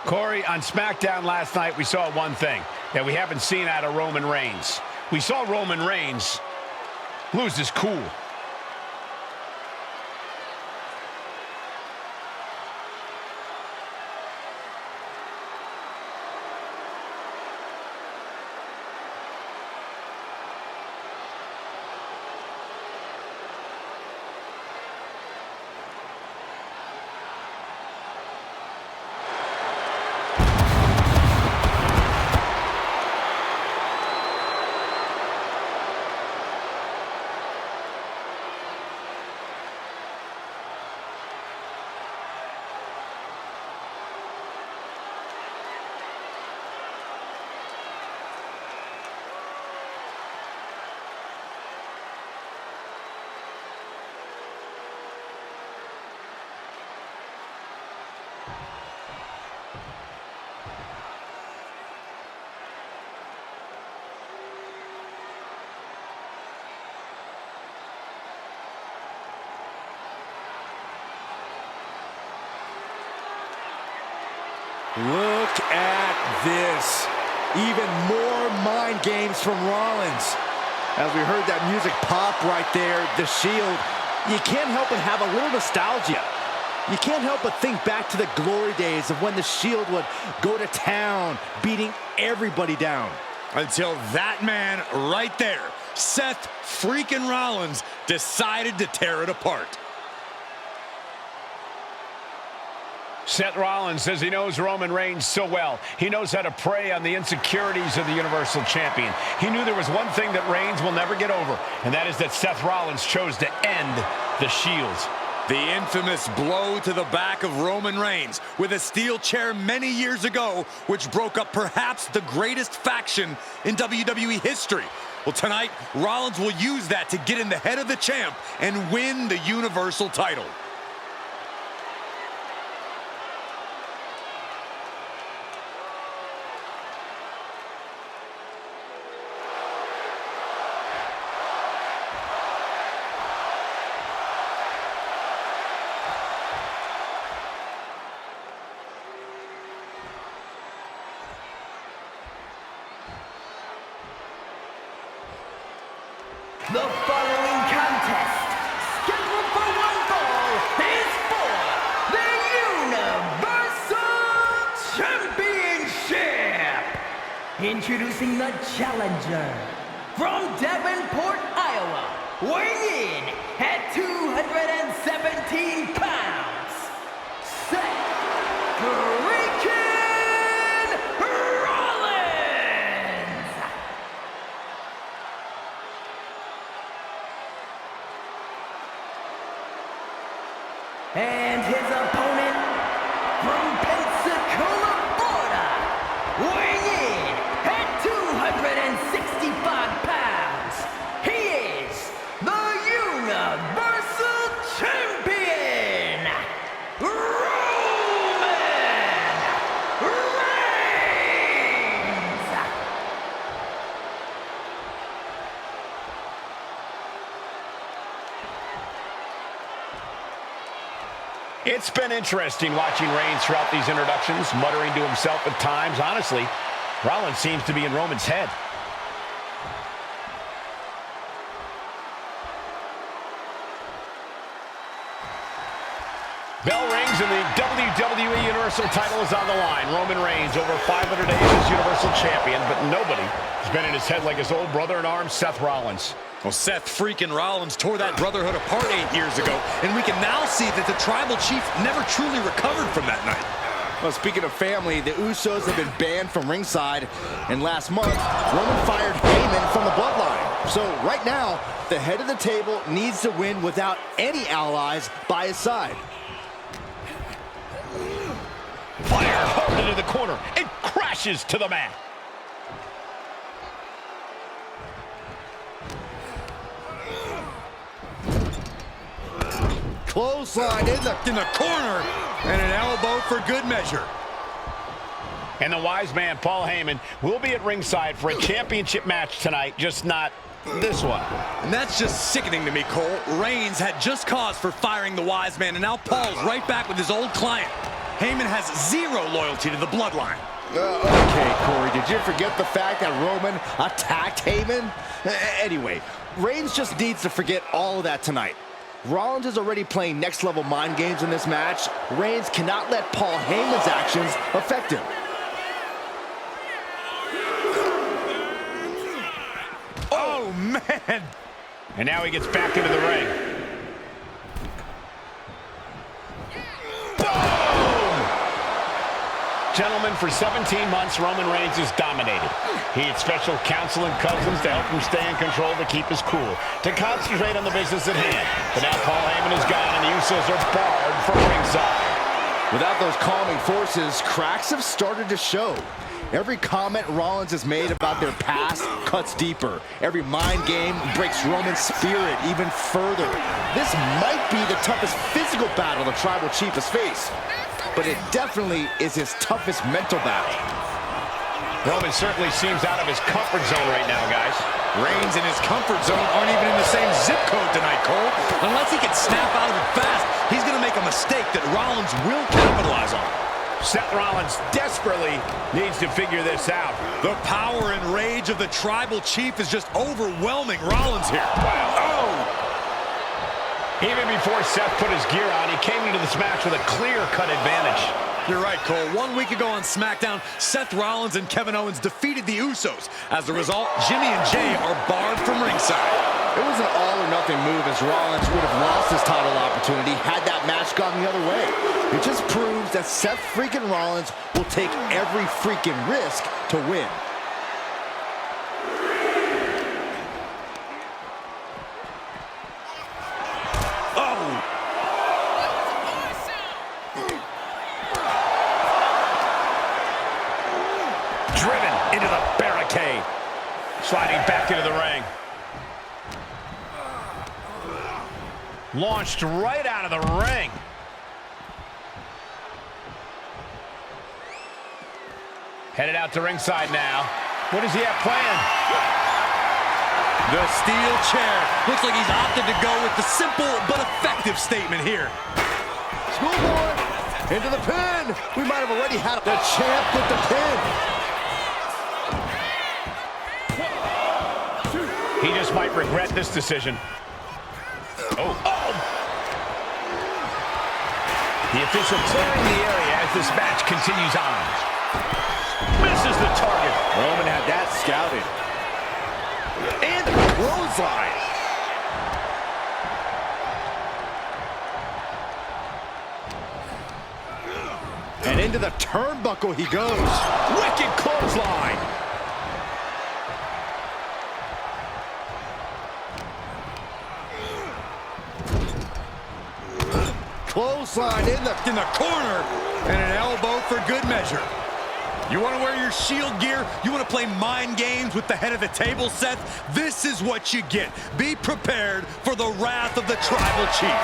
Corey, on SmackDown last night, we saw one thing that we haven't seen out of Roman Reigns. We saw Roman Reigns lose his cool. Look at this. Even more mind games from Rollins. As we heard that music pop right there, the Shield, you can't help but have a little nostalgia. You can't help but think back to the glory days of when the Shield would go to town, beating everybody down. Until that man right there, Seth freaking Rollins, decided to tear it apart. Seth Rollins says he knows Roman Reigns so well. He knows how to prey on the insecurities of the Universal Champion. He knew there was one thing that Reigns will never get over, and that is that Seth Rollins chose to end the Shield. The infamous blow to the back of Roman Reigns with a steel chair many years ago, which broke up perhaps the greatest faction in WWE history. Well, tonight, Rollins will use that to get in the head of the champ and win the Universal title. The following contest, scheduled for one fall, is for the Universal Championship. Introducing the challenger from Davenport, Iowa, weighing in at 217 pounds, Seth freaking Rollins. And his opponent from Pensacola, Florida, weighing in at 265 pounds, he is the Universal Champion, Roman Reigns! It's been interesting watching Reigns throughout these introductions, muttering to himself at times. Honestly, Rollins seems to be in Roman's head. Bell rings and the WWE Universal title is on the line. Roman Reigns, over 500 days as Universal Champion, but nobody has been in his head like his old brother-in-arms, Seth Rollins. Well, Seth freaking Rollins tore that brotherhood apart 8 years ago, and we can now see that the Tribal Chief never truly recovered from that night. Well, speaking of family, the Usos have been banned from ringside, and last month, Roman fired Heyman from the bloodline. So right now, the head of the table needs to win without any allies by his side. Fire hard into the corner. It crashes to the mat. Clothesline in the corner, and an elbow for good measure. And the wise man, Paul Heyman, will be at ringside for a championship match tonight, just not this one. And that's just sickening to me, Cole. Reigns had just cause for firing the wise man, and now Paul's right back with his old client. Heyman has zero loyalty to the bloodline. Okay, Corey, did you forget the fact that Roman attacked Heyman? Anyway, Reigns just needs to forget all of that tonight. Rollins is already playing next-level mind games in this match. Reigns cannot let Paul Heyman's actions affect him. Oh, man! And now he gets back into the ring. Gentlemen, for 17 months, Roman Reigns has dominated. He had special counsel and cousins to help him stay in control, to keep his cool, to concentrate on the business at hand. But now Paul Heyman is gone, and the Usos are barred from ringside. Without those calming forces, cracks have started to show. Every comment Rollins has made about their past cuts deeper. Every mind game breaks Roman's spirit even further. This might be the toughest physical battle the Tribal Chief has faced, but it definitely is his toughest mental battle. Roman certainly seems out of his comfort zone right now, guys. Reigns and his comfort zone aren't even in the same zip code tonight, Cole. Unless he can snap out of it fast, he's going to make a mistake that Rollins will capitalize on. Seth Rollins desperately needs to figure this out. The power and rage of the Tribal Chief is just overwhelming Rollins here. Wow. Oh! Even before Seth put his gear on, he came into this match with a clear-cut advantage. You're right, Cole. 1 week ago on SmackDown, Seth Rollins and Kevin Owens defeated the Usos. As a result, Jimmy and Jay are barred from ringside. It was an all-or-nothing move, as Rollins would have lost his title opportunity had that match gone the other way. It just proves that Seth freaking Rollins will take every freaking risk to win. Sliding back into the ring. Launched right out of the ring. Headed out to ringside now. What does he have planned? The steel chair. Looks like he's opted to go with the simple but effective statement here. Schoolboy into the pin. We might have already had the champ with the pin. He just might regret this decision. Oh. The official clearing the area as this match continues on. Misses the target. Roman had that scouted. And the clothesline. And into the turnbuckle he goes. Wicked clothesline. Clothesline in the corner. And an elbow for good measure. You want to wear your Shield gear? You want to play mind games with the head of the table, Seth? This is what you get. Be prepared for the wrath of the Tribal Chief.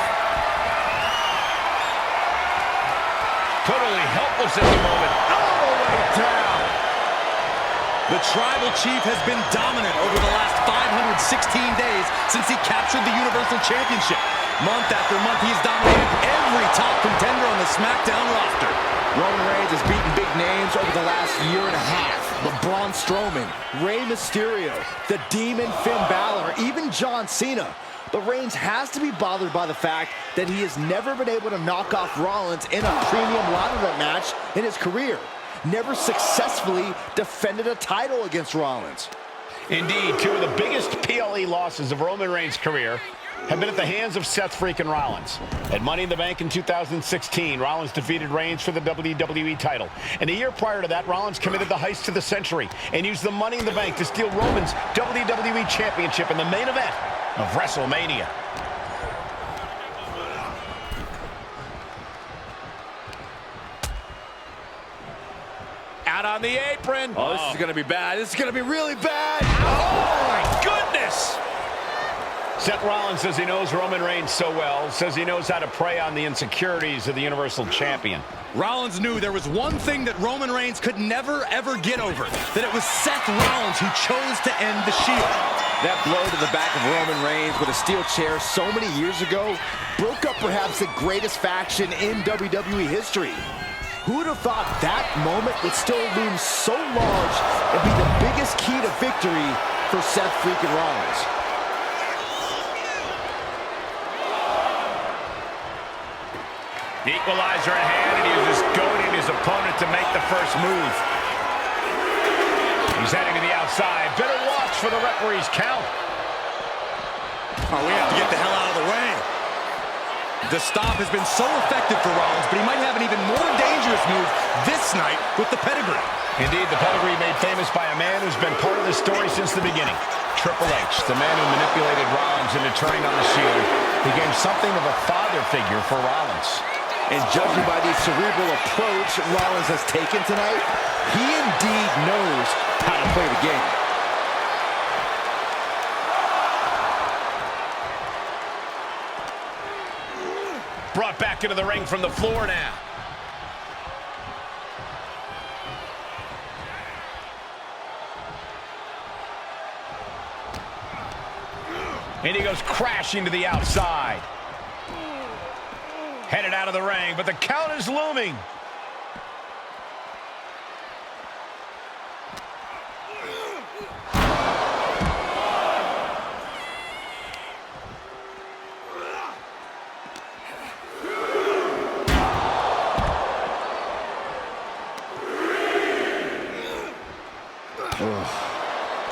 Totally helpless at the moment. All the way down. The Tribal Chief has been dominant over the last 516 days since he captured the Universal Championship. Month after month, he's dominated every top contender on the SmackDown roster. Roman Reigns has beaten big names over the last year and a half. Braun Strowman, Rey Mysterio, the Demon Finn Balor, even John Cena. But Reigns has to be bothered by the fact that he has never been able to knock off Rollins in a premium live event match in his career. Never successfully defended a title against Rollins. Indeed, two of the biggest PLE losses of Roman Reigns' career have been at the hands of Seth freaking Rollins. At Money in the Bank in 2016, Rollins defeated Reigns for the WWE title. And a year prior to that, Rollins committed the heist to the century and used the Money in the Bank to steal Roman's WWE Championship in the main event of WrestleMania. Out on the apron. Oh, this is going to be bad. This is going to be really bad. Oh, my goodness. Seth Rollins says he knows Roman Reigns so well, says he knows how to prey on the insecurities of the Universal Champion. Rollins knew there was one thing that Roman Reigns could never, ever get over, that it was Seth Rollins who chose to end the Shield. That blow to the back of Roman Reigns with a steel chair so many years ago broke up perhaps the greatest faction in WWE history. Who would have thought that moment would still loom so large and be the biggest key to victory for Seth freaking Rollins? Equalizer in hand, and he was just goading his opponent to make the first move. He's heading to the outside. Better watch for the referee's count. Oh, we have to get the hell out of the way. The stop has been so effective for Rollins, but he might have an even more dangerous move this night with the pedigree. Indeed, the pedigree made famous by a man who's been part of the story since the beginning. Triple H, the man who manipulated Rollins into turning on the Shield, became something of a father figure for Rollins. And judging by the cerebral approach Rollins has taken tonight, he indeed knows how to play the game. Brought back into the ring from the floor now. And he goes crashing to the outside. Headed out of the ring, but the count is looming.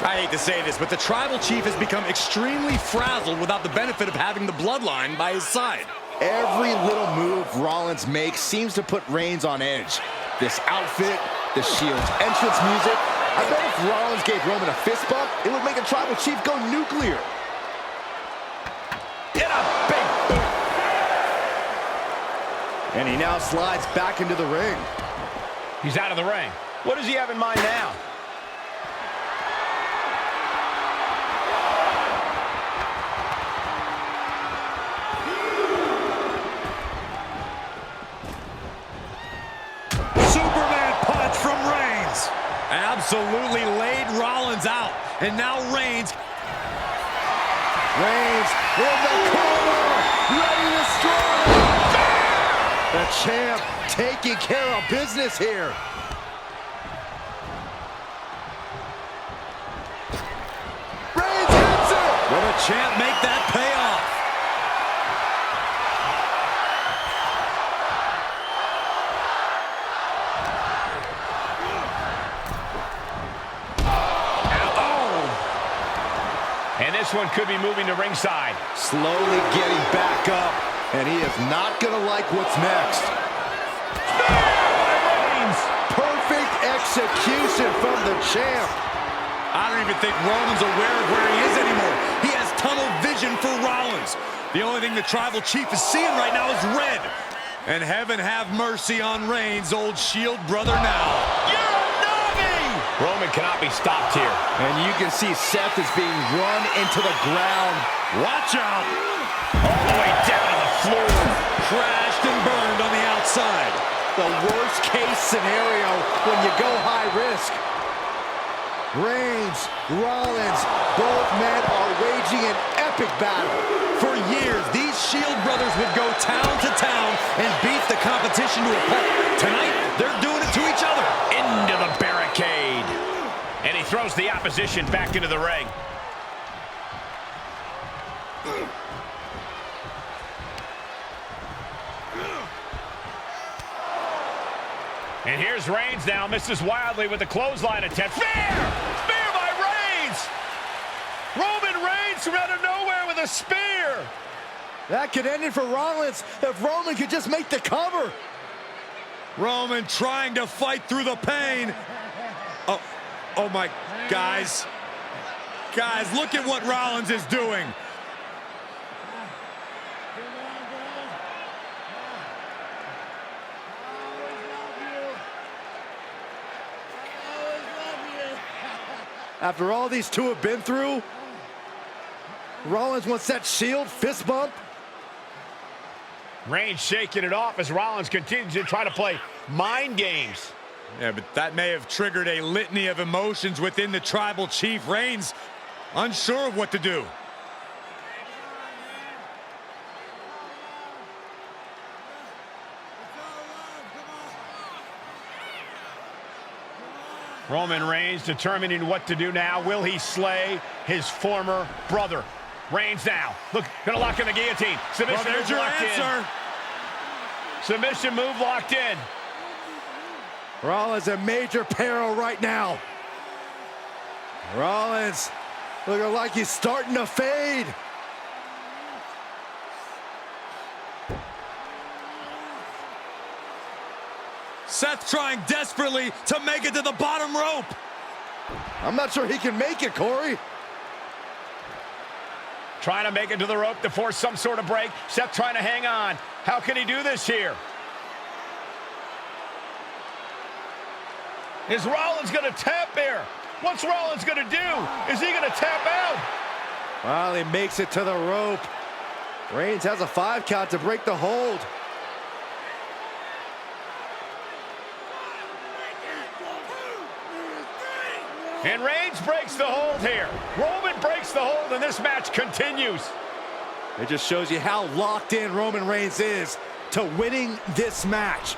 I hate to say this, but the Tribal Chief has become extremely frazzled without the benefit of having the bloodline by his side. Every little move Rollins makes seems to put Reigns on edge. This outfit, the Shield's entrance music. I bet if Rollins gave Roman a fist bump, it would make a Tribal Chief go nuclear. In a big boot. And he now slides back into the ring. He's out of the ring. What does he have in mind now? absolutely laid Rollins out. And now Reigns in the corner, ready to strike. The champ taking care of business here. Reigns hits it. Will the champ make that pay off? And this one could be moving to ringside. Slowly getting back up, and he is not going to like what's next. Reigns. Perfect execution from the champ. I don't even think Roman's aware of where he is anymore. He has tunnel vision for Rollins. The only thing the Tribal Chief is seeing right now is red. And heaven have mercy on Reigns, old Shield brother now. Roman cannot be stopped here. And you can see Seth is being run into the ground. Watch out. All the way down to the floor. Crashed and burned on the outside. The worst case scenario when you go high risk. Reigns, Rollins, both men are waging an epic battle. For years, these Shield brothers would go town to town and beat the competition to a pulp. Tonight, they're doing it to each other. Into the barricade. And he throws the opposition back into the ring. And here's Reigns now, misses wildly with the clothesline attempt. Spear! Spear by Reigns! Roman Reigns from out of nowhere with a spear! That could end it for Rollins if Roman could just make the cover. Roman trying to fight through the pain. Oh my, guys. Guys, look at what Rollins is doing. After all these two have been through, Rollins wants that Shield fist bump. Reigns shaking it off as Rollins continues to try to play mind games. Yeah, but that may have triggered a litany of emotions within the Tribal Chief. Reigns unsure of what to do. Roman Reigns determining what to do now. Will he slay his former brother? Reigns now. Look, gonna lock in the guillotine. Submission Well, there's move your locked answer. in. Submission move locked in. Rollins in major peril right now. Rollins looking like he's starting to fade. Seth trying desperately to make it to the bottom rope. I'm not sure he can make it, Corey. Trying to make it to the rope to force some sort of break. Seth trying to hang on. How can he do this here? Is Rollins going to tap here? What's Rollins going to do? Is he going to tap out? Well, he makes it to the rope. Reigns has a 5 count to break the hold. And Reigns breaks the hold here. Roman breaks the hold, and this match continues. It just shows you how locked in Roman Reigns is to winning this match.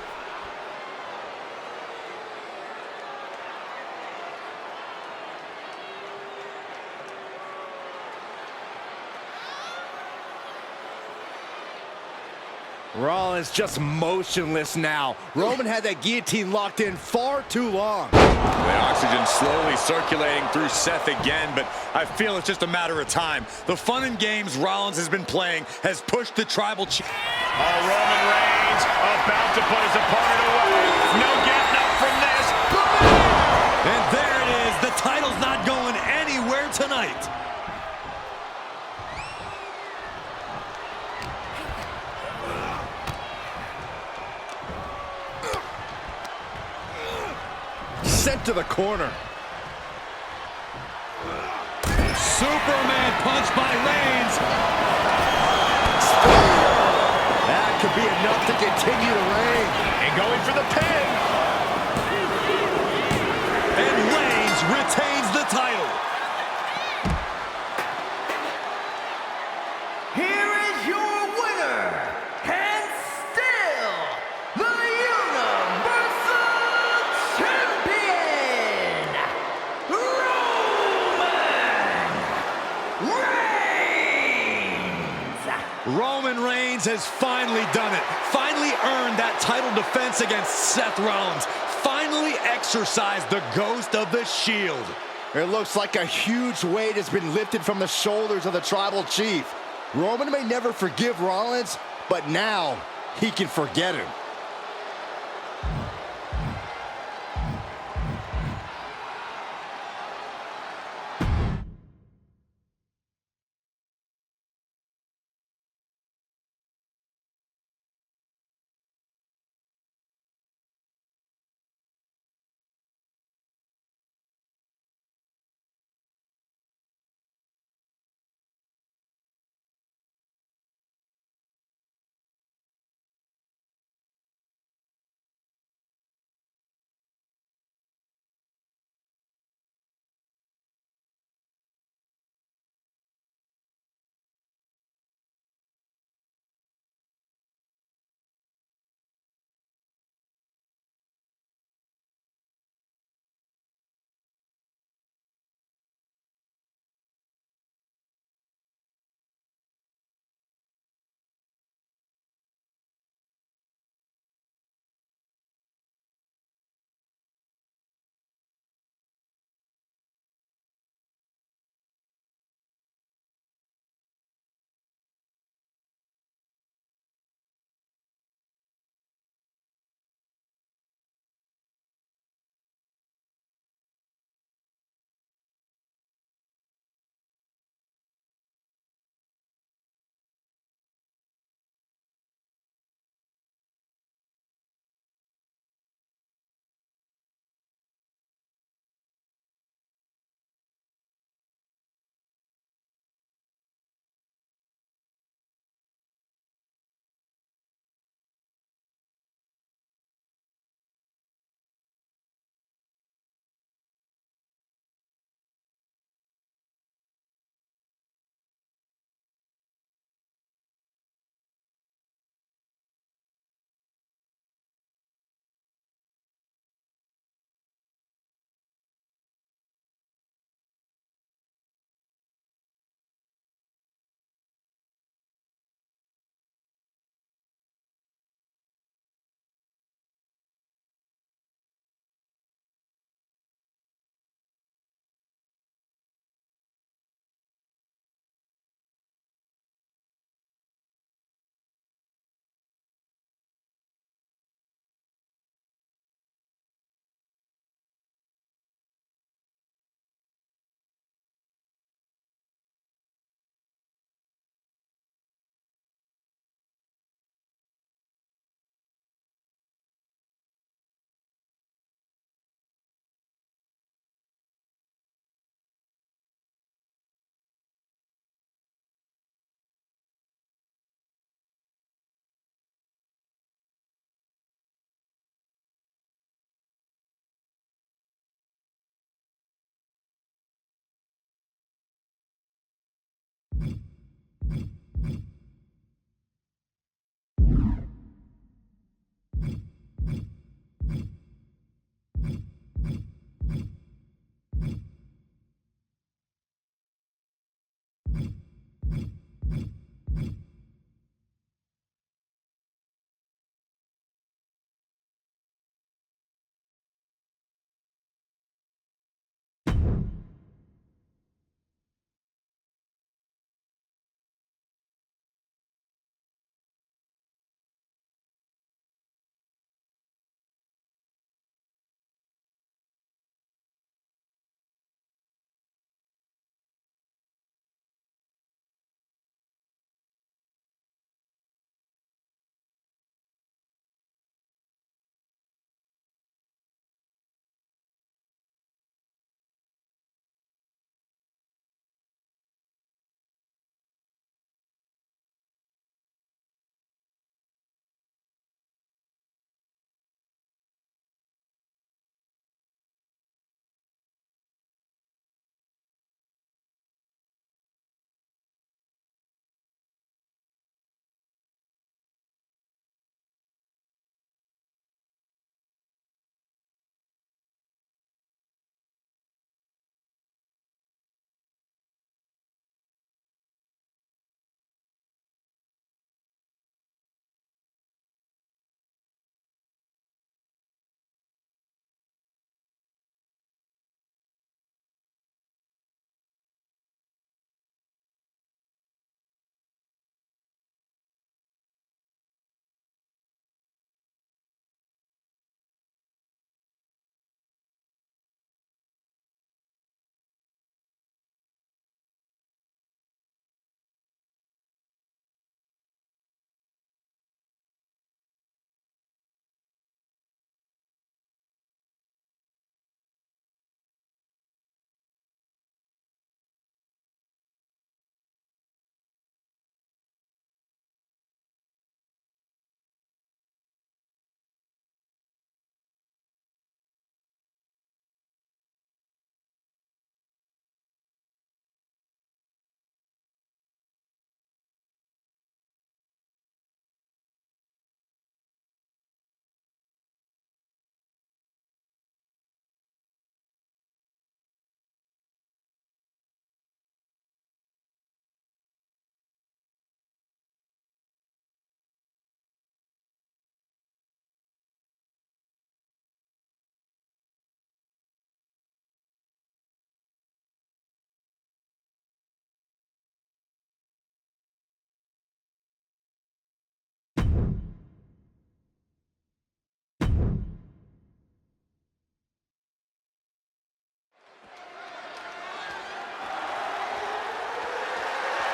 Rollins just motionless now. Roman had that guillotine locked in far too long. The oxygen slowly circulating through Seth again, but I feel it's just a matter of time. The fun and games Rollins has been playing has pushed the Tribal Chief. Oh, Roman Reigns about to put his opponent away. No getting up from this. And there it is. The title's not going anywhere tonight. Sent to the corner. Superman punch by Reigns. That could be enough to continue to reign. And going for the pin. And Reigns here is your winner, and still the Universal Champion, Roman Reigns has finally done it. Finally earned that title defense against Seth Rollins. Finally exercised the ghost of the Shield. It looks like a huge weight has been lifted from the shoulders of the Tribal Chief. Roman may never forgive Rollins, but now he can forget him.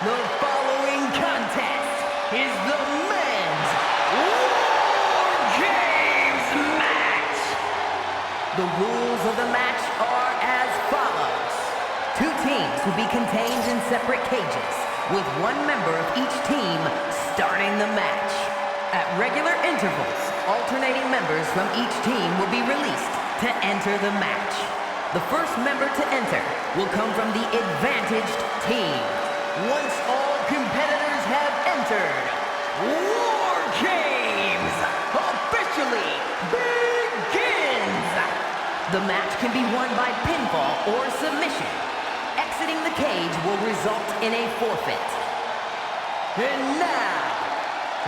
The following contest is the men's War Games match. The rules of the match are as follows. Two teams will be contained in separate cages, with one member of each team starting the match. At regular intervals, alternating members from each team will be released to enter the match. The first member to enter will come from the advantaged team. Once all competitors have entered, War Games officially begins! The match can be won by pinfall or submission. Exiting the cage will result in a forfeit. And now,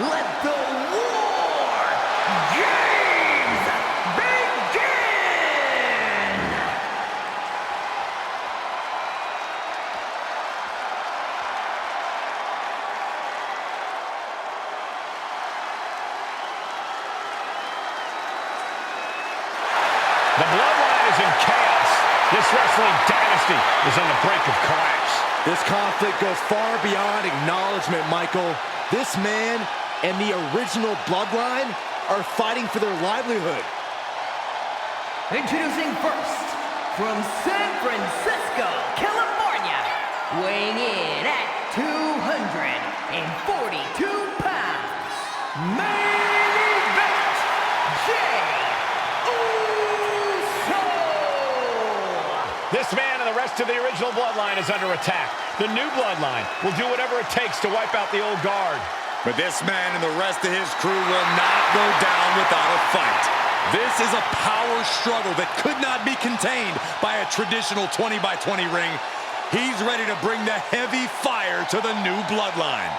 let the War Games begin! The bloodline is in chaos. This wrestling dynasty is on the brink of collapse. This conflict goes far beyond acknowledgement, Michael. This man and the original bloodline are fighting for their livelihood. Introducing first, from San Francisco, California, weighing in at 242 pounds, main event, This man and the rest of the original bloodline is under attack. The new bloodline will do whatever it takes to wipe out the old guard. But this man and the rest of his crew will not go down without a fight. This is a power struggle that could not be contained by a traditional 20-by-20 ring. He's ready to bring the heavy fire to the new bloodline.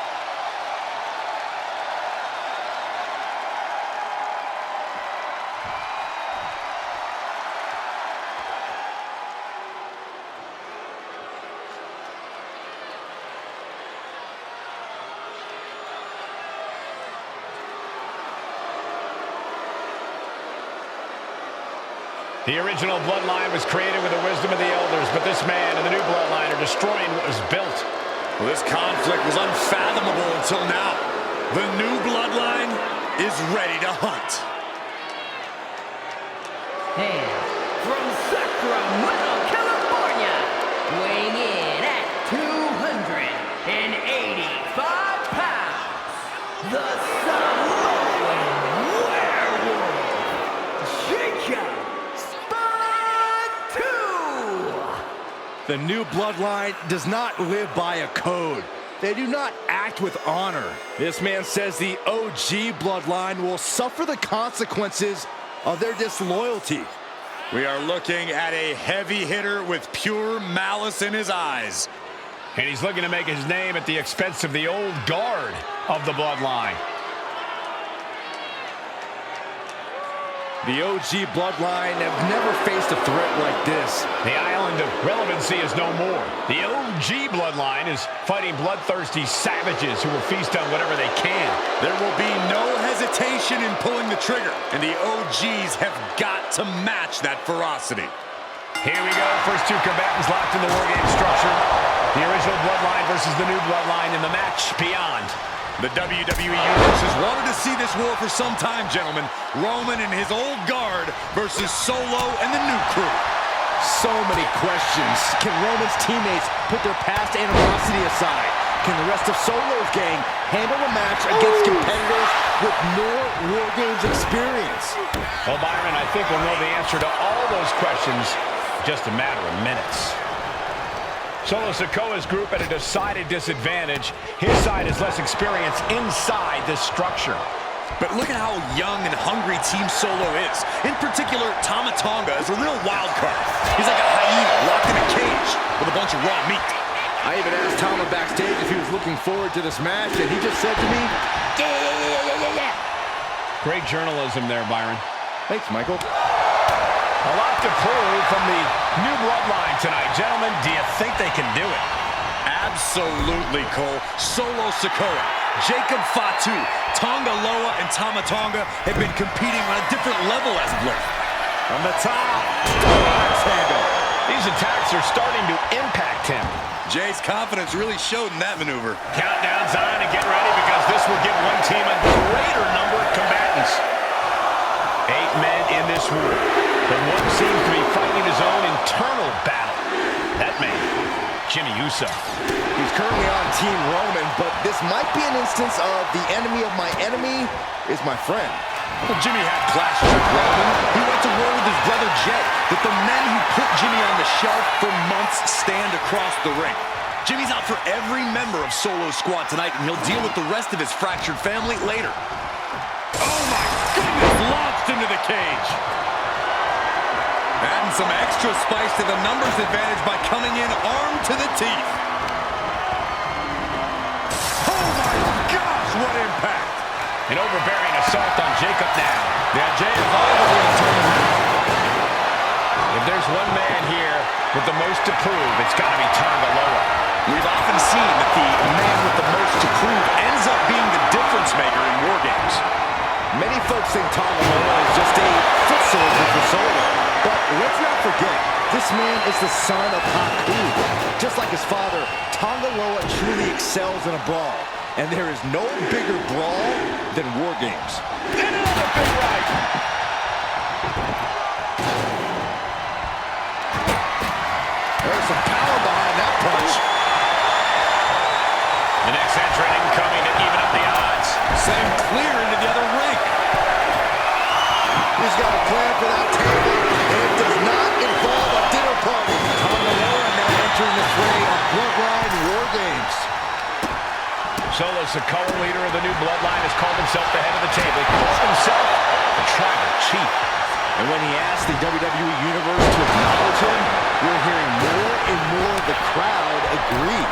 The original bloodline was created with the wisdom of the elders, but this man and the new bloodline are destroying what was built. Well, this conflict was unfathomable until now. The new bloodline is ready to hunt. And from Sacramento, California, weighing in at 285 pounds, the Samoan werewolf, Jacob. The new bloodline does not live by a code. They do not act with honor. This man says the OG bloodline will suffer the consequences of their disloyalty. We are looking at a heavy hitter with pure malice in his eyes. And he's looking to make his name at the expense of the old guard of the bloodline. The OG bloodline have never faced a threat like this. The island of relevancy is no more. The OG bloodline is fighting bloodthirsty savages who will feast on whatever they can. There will be no hesitation in pulling the trigger, and the OGs have got to match that ferocity. Here we go. First two combatants locked in the War Game structure. The original bloodline versus the new bloodline in the match beyond. The WWE Universe has wanted to see this war for some time, gentlemen. Roman and his old guard versus Solo and the new crew. So many questions. Can Roman's teammates put their past animosity aside? Can the rest of Solo's gang handle a match against competitors with more War Games experience? Well, Byron, I think we'll know the answer to all those questions in just a matter of minutes. Solo Sikoa's group at a decided disadvantage. His side has less experience inside this structure. But look at how young and hungry Team Solo is. In particular, Tama Tonga is a real wild card. He's like a hyena locked in a cage with a bunch of raw meat. I even asked Tama backstage if he was looking forward to this match, and he just said to me, yeah. Great journalism there, Byron. Thanks, Michael. A lot to prove from the new bloodline tonight. Gentlemen, do you think they can do it? Absolutely, Cole. Solo Sikoa, Jacob Fatu, Tonga Loa, and Tama Tonga have been competing on a different level as of late. From the top, These attacks are starting to impact him. Jay's confidence really showed in that maneuver. Countdown's on and get ready because this will give one team a greater number of combatants. 8 men in this war, but one seems to be fighting his own internal battle. That man, Jimmy Uso. He's currently on Team Roman, but this might be an instance of the enemy of my enemy is my friend. Well, Jimmy had clashes with Roman. He went to war with his brother Jay, but the men who put Jimmy on the shelf for months stand across the ring. Jimmy's out for every member of Solo Squad tonight, and he'll deal with the rest of his fractured family later. Oh my goodness, launched into the cage. Adding some extra spice to the numbers advantage by coming in armed to the teeth. Oh my gosh, what impact. An overbearing assault on Jacob now. Yeah, Jay is all over the internal now. If there's one man here with the most to prove, it's got to be Tonga Loa. We've often seen that the man with the most to prove ends up being the difference maker in war games. Many folks think Tonga Loa is just a foot soldier for Solo. But let's not forget, this man is the son of Haku. Just like his father, Tonga Loa truly excels in a brawl. And there is no bigger brawl than war games. And another big right. There's some power behind that punch. The next entrant incoming to even up the odds. Send him clear into the other ring. He's got a plan for that table, and it does not involve a dinner party. Tonga Loa now entering the fray of Bloodline War Games. Solo Sikoa, leader of the new Bloodline, has called himself the head of the table. He calls himself the tribal chief. And when he asked the WWE Universe to acknowledge him, we're hearing more and more of the crowd agree.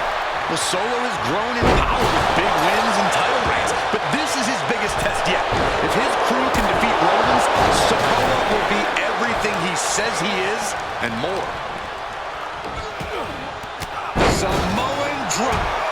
Well, Solo has grown in power with big wins and title reigns, but this is his biggest test yet. If his crew can defeat Romans, Sikoa will be everything he says he is and more. Samoan drop.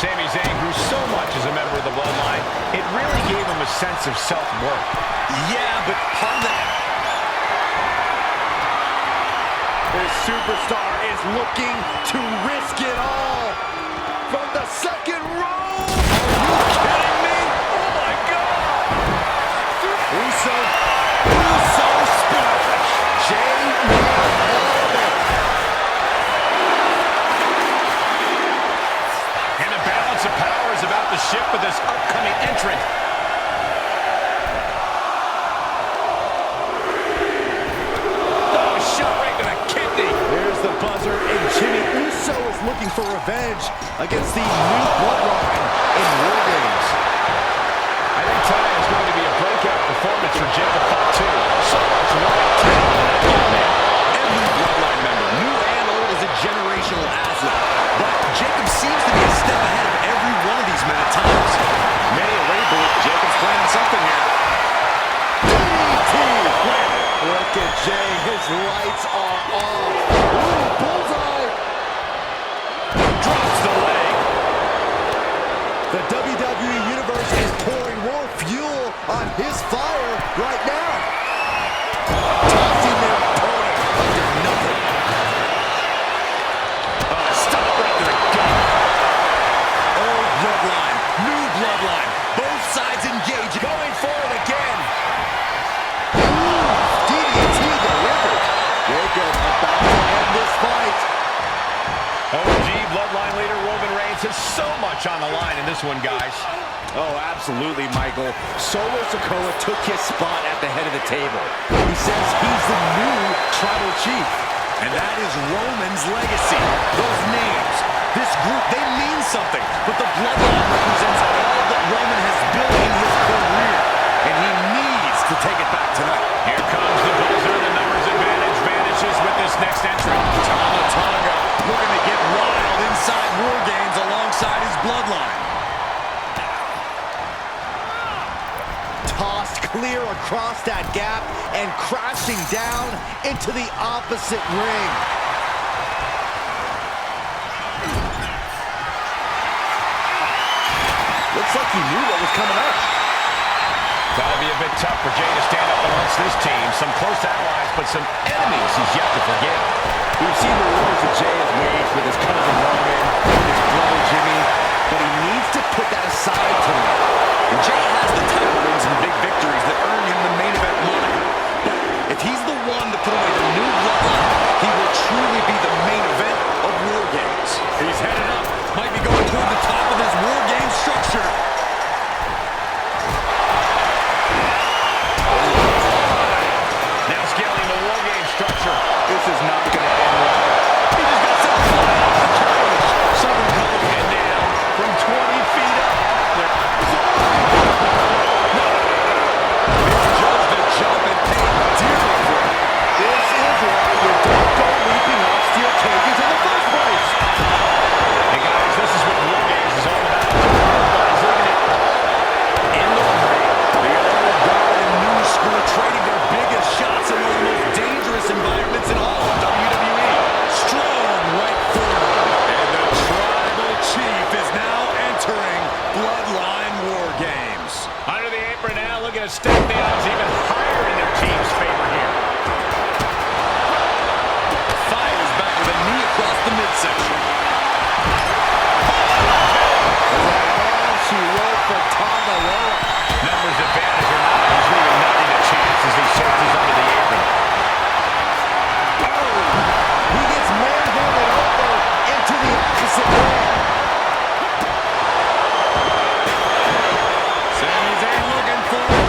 Sami Zayn grew so much as a member of the Bloodline, it really gave him a sense of self-worth. Yeah, but part of that... This superstar is looking to risk it all. From the second row. Are you kidding me? Oh my God. Uso splash. Jay And the balance of power is about to shift with this upcoming entrant. Oh, shot right to the kidney. There's the buzzer, and Jimmy Uso is looking for revenge against the new Bloodline in War Games. I think tonight is going to be a breakout performance for Jacob Fatu. So much right talent in that young man. Every Bloodline member, new and old, is a generational athlete. But Jacob seems to be a step ahead of every one of these men at times. Many already believe Jacob's planning something here. Look at Jay, his lights are off. Ooh, bullseye. Drops the leg. The WWE Universe is pouring more fuel on his fire right now. Tossing their opponent under nothing. Stop right to the gut. Old Bloodline, new Bloodline, both sides engage. Going forward again. DDT delivered. Jacob about to end this fight. OG Bloodline leader Roman Reigns has so much on the line in this one, guys. Oh, absolutely, Michael. Solo Sikoa took his spot at the head of the table. He says he's the new tribal chief. And that is Roman's legacy. Those names, this group, they mean something. But the Bloodline represents all that Roman has built in his career. And he needs to take it back tonight. Here comes the buzzer. The numbers advantage vanishes with this next entrant. Tonga looking to get wild inside War Games alongside his Bloodline. Tossed clear across that gap and crashing down into the opposite ring. Looks like he knew what was coming up. Gotta be a bit tough for Jay to stand up amongst this team. Some close allies, but some enemies he's yet to forgive. We've seen the wars that Jay has waged with his cousin Roman, his brother Jimmy, but he needs to put that aside tonight. Jay has the title wins and big victories that earn him the main event moniker. But if he's the one to put away the new bloodline, he will truly be the main event of War Games. He's headed up. Might be going toward the top of this War Games structure. Now scaling the War Game structure. This is not going to end well. He just got some courage. Someone coming in down from 20 feet up. Misjudged the jump and paid dearly for it. This is why you don't go leaping off steel cages in the first place. Hey guys, this is what War Games is all about. Everybody's looking at in the ring. The old guard and new school trading their biggest shots in one of the most dangerous environments in all of WWE. Strong right forearm. And the tribal chief is now entering Bloodline War Games. Under the apron now, looking to stack the odds even higher in their team's favor here. Fires back with a knee across the midsection. She wrote for Tagaloa. Numbers advantage or not, he's leaving nothing to chance as he searches under the apron. He gets manhandled over into the opposite ring. Sami Zayn looking for it.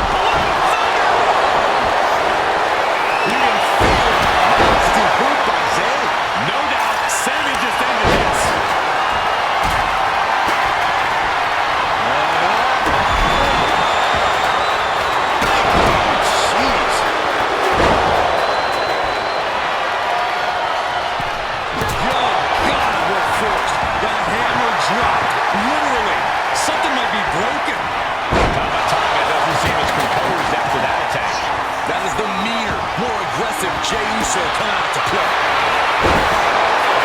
You can feel it. Nasty boot by Zayn. No doubt, Sami just ended this. Jeez. God, we're forced. That hammer dropped. Literally. Something might be broken. Tama doesn't seem as composed after that attack. That is the meaner, more aggressive Jey Uso coming out to play.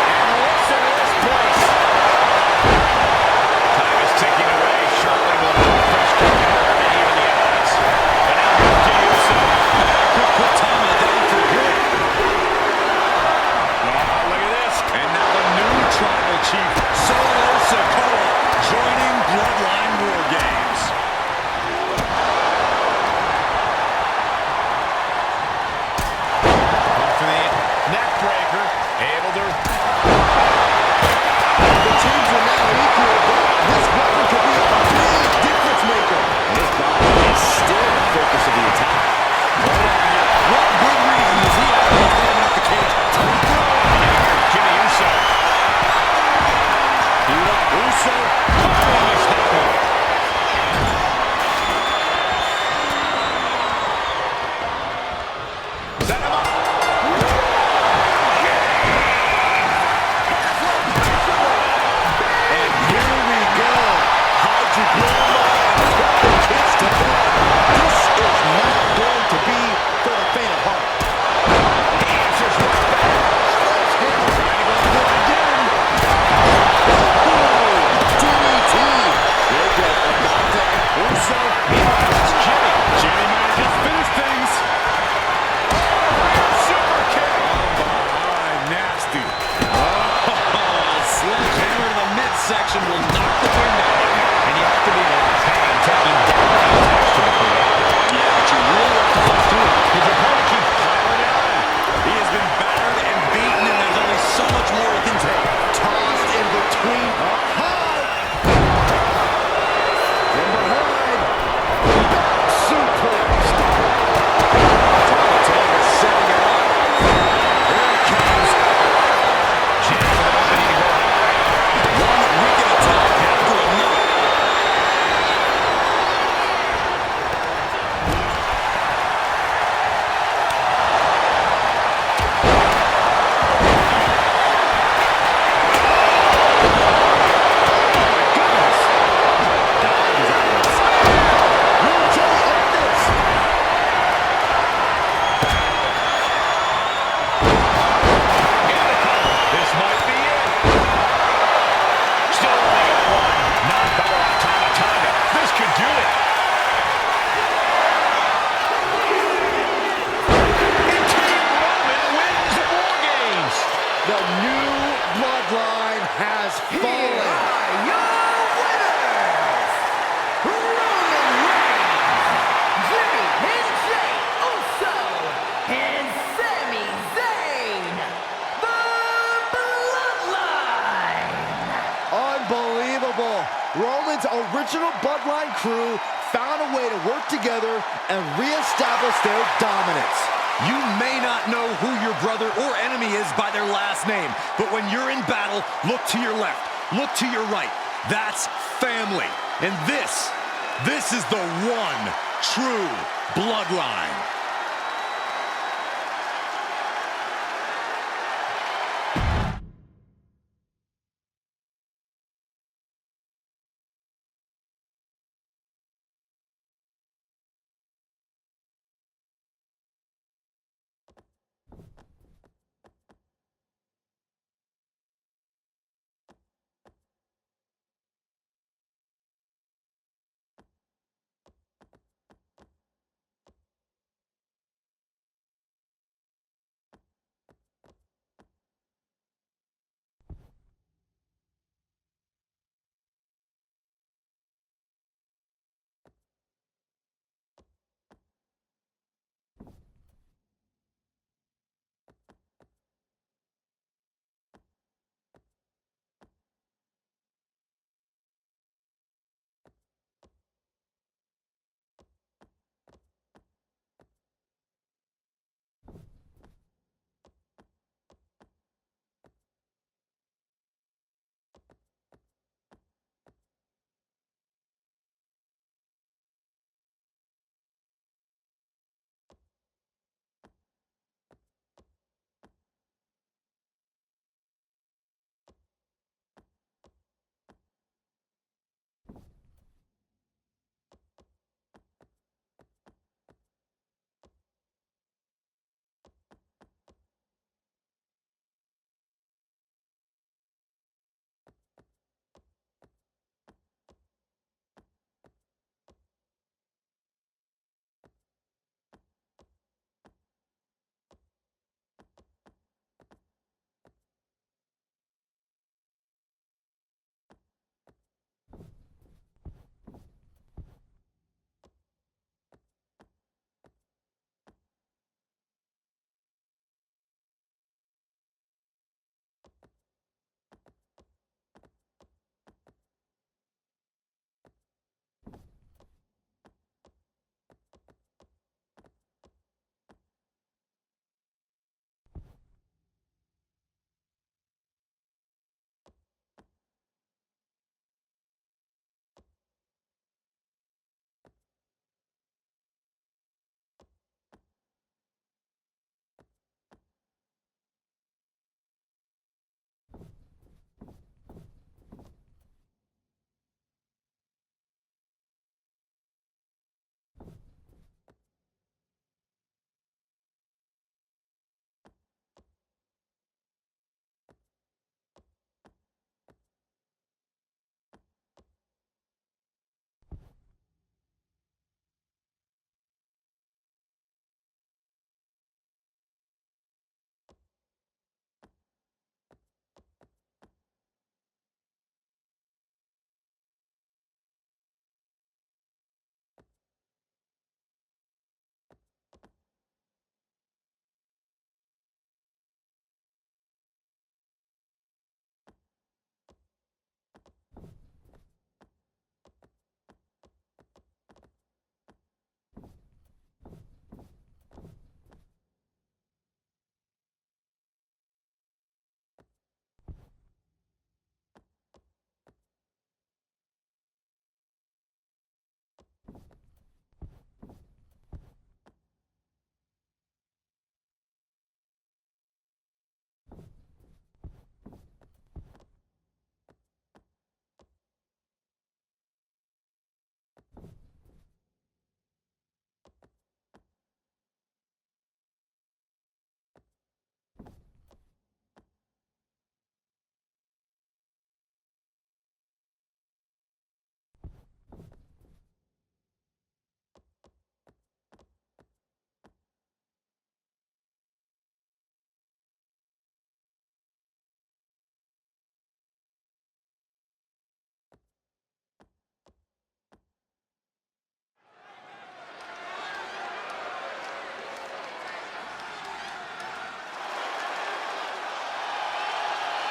And listen to this place. Time is ticking away. Surely will put fresh competitor and even the odds. But now here's Jey Uso. Could put Tama down for good. Oh, look at this. And now the new tribal chief, Solo Sikoa, joining Bloodline War Games. Off the neck breaker. Able to... The teams are now equal, but this weapon could be a big difference maker. His body is still the focus of the attack. What good reason does he have to open up the cage? Jimmy Uso. Uso. Set him up. And here we go. Hydrogloma and double kicks to back. This is not going to be for the faint of heart. He answers with a back. Sledgehammer. Trying to go for it again. DDT. Look at Dante. Uso. Meanwhile, it's Jimmy. Jimmy might have just finished things. Super kick. Nasty. Sledgehammer to the midsection will knock the wind out of him. And you have to be original Bloodline crew found a way to work together and reestablish their dominance. You may not know who your brother or enemy is by their last name, but when you're in battle, look to your left, look to your right. That's family. And this is the one true Bloodline.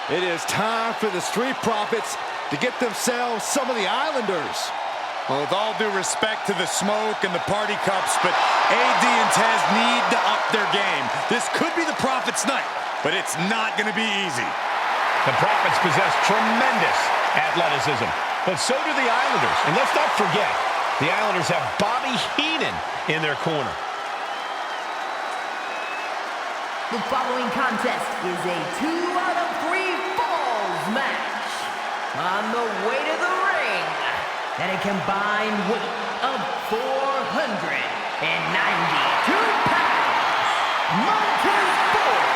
It is time for the Street Profits to get themselves some of the Islanders. Well, with all due respect to the smoke and the party cups, but AD and Tez need to up their game. This could be the Prophet's night, but it's not going to be easy. The Prophets possess tremendous athleticism, but so do the Islanders. And let's not forget, the Islanders have Bobby Heenan in their corner. The following contest is a 2 out of 3 falls match. On the way to the ring, at a combined weight of 492 pounds, Montez Ford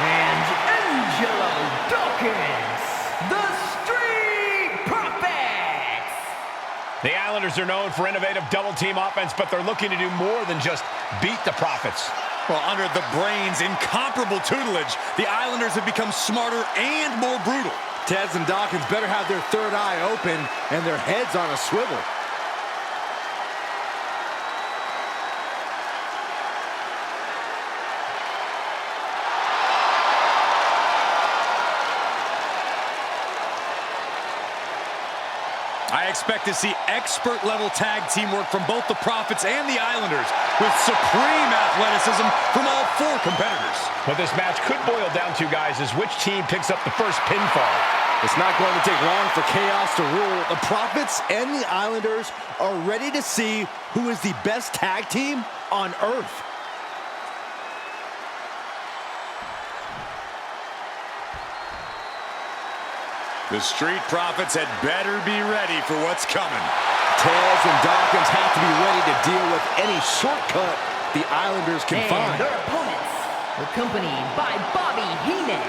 and Angelo Dawkins, the Street Profits. The Islanders are known for innovative double-team offense, but they're looking to do more than just beat the Profits. Well, under the Brains' incomparable tutelage, the Islanders have become smarter and more brutal. Tez and Dawkins better have their third eye open and their heads on a swivel. I expect to see expert-level tag teamwork from both the Profits and the Islanders, with supreme athleticism from all 4 competitors. What this match could boil down to, guys, is which team picks up the first pinfall. It's not going to take long for chaos to rule. The Profits and the Islanders are ready to see who is the best tag team on Earth. The Street Profits had better be ready for what's coming. Tez and Dawkins have to be ready to deal with any shortcut the Islanders can And find. their opponents, accompanied by Bobby Heenan,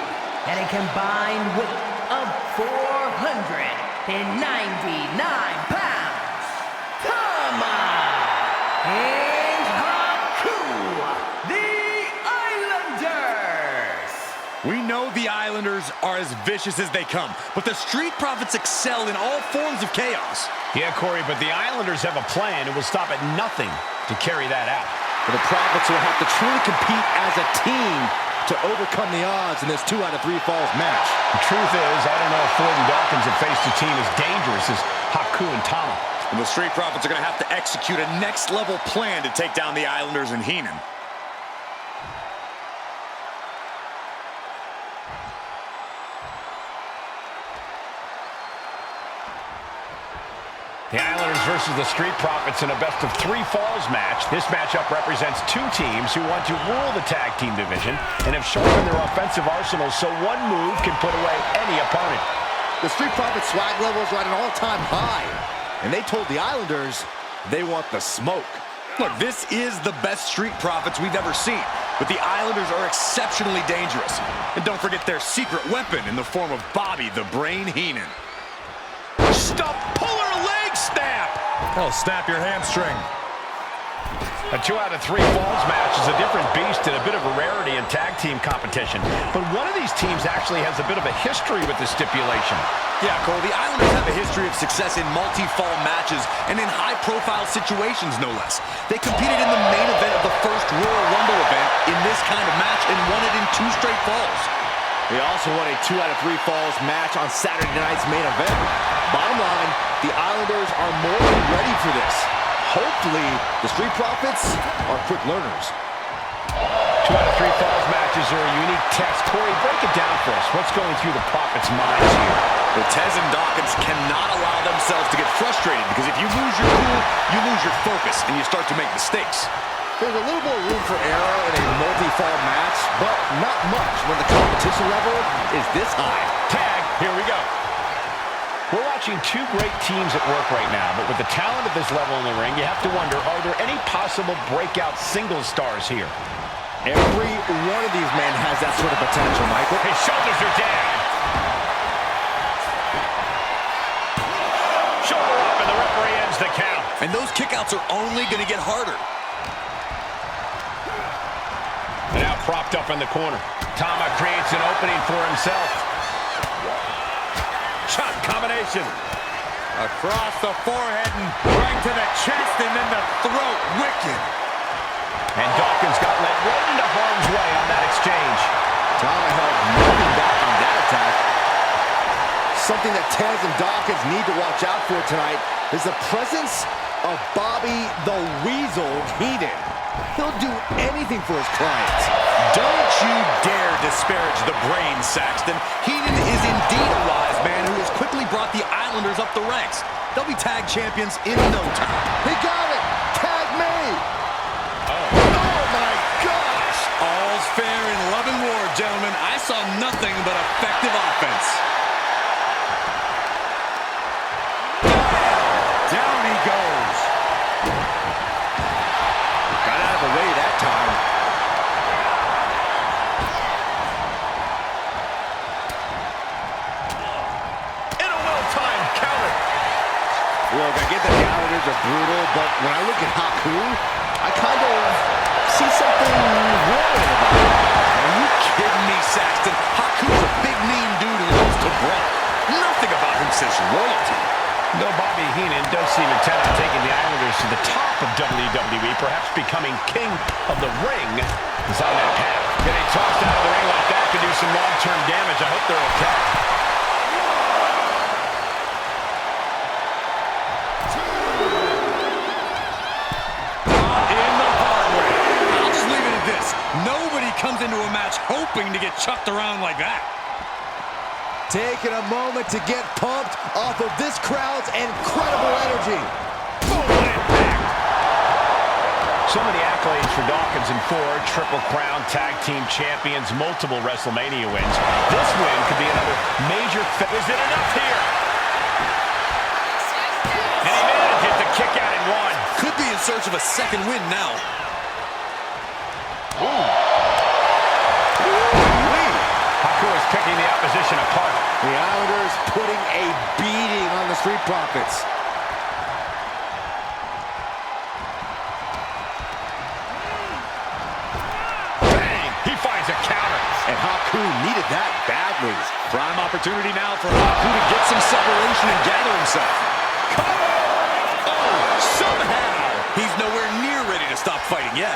at a combined weight of 499 pounds, Tama and Haku, the Islanders. We know the Islanders are as vicious as they come, but the Street Profits excel in all forms of chaos. Yeah, Corey, but the Islanders have a plan and will stop at nothing to carry that out. But the Profits will have to truly compete as a team to overcome the odds in this 2 out of 3 falls match. The truth is, I don't know if Ford and Dawkins have faced a team as dangerous as Haku and Tama. And the Street Profits are going to have to execute a next-level plan to take down the Islanders and Heenan. The Islanders versus the Street Profits in a best-of-3 falls match. This matchup represents 2 teams who want to rule the tag team division and have sharpened their offensive arsenals so one move can put away any opponent. The Street Profits swag levels are at an all-time high, and they told the Islanders they want the smoke. Look, this is the best Street Profits we've ever seen, but the Islanders are exceptionally dangerous. And don't forget their secret weapon in the form of Bobby the Brain Heenan. Stop, puller leg snap! Oh, snap your hamstring. A 2 out of 3 falls match is a different beast and a bit of a rarity in tag team competition. But one of these teams actually has a bit of a history with this stipulation. Yeah, Cole, the Islanders have a history of success in multi-fall matches and in high-profile situations, no less. They competed in the main event of the first Royal Rumble event in this kind of match and won it in 2 straight falls. They also won a 2 out of 3 falls match on Saturday night's main event. Bottom line, the Islanders are more than ready for this. Hopefully, the Street Profits are quick learners. 2 out of 3 falls matches are a unique test. Corey, break it down for us. What's going through the Profits' minds here? Well, Tez and Dawkins cannot allow themselves to get frustrated because if you lose your cool, you lose your focus and you start to make mistakes. There's a little more room for error in a multi-fall match, but not much when the competition level is this high. Tag, here we go. We're watching 2 great teams at work right now, but with the talent at this level in the ring, you have to wonder, are there any possible breakout single stars here? Every one of these men has that sort of potential, Michael. His shoulders are down. Shoulder up, and the referee ends the count. And those kickouts are only going to get harder. And now propped up in the corner. Tama creates an opening for himself. Shot combination. Across the forehead and right to the chest and then the throat. Wicked. And Dawkins got led right into harm's way on that exchange. Tama held nothing back on that attack. something that Tez and Dawkins need to watch out for tonight is the presence of Bobby the Weasel Heenan. He'll do anything for his clients. Don't you dare disparage the brain, Saxton. Heenan is indeed a wise man who has quickly brought the Islanders up the ranks. They'll be tag champions in no time. He got it! Tag me! Oh my gosh! All's fair in love and war, gentlemen. I saw nothing but effective offense. Down he goes. Got out of the way that time. In a well-timed counter. Look, I get that the Islanders are brutal, but when I look at Haku, I kind of see something royal about him. Are you kidding me, Saxton? Haku's a big, mean dude who loves to brawl. Nothing about him says royalty. Though Bobby Heenan does seem intent on taking the Islanders to the top of WWE, perhaps becoming king of the ring, is on that path. Getting tossed out of the ring like that could do some long-term damage. I hope they're okay. In the hard way. I'll just leave it at this. Nobody comes into a match hoping to get chucked around like that. Taking a moment to get pumped off of this crowd's incredible energy. So many accolades for Dawkins and Ford. Triple Crown Tag Team Champions, multiple WrestleMania wins. This win could be another major. Is it enough here? And he managed to kick out in one. Could be in search of a second win now. Haku is picking the opposition apart. The Islanders putting a beating on the Street Profits. Bang! He finds a counter. And Haku needed that badly. Prime opportunity now for Haku to get some separation and gather himself. Oh, somehow he's nowhere near ready to stop fighting yet.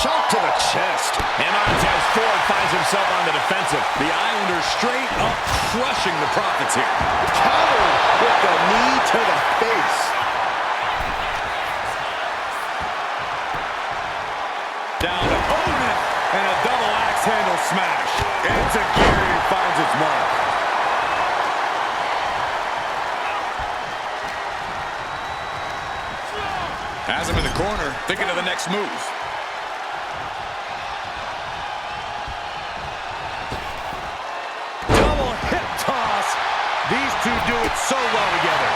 Shot to the chest. And Montez Ford finds himself on the defensive. The Islanders straight up crushing the Profits here. Countered with the knee to the face. Down opponent and a double axe handle smash. Into Gary finds its mark. Has him in the corner, thinking of the next move. Double hip toss. These two do it so well together.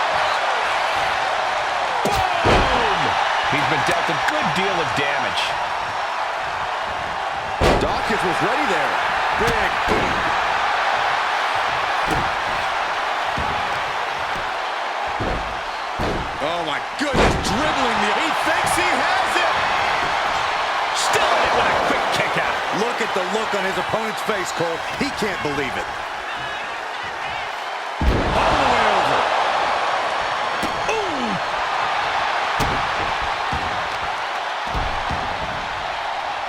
Boom! He's been dealt a good deal of damage. Dawkins was ready there. Big boot. Oh my goodness, dribbling the... He thinks he has it! Still in it with a quick kick out. Look at the look on his opponent's face, Cole. He can't believe it. All the way over. Ooh!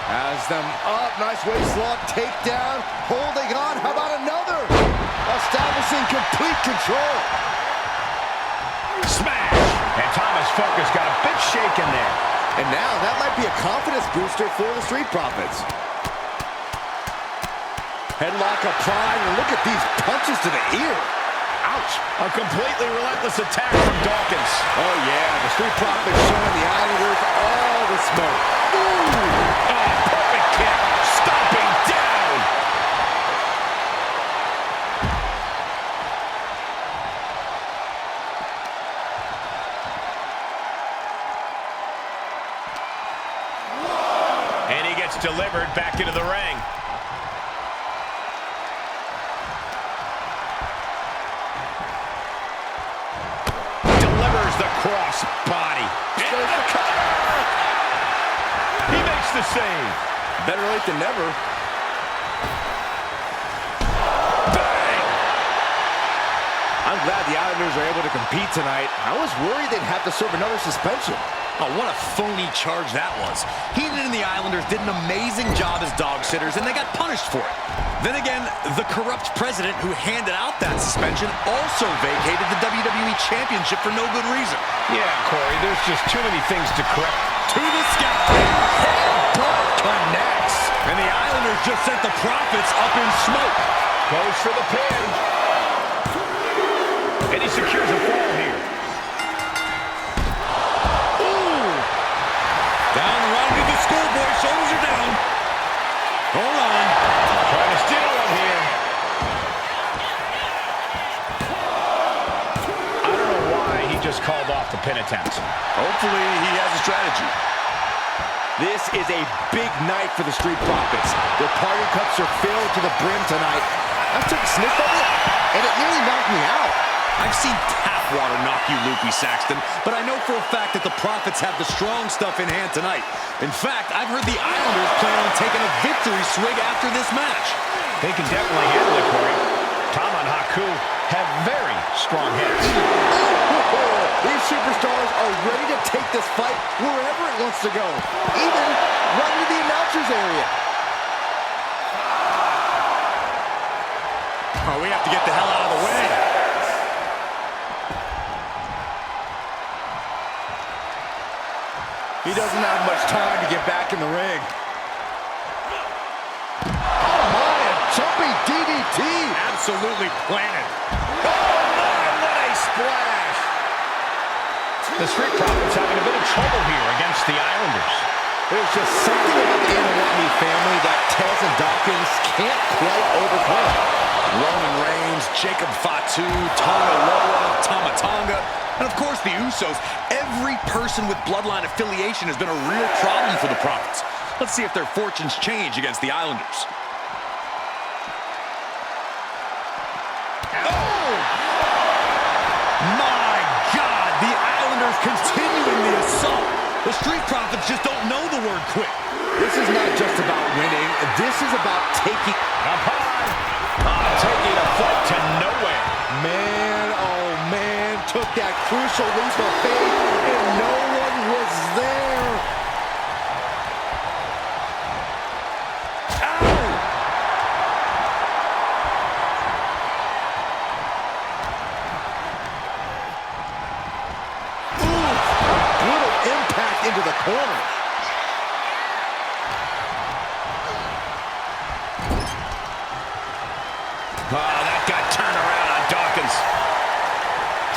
Has them up. Nice waist lock. Takedown. Holding on. How about another? Establishing complete control. Smash! And Thomas Focus got a bit shaken there. And now that might be a confidence booster for the Street Profits. Headlock applied, and look at these punches to the ear. Ouch! A completely relentless attack from Dawkins. Oh yeah, the Street Profits showing the Islanders all the smoke. Ooh! Oh, perfect kick. Stomping down. And he gets delivered back into the ring. Delivers the cross body. Into the cover. He makes the save. Better late than never. Bang! I'm glad the Islanders are able to compete tonight. I was worried they'd have to serve another suspension. Oh, what a phony charge that was. Heenan and the Islanders did an amazing job as dog sitters, and they got punished for it. Then again, the corrupt president who handed out that suspension also vacated the WWE Championship for no good reason. Yeah, Corey, there's just too many things to correct. To the sky. Headbutt connects. And the Islanders just sent the Profits up in smoke. Goes for the pin. And he secures a fall here. Down the run to the schoolboy. Shoulders are down. Hold on. Trying to steal one here. I don't know why he just called off the pin attempts. Hopefully he has a strategy. This is a big night for the Street Profits. Their party cups are filled to the brim tonight. I took a sniff of it, and it nearly knocked me out. I've seen tap water knock you loopy, Saxton, but I know for a fact that the Profits have the strong stuff in hand tonight. In fact, I've heard the Islanders plan on taking a victory swig after this match. They can definitely handle it, Corey. Tom and Haku have very strong hits. These superstars are ready to take this fight wherever it wants to go, even right into the announcer's area. Oh, we have to get the hell out of the way. He doesn't have much time to get back in the ring. Oh my, a jumping DDT. Absolutely planted. Oh my, what a splash. The Street Profits having a bit of trouble here against the Islanders. There's just something about the Anawami family that Tez and Dawkins can't quite overcome. Roman Reigns, Jacob Fatu, Tonga Loa, Tama Tonga, and of course the Usos. Every person with bloodline affiliation has been a real problem for the Profits. Let's see if their fortunes change against the Islanders. Oh! My God! The Islanders continuing the assault. The Street Profits just don't know the word quit. This is not just about winning. This is about taking... Up high. Taking a fight to nowhere. Man, oh man, took that crucial leap of faith, and no one was there. Ow! Ooh, brutal impact into the corner. Oh, that got turned around on Dawkins.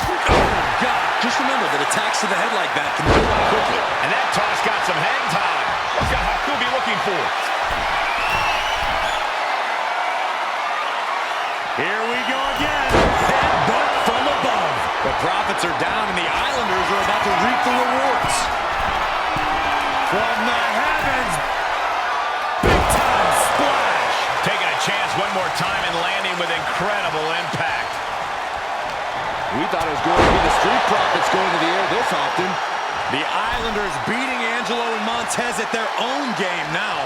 Oh, God. Just remember that attacks to the head like that can build up quickly. And that toss got some hang time. What's got Haku be looking for? Here we go again. Headbutt from above. The Profits are down, and the Islanders are about to reap the rewards. From the heavens. Big time splash. Taking a chance one more time and landing with incredible impact. We thought it was going to be the Street Profits going to the air this often. The Islanders beating Angelo and Montez at their own game now.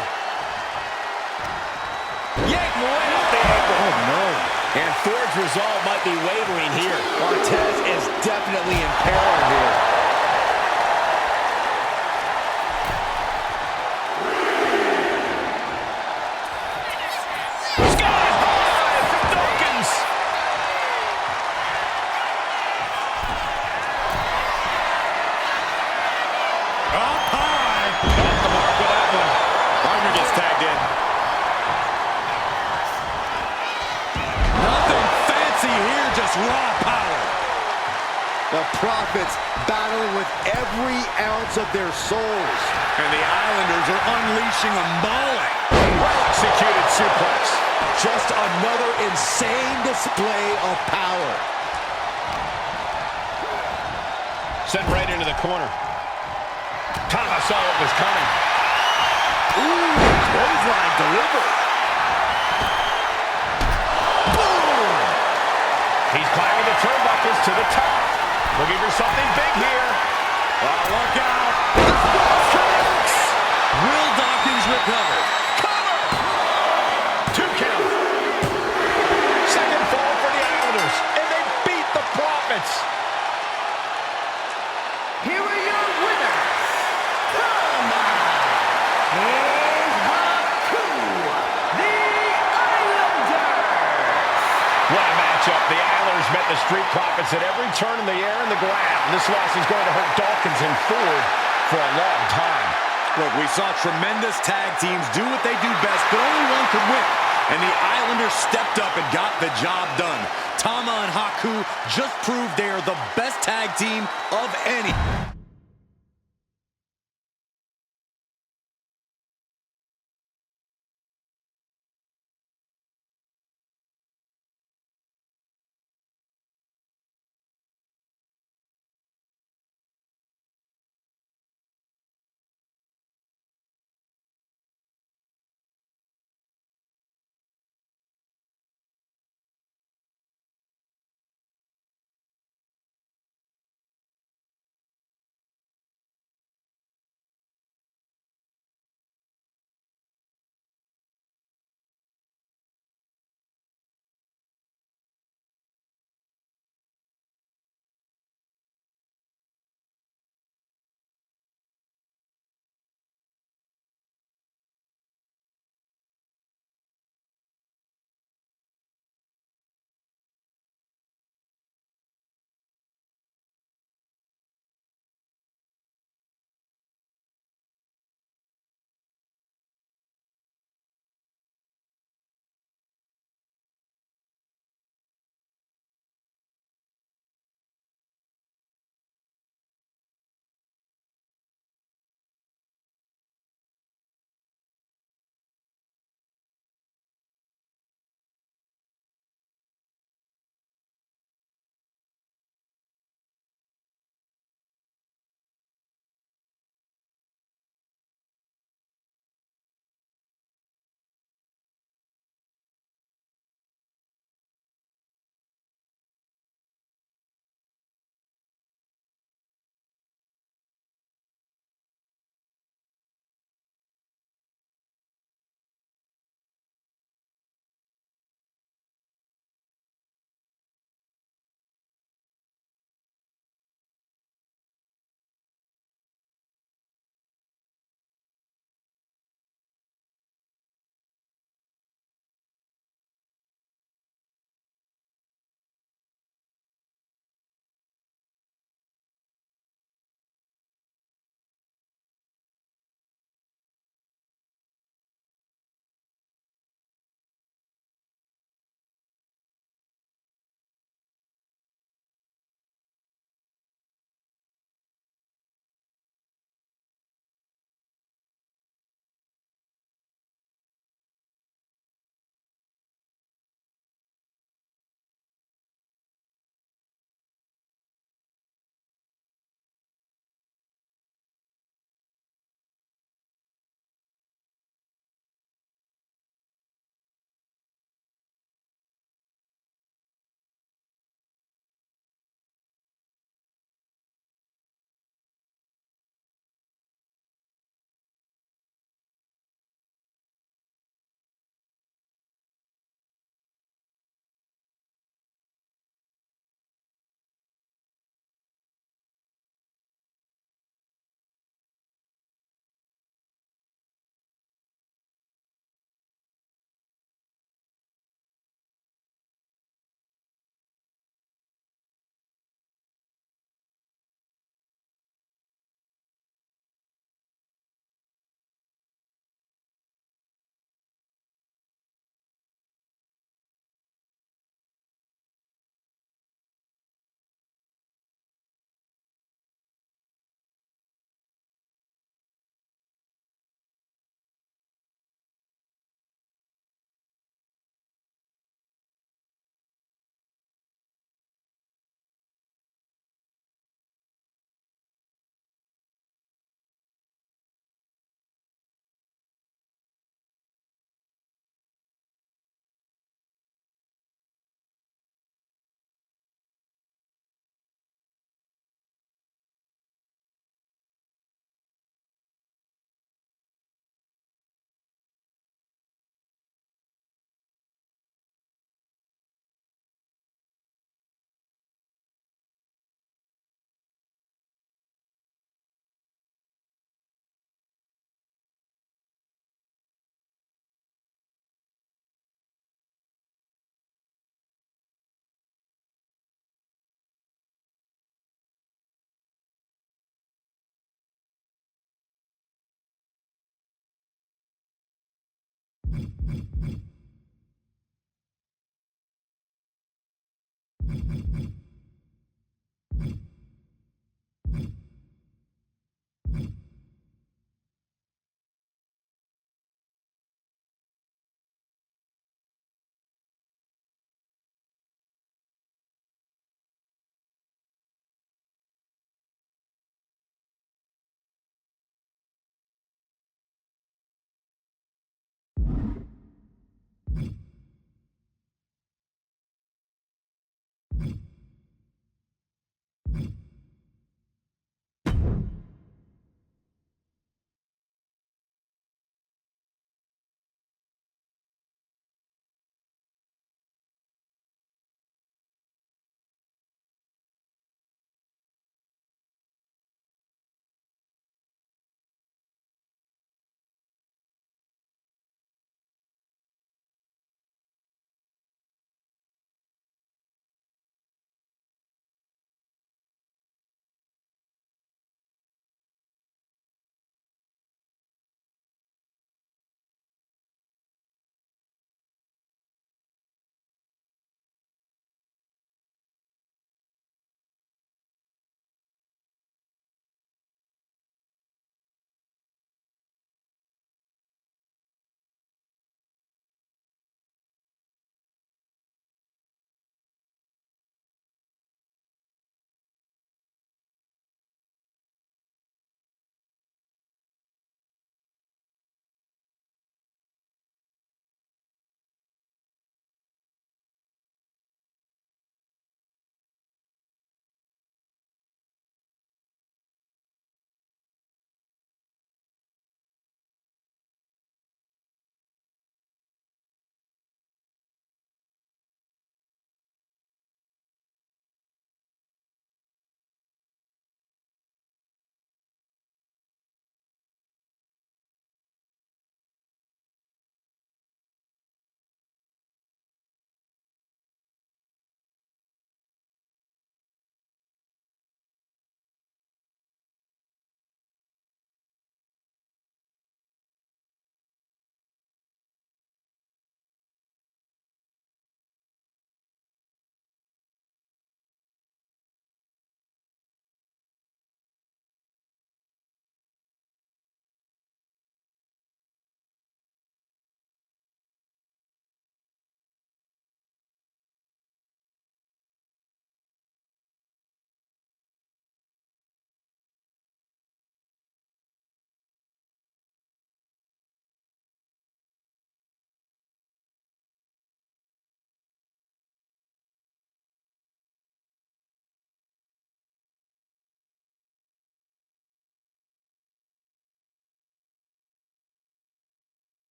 Yank way off the ankle. Oh, no. And Ford's resolve might be wavering here. Montez is definitely in peril here. Sky high from Dawkins. Up high. Off the mark with that one. Partner gets tagged in. Nothing fancy here, just raw power. The Profits battling with every ounce of their souls. And the Islanders are unleashing a mauling. Well-executed suplex. Just another insane display of power. Sent right into the corner. Tama saw what was coming. Ooh, clothesline delivered. Boom! He's climbing the turnbuckles to the top. Looking for something big here. Oh, look out. Will Dawkins recover? Cover! 2 count. Second fall for the Islanders. And they beat the Profits. Here are your winners, met the Street Profits at every turn in the air and the ground. This loss is going to hurt Dawkins and Ford for a long time. Look, we saw tremendous tag teams do what they do best, but only one could win. And the Islanders stepped up and got the job done. Tama and Haku just proved they are the best tag team of any.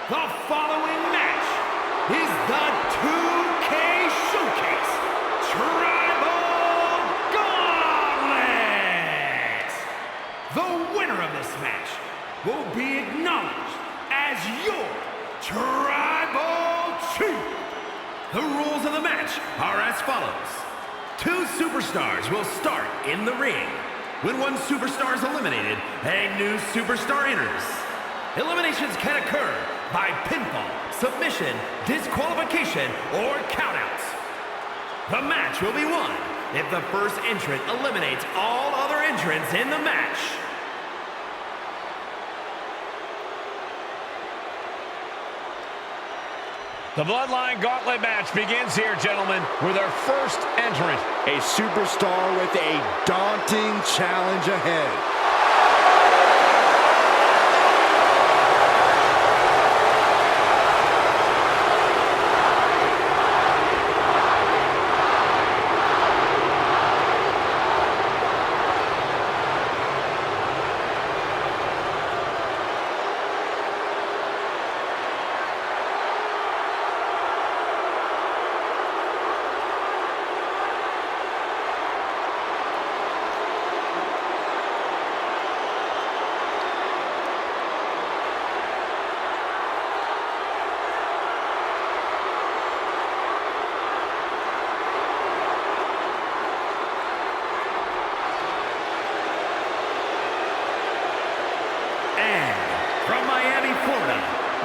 The following match is the 2K Showcase Tribal Gauntlet. The winner of this match will be acknowledged as your Tribal Chief. The rules of the match are as follows. 2 superstars will start in the ring. When one superstar is eliminated, a new superstar enters. Eliminations can occur by pinfall, submission, disqualification, or countouts. The match will be won if the first entrant eliminates all other entrants in the match. The Bloodline Gauntlet match begins here, gentlemen, with our first entrant. A superstar with a daunting challenge ahead.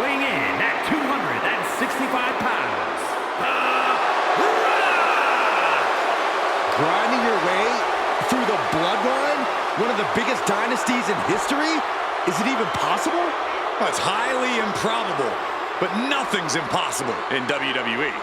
Weighing in at 265 pounds, Grinding your way through the bloodline? One of the biggest dynasties in history? Is it even possible? Well, it's highly improbable, but nothing's impossible in WWE.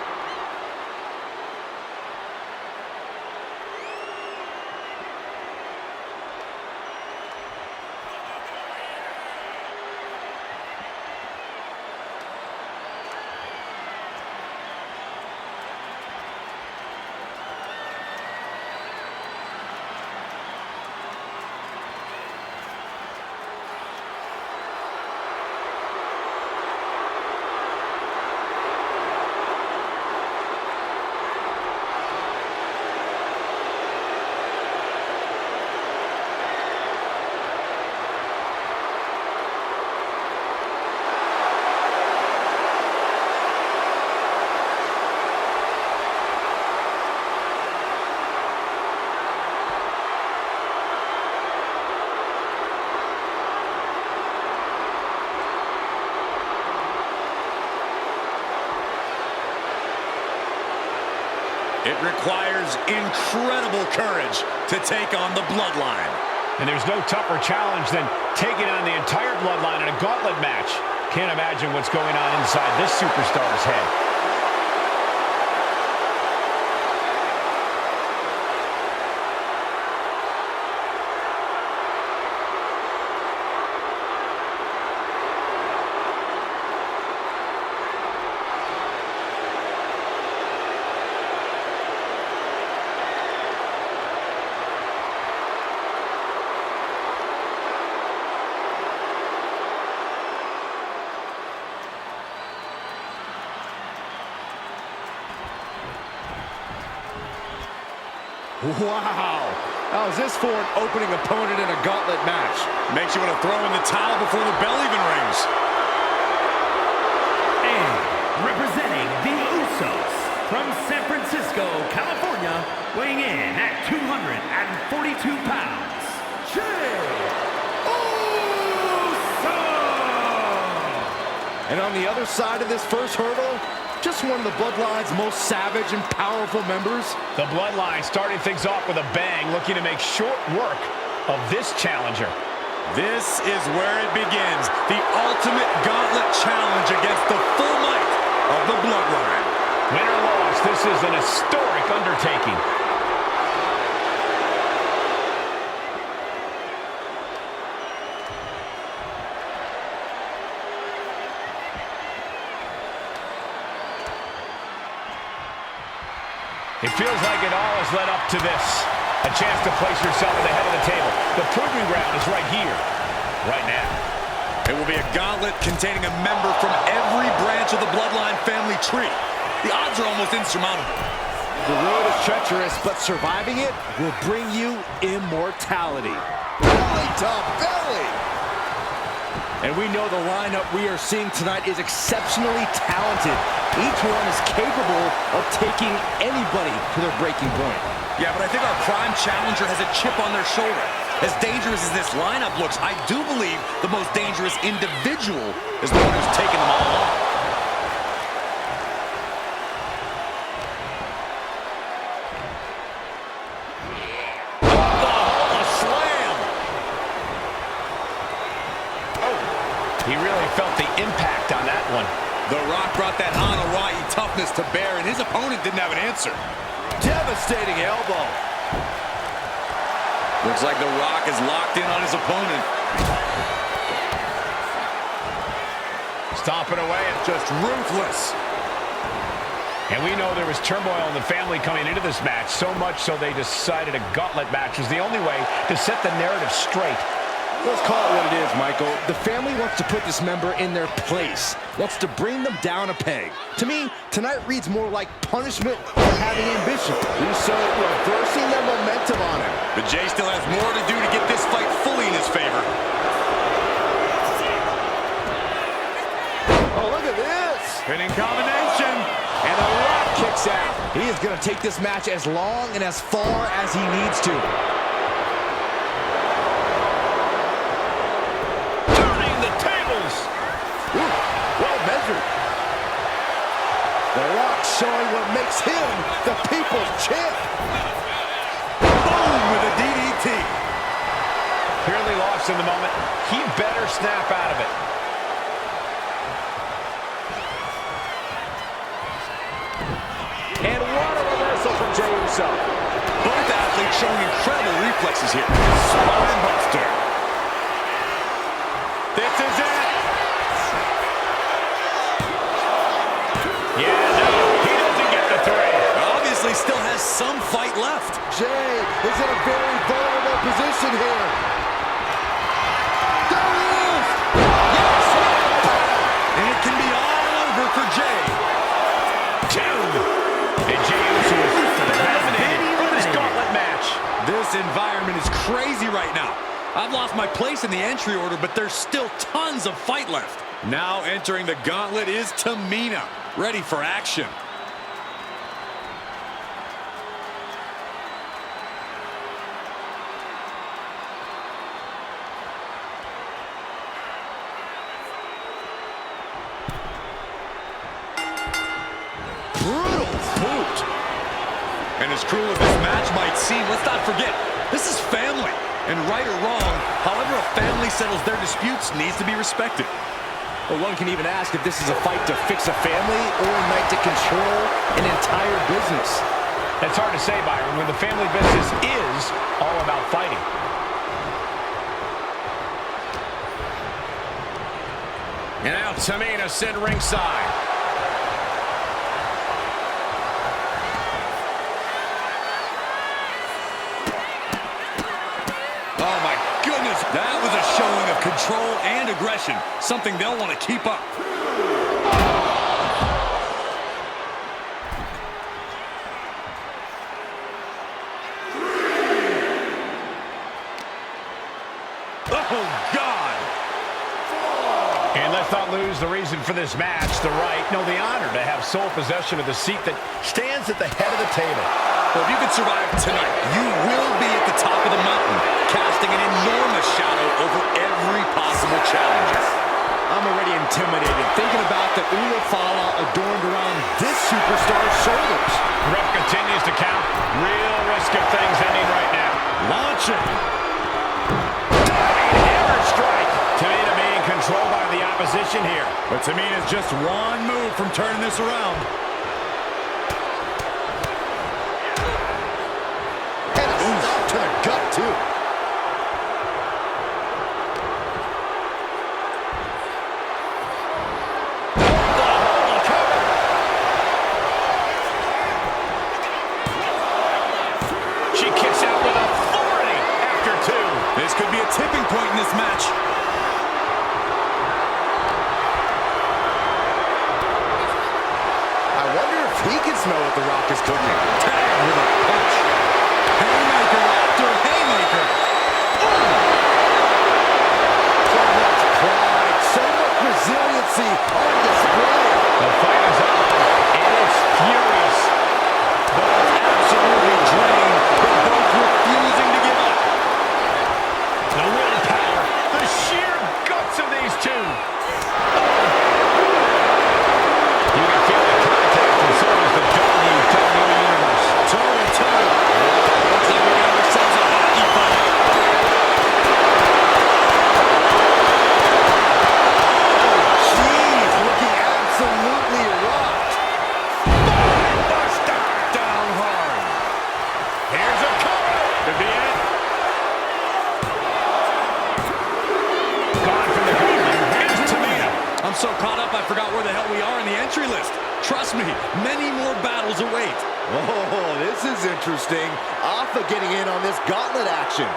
It requires incredible courage to take on the Bloodline. And there's no tougher challenge than taking on the entire Bloodline in a gauntlet match. Can't imagine what's going on inside this superstar's head. Wow! How's this for an opening opponent in a gauntlet match? Makes you want to throw in the towel before the bell even rings. And representing the Usos from San Francisco, California, weighing in at 242 pounds, Jey Uso! And on the other side of this first hurdle, just one of the Bloodline's most savage and powerful members. The Bloodline starting things off with a bang, looking to make short work of this challenger. This is where it begins. The ultimate gauntlet challenge against the full might of the Bloodline. Win or loss, this is an historic undertaking. It feels like it all has led up to this. A chance to place yourself at the head of the table. The proving ground is right here, right now. It will be a gauntlet containing a member from every branch of the Bloodline family tree. The odds are almost insurmountable. The road is treacherous, but surviving it will bring you immortality. Belly to belly! And we know the lineup we are seeing tonight is exceptionally talented. Each one is capable of taking anybody to their breaking point. Yeah, but I think our prime challenger has a chip on their shoulder. As dangerous as this lineup looks, I do believe the most dangerous individual is the one who's taken them all on. He really felt the impact on that one. The Rock brought that Hawaii toughness to bear, and his opponent didn't have an answer. Devastating elbow. Looks like The Rock is locked in on his opponent. Stomping away and Just ruthless. And we know there was turmoil in the family coming into this match, so much so they decided a gauntlet match was the only way to set the narrative straight. Let's call it what it is, Michael. The family wants to put this member in their place, wants to bring them down a peg. To me, tonight reads more like punishment for having ambition. Uso reversing the momentum on him. But Jay still has more to do to get this fight fully in his favor. Oh, look at this! Spinning combination. And The Rock kicks out. He is going to take this match as long and as far as he needs to. Well measured. The Rock showing what makes him the people's champ. Boom with a DDT. Clearly lost in the moment. He better snap out of it. And what a reversal from Jey Uso. Both athletes showing incredible reflexes here. Spine buster. This is it. Yeah, no, he doesn't get the three. Obviously still has some fight left. Jey is in a very vulnerable position here. There he is! Yes! And it can be all over for Jey. Two. And Jey Uso is eliminated from this gauntlet match. This environment is crazy right now. I've lost my place in the entry order, but there's still tons of fight left. Now entering the gauntlet is Tamina, ready for action. Brutal boot. And as cruel as this match might seem, let's not forget, this is family. And right or wrong, however a family settles their disputes needs to be respected. Well, one can even ask if this is a fight to fix a family or a night to control an entire business. That's hard to say, Byron, when the family business is all about fighting. And now Tamina sent ringside. Oh my goodness, that was a showing of control and aggression, something they'll want to keep up. Oh God! And let's not lose the reason for this match, the right, no, the honor to have sole possession of the seat that stands at the head of the table. Well, if you can survive tonight, you will be at the top of the mountain, casting an enormous shadow over every possible challenger. I'm already intimidated thinking about the Ula Fala adorned around this superstar's shoulders. Ref continues to count. Real risk of things ending right now. Launching. Diving hammer strike. Tamina being controlled by the opposition here. But Tamina's just one move from turning this around. And a stop to the gut, too. She kicks out with authority after two. This could be a tipping point in this match. Rock is cooking. Tag with a punch. Haymaker after haymaker. So much pride, so much resiliency on display. The fight is on, and it's furious. Both absolutely drained. They're both refusing to give up. The willpower, the sheer guts of these two. You can feel the contact, and so does the WWE Universe. Toe-to-toe. Looks like we got ourselves a hockey fight. Jeez, looking absolutely rocked. Buster down hard. Here's a cover. Could be it. Gone from the Goldman. Here's Tamina. I'm so caught up I forgot where the hell we are in the entry list. Trust me, many more battles await. Oh, this is interesting. Alpha getting in on this gauntlet action.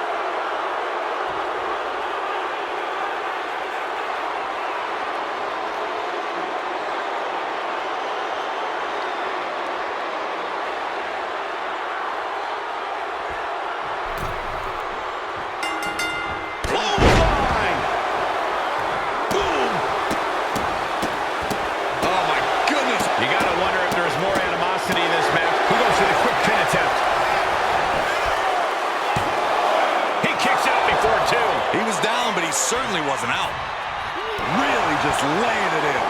Clothesline. Boom. Oh my goodness. You gotta wonder if there's more animosity in this match. Who goes for the quick pin attempt? He kicks out before two. He was down, but he certainly wasn't out. Really just laying it in.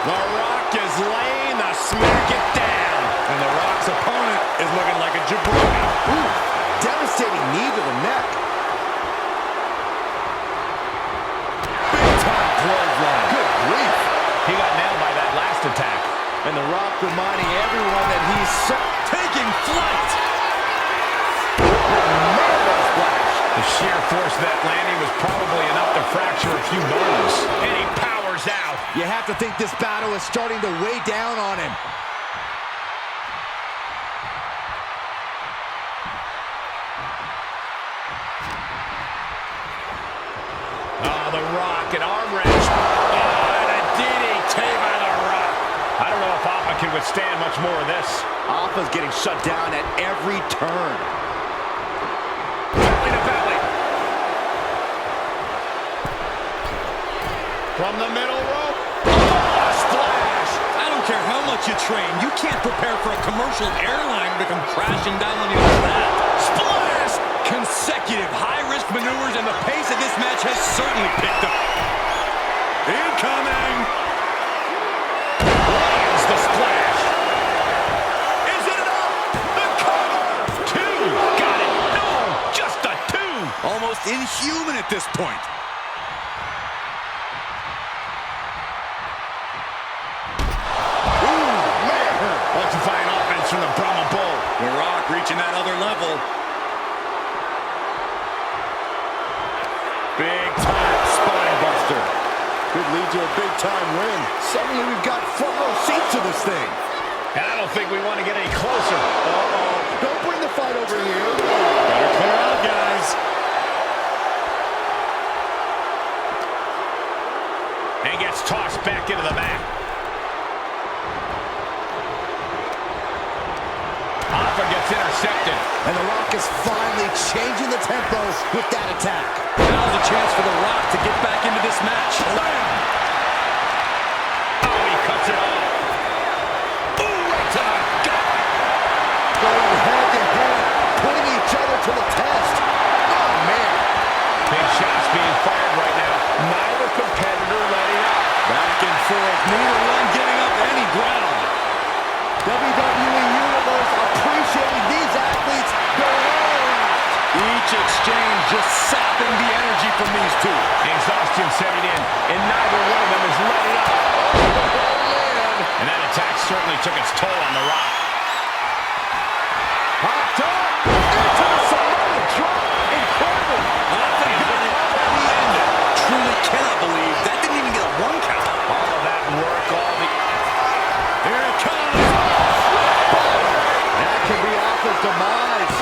The Rock is laying the smack it down. And the Rock's opponent is looking like a jabroni. Ooh, devastating knee to the neck. Big time clothesline. Good grief. He got nailed by that last attack. And The Rock reminding everyone that he's so... Taking flight. Tremendous splash. The sheer force of that landing was probably enough to fracture a few bones. And he powers out. You have to think this battle is starting to weigh down on him. Oh, The Rock, an arm wrench. Oh, and a DDT by The Rock. I don't know if Alpha can withstand much more of this. Alpha's getting shut down at every turn. Belly to belly. From the middle rope. Oh, splash. I don't care how much you train, you can't prepare for a commercial airline to come crashing down on you like that. Splash! Consecutive high-risk maneuvers, and the pace of this match has certainly picked up. Incoming! Lands the splash. Is it enough? The cover. Two. Got it. No, just a two. Almost inhuman at this point. Electrifying offense from the Brahma Bull. The Rock reaching that other level. Big time spine buster. Could lead to a big time win. Suddenly we've got front row seats to this thing. And I don't think we want to get any closer. Uh-oh. Don't bring the fight over here. Better clear out, guys. And gets tossed back into the mat. Alpha gets intercepted. And The Rock is finally changing the tempo with that attack. Now's a chance for The Rock to get back into this match. Bam! Oh, he cuts it off. Ooh, right to the gut. Going hand to hand, putting each other to the test. Oh, man. Big shots being fired right now. Neither competitor letting up. Back and forth, neither one giving up any ground. WWE Universe appreciating these athletes going all out. Each exchange just sapping the energy from these two. Exhaustion setting in, and neither one of them is letting up. And that attack certainly took its toll on The Rock. Hopped up into the Samoa drop. Incredible. Nothing but it already ended. Truly cannot believe that didn't even get a one count. All of that work, all the... Here it comes. That could be Alpha's demise.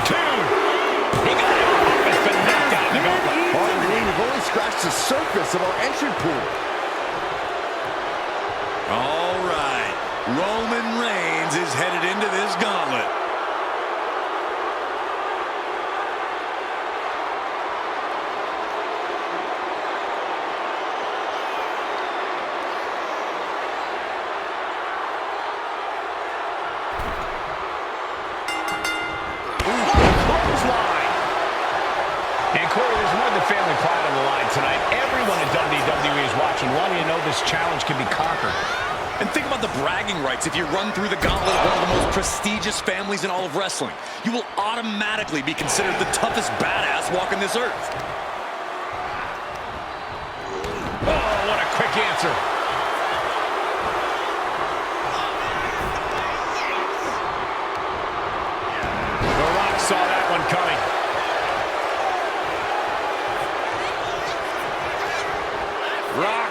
Two. He got him off his been knocked out of the gauntlet. Hardly, we've only scratched the surface of our entry pool. All right. Roman Reigns is headed the family pride on the line tonight. Everyone in WWE is watching, wanting to know this challenge can be conquered. And think about the bragging rights. If you run through the gauntlet of one of the most prestigious families in all of wrestling, you will automatically be considered the toughest badass walking this earth. Oh, what a quick answer. The Rock saw that one coming. Rock.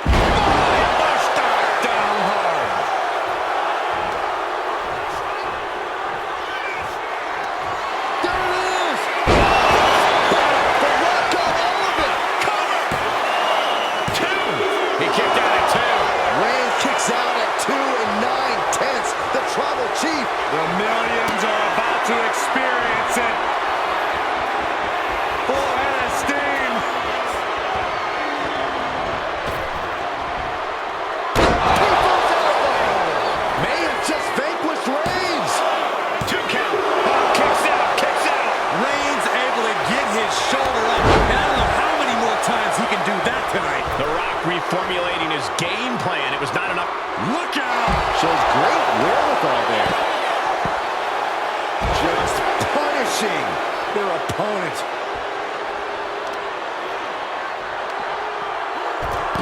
Chief. The millions are about to experience it. Full head of steam. May have just vanquished Reigns. 2 count. Oh, kicks out. Reigns able to get his shoulder up. I don't know how many more times he can do that tonight. The Rock reformulating his game plan. It was not enough. Look out! Shows great wherewithal there. Just punishing their opponent.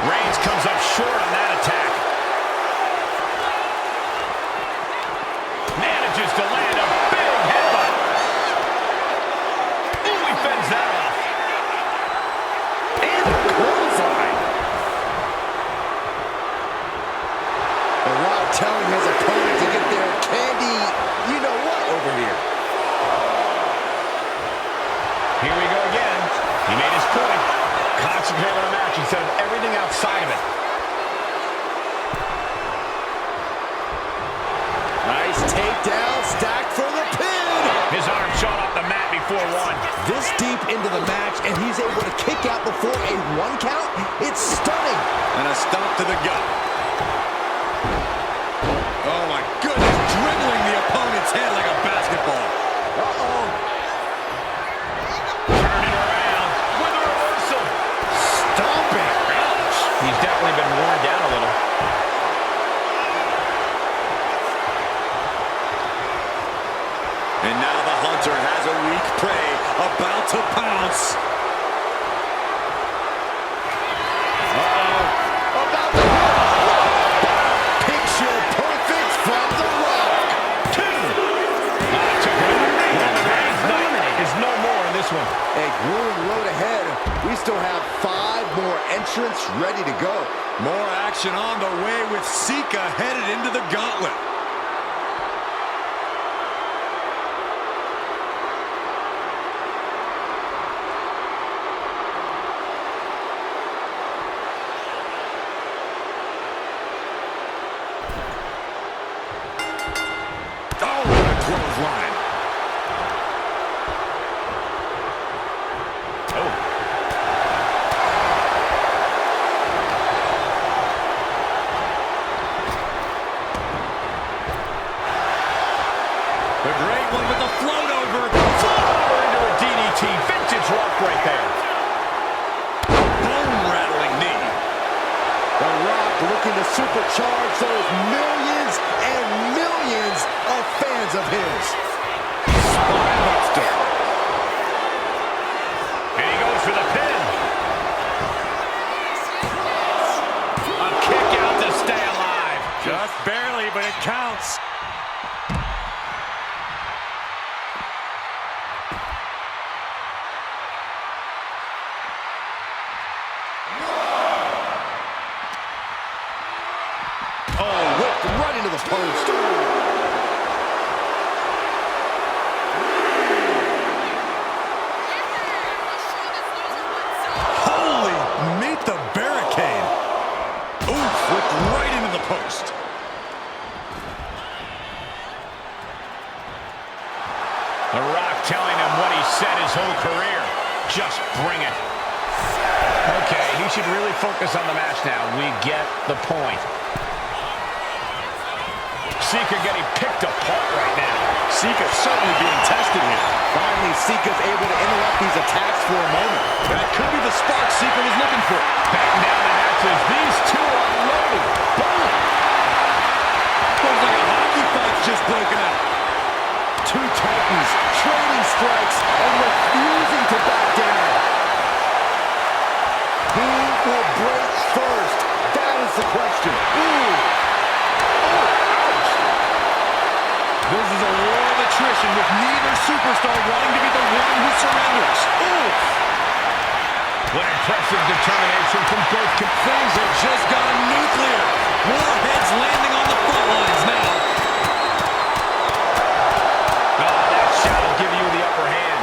Reigns comes up short on that attack. Manages to land a big headbutt. Ooh, he fends that off. And a clothesline. The Rock telling his opponent to get their candy, you know what, over here. Here we go again. He made his point. Concentrate on the match instead of everything outside of it. Nice takedown, stacked for the pin. His arm shot off the mat before one. This deep into the match, and he's able to kick out before a 1 count. It's stunning. And a stomp to the gut. Oh my goodness, dribbling the opponent's head like a basketball. Uh-oh. Turning around with a reversal. Stomping. Ouch. He's definitely been worn down a little. And now the Hunter has a weak prey about to pounce. About to picture perfect from the Rock. 2. Took it out. And the Reigns night is no more in this one. A grueling road ahead. We still have 5 more entrants ready to go. More action on the way with Sika headed into the gauntlet. Oh, what a clothesline. Oh. The great one with the float over. Into a DDT. Vintage Rock right there. Bone-rattling knee. The Rock looking to supercharge those millions and millions of fans of his. Spinebuster. And he goes for the pin. A kick out to stay alive. Just barely, but it counts. Oh, whipped right into the post. Holy, meet the barricade. Oof, whipped right into the post. The Rock telling him what he said his whole career. Just bring it. Okay, he should really focus on the match now. We get the point. Sika getting picked apart right now. Sika certainly being tested. exhausted here. Finally, Sika's able to interrupt these attacks for a moment. That could be the spark Sika was looking for. Back down the hatches. These two are loaded. Boom! Looks like a hockey fight's just broken out. Two titans trading strikes and refusing to back down. Who will break first? That is the question. Ooh. This is a war of attrition with neither superstar wanting to be the one who surrenders. Ooh. What impressive determination from both. Things have just gone nuclear. Warheads landing on the front lines now. Oh, that shot will give you the upper hand.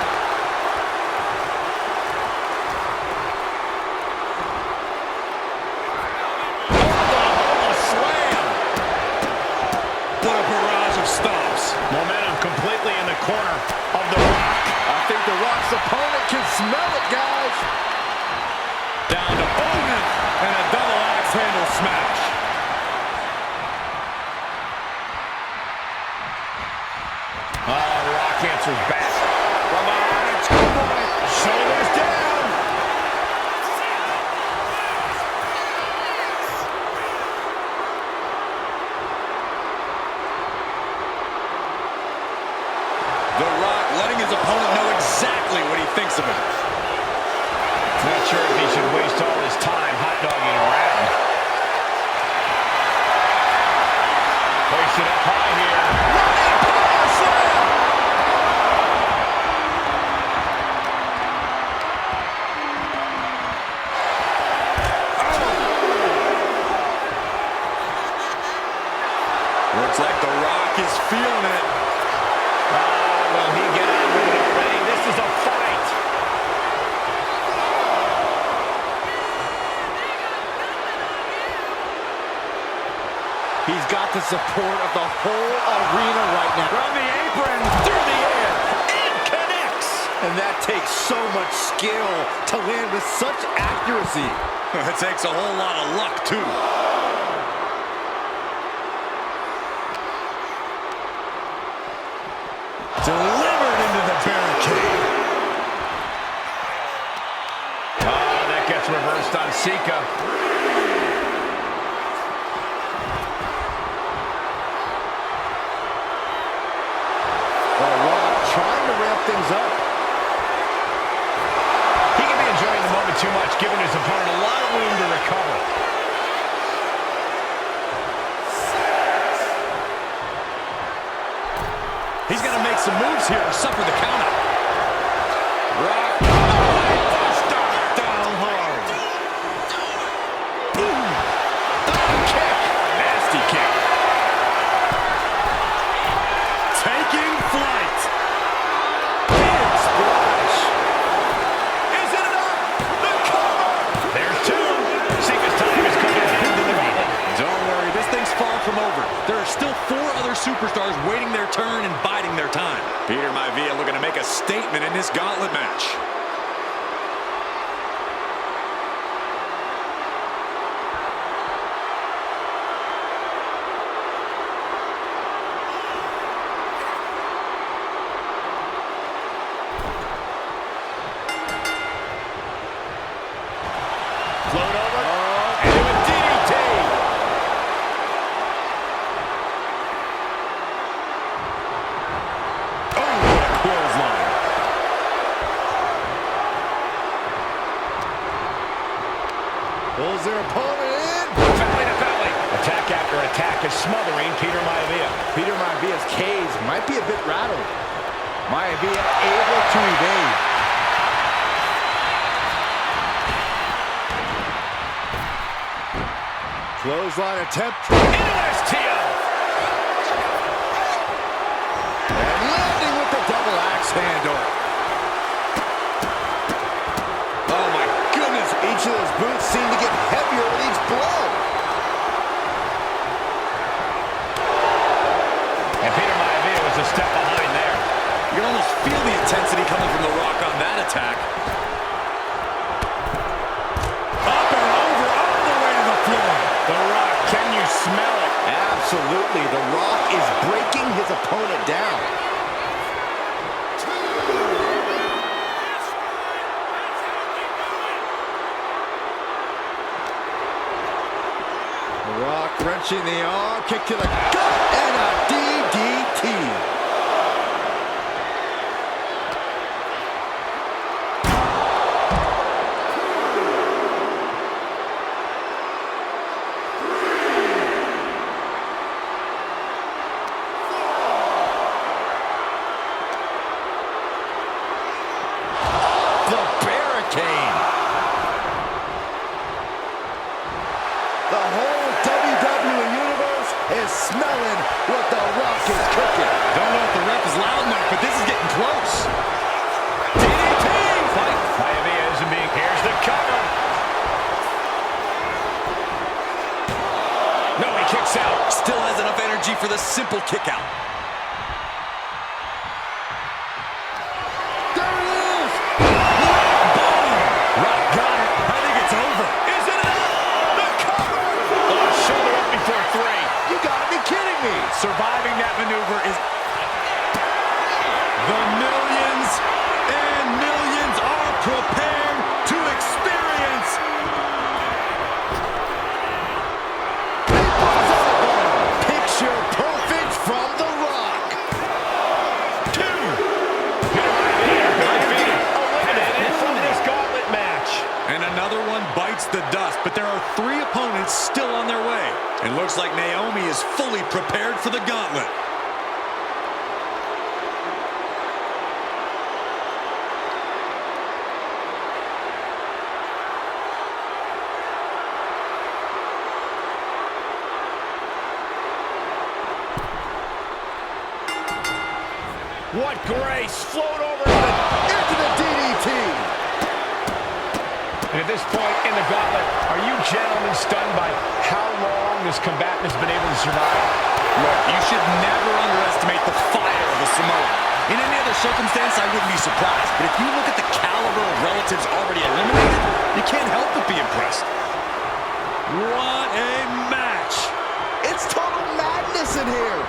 Oh, a slam. What a barrage of stomps. Momentum completely in the corner of The Rock. I think The Rock's opponent can smell it, guys. Down to Hogan and a double axe handle smash. Oh, The Rock answers back. From behind, shoulders down. The Rock letting his opponent know exactly what he thinks of him. Not sure if he should waste all his time hot-dogging around. Hoist it up high here. Running power slam! Looks like The Rock is feeling it. Will he get on with it already? This is a fight. He's got the support of the whole arena right now. From the apron, through the air, it connects. And that takes so much skill to land with such accuracy. It takes a whole lot of luck, too. Delivered into the barricade. Oh, that gets reversed on Sika. The Rock trying to ramp things up. He can be enjoying the moment too much, giving his opponent a lot of room to recover. He's going to make some moves here or suffer the countout. Rock. Down hard. Boom. Kick. Nasty kick. Taking flight. Big splash. Is it enough? The cover. There's two. Sika's time is coming to the meeting. Don't worry, this thing's far from over. There are still 4 other superstars waiting their turn and biding their time. Peter Maivia looking to make a statement in this gauntlet match. Float over. Into a DDT. Oh, what a clothesline. Pulls their opponent in. Belly to belly. Attack after attack is smothering Peter Maivia. Peter Maivia's cage might be a bit rattled. Maivia able to evade. Clothesline attempt. STO. And landing with the double axe handle. Oh my goodness, each of those boots seem to get heavier with each blow. And Peter Maivia was a step behind there. You can almost feel the intensity coming from The Rock on that attack. Up and over, all the way to the floor. The Rock, can you smell it? Absolutely, The Rock is breaking his opponent down. Launching the arm kick to the gut and a DDT. The whole WWE Universe is smelling what The Rock is cooking. Don't know if the ref is loud enough, but this is getting close. DDT! Fight. Miami isn't being... Here's the cover. No, he kicks out. Still has enough energy for the simple kick out. There it is! Rock got it. I think it's over. Is it enough? The cover! Oh, shoulder up before three. You gotta be kidding me! Surviving that maneuver is... The millions and millions are prepared to experience. Picture perfect from The Rock. Eliminated from this gauntlet match. And another one bites the dust, but there are 3 opponents still on their way. It looks like Naomi is fully prepared for the gauntlet. What grace! Float over into the DDT! And at this point in the gauntlet, are you gentlemen stunned by how long this combatant has been able to survive? Look, you should never underestimate the fire of a Samoan. In any other circumstance, I wouldn't be surprised. But if you look at the caliber of relatives already eliminated, you can't help but be impressed. What a match! It's total madness in here.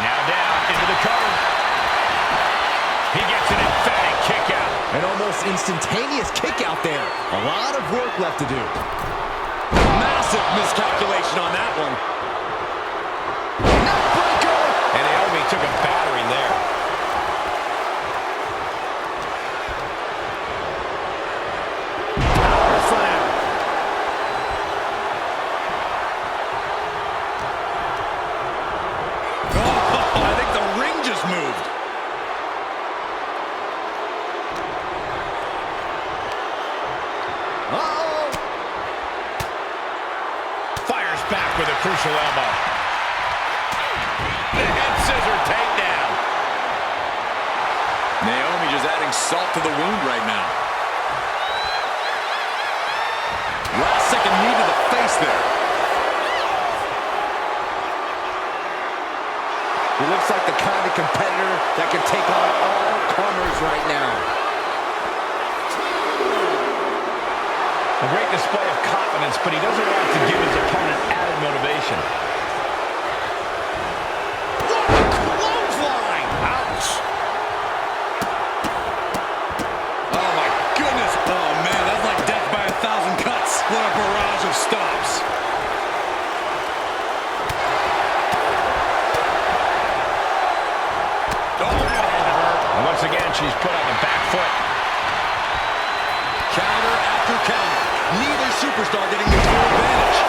Now down into the cover. He gets an emphatic kick out. An almost instantaneous kick out there. A lot of work left to do. Massive miscalculation on that one. Neckbreaker! And Naomi took a battering there. Power slam. Oh, I think the ring just moved. Uh-oh! Fires back with a crucial elbow. The head scissor takedown. Naomi just adding salt to the wound right now. Last second knee to the face there. He looks like the kind of competitor that can take on all comers right now. A great display of confidence, but he doesn't want to give his opponent added motivation. What a clothesline! Ouch! Oh, my goodness. Oh, man, that's like death by 1,000 cuts. What a barrage of stops. And once again, she's put on the back foot. Counter after counter. Neither superstar getting the full advantage.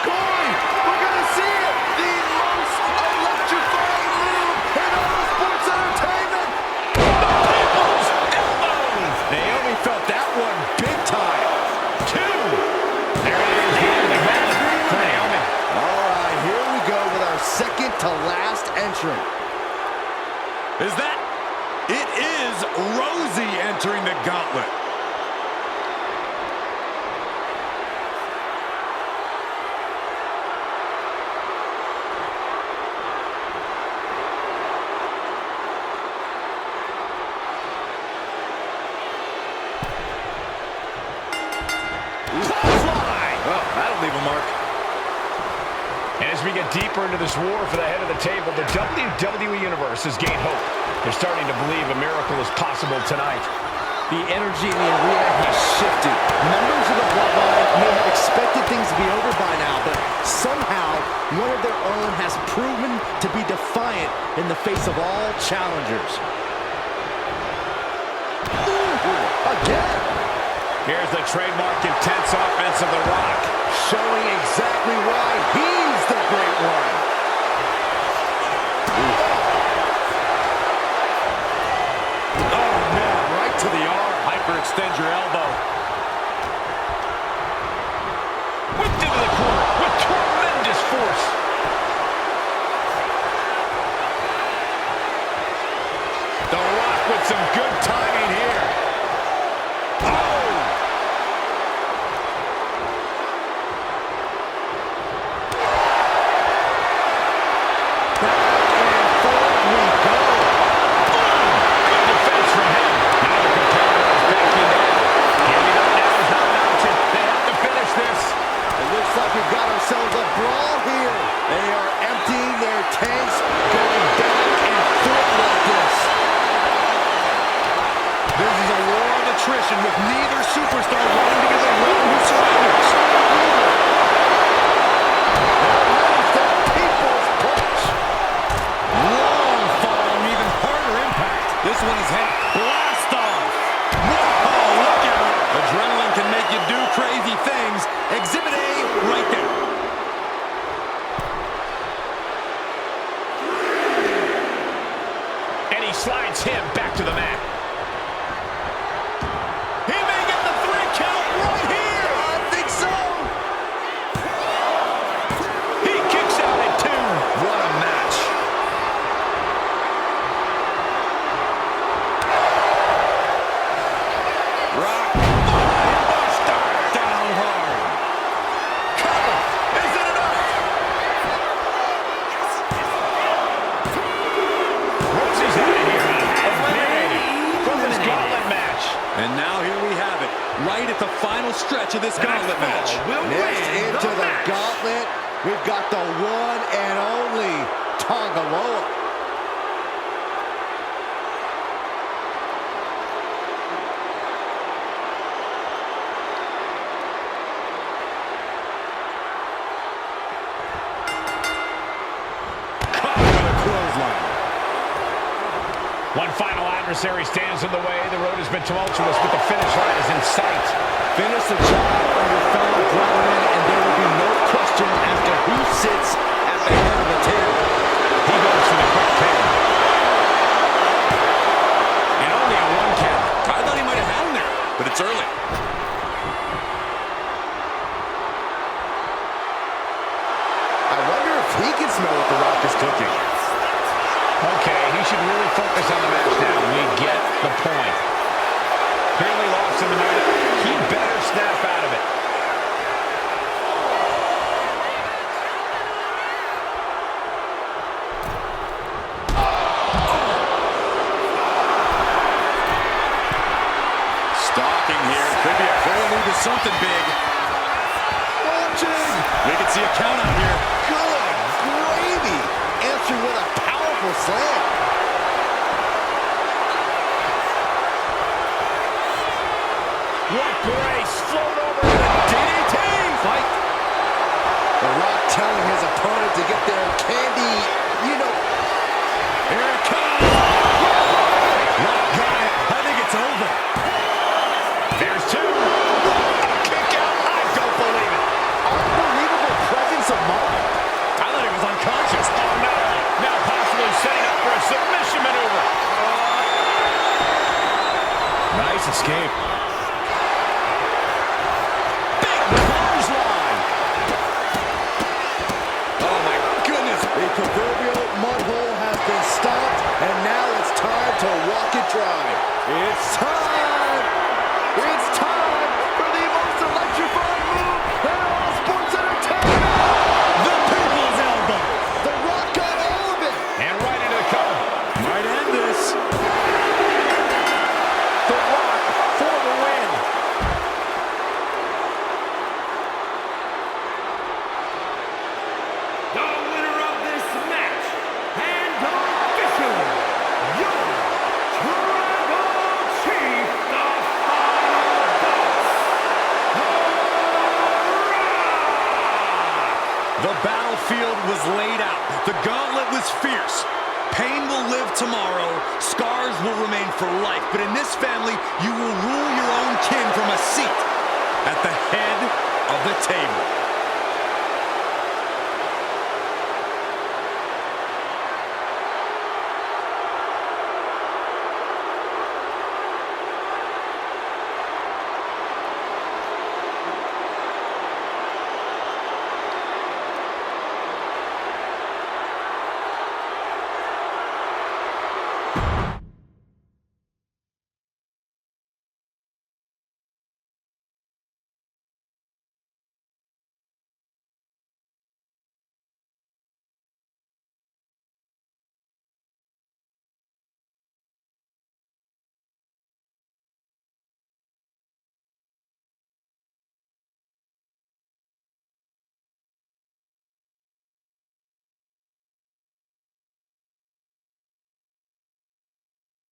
Corey, we're gonna see it! The most electrifying move in all sports entertainment! The people's elbow! Naomi felt that one big time. 2. There it is. The gauntlet for Naomi. All right, here we go with our second to last entrant. Is that? It is Rosie entering the gauntlet. Clothesline! Oh, that'll leave a mark. And as we get deeper into this war for the head of the table, the WWE Universe has gained hope. They're starting to believe a miracle is possible tonight. The energy in the arena has shifted. Members of the Bloodline may have expected things to be over by now, but somehow one of their own has proven to be defiant in the face of all challengers. Ooh, again! Here's the trademark intense offense of The Rock, showing exactly why he's the great one. Oh, man, right to the arm. Hyperextend your elbow. Whipped into the corner with tremendous force. The Rock with some good timing here. Oh! We've got ourselves a brawl here. They are emptying their tanks, going back and forth like this. This is a war of attrition with neither superstar wanting to give a run who surrenders. The people's punch. Long fall and even harder impact. This one is hit. Blast off. Whoa, look out. Adrenaline can make you do crazy things. Exhibit A right there. And he slides him back to the mat. He may get the 3 count right here. I think so. He kicks out at 2. What a match. Rock. Buster. Down hard. Cover. Is it enough? Rosie's out of here. Eliminated from this gauntlet match. And now here we have it. Right at the final stretch of this gauntlet match. Next into the gauntlet, we've got the one and only Tongaloa. One final adversary stands in the way. The road has been tumultuous, but the finish line is in sight. Finish the job on your fellow brethren, and there will be no question as to who sits at the head of the table. He goes for the quick pin. And only a 1 count. I thought he might have had him there, but it's early. I wonder if he can smell what The Rock is cooking. Okay, he should really focus on the match now. We get the point. Clearly lost in the night. He better snap out of it. Stalking here. Could be a prelude to something big. Watching. We can see a count out here. Good gravy. Answering with a powerful slam. What grace. Float over to the DDT. Fight. The Rock telling his opponent to get their candy, Here it comes. Rock got it. I think it's over. There's 2. A kick out. I don't believe it. unbelievable presence of mind. I thought he was unconscious. Oh, no. Now possibly setting up for a submission maneuver. Nice escape. Big clothesline. Oh, my goodness. The proverbial mud hole has been stopped, and now it's time to walk it dry. It's time! It's time for the most electrifying move in all sports entertainment! The people's elbow. The Rock got all of it! And right into the cover. Might end this. The Rock for the win. was laid out. The gauntlet was fierce. Pain will live tomorrow. Scars will remain for life. But in this family, you will rule your own kin from a seat at the head of the table.